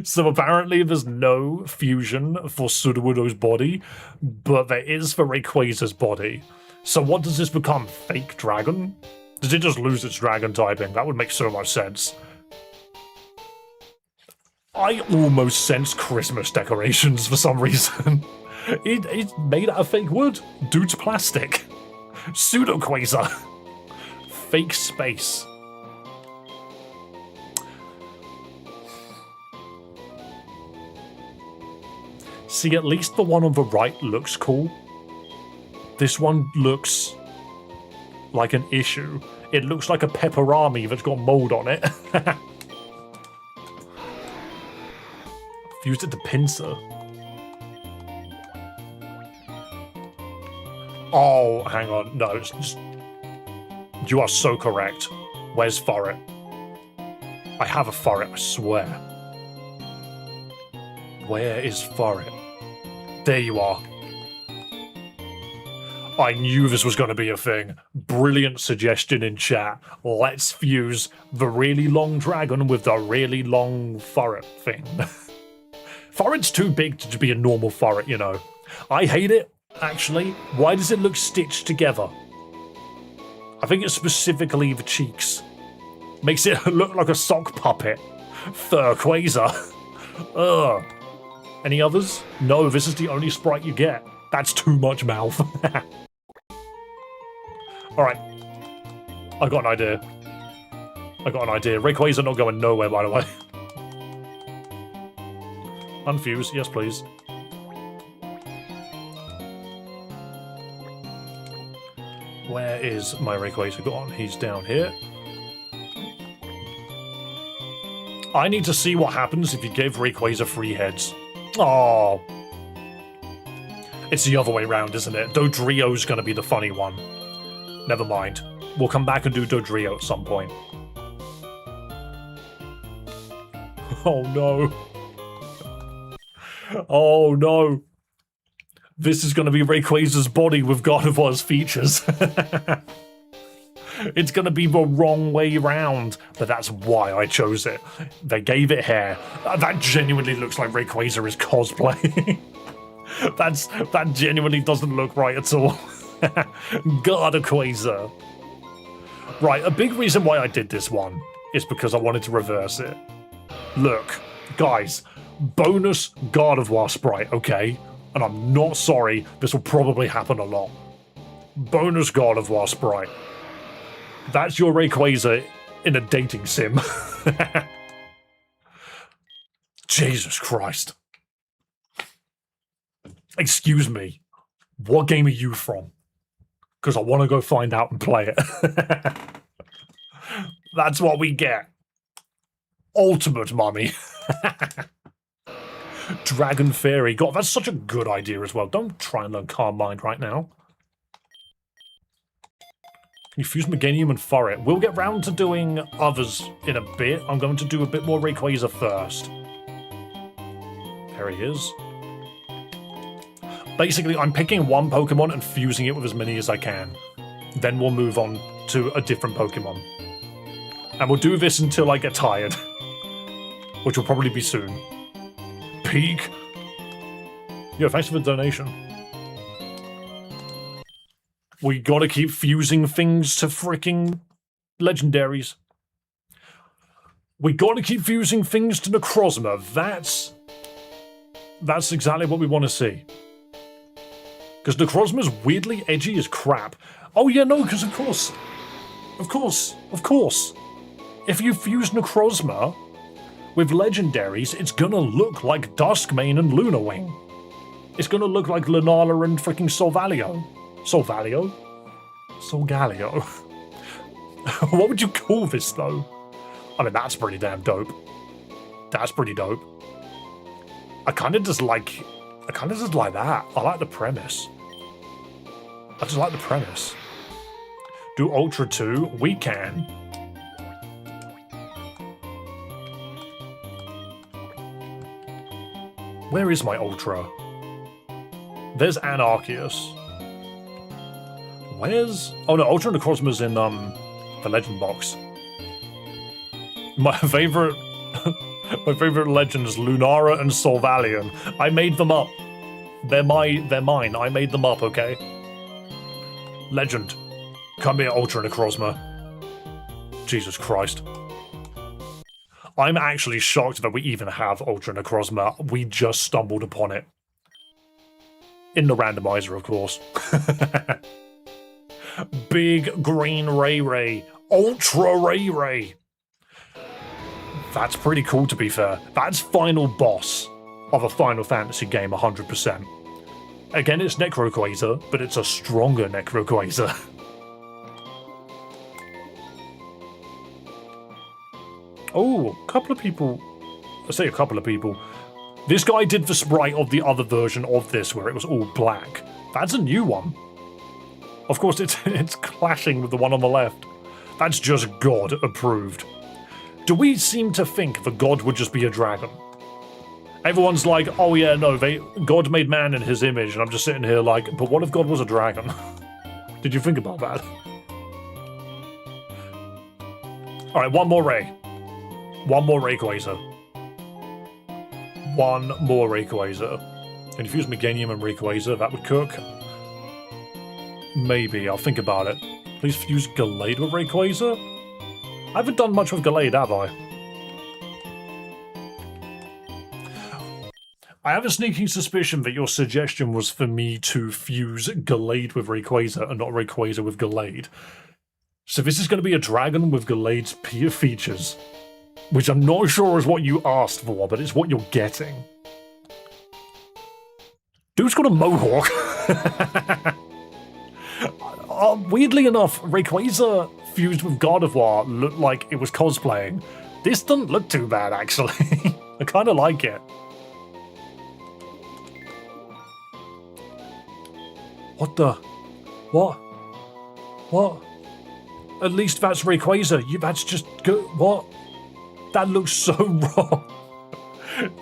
So apparently there's no fusion for Sudowoodo's body, but there is for Rayquaza's body. So what does this become? Fake dragon? Does it just lose its dragon typing? That would make so much sense. I almost sense Christmas decorations for some reason. It's made out of fake wood. Dude's plastic. Pseudo-Quasar. Fake space. See, at least the one on the right looks cool. This one looks like an issue. It looks like a pepperami that's got mold on it. Fused it to pincer. Oh, hang on. No, it's just... You are so correct. Where's Furret? I have a Furret, I swear. Where is Furret? There you are. I knew this was going to be a thing. Brilliant suggestion in chat. Let's fuse the really long dragon with the really long Furret thing. Furret's too big to be a normal Furret, you know. I hate it, actually. Why does it look stitched together? I think it's specifically the cheeks. Makes it look like a sock puppet. Fur Quasar. Ugh. Any others? No, this is the only sprite you get. That's too much mouth. Alright. I got an idea. Rayquaza not going nowhere, by the way. Unfuse, yes please. Where is my Rayquaza gone? He's down here. I need to see what happens if you give Rayquaza 3 heads. Oh, it's the other way around, isn't it? Dodrio's gonna be the funny one. Never mind. We'll come back and do Dodrio at some point. Oh no. Oh no. This is gonna be Rayquaza's body with Gardevoir's features. It's gonna be the wrong way round, but that's why I chose it. They gave it hair. That genuinely looks like Rayquaza is cosplaying. That genuinely doesn't look right at all. Gardequaza. Right, a big reason why I did this one is because I wanted to reverse it. Look, guys, bonus Gardevoir sprite, okay? And I'm not sorry, this will probably happen a lot. Bonus Gardevoir sprite. That's your Rayquaza in a dating sim. Jesus Christ. Excuse me. What game are you from? Because I want to go find out and play it. That's what we get. Ultimate mummy. Dragon Fairy. God, that's such a good idea as well. Don't try and learn Calm Mind right now. You fuse Meganium and Furret. We'll get round to doing others in a bit. I'm going to do a bit more Rayquaza first. There he is. Basically, I'm picking one Pokemon and fusing it with as many as I can. Then we'll move on to a different Pokemon. And we'll do this until I get tired. Which will probably be soon. Peak. Yo, thanks for the donation. We gotta keep fusing things to freaking legendaries. We gotta keep fusing things to Necrozma. That's exactly what we want to see. Because Necrozma's weirdly edgy as crap. Oh yeah, no, because of course. If you fuse Necrozma with legendaries, it's gonna look like Duskmane and Lunarwing. It's gonna look like Lunala and freaking Solgaleo. Solgaleo. What would you call this though? I mean, that's pretty damn dope. That's pretty dope. I kind of just like that. I like the premise. I just like the premise. Do Ultra 2? We can. Where is my Ultra? There's Anarcheus. Where's... Oh no, Ultra Necrozma's in, the Legend box. My favorite... my favorite legends, Lunara and Solvalian. I made them up. They're mine. I made them up, okay? Legend. Come here, Ultra Necrozma. Jesus Christ. I'm actually shocked that we even have Ultra Necrozma. We just stumbled upon it. In the randomizer, of course. Big green Ray. Ultra Ray. That's pretty cool, to be fair. That's final boss of a Final Fantasy game, 100%. Again, it's Necroquasar, but it's a stronger Necroquasar. Oh, a couple of people... I say a couple of people. This guy did the sprite of the other version of this, where it was all black. That's a new one. Of course, it's clashing with the one on the left. That's just God approved. Do we seem to think the God would just be a dragon? Everyone's like, oh yeah, no, God made man in his image, and I'm just sitting here like, but what if God was a dragon? Did you think about that? Alright, one more Ray. One more Rayquaza. One more Rayquaza. Can you fuse Meganium and Rayquaza? That would cook. Maybe, I'll think about it. Please fuse Gallade with Rayquaza? I haven't done much with Gallade, have I? I have a sneaking suspicion that your suggestion was for me to fuse Gallade with Rayquaza and not Rayquaza with Gallade. So this is going to be a dragon with Gallade's peer features. Which I'm not sure is what you asked for, but it's what you're getting. Dude's got a mohawk. Weirdly enough, Rayquaza fused with Gardevoir looked like it was cosplaying. This doesn't look too bad, actually. I kind of like it. What the? What? What? At least that's Rayquaza. That's just good. What? That looks so wrong.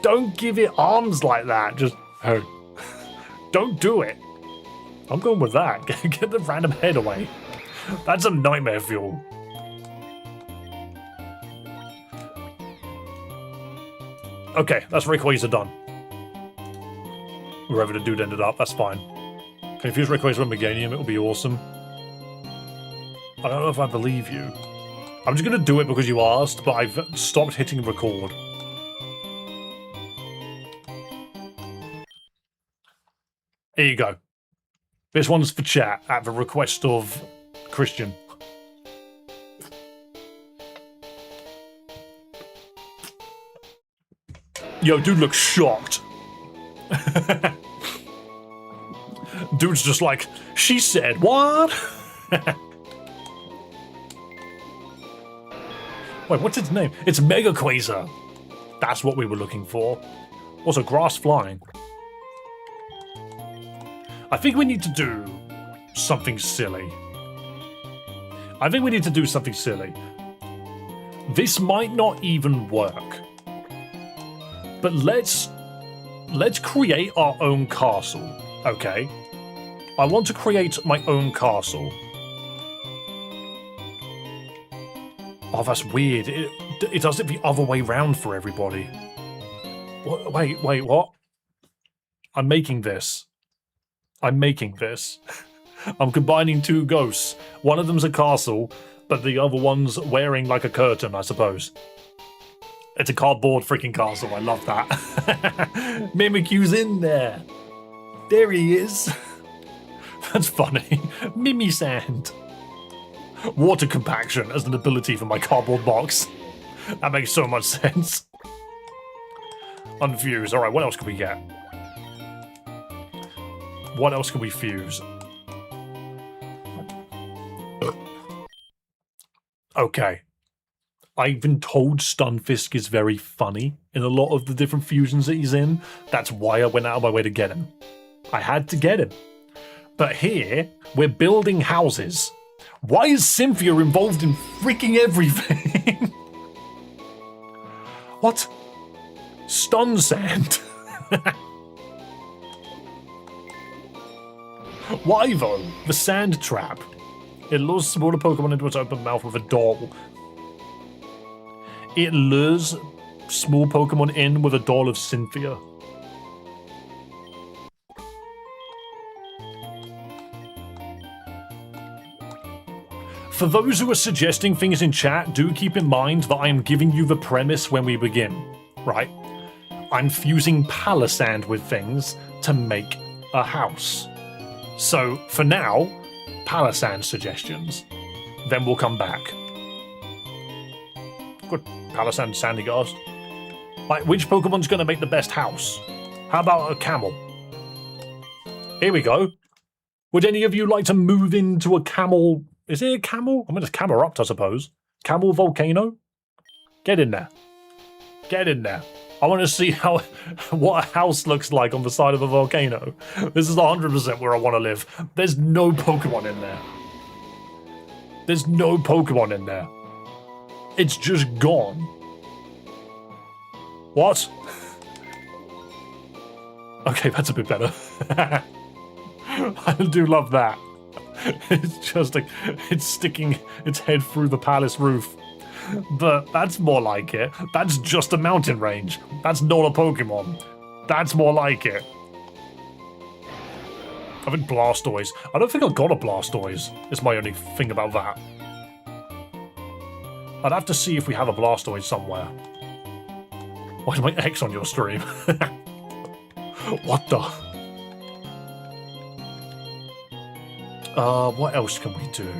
Don't give it arms like that. Just, hey. Don't do it. I'm going with that. Get the random head away. That's a nightmare fuel. Okay, that's Rayquaza done. Wherever the dude ended up, that's fine. Can you fuse Rayquaza with Meganium? It will be awesome. I don't know if I believe you. I'm just going to do it because you asked, but I've stopped hitting record. Here you go. This one's for chat at the request of Christian. Yo, dude looks shocked. Dude's just like, she said what? Wait, what's its name? It's Mega Quasar. That's what we were looking for. Also, grass flying. I think we need to do something silly. This might not even work. But let's create our own castle, okay? I want to create my own castle. Oh, that's weird. It does it the other way round for everybody. Wait, what? I'm making this. I'm making this. I'm combining two ghosts. One of them's a castle, but the other one's wearing like a curtain, I suppose. It's a cardboard freaking castle. I love that. Mimikyu's in there. There he is. That's funny. Mimi Sand. Water compaction as an ability for my cardboard box. That makes so much sense. Unfuse. Alright, what else can we get? What else can we fuse? Okay. I've been told Stunfisk is very funny in a lot of the different fusions that he's in. That's why I went out of my way to get him. I had to get him. But here, we're building houses. Why is Cynthia involved in freaking everything? What? Stun sand? Why though? The sand trap. It lures smaller Pokemon into its open mouth with a doll. It lures small Pokemon in with a doll of Cynthia. For those who are suggesting things in chat, do keep in mind that I am giving you the premise when we begin, right? I'm fusing Palisand with things to make a house. So, for now, Palisand suggestions. Then we'll come back. Good. Palisand Sandygast. Like, which Pokemon's going to make the best house? How about a camel? Here we go. Would any of you like to move into a camel? Is it a camel? I mean, it's Camerupt, I suppose. Camel volcano? Get in there. Get in there. I want to see what a house looks like on the side of a volcano. This is 100% where I want to live. There's no Pokemon in there. There's no Pokemon in there. It's just gone. What? Okay, that's a bit better. I do love that. It's just like, it's sticking its head through the palace roof. But that's more like it. That's just a mountain range. That's not a Pokemon. That's more like it. I think Blastoise. I don't think I've got a Blastoise. It's my only thing about that. I'd have to see if we have a Blastoise somewhere. Why is my X on your stream? What the? What else can we do?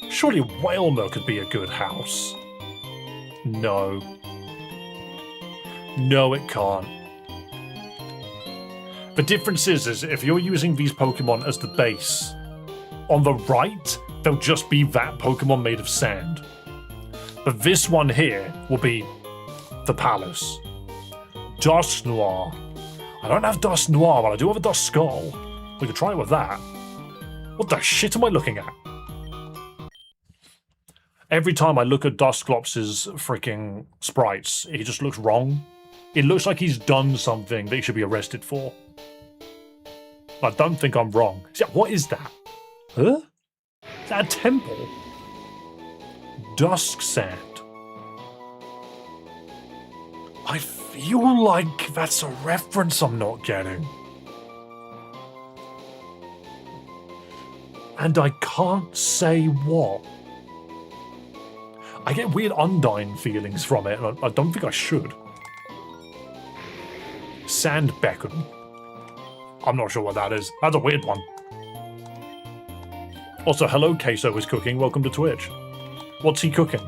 Surely Whalmer could be a good house. No. No, it can't. The difference is if you're using these Pokemon as the base, on the right, they'll just be that Pokemon made of sand. But this one here will be the palace. Dusk Noir. I don't have Dusk Noir, but I do have a Dusk Skull. We could try it with that. What the shit am I looking at? Every time I look at Dusclops's freaking sprites, he just looks wrong. It looks like he's done something that he should be arrested for. I don't think I'm wrong. What is that? Huh? Is that a temple? Dusk Sand. I feel like that's a reference I'm not getting. And I can't say what. I get weird Undyne feelings from it, and I don't think I should. Sand Beacon. I'm not sure what that is. That's a weird one. Also, hello, Queso is cooking. Welcome to Twitch. What's he cooking?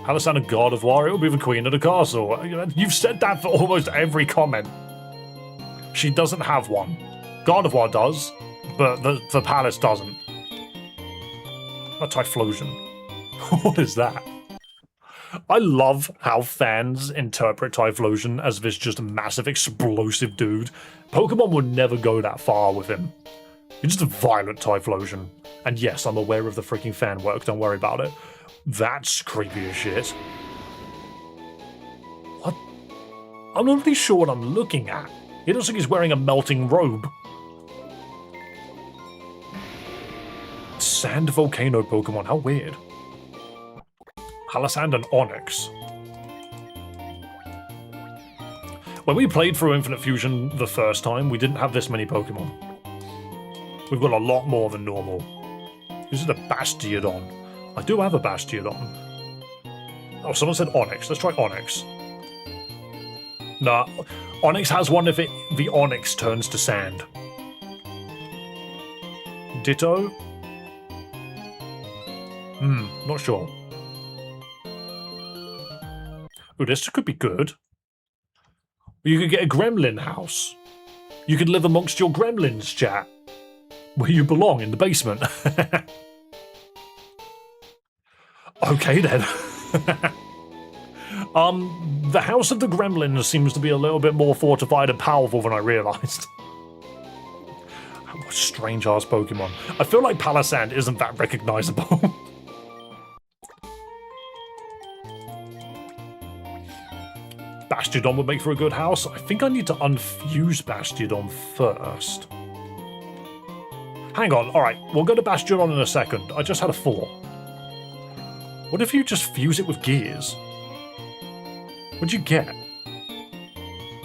Palisand God of War, it'll be the queen of the castle. You've said that for almost every comment. She doesn't have one. God of War does, but the palace doesn't. A Typhlosion. What is that? I love how fans interpret Typhlosion as this just massive explosive dude. Pokemon would never go that far with him. He's just a violent Typhlosion. And yes, I'm aware of the freaking fan work, don't worry about it. That's creepy as shit. What? I'm not really sure what I'm looking at. He looks like he's wearing a melting robe. Sand Volcano Pokemon, how weird. Palisand and Onyx. When we played through Infinite Fusion the first time, we didn't have this many Pokemon. We've got a lot more than normal. This is a Bastiodon. I do have a Bastiodon. Oh, someone said Onyx. Let's try Onyx. Nah, Onyx has one if the Onyx turns to sand. Ditto? Not sure. Oh, this could be good. You could get a gremlin house. You could live amongst your gremlins, chat. Where you belong, in the basement. Okay, then. The House of the Gremlins seems to be a little bit more fortified and powerful than I realised. Strange-ass Pokemon. I feel like Palisand isn't that recognisable. Bastiodon would make for a good house. I think I need to unfuse Bastiodon first. Hang on, alright, we'll go to Bastiodon in a second. I just had a thought. What if you just fuse it with gears? What'd you get?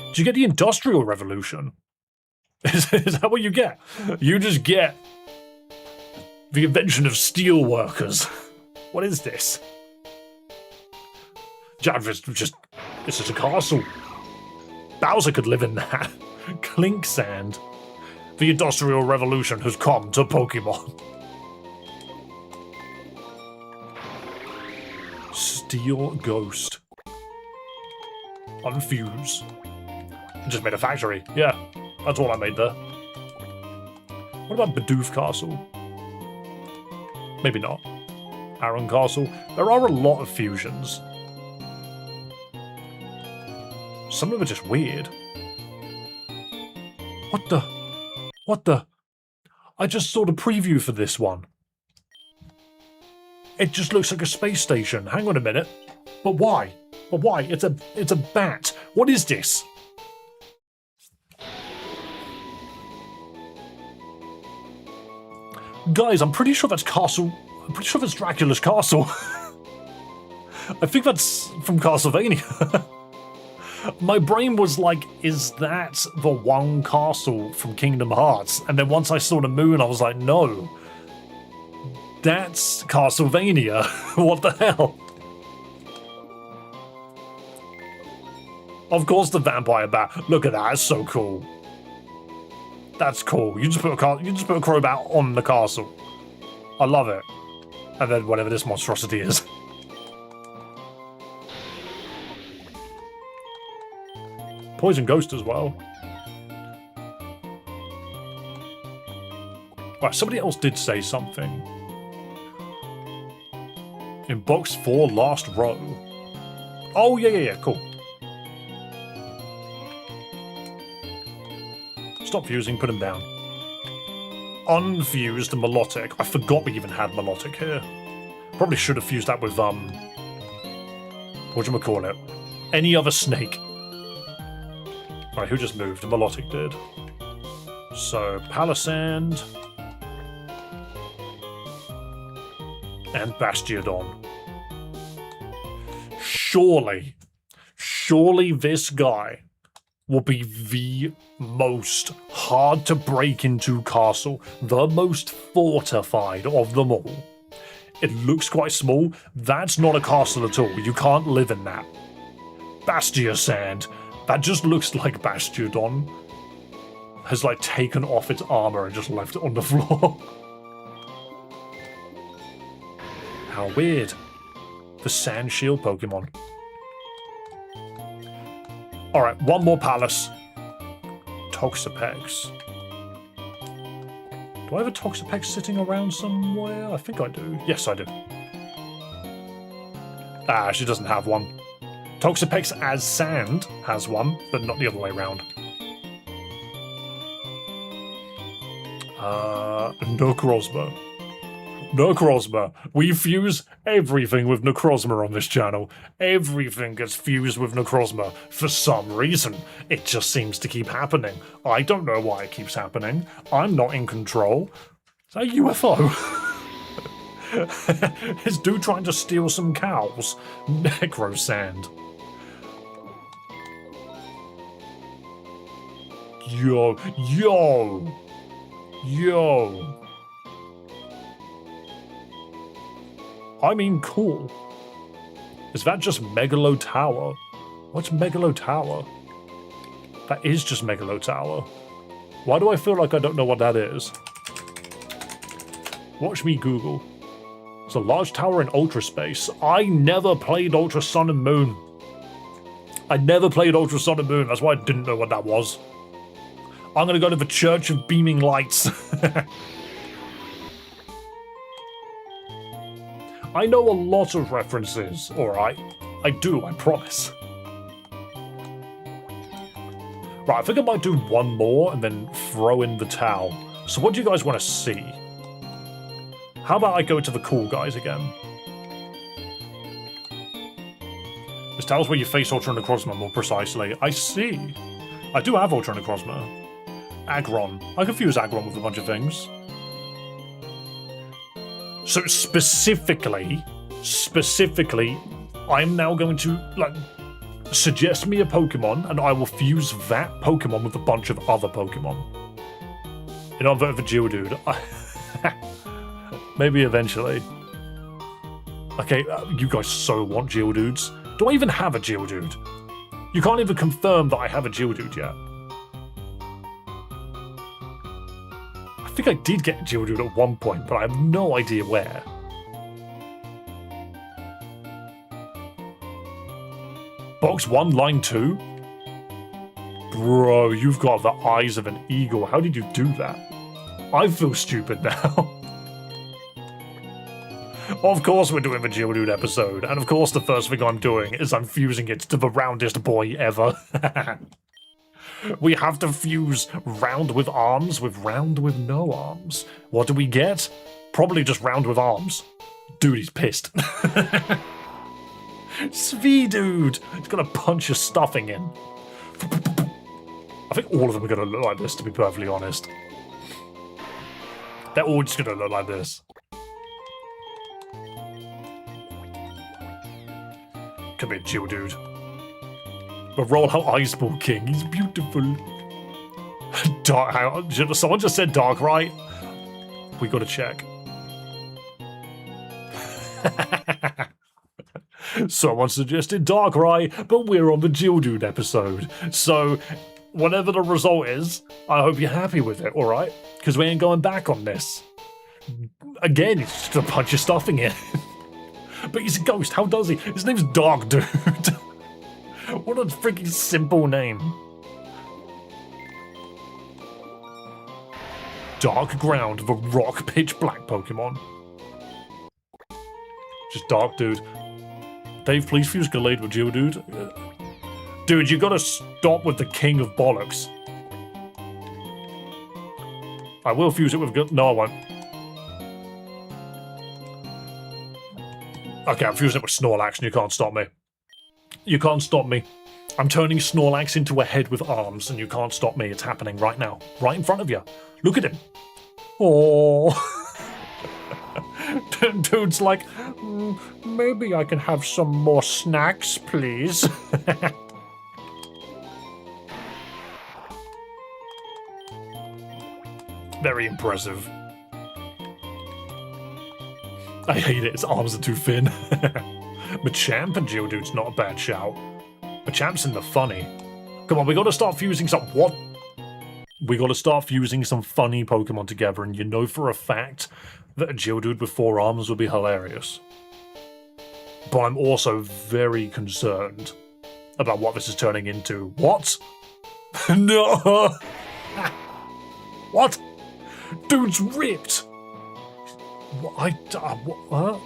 Did you get the Industrial Revolution? Is that what you get? You just get the invention of steel workers. What is this? This is a castle. Bowser could live in that. Clink Sand. The Industrial Revolution has come to Pokemon. Steel Ghost. Unfuse. I just made a factory. Yeah, that's all I made there. What about Bidoof Castle? Maybe not. Aaron Castle. There are a lot of fusions. Some of them are just weird. What the? What the? I just saw the preview for this one. It just looks like a space station. Hang on a minute. But why? But why? It's a bat. What is this? Guys, I'm pretty sure that's Castle. I'm pretty sure that's Dracula's castle. I think that's from Castlevania. My brain was like, is that the one castle from Kingdom Hearts? And then once I saw the moon, I was like, no. That's Castlevania. What the hell? Of course the vampire bat. Look at that, that's so cool. That's cool. You just put a Crobat on the castle. I love it. And then whatever this monstrosity is. Poison Ghost as well. Right, somebody else did say something. In box 4, last row. Oh, yeah, cool. Stop fusing, put him down. Unfused Melodic. I forgot we even had Melodic here. Probably should have fused that with, whatchamacallit? Any other snake. Right, who just moved? Melodic did. So, Palisand. And Bastiodon. Surely this guy will be the most hard to break into castle, the most fortified of them all. It looks quite small. That's not a castle at all. You can't live in that. Bastiosand. That just looks like Bastiodon has like taken off its armor and just left it on the floor. How weird. The Sand Shield Pokemon. Alright, one more Palace. Toxapex. Do I have a Toxapex sitting around somewhere? I think I do. Yes, I do. Ah, she doesn't have one. Toxapex as Sand has one, but not the other way around. Necrozma. Necrozma. We fuse everything with Necrozma on this channel. Everything gets fused with Necrozma. For some reason, it just seems to keep happening. I don't know why it keeps happening. I'm not in control. Is that a UFO? Is dude trying to steal some cows? Necrosand. Yo, yo, yo. I mean, cool. Is that just Megalo Tower? What's Megalo Tower? That is just Megalo Tower. Why do I feel like I don't know what that is? Watch me Google. It's a large tower in Ultra Space. I never played Ultra Sun and Moon. I never played Ultra Sun and Moon. That's why I didn't know what that was. I'm gonna go to the Church of Beaming Lights. I know a lot of references, alright? I do, I promise. Right, I think I might do one more and then throw in the towel. So what do you guys want to see? How about I go to the cool guys again? This towel's where you face Ultra Necrozma more precisely. I see. I do have Ultra Necrozma. Aggron. I confuse Aggron with a bunch of things. So specifically, I'm now going to, like, suggest me a Pokemon, and I will fuse that Pokemon with a bunch of other Pokemon. You know, I'm voting for Geodude. Maybe eventually. Okay, you guys so want Geodudes. Do I even have a Geodude? You can't even confirm that I have a Geodude yet. I think I did get a Geodude at one point, but I have no idea where. Box 1, line 2? Bro, you've got the eyes of an eagle. How did you do that? I feel stupid now. Of course we're doing the Geodude episode, and of course the first thing I'm doing is I'm fusing it to the roundest boy ever. We have to fuse round with arms with round with no arms. What do we get? Probably just round with arms. Dude, he's pissed. Dude! He's gonna punch your stuffing in. I think all of them are gonna look like this, to be perfectly honest. They're all just gonna look like this. Come here, Geodude. The Roll Out Ice Ball King, he's beautiful. Dark, hang on, someone just said Darkrai. We gotta check. Someone suggested Darkrai, but we're on the Geodude episode. So, whatever the result is, I hope you're happy with it, alright? Because we ain't going back on this. Again, it's just a punch of stuffing in. But he's a ghost, how does he? His name's Dark Dude. What a freaking simple name. Dark Ground, the rock pitch black Pokemon. Just Dark Dude. Dave, please fuse Gallade with Geodude. Dude, you gotta stop with the king of bollocks. I will fuse it with no, I won't. Okay, I'm fusing it with Snorlax and you can't stop me. You can't stop me. I'm turning Snorlax into a head with arms and you can't stop me. It's happening right now. Right in front of you. Look at him. Oh. Dude's like, maybe I can have some more snacks, please. Very impressive. I hate it, its arms are too thin. Machamp and Geodude's not a bad shout. Machamp's in the funny. Come on, we gotta start fusing some... What? We gotta start fusing some funny Pokemon together, and you know for a fact that a Geodude with 4 arms would be hilarious. But I'm also very concerned about what this is turning into. What? No! What? Dude's ripped! What? What?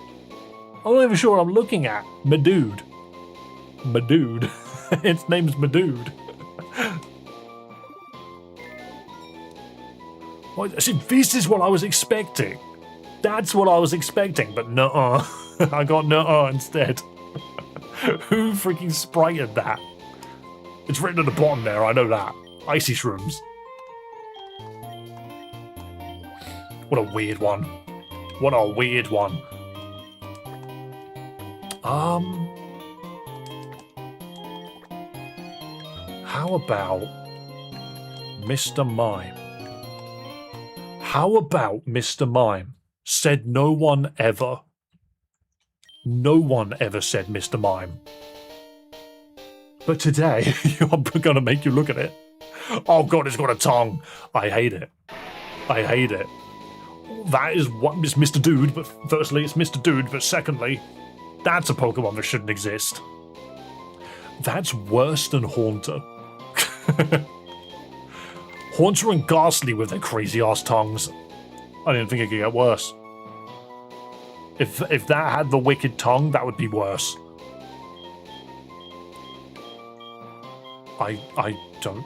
I'm not even sure what I'm looking at. Madude. Madude. Its name's Madude. See, this is what I was expecting. That's what I was expecting, but nuh-uh. I got nuh-uh instead. Who freaking sprited that? It's written at the bottom there, I know that. Icy Shrooms. What a weird one. What a weird one. How about Mr. Mime. How about Mr. Mime said no one ever? No one ever said Mr. Mime. But today, I'm going to make you look at it. Oh god, it's got a tongue. I hate it. I hate it. That is what is Mr. Dude, but firstly, it's Mr. Dude, but secondly, that's a Pokemon that shouldn't exist. That's worse than Haunter. Haunter and Ghastly with their crazy ass tongues. I didn't think it could get worse. If that had the wicked tongue, that would be worse. I don't.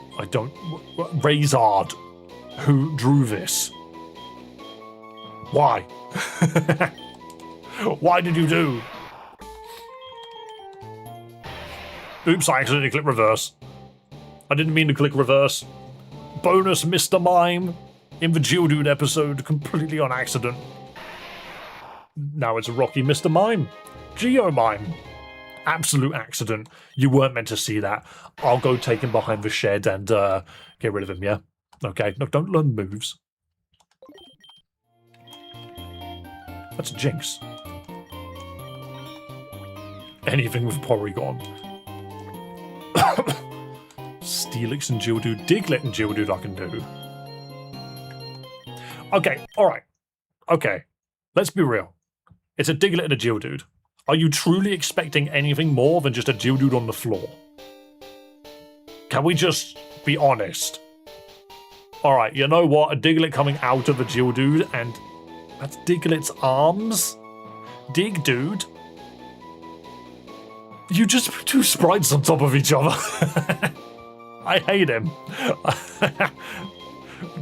Razard, who drew this? Why? Why did you do? Oops, I accidentally clicked reverse. I didn't mean to click reverse. Bonus Mr. Mime in the Geodude episode, completely on accident. Now it's a Rocky Mr. Mime. Geomime. Absolute accident. You weren't meant to see that. I'll go take him behind the shed and get rid of him, yeah? Okay, no, don't learn moves. That's a Jinx. Anything with Porygon. Steelix and Geodude. Diglett and Geodude I can do. Okay, alright. Okay, let's be real. It's a Diglett and a Geodude. Are you truly expecting anything more than just a Geodude on the floor? Can we just be honest? Alright, you know what? A Diglett coming out of a Geodude, and that's Diglett's arms? Dig, dude. You just put two sprites on top of each other. I hate him.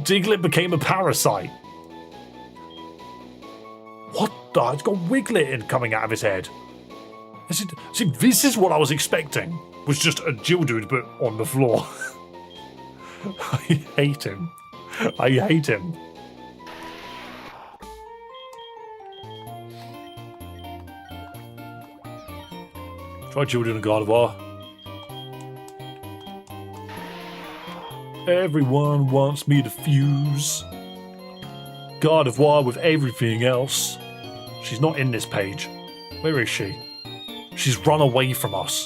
Diglett became a parasite. What the? It's got Wiglet coming out of his head. See, this is what I was expecting. Was just a Geodude, but on the floor. I hate him. I hate him. Try Geodude and Gardevoir. Everyone wants me to fuse Gardevoir with everything else. She's not in this page. Where is she? She's run away from us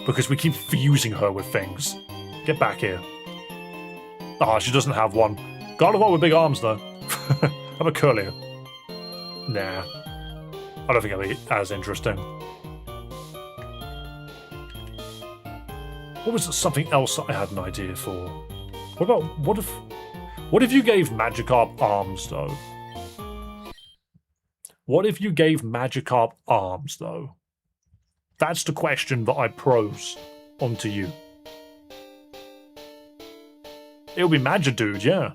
because we keep fusing her with things. Get back here. Ah, she doesn't have one. Gardevoir with big arms, though. How about Curlier? Nah. I don't think it'll be as interesting. What was something else that I had an idea for? What if you gave Magikarp arms, though? What if you gave Magikarp arms, though? That's the question that I pose onto you. It'll be Magidude, yeah.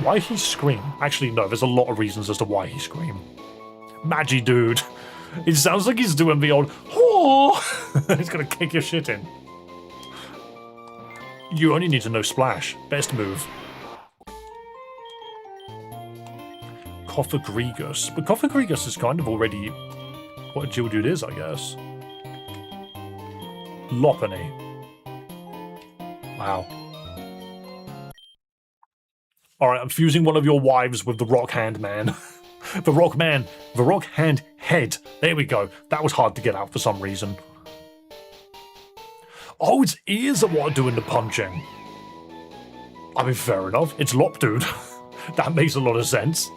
Why he scream? Actually, no, there's a lot of reasons as to why he scream. Magidude. It sounds like he's doing the old, oh! He's gonna kick your shit in. You only need to know Splash. Best move. Coffagrigus. But Coffagrigus is kind of already what a Geodude is, I guess. Lopunny. Wow. Alright, I'm fusing one of your wives with the Rock Hand Man. The Rock Man. The Rock Hand Head. There we go. That was hard to get out for some reason. Oh, its ears are what are doing the punching. I mean, fair enough. It's Lopdude. That makes a lot of sense.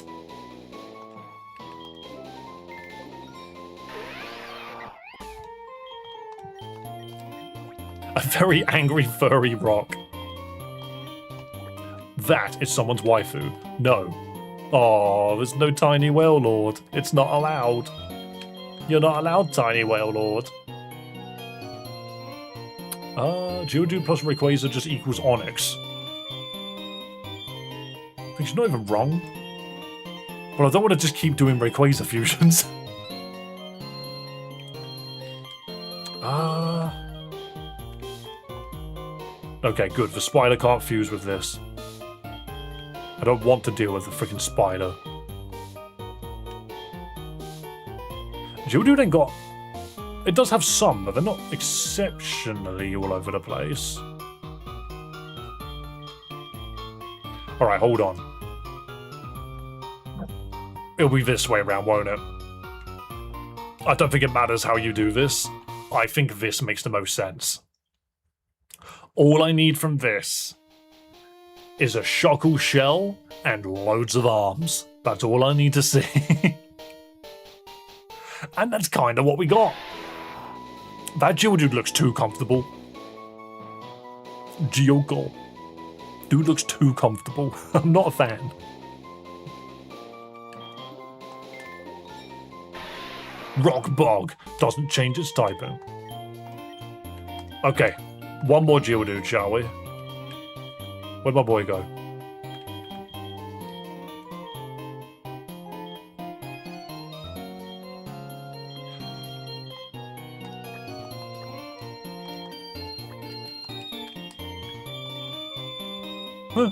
A very angry furry rock. That is someone's waifu. No. Oh, there's no Tiny Whale Lord. It's not allowed. You're not allowed, Tiny Whale Lord. Geodude plus Rayquaza just equals Onyx. I think she's not even wrong. But I don't want to just keep doing Rayquaza fusions. Okay, good. The spider can't fuse with this. I don't want to deal with the freaking spider. Geodude ain't got... It does have some, but they're not exceptionally all over the place. Alright, hold on. It'll be this way around, won't it? I don't think it matters how you do this. I think this makes the most sense. All I need from this is a shockle shell and loads of arms. That's all I need to see. And that's kind of what we got. That Geodude looks too comfortable. Geogle. Dude looks too comfortable. I'm not a fan. Rock Bog doesn't change its typing. Okay, one more Geodude, shall we? Where'd my boy go?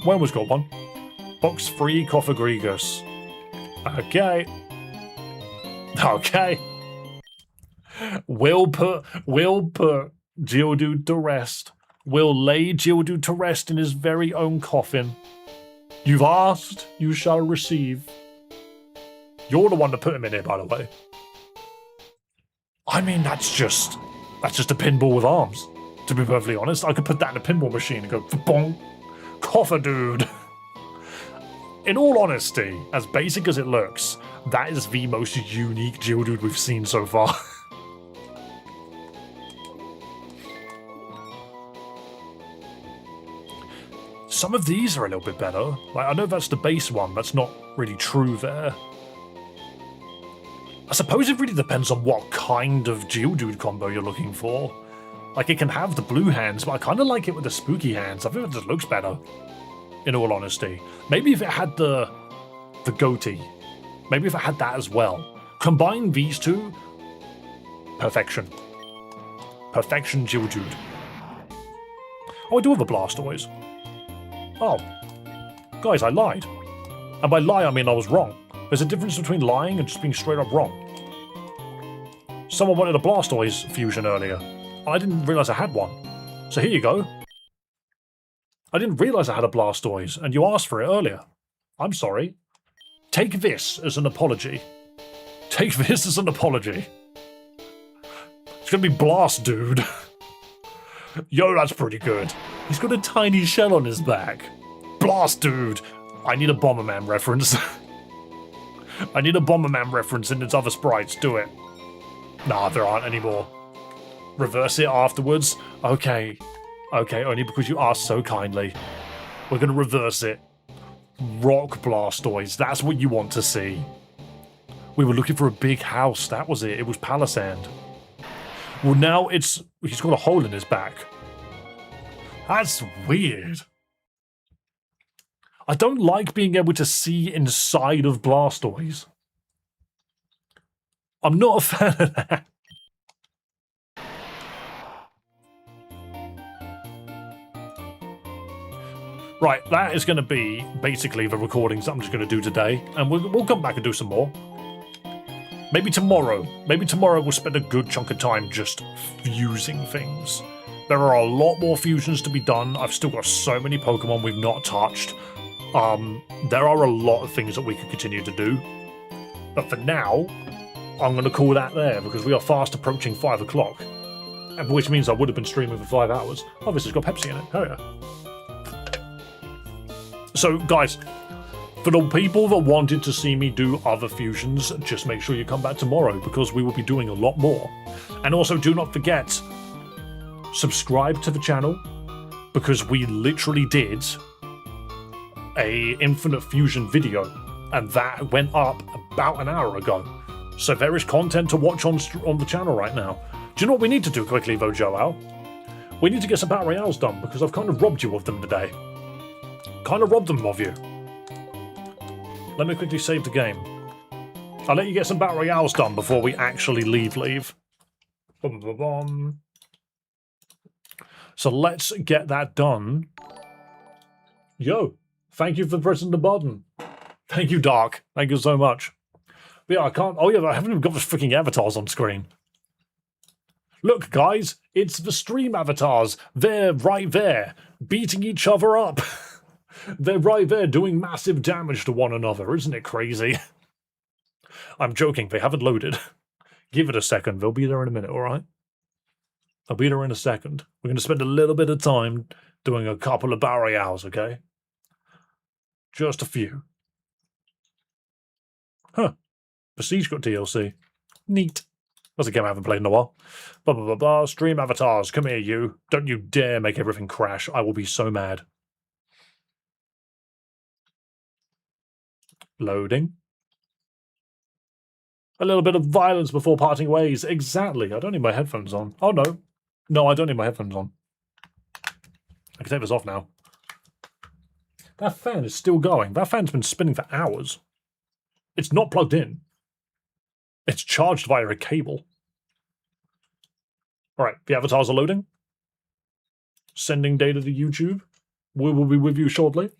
One was got one. Box 3 Cophagrigus. Okay. Okay. We'll put Geodude to rest. We'll lay Geodude to rest in his very own coffin. You've asked, you shall receive. You're the one to put him in here, by the way. I mean, that's just a pinball with arms. To be perfectly honest, I could put that in a pinball machine and go, bong, coffer dude. In all honesty, as basic as it looks, that is the most unique Geodude we've seen so far. Some of these are a little bit better. Like, I know that's the base one, that's not really true there. I suppose it really depends on what kind of Geodude combo you're looking for. Like, it can have the blue hands, but I kind of like it with the spooky hands. I think it just looks better, in all honesty. Maybe if it had the goatee. Maybe if it had that as well. Combine these two, perfection. Perfection Geodude. Oh, I do have a Blastoise. Oh. Guys, I lied. And by lie, I mean I was wrong. There's a difference between lying and just being straight up wrong. Someone wanted a Blastoise fusion earlier. I didn't realise I had one. So here you go. I didn't realise I had a Blastoise, and you asked for it earlier. I'm sorry. Take this as an apology. Take this as an apology. It's gonna be Blast Dude. Yo, that's pretty good. He's got a tiny shell on his back. Blast Dude. I need a Bomberman reference. I need a Bomberman reference in its other sprites. Do it. Nah, there aren't anymore. Reverse it afterwards. Okay. Okay, only because you asked so kindly. We're going to reverse it. Rock Blastoise. That's what you want to see. We were looking for a big house. That was it. It was Palisand. Well, now he's got a hole in his back. That's weird. I don't like being able to see inside of Blastoise. I'm not a fan of that. Right, that is going to be basically the recordings that I'm just going to do today, and we'll come back and do some more. Maybe tomorrow. Maybe tomorrow we'll spend a good chunk of time just fusing things. There are a lot more fusions to be done. I've still got so many Pokemon we've not touched. There are a lot of things that we could continue to do. But for now, I'm going to call that there, because we are fast approaching 5 o'clock. Which means I would have been streaming for 5 hours. Oh, this has got Pepsi in it. Oh yeah. So, guys, for the people that wanted to see me do other fusions, just make sure you come back tomorrow, because we will be doing a lot more. And also, do not forget, subscribe to the channel, because we literally did a Infinite Fusion video, and that went up about an hour ago. So there is content to watch on the channel right now. Do you know what we need to do quickly, though, Joel? We need to get some Battle Royales done, because I've kind of robbed you of them today. Kind of robbed them of you. Let me quickly save the game. I'll let you get some Battle Royales done before we actually leave. Bum, bum, bum. So let's get that done. Yo, thank you for pressing the button. Thank you, Dark. Thank you so much. But yeah, I can't... Oh yeah, I haven't even got the freaking avatars on screen. Look, guys, it's the stream avatars. They're right there, beating each other up. They're right there doing massive damage to one another. Isn't it crazy? I'm joking. They haven't loaded. Give it a second. They'll be there in a minute, all right? I'll be there in a second. We're going to spend a little bit of time doing a couple of battle royales, okay? Just a few. Huh. Prestige got DLC. Neat. That's a game I haven't played in a while. Blah, blah, blah, blah. Stream avatars. Come here, you. Don't you dare make everything crash. I will be so mad. Loading. A little bit of violence before parting ways. Exactly. I don't need my headphones on. Oh, no. No, I don't need my headphones on. I can take this off now. That fan is still going. That fan's been spinning for hours. It's not plugged in. It's charged via a cable. Alright, the avatars are loading. Sending data to YouTube. We will be with you shortly.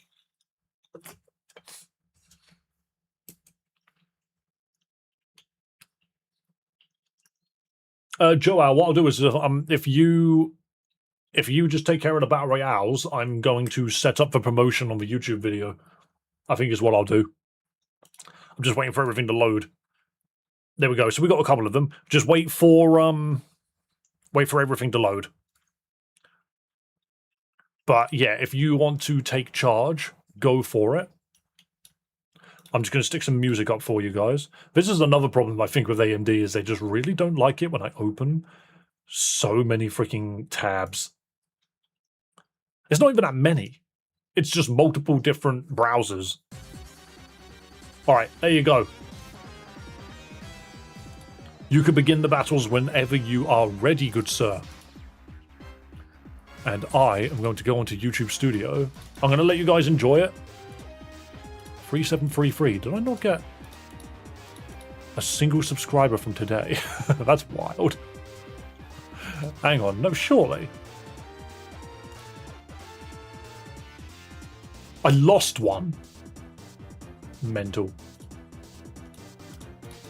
Joel, what I'll do is if you just take care of the battle royales, I'm going to set up the promotion on the YouTube video. I think is what I'll do. I'm just waiting for everything to load. There we go. So we got a couple of them. Just wait for everything to load. But yeah, if you want to take charge, go for it. I'm just going to stick some music up for you guys. This is another problem I think with AMD is they just really don't like it when I open so many freaking tabs. It's not even that many. It's just multiple different browsers. Alright, there you go. You can begin the battles whenever you are ready, good sir. And I am going to go onto YouTube Studio. I'm going to let you guys enjoy it. 3733. Did I not get a single subscriber from today? That's wild. Hang on. No, surely. I lost one. Mental.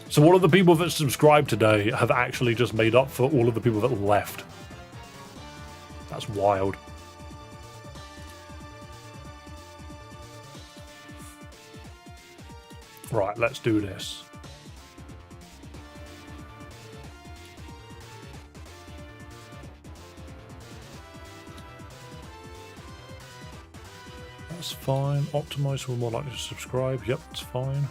So all of the people that subscribed today have actually just made up for all of the people that left. That's wild. Right, let's do this. That's fine. Optimize who are more likely to subscribe. Yep, that's fine.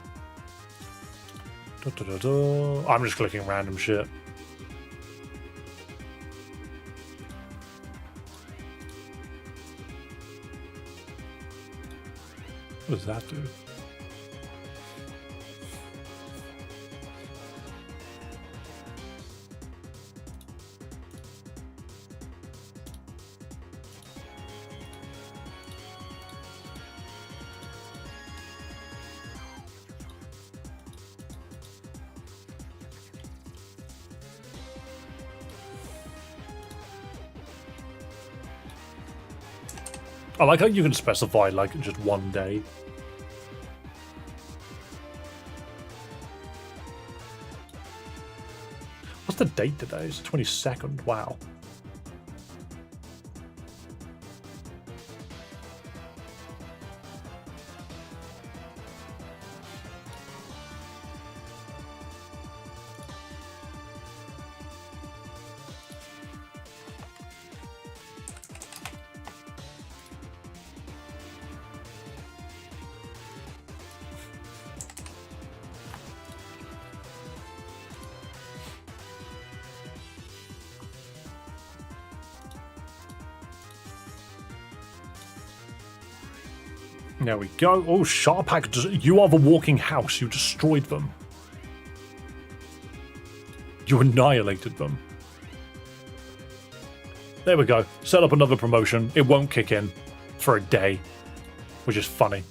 Da, da, da, da. I'm just clicking random shit. What does that do? I like how you can specify like just one day. What's the date today? It's the 22nd. Wow. There we go. Oh, Sharpak, you are the walking house. You destroyed them. You annihilated them. There we go. Set up another promotion. It won't kick in for a day, which is funny.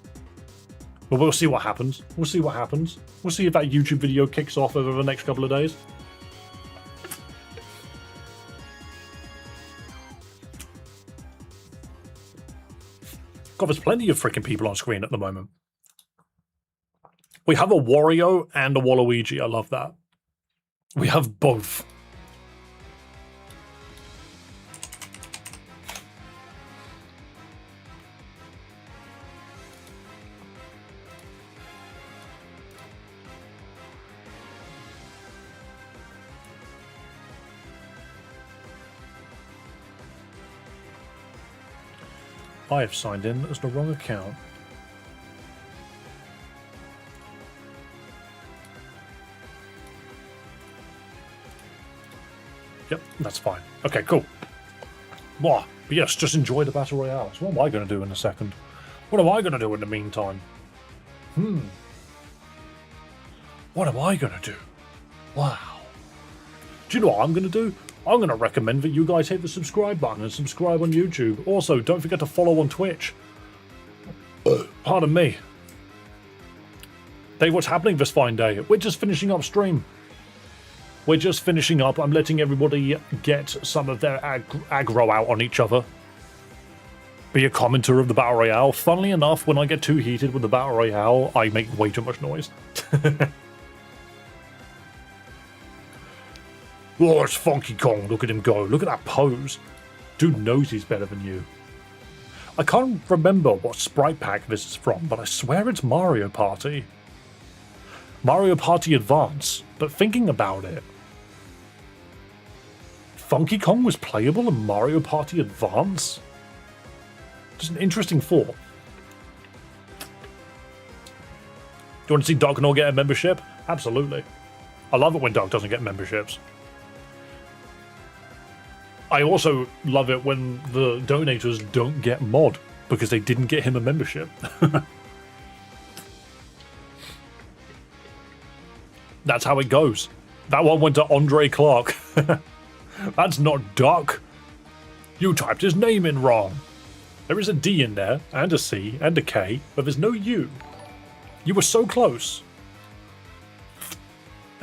But we'll see what happens. We'll see what happens. We'll see if that YouTube video kicks off over the next couple of days. God, there's plenty of freaking people on screen at the moment. We have a Wario and a Waluigi. I love that. We have both. I have signed in as the wrong account. Yep, that's fine. Okay, cool. But yes, just enjoy the Battle Royale. So what am I going to do in a second? What am I going to do in the meantime? What am I going to do? Wow. Do you know what I'm going to do? I'm going to recommend that you guys hit the subscribe button and subscribe on YouTube. Also, don't forget to follow on Twitch. Pardon me. Dave, what's happening this fine day? We're just finishing up stream. We're just finishing up. I'm letting everybody get some of their aggro out on each other. Be a commenter of the Battle Royale. Funnily enough, when I get too heated with the Battle Royale, I make way too much noise. Oh, it's Funky Kong. Look at him go. Look at that pose. Dude knows he's better than you. I can't remember what sprite pack this is from, but I swear it's Mario Party. Mario Party Advance. But thinking about it, Funky Kong was playable in Mario Party Advance? Just an interesting thought. Do you want to see Doc Nor get a membership? Absolutely. I love it when Doc doesn't get memberships. I also love it when the donators don't get mod because they didn't get him a membership. That's how it goes. That one went to Andre Clark. That's not Doc. You typed his name in wrong. There is a D in there, and a C, and a K, but there's no U. You were so close.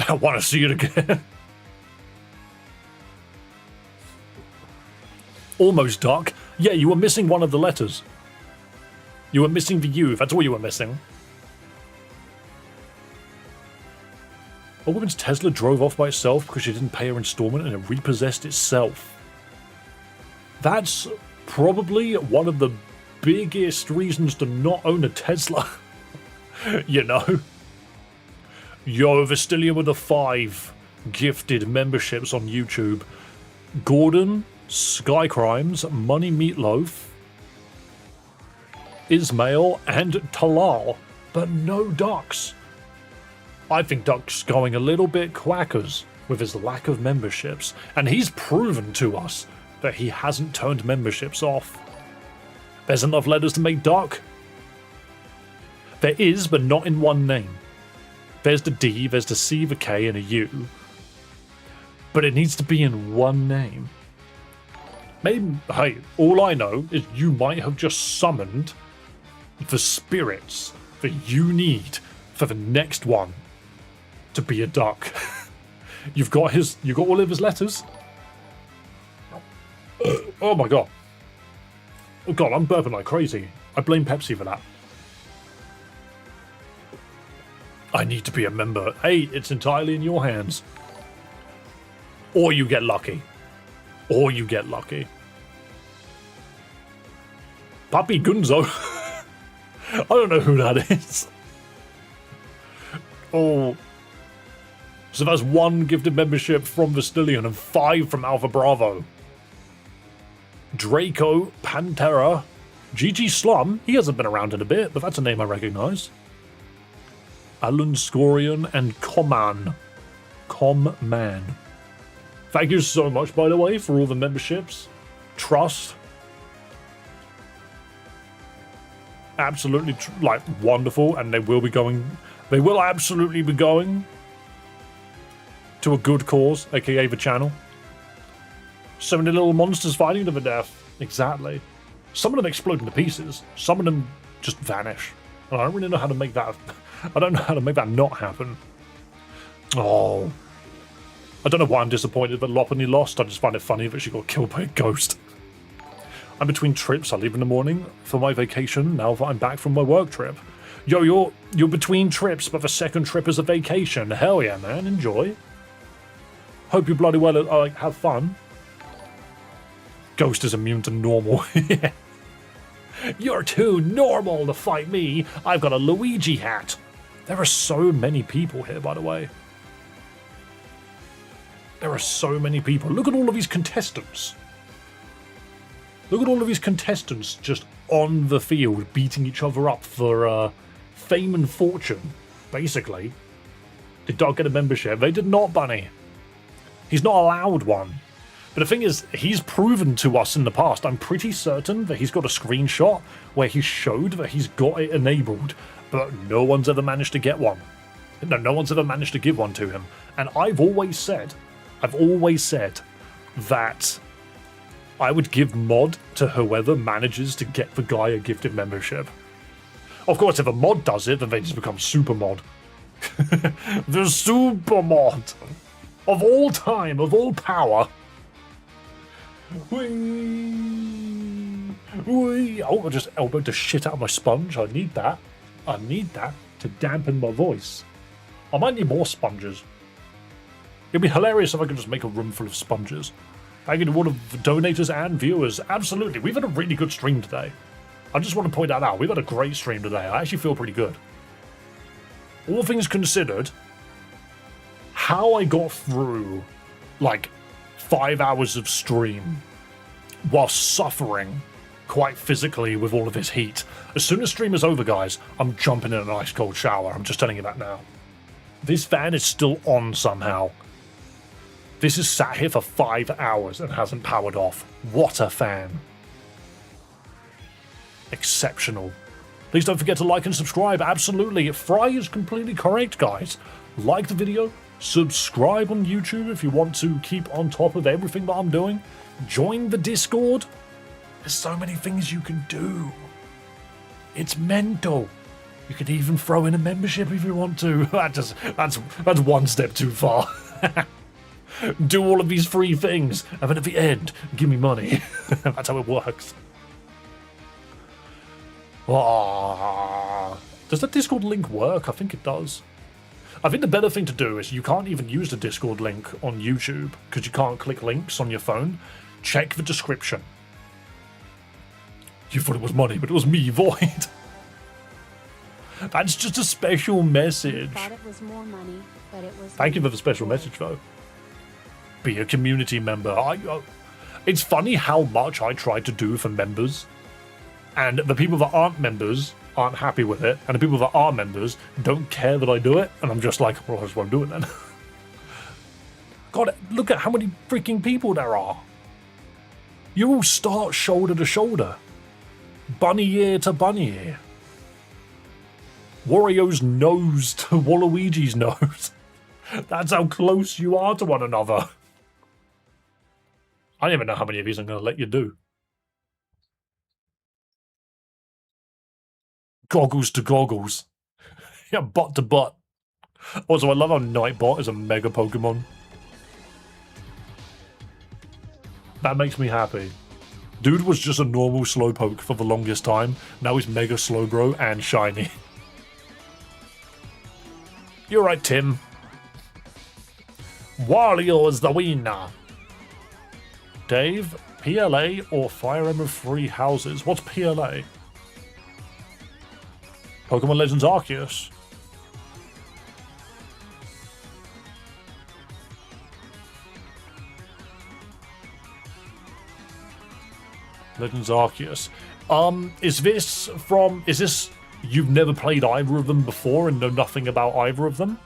I want to see it again. Almost, Doc. Yeah, you were missing one of the letters. You were missing the U, that's all you were missing. A woman's Tesla drove off by itself because she didn't pay her installment and it repossessed itself. That's probably one of the biggest reasons to not own a Tesla. You know? Yo, Vestilian with the 5 gifted memberships on YouTube. Gordon, Sky Crimes, Money Meatloaf, Ismail, and Talal. But no Ducks. I think Duck's going a little bit quackers with his lack of memberships, and he's proven to us that he hasn't turned memberships off. There's enough letters to make Duck. There is, but not in one name. There's the D, there's the C, the K, and a U. But it needs to be in one name. Maybe, hey, all I know is you might have just summoned the spirits that you need for the next one to be a duck. You got all of his letters. Oh my god. Oh god, I'm burping like crazy. I blame Pepsi for that. I need to be a member. Hey, it's entirely in your hands. Or you get lucky. Or you get lucky. Papi Gunzo. I don't know who that is. Oh. So that's 1 gifted membership from Vestilian and 5 from Alpha Bravo. Draco, Pantera, GG Slum. He hasn't been around in a bit, but that's a name I recognise. Alan Scorian and Comman. Comman. Thank you so much, by the way, for all the memberships. Trust. Absolutely, wonderful, and they will absolutely be going to a good cause, aka the channel. So many little monsters fighting to the death. Exactly. Some of them explode into pieces. Some of them just vanish. And I don't really know how to make that... I don't know how to make that not happen. Oh. I don't know why I'm disappointed that Lopunny lost. I just find it funny that she got killed by a ghost. I'm between trips. I leave in the morning for my vacation now that I'm back from my work trip. Yo, you're between trips, but the second trip is a vacation. Hell yeah, man. Enjoy. Hope you bloody well have fun. Ghost is immune to normal. Yeah. You're too normal to fight me. I've got a Luigi hat. There are so many people here, by the way. There are so many people. Look at all of these contestants. Look at all of these contestants just on the field beating each other up for fame and fortune, basically. Did Doc get a membership? They did not, Bunny. He's not allowed one. But the thing is, he's proven to us in the past, I'm pretty certain that he's got a screenshot where he showed that he's got it enabled, but no one's ever managed to get one. No one's ever managed to give one to him. And I've always said that I would give mod to whoever manages to get the guy a gifted membership. Of course, if a mod does it, then they just become super mod. The super mod of all time, of all power. Whee! Whee! Oh, I just elbowed the shit out of my sponge. I need that. I need that to dampen my voice. I might need more sponges. It'd be hilarious if I could just make a room full of sponges. Thank you to all of the donators and viewers. Absolutely. We've had a really good stream today. I just want to point that out. We've had a great stream today. I actually feel pretty good. All things considered, how I got through, like, 5 hours of stream while suffering quite physically with all of this heat. As soon as stream is over, guys, I'm jumping in an ice cold shower. I'm just telling you that now. This fan is still on somehow. This has sat here for 5 hours and hasn't powered off. What a fan. Exceptional. Please don't forget to like and subscribe. Absolutely. Fry is completely correct, guys. Like the video. Subscribe on YouTube if you want to keep on top of everything that I'm doing. Join the Discord. There's so many things you can do. It's mental. You could even throw in a membership if you want to. That's one step too far. Do all of these free things, and then at the end, give me money. That's how it works. Does that Discord link work? I think it does. I think the better thing to do is you can't even use the Discord link on YouTube because you can't click links on your phone. Check the description. You thought it was money, but it was me, Void. That's just a special message. Thought it was more money, but it was. Thank you for the special message, though. Be a community member. It's funny how much I try to do for members, and the people that aren't members aren't happy with it, and the people that are members don't care that I do it, and I'm just like, well, I just won't do it then. God, look at how many freaking people there are. You all start shoulder to shoulder. Bunny ear to bunny ear. Wario's nose to Waluigi's nose. That's how close you are to one another. I don't even know how many of these I'm going to let you do. Goggles to goggles. Yeah, butt to butt. Also, I love how Nightbot is a mega Pokemon. That makes me happy. Dude was just a normal Slowpoke for the longest time. Now he's Mega Slowbro and shiny. You're right, Tim. Wario is the winner. Dave, PLA or Fire Emblem Three Houses? What's PLA? Pokemon Legends Arceus. Legends Arceus. Is this you've never played either of them before and know nothing about either of them?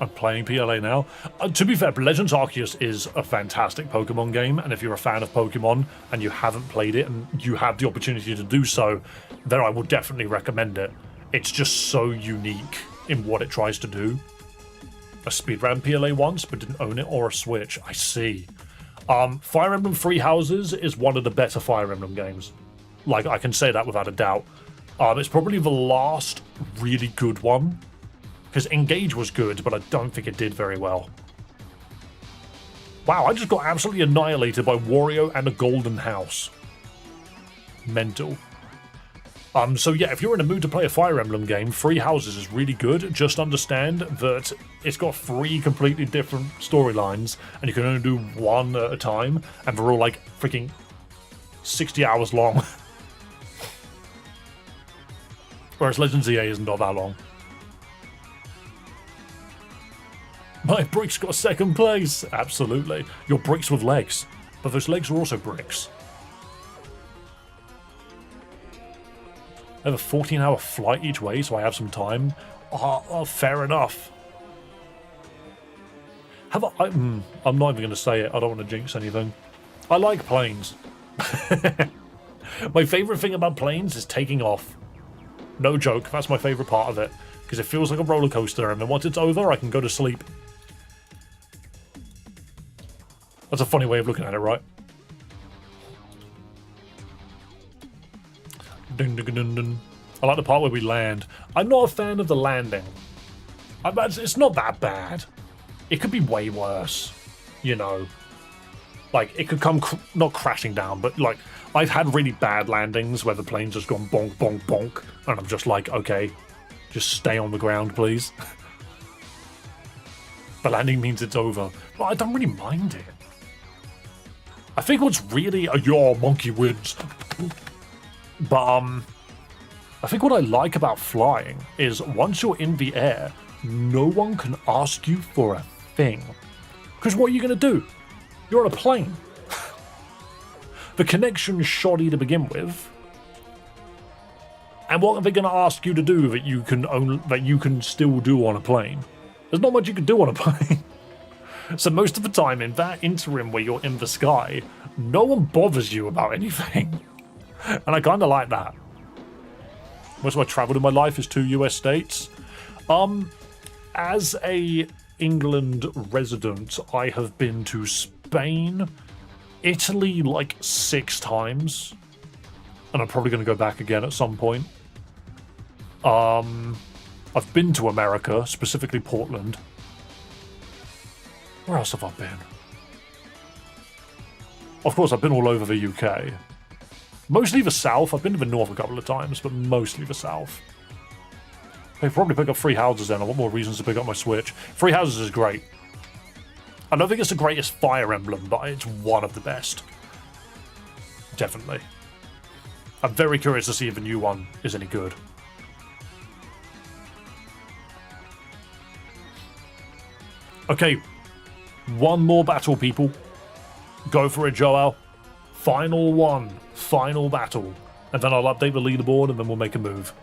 I'm playing PLA now. To be fair, Legends Arceus is a fantastic Pokemon game, and if you're a fan of Pokemon and you haven't played it and you have the opportunity to do so, then I would definitely recommend it. It's just so unique in what it tries to do. I speedran PLA once, but didn't own it or a Switch. I see. Fire Emblem Three Houses is one of the better Fire Emblem games. Like, I can say that without a doubt. It's probably the last really good one. Because Engage was good, but I don't think it did very well. Wow, I just got absolutely annihilated by Wario and a Golden House. Mental. So yeah, if you're in a mood to play a Fire Emblem game, Three Houses is really good. Just understand that it's got 3 completely different storylines, and you can only do one at a time, and they're all like freaking 60 hours long. Whereas Legends EA is not that long. My bricks got second place. Absolutely. Your bricks with legs. But those legs are also bricks. I have a 14-hour flight each way, so I have some time. Oh, fair enough. I'm not even going to say it. I don't want to jinx anything. I like planes. My favourite thing about planes is taking off. No joke, that's my favourite part of it. Because it feels like a roller coaster, and then once it's over, I can go to sleep. That's a funny way of looking at it, right? Dun, dun, dun, dun. I like the part where we land. I'm not a fan of the landing. It's not that bad. It could be way worse, you know. Like, it could come, not crashing down, but, like, I've had really bad landings where the plane's just gone bonk, bonk, bonk, and I'm just like, okay, just stay on the ground, please. The landing means it's over. But I don't really mind it. I think what's really your monkey wins. But, I think what I like about flying is once you're in the air, no one can ask you for a thing. Because what are you going to do? You're on a plane. The connection's shoddy to begin with. And what are they going to ask you to do that you can still do on a plane? There's not much you can do on a plane. So most of the time in that interim where you're in the sky, no one bothers you about anything. And I kind of like that. Most of my travel in my life is 2 US states. As a England resident, I have been to Spain, Italy like 6 times. And I'm probably going to go back again at some point. I've been to America, specifically Portland. Where else have I been? Of course, I've been all over the UK. Mostly the south. I've been to the north a couple of times, but mostly the south. I'll probably pick up Free Houses then. I want more reasons to pick up my Switch. Free Houses is great. I don't think it's the greatest Fire Emblem, but it's one of the best. Definitely. I'm very curious to see if the new one is any good. Okay. One more battle, people. Go for it, Joel. Final one. Final battle. And then I'll update the leaderboard and then we'll make a move.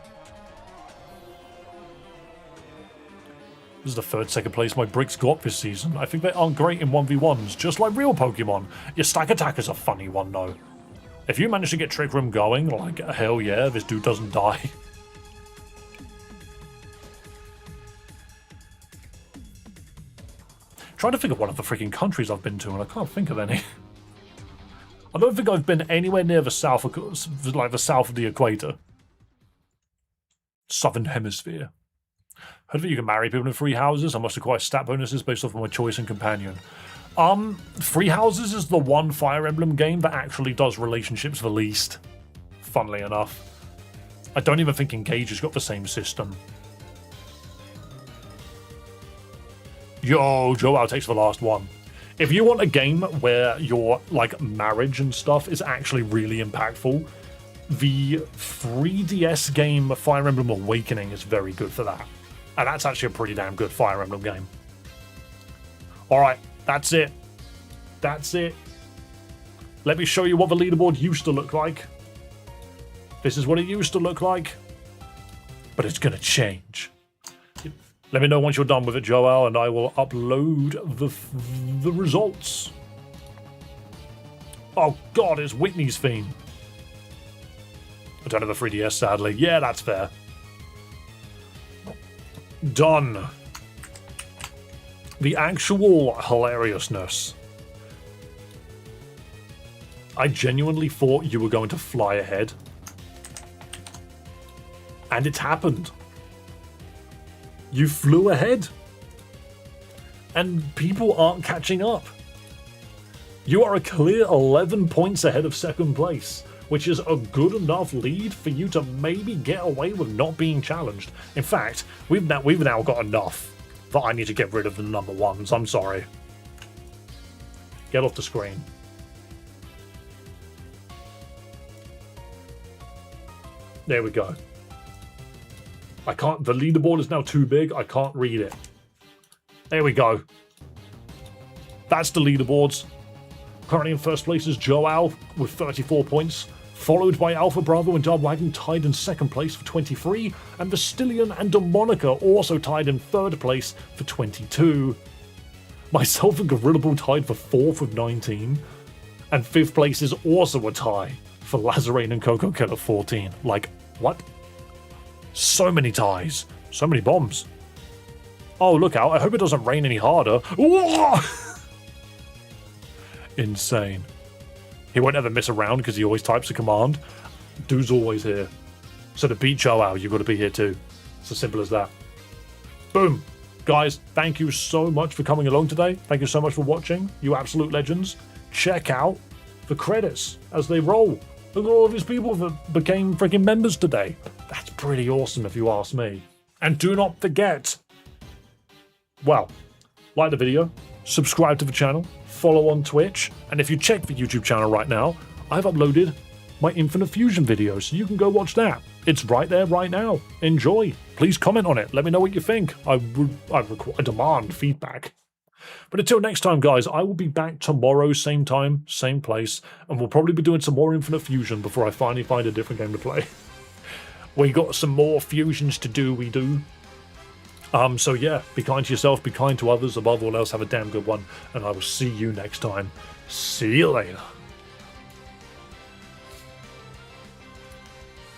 This is the 3rd second place my bricks got this season. I think they aren't great in 1v1s, just like real Pokemon. Your stack attack is a funny one, though. If you manage to get Trick Room going, like, hell yeah, this dude doesn't die. Trying to think of one of the freaking countries I've been to, and I can't think of any. I don't think I've been anywhere near the south, like the south of the equator. Southern Hemisphere. Heard that you can marry people in Free Houses. I must acquire stat bonuses based off of my choice and companion. Free Houses is the one Fire Emblem game that actually does relationships the least. Funnily enough. I don't even think Engage has got the same system. Yo, Joel takes the last one. If you want a game where your, like, marriage and stuff is actually really impactful, the 3DS game Fire Emblem Awakening is very good for that. And that's actually a pretty damn good Fire Emblem game. Alright, that's it. That's it. Let me show you what the leaderboard used to look like. This is what it used to look like. But it's going to change. Let me know once you're done with it, Joel, and I will upload the results. Oh god, it's Whitney's theme. I don't have a 3DS, sadly. Yeah, that's fair. Done. The actual hilariousness. I genuinely thought you were going to fly ahead. And it's happened. You flew ahead. And people aren't catching up. You are a clear 11 points ahead of second place, which is a good enough lead for you to maybe get away with not being challenged. In fact, we've now got enough that I need to get rid of the number ones. I'm sorry. Get off the screen. There we go. I can't. The leaderboard is now too big. I can't read it. There we go. That's the leaderboards. Currently in first place is Joao with 34 points, followed by Alpha Bravo and Dubwagon tied in second place for 23, and Vastillion and Demonica also tied in third place for 22. Myself and Gorilla Ball tied for fourth with 19, and fifth place is also a tie for Lazarane and Coco Killer 14. Like, what? So many ties. So many bombs. Oh, look out. I hope it doesn't rain any harder. Whoa! Insane. He won't ever miss a round because he always types a command. Dude's always here. So to beat Joao, you've got to be here too. It's as simple as that. Boom. Guys, thank you so much for coming along today. Thank you so much for watching. You absolute legends. Check out the credits as they roll. Look at all of these people that became freaking members today. That's pretty awesome if you ask me. And do not forget, well, like the video, subscribe to the channel, follow on Twitch, and if you check the YouTube channel right now, I've uploaded my Infinite Fusion video, so you can go watch that. It's right there right now. Enjoy. Please comment on it. Let me know what you think. I demand feedback. But until next time, guys, I will be back tomorrow, same time, same place, and we'll probably be doing some more Infinite Fusion before I finally find a different game to play. We got some more fusions to do, we do. So yeah, be kind to yourself, be kind to others, above all else, have a damn good one, and I will see you next time. See you later.